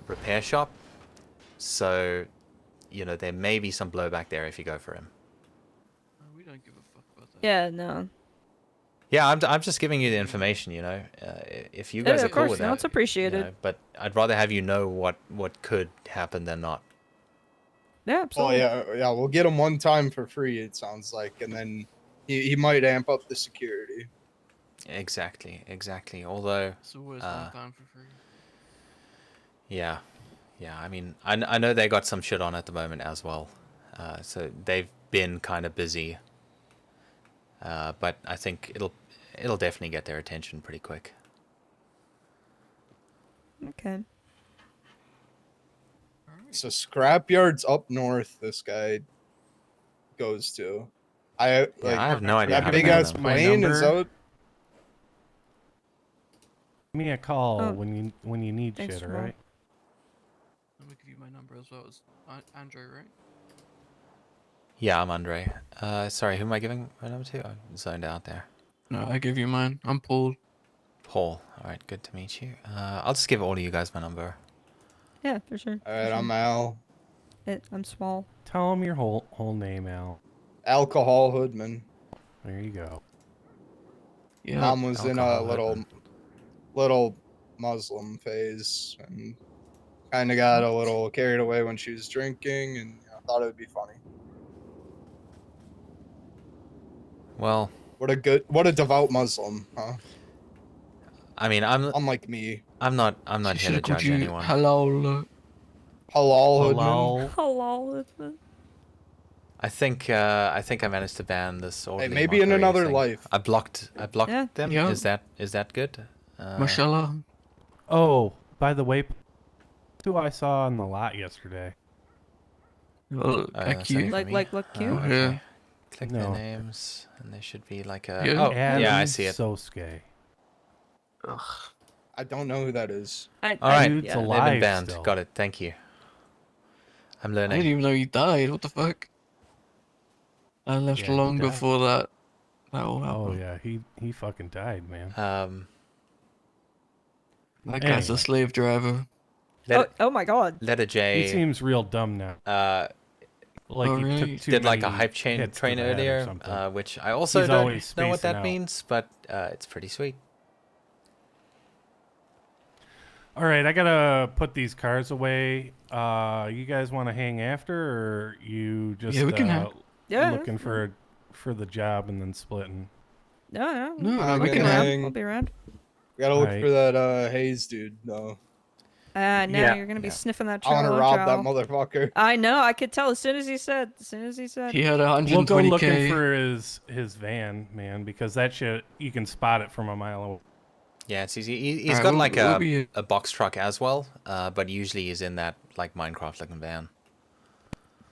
repair shop, so there may be some blowback there if you go for him. We don't give a fuck about that. Yeah, no. Yeah, I'm just giving you the information, if you guys are cool with that. No, it's appreciated. But I'd rather have you know what could happen than not. Yeah, absolutely. Oh yeah, we'll get him one time for free. It sounds like, and then he might amp up the security. Exactly. Although, it's always one time for free. Yeah. I mean, I know they got some shit on at the moment as well. So they've been kind of busy. But I think it'll definitely get their attention pretty quick. Okay. So scrapyards up north. This guy goes to. I Yeah, like I have no idea that how to big ban ass them. My plane. Is that number. what? Give me a call Oh, when you need thanks, shit, all Jamal. right? Let me give you my number as well. It's Andre, right? Yeah, I'm Andre. Sorry, who am I giving my number to? I'm zoned out there. No, I give you mine. I'm Paul. Paul. All right, good to meet you. I'll just give all of you guys my number. Yeah, for sure. All right, I'm Al. I'm small. Tell him your whole name, Al. Alcohol Hoodman. There you go. Yeah. Mom was in a Alcohol little Muslim phase and kind of got a little carried away when she was drinking, and thought it would be funny. Well, what a devout Muslim, huh? I mean, I'm unlike me. I'm not She here should to have called judge you anyone. Halal. Halal Hoodman. Hello. I think I managed to ban this orderly maybe in mockery another thing. life. I blocked Yeah. them. Yeah. Is that good? Mashallah. Oh, by the way, who I saw on the lot yesterday. Well, That's only for me? Look cute. Okay. Yeah. Click No. their names, and there should be like a. Yeah. Oh, Adam yeah, I see it. Sosuke. Ugh. I don't know who that is. All right, Dude's they've been alive banned. still. Got it. Thank you. I'm I learning. didn't even know you died. What the fuck? I left Yeah, he long died. before that all happened. Oh yeah, he fucking died, man. That guy's a Anyway. slave driver. Oh my god. Letter He J. seems real dumb now. Like he Alright. took too Did like a many hype chain hits to train the head or earlier, something. which I also He's don't always know what spacing that out. means, but it's pretty sweet. All right, I gotta put these cars away. You guys want to hang after, or you just Yeah, we can hang. Yeah. looking for the job and then splitting? No. No, we we can can hang. I'll be around. We gotta look Alright. for that Hayes dude, though. Now Yeah. you're gonna be Yeah. sniffing that I want to trello rob that jowl. motherfucker. I know. I could tell as soon as he said. He had We'll go 120k. looking for his van, man, because that shit you can spot it from a mile away. Yeah, it's easy. He's Alright, got we'll- like we'll be- a box truck as well, but usually he's in that like Minecraft looking van.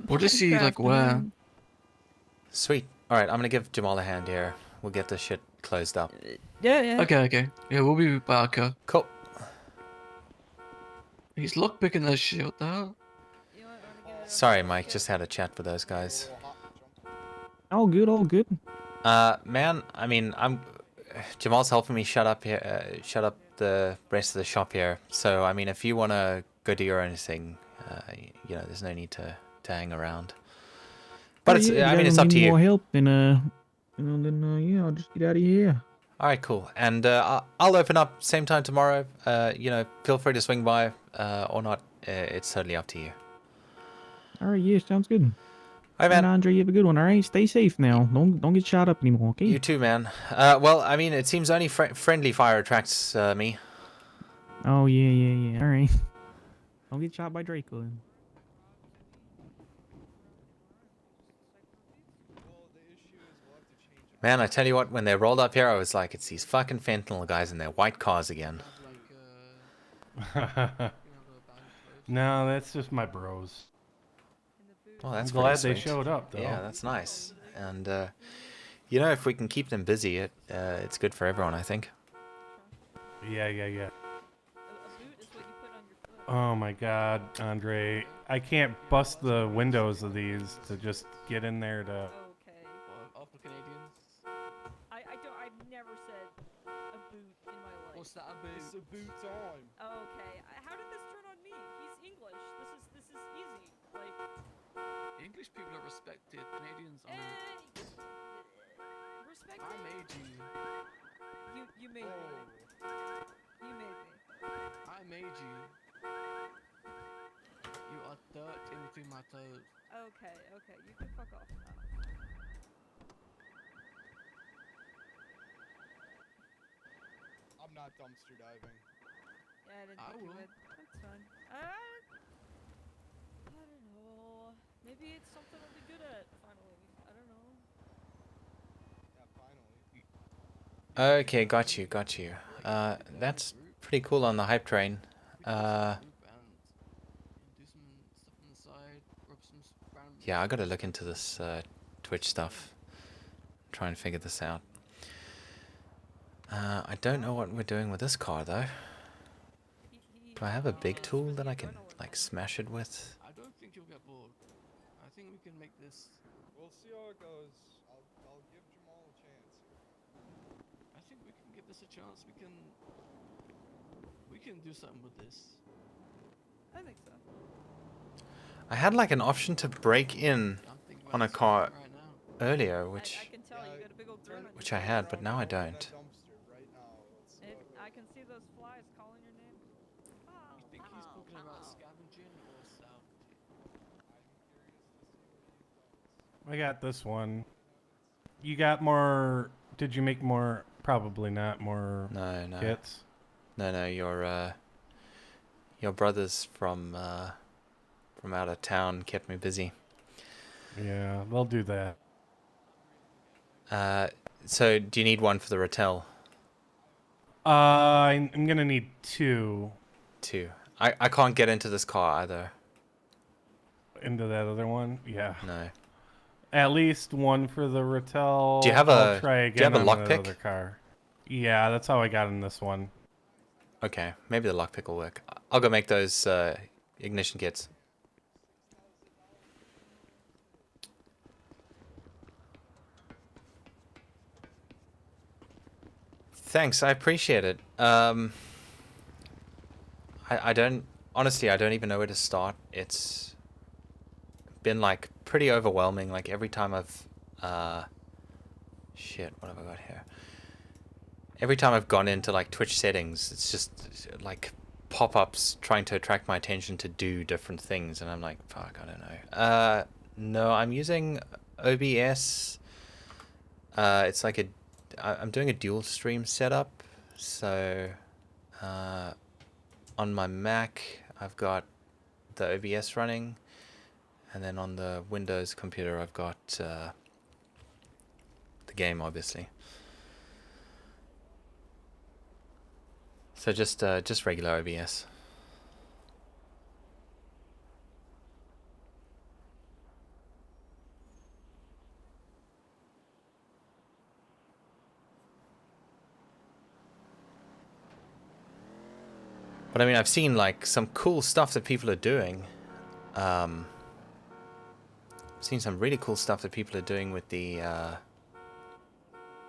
What is he like? Minecraft Where? man. Sweet. All right, I'm gonna give Jamal a hand here. We'll get this shit closed up. Yeah. Okay. Yeah, we'll be back. Cool. He's lockpicking that shit. What the hell? Sorry, Mike. Just had a chat with those guys. All good, all good. Man, I mean, Jamal's helping me shut up here, shut up the rest of the shop here. So, I mean, if you wanna go do your own thing, there's no need to hang around. But it's, yeah, I mean, it's up to More you. help, then yeah, I'll just get out of here. All right, cool. And I'll open up same time tomorrow. Feel free to swing by or not. It's totally up to you. All right, yeah, sounds good. All right, man. Andre, you have a good one. All right, stay safe now. Don't get shot up anymore, okay? You too, man. Well, I mean, it seems only friendly fire attracts me. Oh yeah. All right. Don't get shot by Draco. Then. Man, I tell you what, when they rolled up here, I was like, it's these fucking fentanyl guys in their white cars again. No, that's just my bros. Well, that's I'm glad pretty they sweet. showed up, though. Yeah, that's nice. And, if we can keep them busy, it's good for everyone, I think. Yeah. Oh my god, Andre. I can't bust the windows of these to just get in there to... Awful Canadians. I've never said a boot in my life. What's that a boot? It's a boot time. Okay. How did this turn on me? He's English. This is easy. Like English people are respected. Canadians are. respect. I made you. You made me. You made me. I made you. You are dirt in between my toes. Okay. You can fuck off now. I'm not dumpster diving. Yeah, I didn't I think you will. would. That's fine. I don't know. Maybe it's something I'll be good at finally. Okay, got you, got you. That's pretty cool on the hype train. Yeah, I gotta look into this Twitch stuff. Try and figure this out. I don't know what we're doing with this car though. Do I have a big tool that I can like smash it with? I don't think you'll get bored. I think we can make this. We'll see how it goes. I'll give Jamal a chance here. I think we can give this a chance. We can do something with this. I think so. I had like an option to break in on a car earlier, which I can tell you got a big old grin on I had, but now I don't. I can see those flies calling your name. You think he's talking about scavenging or salvaging? I got this one. You got more? Did you make more? Probably not more. No, no. Kits. No, your brothers from out of town kept me busy. Yeah, they'll do that. So do you need one for the Rattel? I'm gonna need 2. 2. I can't get into this car either. Into that other one? Yeah. No. At least 1 for the Rattel. Do you have I'll a try again on lockpick? another car. Yeah, that's how I got in this one. Okay, maybe the lockpick will work. I'll go make those ignition kits. Thanks, I appreciate it. I don't honestly, I don't even know where to start. It's been like pretty overwhelming. Like every time I've shit, what have I got here? Every time I've gone into like Twitch settings, it's just like pop-ups trying to attract my attention to do different things, and I'm like, fuck, I don't know. No, I'm using OBS. It's like I'm doing a dual stream setup, so on my Mac I've got the OBS running, and then on the Windows computer I've got the game, obviously. So just regular OBS. But I mean, I've seen like some cool stuff that people are doing. I've seen some really cool stuff that people are doing with the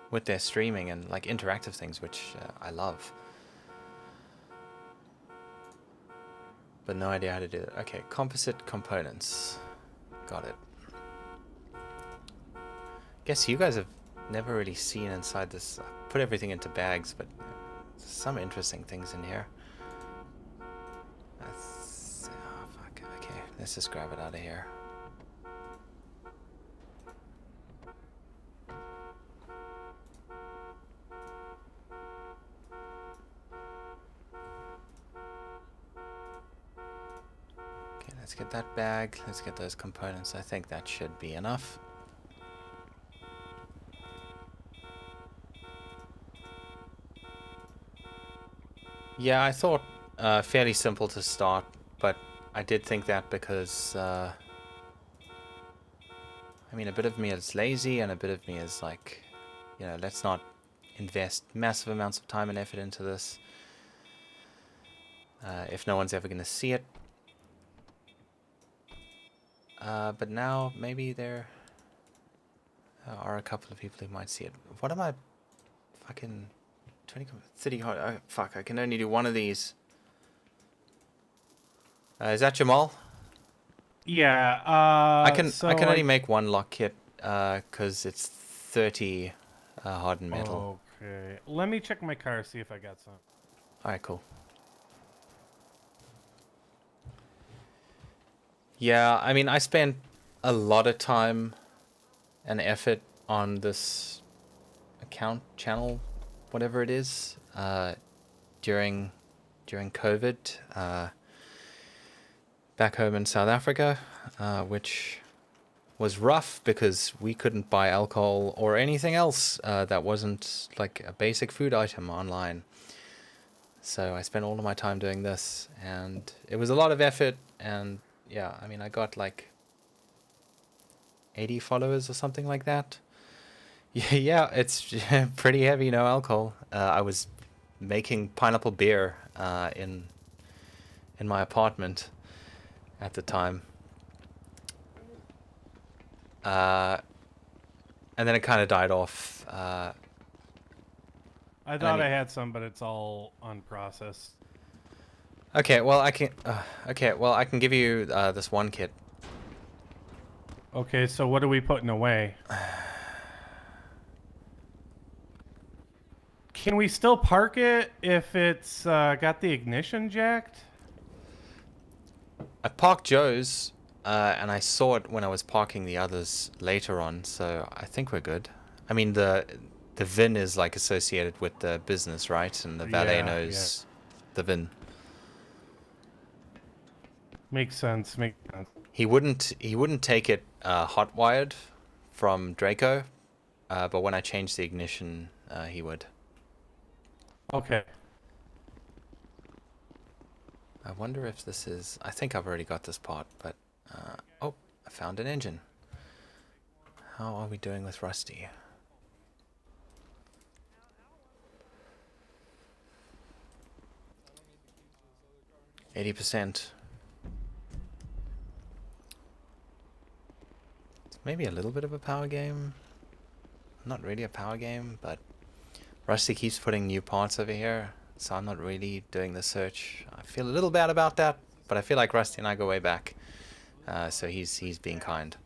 with their streaming and like interactive things, which I love. But no idea how to do it. Okay, composite components. Got it. Guess you guys have never really seen inside this. I put everything into bags, but some interesting things in here. Oh, fuck. Okay, let's just grab it out of here. Okay, let's get that bag. Let's get those components. I think that should be enough. Yeah, I thought fairly simple to start, but I did think that because I mean, a bit of me is lazy and a bit of me is like, you know, let's not invest massive amounts of time and effort into this if no one's ever going to see it. But now maybe there are a couple of people who might see it. What am I fucking 30 hard? Oh, fuck, I can only do one of these. Is that Jamal? Yeah. I can so only make one lock kit because it's 30 hardened metal. Okay. Let me check my car, see if I got some. Alright, cool. Yeah, I mean, I spent a lot of time and effort on this account, channel, whatever it is, during COVID, back home in South Africa, which was rough because we couldn't buy alcohol or anything else that wasn't like a basic food item online. So I spent all of my time doing this, and it was a lot of effort. And yeah, I mean, I got like 80 followers or something like that. Yeah, it's pretty heavy, no alcohol. I was making pineapple beer in my apartment at the time. And then it kind of died off. I thought I had some, but it's all unprocessed. Okay, well I can. I can give you this one kit. Okay, so what are we putting away? Can we still park it if it's got the ignition jacked? I parked Joe's, and I saw it when I was parking the others later on, so I think we're good. I mean, the VIN is like associated with the business, right? And the valet knows the VIN. Makes sense. He wouldn't take it hot wired from Draco, but when I changed the ignition, he would. Okay. I wonder if this is... I think I've already got this part, but... oh, I found an engine. How are we doing with Rusty? 80%. It's maybe a little bit of a power game. Not really a power game, but Rusty keeps putting new parts over here, so I'm not really doing the search. I feel a little bad about that, but I feel like Rusty and I go way back, so he's being kind.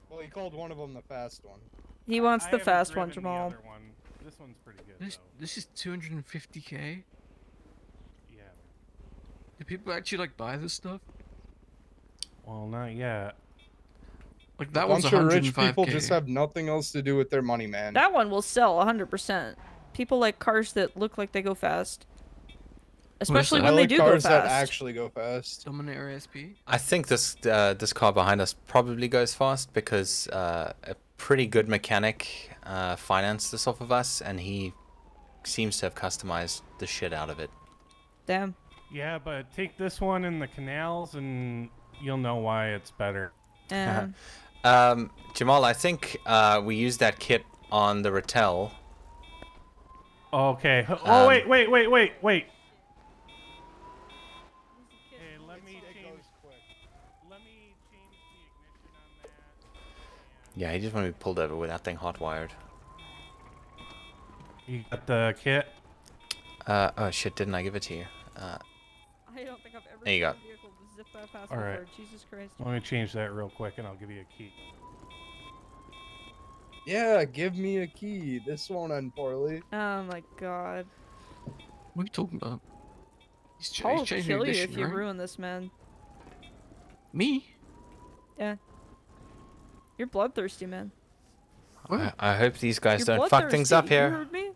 Well, he called one of them the fast one. He wants the fast one, Jamal. This one's pretty good. This is 250K. Yeah. Do people actually like buy this stuff? Well, not yet. Like that A one's bunch of rich 105K. people just have nothing else to do with their money, man. That one will sell 100%. People like cars that look like they go fast. Especially when they do go cars fast. that actually go fast. Dominator SP. I think this car behind us probably goes fast because a pretty good mechanic financed this off of us, and he seems to have customized the shit out of it. Damn. Yeah, but take this one in the canals and you'll know why it's better. Jamal, I think we used that kit on the Rattel. Okay. Oh, wait. Hey, let me change the ignition on that. Yeah, he just wanted to be pulled over with that thing hot wired. You got the kit? Oh shit, didn't I give it to you? I don't think I've ever there you go. seen a vehicle zip that fast All right. before. Jesus Christ. Let me change that real quick and I'll give you a key. Yeah, give me a key. This won't end poorly. Oh my god. What are you talking about? Paul will changing kill you ignition, if you right? ruin this, man. Me? Yeah. You're bloodthirsty, man. I hope these guys You're don't fuck things bloodthirsty. up You here heard me?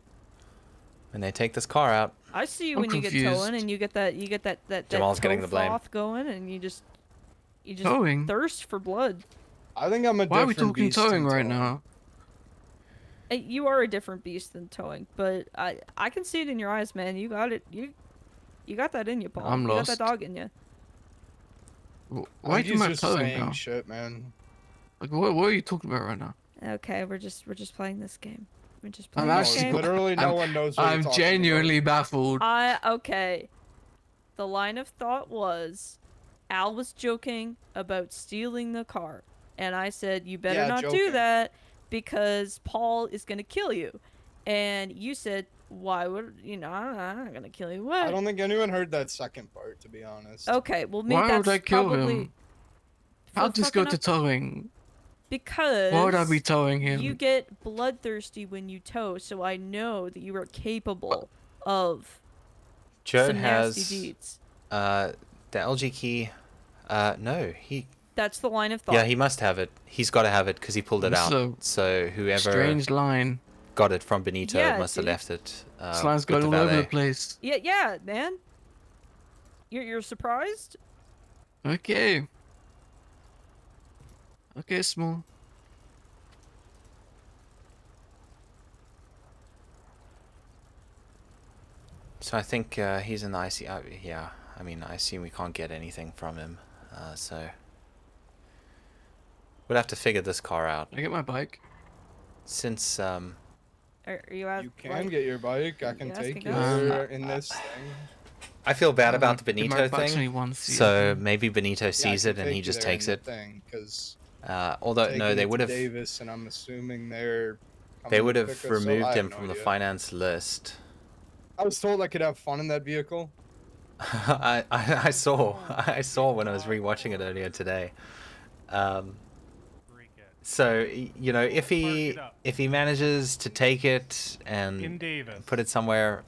when they take this car out. I see you I'm when you get confused. towing and you get that Jamal's getting the blame. froth going and you just Towing? thirst for blood. I think I'm a Why are we different talking beast towing than right towing. now? You are a different beast than towing, but I can see it in your eyes, man. You got it. You got that in you, Paul. I'm You got lost. that dog in you. Why I are think you he's talking about just towing saying now? shit, man. Like, what are you talking about right now? Okay, we're just playing this game. We're just I'm playing this actually game. Literally, no one knows what I'm you're talking genuinely baffled. Okay. The line of thought was, Al was joking about stealing the car, and I said you better Yeah, not do joking. that because Paul is gonna kill you, and you said, why would I'm not gonna kill you. What? I don't think anyone heard that second part, to be honest. Okay, well maybe Why that's would I kill probably him? How'd this go to towing? because Why would I be towing him? you get bloodthirsty when you tow, so I know that you are capable of Joe some has nasty deeds. the LG key. No, he. That's the line of thought. Yeah, he must have it. He's got to have it because he pulled it This out. is a So whoever Strange line. got it from Benito Yeah, must have dude. left it. This line's with going the all over the valet. place. Yeah, man. You're surprised? Okay. Okay, small. So I think he's in the IC. Yeah, I mean, I assume we can't get anything from him. So we'll have to figure this car out. Can I get my bike? Since Are you You can get your bike. I can you take asking you us? there in this thing. I feel bad about the my Benito bike's only thing. 1 seat, I So think. maybe Benito Yeah, I sees can it and he take you just there takes in the it. thing, because Although no, taking they it would to have. Davis, and I'm assuming they're They coming would to have pick us up. removed I have him no from the idea. finance list. I was told I could have fun in that vehicle. I saw when I was rewatching it earlier today. So you know, if he manages to take it In and Davis. put it somewhere,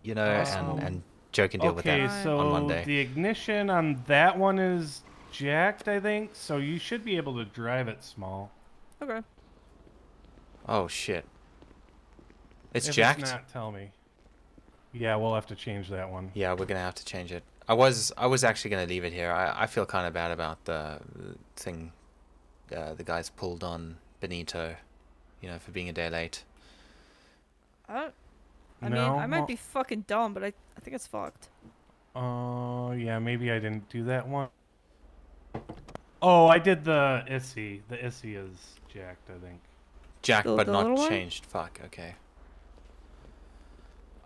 you know, and Joe can deal with that Okay, so on Monday. the ignition on that one is jacked, I think. So you should be able to drive it small. Okay. Oh shit! It's If jacked. It's not, tell me. Yeah, we'll have to change that one. Yeah, we're gonna have to change it. I was actually gonna leave it here. I feel kind of bad about the thing. The guys pulled on Benito, you know, for being a day late. I mean, No, I might well- be fucking dumb, but I think it's fucked. Oh, yeah, maybe I didn't do that one. Oh, I did the ISSI. The ISSI is jacked, I think. Jacked but the not little one? changed. Fuck. Okay.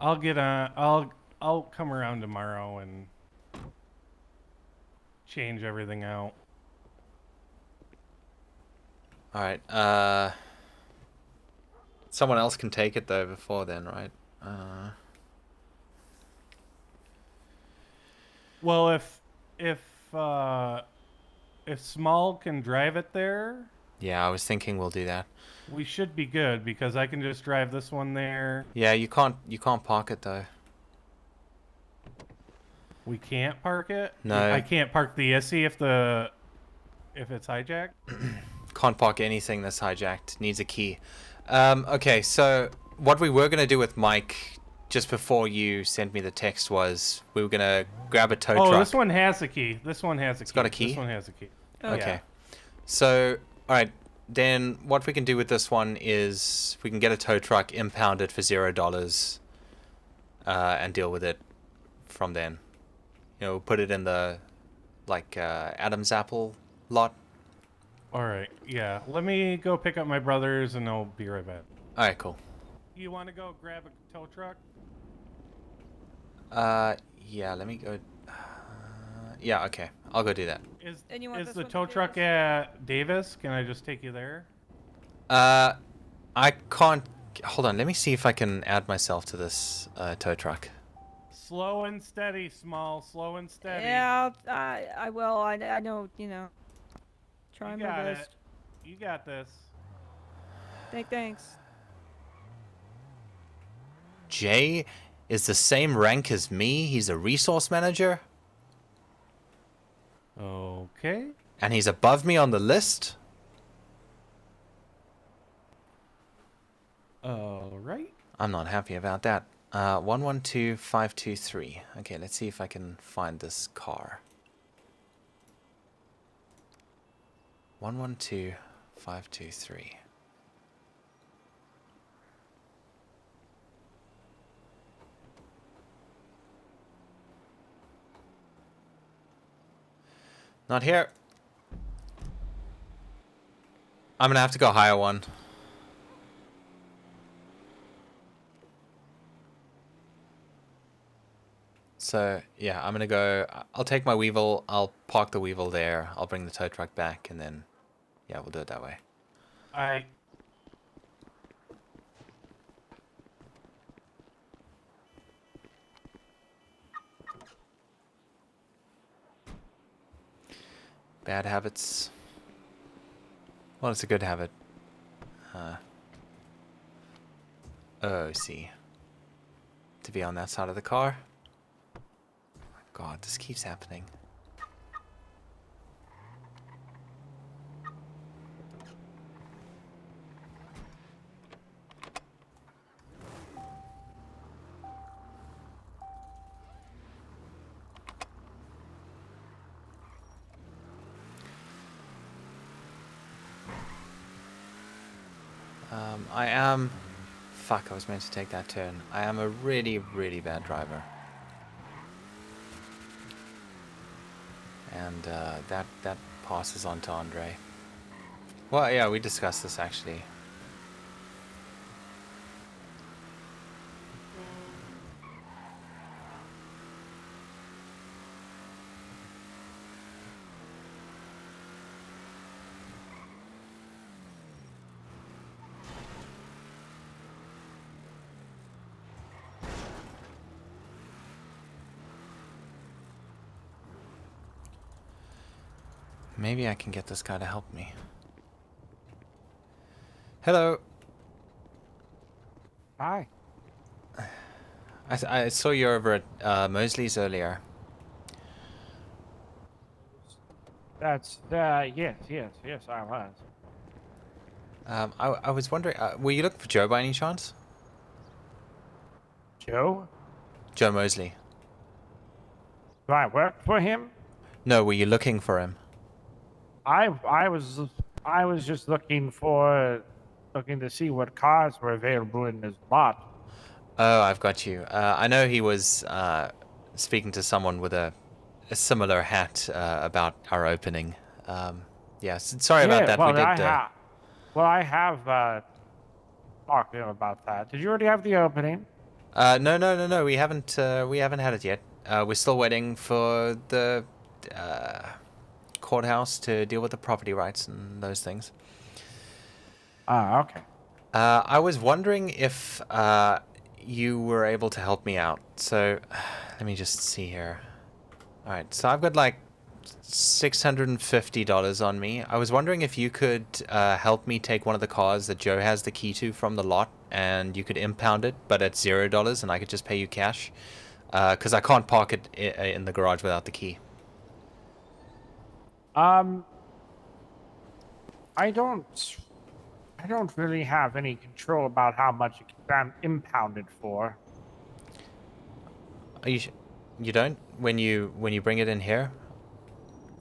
I'll get I'll come around tomorrow and change everything out. All right. Someone else can take it though before then, right? Well, if Small can drive it there, Yeah, I was thinking we'll do that. we should be good because I can just drive this one there. Yeah, you can't park it though. We can't park it. No. I can't park the ISSI if it's hijacked. Can't park anything that's hijacked. Needs a key. Okay, so what we were gonna do with Mike just before you sent me the text was we were gonna grab a tow truck. Oh, this one has a key. This one has a key. It's got a key? This one has a key. Okay. So, alright, then what we can do with this one is we can get a tow truck, impound it for $0, and deal with it from then. You know, put it in the, like, Adam's apple lot. Alright, yeah. Let me go pick up my brothers and I'll be right back. Alright, cool. You want to go grab a tow truck? Yeah, let me go. Yeah, okay. I'll go do that. Is want this the one to tow truck at Davis? Can I just take you there? I can't. Hold on, let me see if I can add myself to this tow truck. Slow and steady, Small. Slow and steady. Yeah, I will. I know, you know. Try You my got best. it. You got this. Thanks. Jay is the same rank as me. He's a resource manager. Okay. And he's above me on the list. Alright. I'm not happy about that. 112523. Okay, let's see if I can find this car. 112523. Not here. I'm gonna have to go hire one. So, yeah, I'm gonna go. I'll take my Weevil. I'll park the Weevil there. I'll bring the tow truck back, and then, yeah, we'll do it that way. Bad habits. Well, it's a good habit. Oh, see. To be on that side of the car. God, this keeps happening. I am... Fuck, I was meant to take that turn. I am a really, really bad driver. And that passes on to Andre. Well, yeah, we discussed this actually. Maybe I can get this guy to help me. Hello. Hi. I saw you over at Mosley's earlier. That's yes, I was. I was wondering, were you looking for Joe by any chance? Joe? Joe Mosley. Do I work for him? No, were you looking for him? I was just looking to see what cars were available in his lot. Oh, I've got you. I know he was speaking to someone with a similar hat about our opening. Yes, sorry about that. We Well, did. I have talked to him about that. Did you already have the opening? No. We haven't had it yet. We're still waiting for the courthouse to deal with the property rights and those things. Ah, okay. I was wondering if you were able to help me out. So, let me just see here. All right, so I've got like $650 on me. I was wondering if you could help me take one of the cars that Joe has the key to from the lot, and you could impound it, but at $0, and I could just pay you cash, because I can't park it in the garage without the key. I don't really have any control about how much it can be impounded for. Are you? You don't when you bring it in here?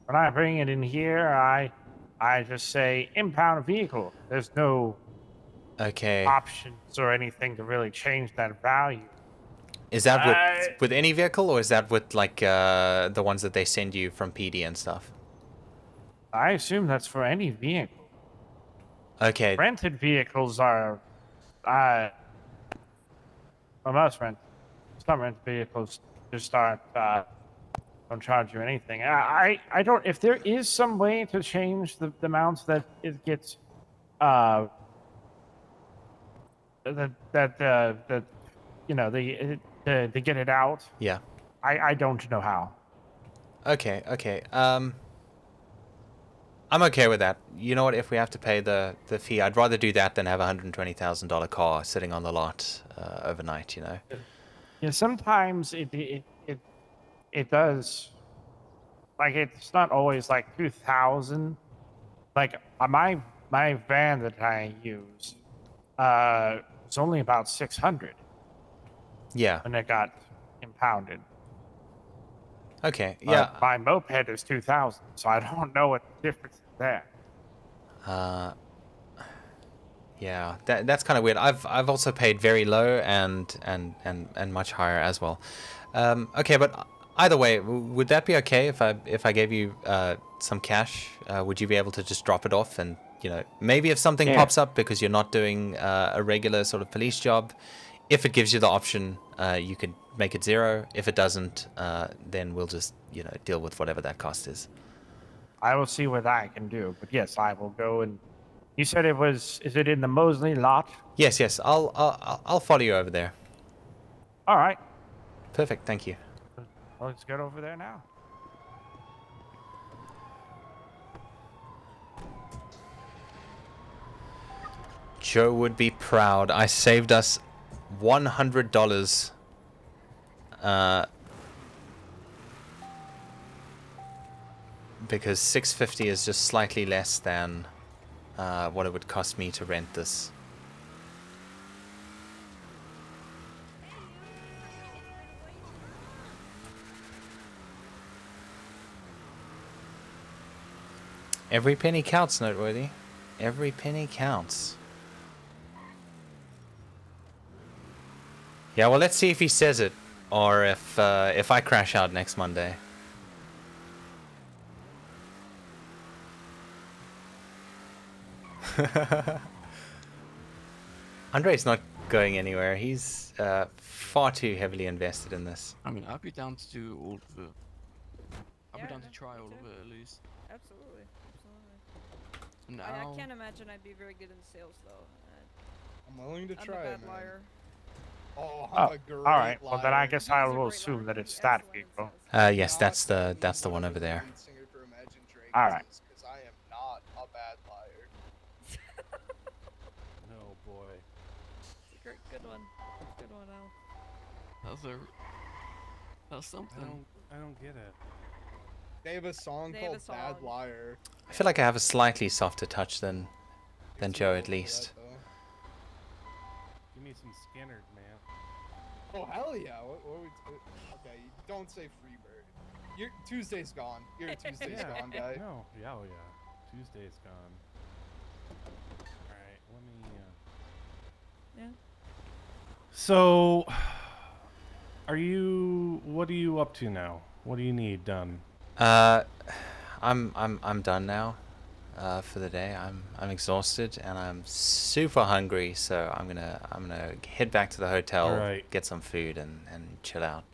When I bring it in here, I just say impound vehicle. There's no options or anything to really change that value. Is that with any vehicle, or is that with like the ones that they send you from PD and stuff? I assume that's for any vehicle. Okay. Rented vehicles are, well, some rented vehicles just aren't, don't charge you anything. I don't, if there is some way to change the amounts that it gets, that you know, to get it out. Yeah. I don't know how. Okay. I'm okay with that. You know what? If we have to pay the fee, I'd rather do that than have a $120,000 car sitting on the lot overnight. You know. Yeah, sometimes it does. Like it's not always like 2,000. Like my van that I use, it's only about 600. Yeah. When it got impounded. Okay. But Yeah. my moped is 2,000, so I don't know what the difference is there. Yeah, that's kind of weird. I've also paid very low and much higher as well. Okay, but either way, would that be okay if I gave you some cash? Would you be able to just drop it off, and maybe if something pops up because you're not doing a regular sort of police job, if it gives you the option, you could make it $0. If it doesn't, then we'll just deal with whatever that cost is. I will see what I can do, but yes, I will go and. You said it was. Is it in the Mosely lot? Yes. I'll follow you over there. All right. Perfect. Thank you. Well, let's get over there now. Joe would be proud. I saved us $100. Because $650 is just slightly less than what it would cost me to rent this. Every penny counts, Noteworthy. Every penny counts. Yeah, well, let's see if he says it, or if I crash out next Monday. Andre's not going anywhere. He's far too heavily invested in this. I mean, I'd be down to do all of it. I'd be down to try all of it at least. Absolutely, absolutely. Now, I can't imagine I'd be very good in sales though. I'm willing to I'm try, a bad man. liar. Oh, Oh, I'm a great all right. Well, then I liar. guess I will assume that it's that vehicle. Yes, that's the one over there. Lead singer for Imagine All right. Because I am not a bad liar. Oh boy. Good one. Good one, Al. that's something. I don't get it. They have a song They have called a Bad song. Liar. I feel like I have a slightly softer touch than Joe, at least. Give me some Skinnerd, man. Oh, hell yeah. What we okay, don't say Freebird. Tuesday's gone. You're a Tuesday's gone guy. No, yeah, oh yeah. Tuesday's gone. Alright, let me Yeah. So what are you up to now? What do you need done? I'm done now. For the day, I'm exhausted and I'm super hungry, so I'm gonna head back to the hotel, Alright. get some food, and chill out.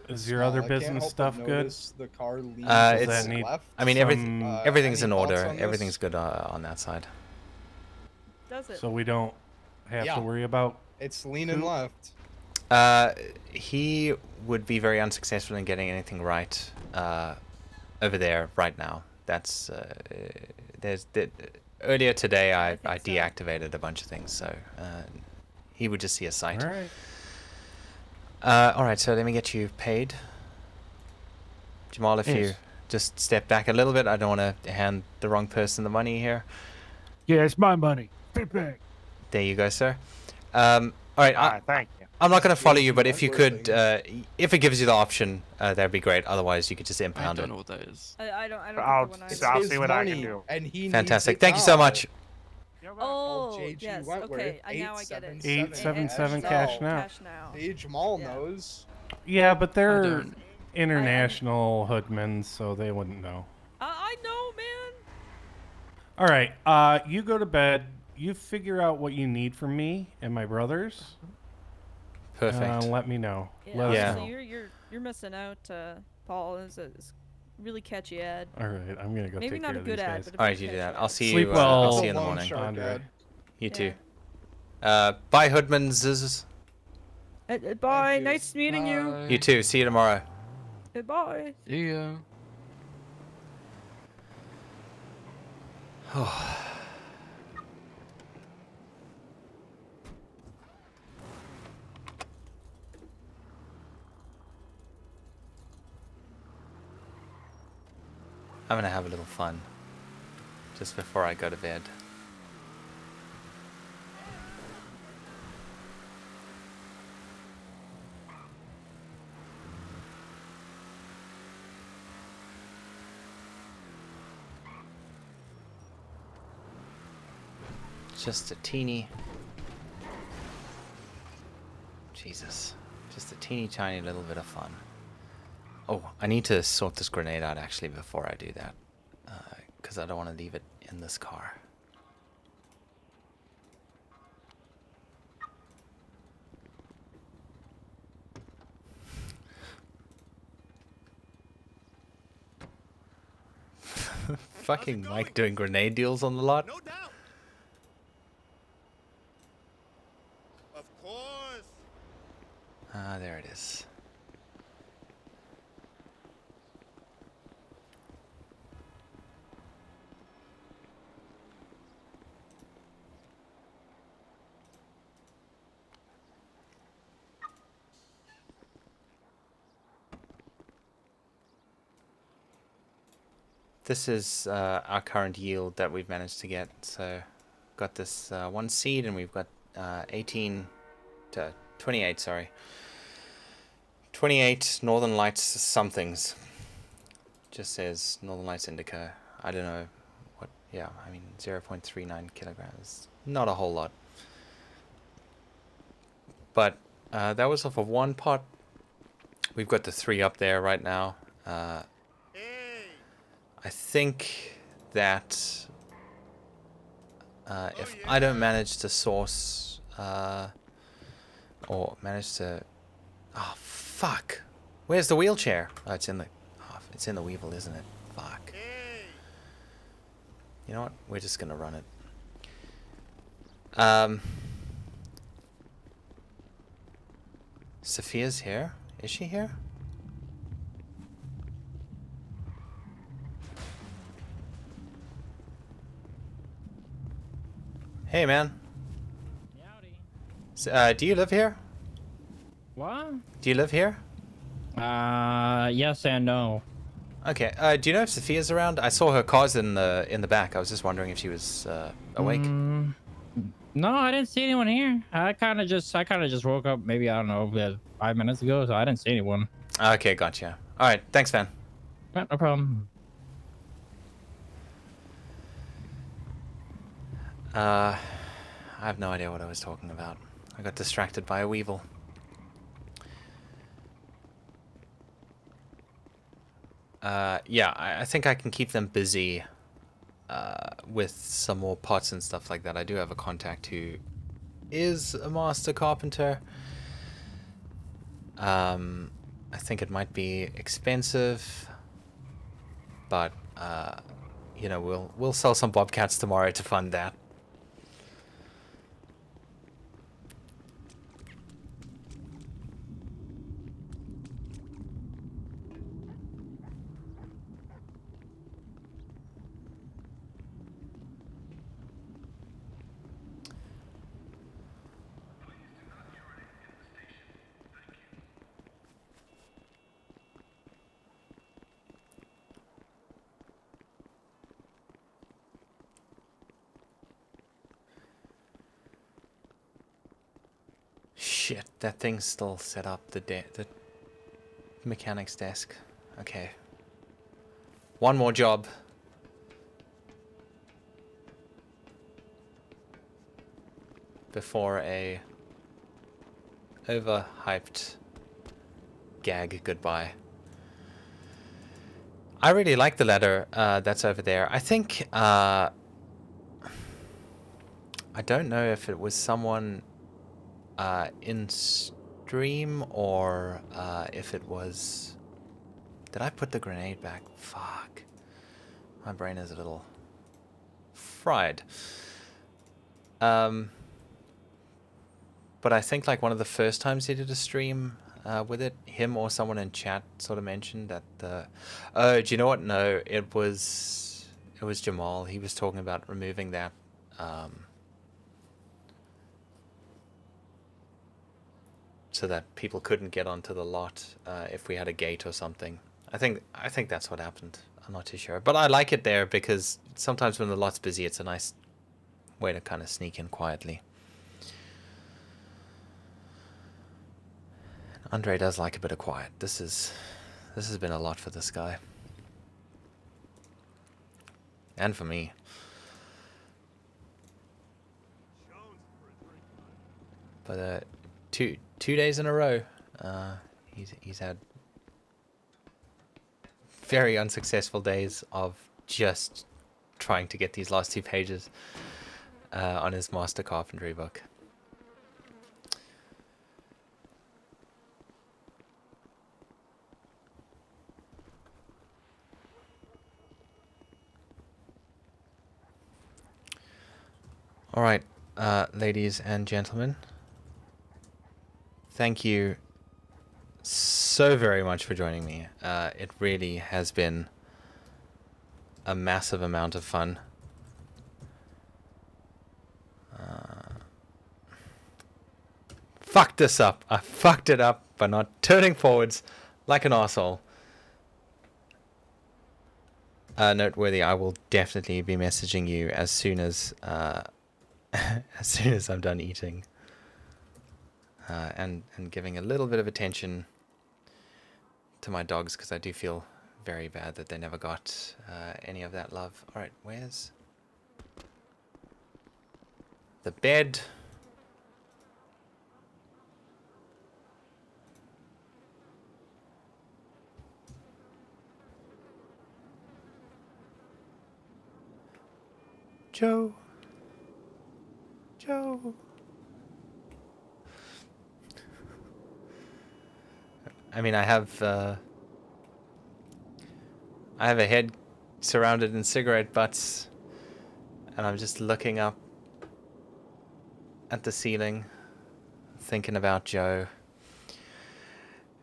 Is your other I can't business help stuff but good? notice the car leaves It's. left. I mean, everything's any in order. thoughts on this? Everything's good on that side. Does it? So we don't have to worry about It's leaning Coop? left. He would be very unsuccessful in getting anything right over there right now. That's earlier today I deactivated a bunch of things, so he would just see a site. All right. All right, so let me get you paid. Jamal, if you Yes. just step back a little bit, I don't want to hand the wrong person the money here. Yeah, it's my money. Fit back. There you go, sir. All right, thank you. I'm not going to follow you, but if you could, if it gives you the option, that'd be great. Otherwise, you could just impound it. know what that is. I don't I'll, get the one either. I'll see what I can do. And he Fantastic. needs it Thank you so now. much. Oh, JG yes. Wentworth, Okay, now I get it. 877 cash now. Cash now. See, Jamal knows. Yeah, but they're don't. international hoodmen, so they wouldn't know. I know, man. All right, you go to bed. You figure out what you need from me and my brothers. Perfect. Let me know. Yeah, Let us honestly, know. you're missing out, Paul. It's a really catchy ad. All right, I'm gonna go Maybe take not care a of good these ad, guys. but a All very right, you do catchy that. ad. I'll see Sleep you. well, I'll see you in the Loan morning. shark Andre. ad. You Yeah. too. Bye, Hoodmans. Bye. Nice meeting you. Bye. You too. See you tomorrow. Bye. See ya. I'm gonna have a little fun just before I go to bed. Just a teeny. Jesus. Just a teeny tiny little bit of fun. Oh, I need to sort this grenade out actually before I do that. Because I don't want to leave it in this car. Fucking Mike doing grenade deals on the lot. No doubt. Of course. Ah, there it is. This is our current yield that we've managed to get. So, got this one seed, and we've got 28. Sorry, 28 Northern Lights somethings. Just says Northern Lights Indica. I don't know what. Yeah, I mean 0.39 kilograms. Not a whole lot. But That was off of one pot. We've got the 3 up there right now. I think that if I don't manage to source or manage to, oh fuck, where's the wheelchair? Oh, it's in the Weevil, isn't it? Fuck. You know what? We're just gonna run it. Sophia's here. Is she here? Hey, man. Do you live here? What? Do you live here? Yes and no. Okay. Do you know if Sophia's around? I saw her cars in the back. I was just wondering if she was awake. No, I didn't see anyone here. I kind of just woke up. Maybe I don't know, 5 minutes ago, so I didn't see anyone. Okay, gotcha. All right, thanks, man. No problem. I have no idea what I was talking about. I got distracted by a weevil. Yeah, I think I can keep them busy with some more pots and stuff like that. I do have a contact who is a master carpenter. I think it might be expensive, but you know, we'll sell some bobcats tomorrow to fund that. Shit, that thing's still set up, the mechanic's desk. Okay. One more job. Before a overhyped gag goodbye. I really like the letter that's over there. I think, I don't know if it was someone in stream or if it was... Did I put the grenade back? Fuck. My brain is a little fried. But I think like one of the first times he did a stream with it, him or someone in chat sort of mentioned that the... Oh, do you know what? No, it was Jamal. He was talking about removing that so that people couldn't get onto the lot if we had a gate or something. I think that's what happened. I'm not too sure, but I like it there because sometimes when the lot's busy, it's a nice way to kind of sneak in quietly. Andre does like a bit of quiet. This has been a lot for this guy. And for me. But 2 days in a row, he's had very unsuccessful days of just trying to get these last 2 pages on his master carpentry book. All right, ladies and gentlemen, thank you so very much for joining me. It really has been a massive amount of fun. Fucked this up. I fucked it up by not turning forwards like an arsehole. Noteworthy, I will definitely be messaging you as soon as as soon as I'm done eating. And giving a little bit of attention to my dogs because I do feel very bad that they never got any of that love. All right, where's the bed? Joe. Joe. I mean, I have a head surrounded in cigarette butts, and I'm just looking up at the ceiling, thinking about Joe,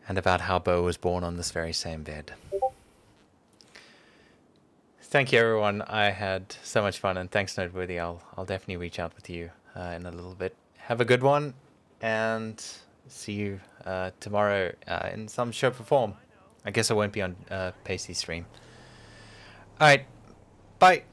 and about how Bo was born on this very same bed. Thank you, everyone. I had so much fun, and thanks, Noteworthy. I'll definitely reach out with you in a little bit. Have a good one, and see you tomorrow in some shape or form. I guess I won't be on Pacey's stream. All right, bye.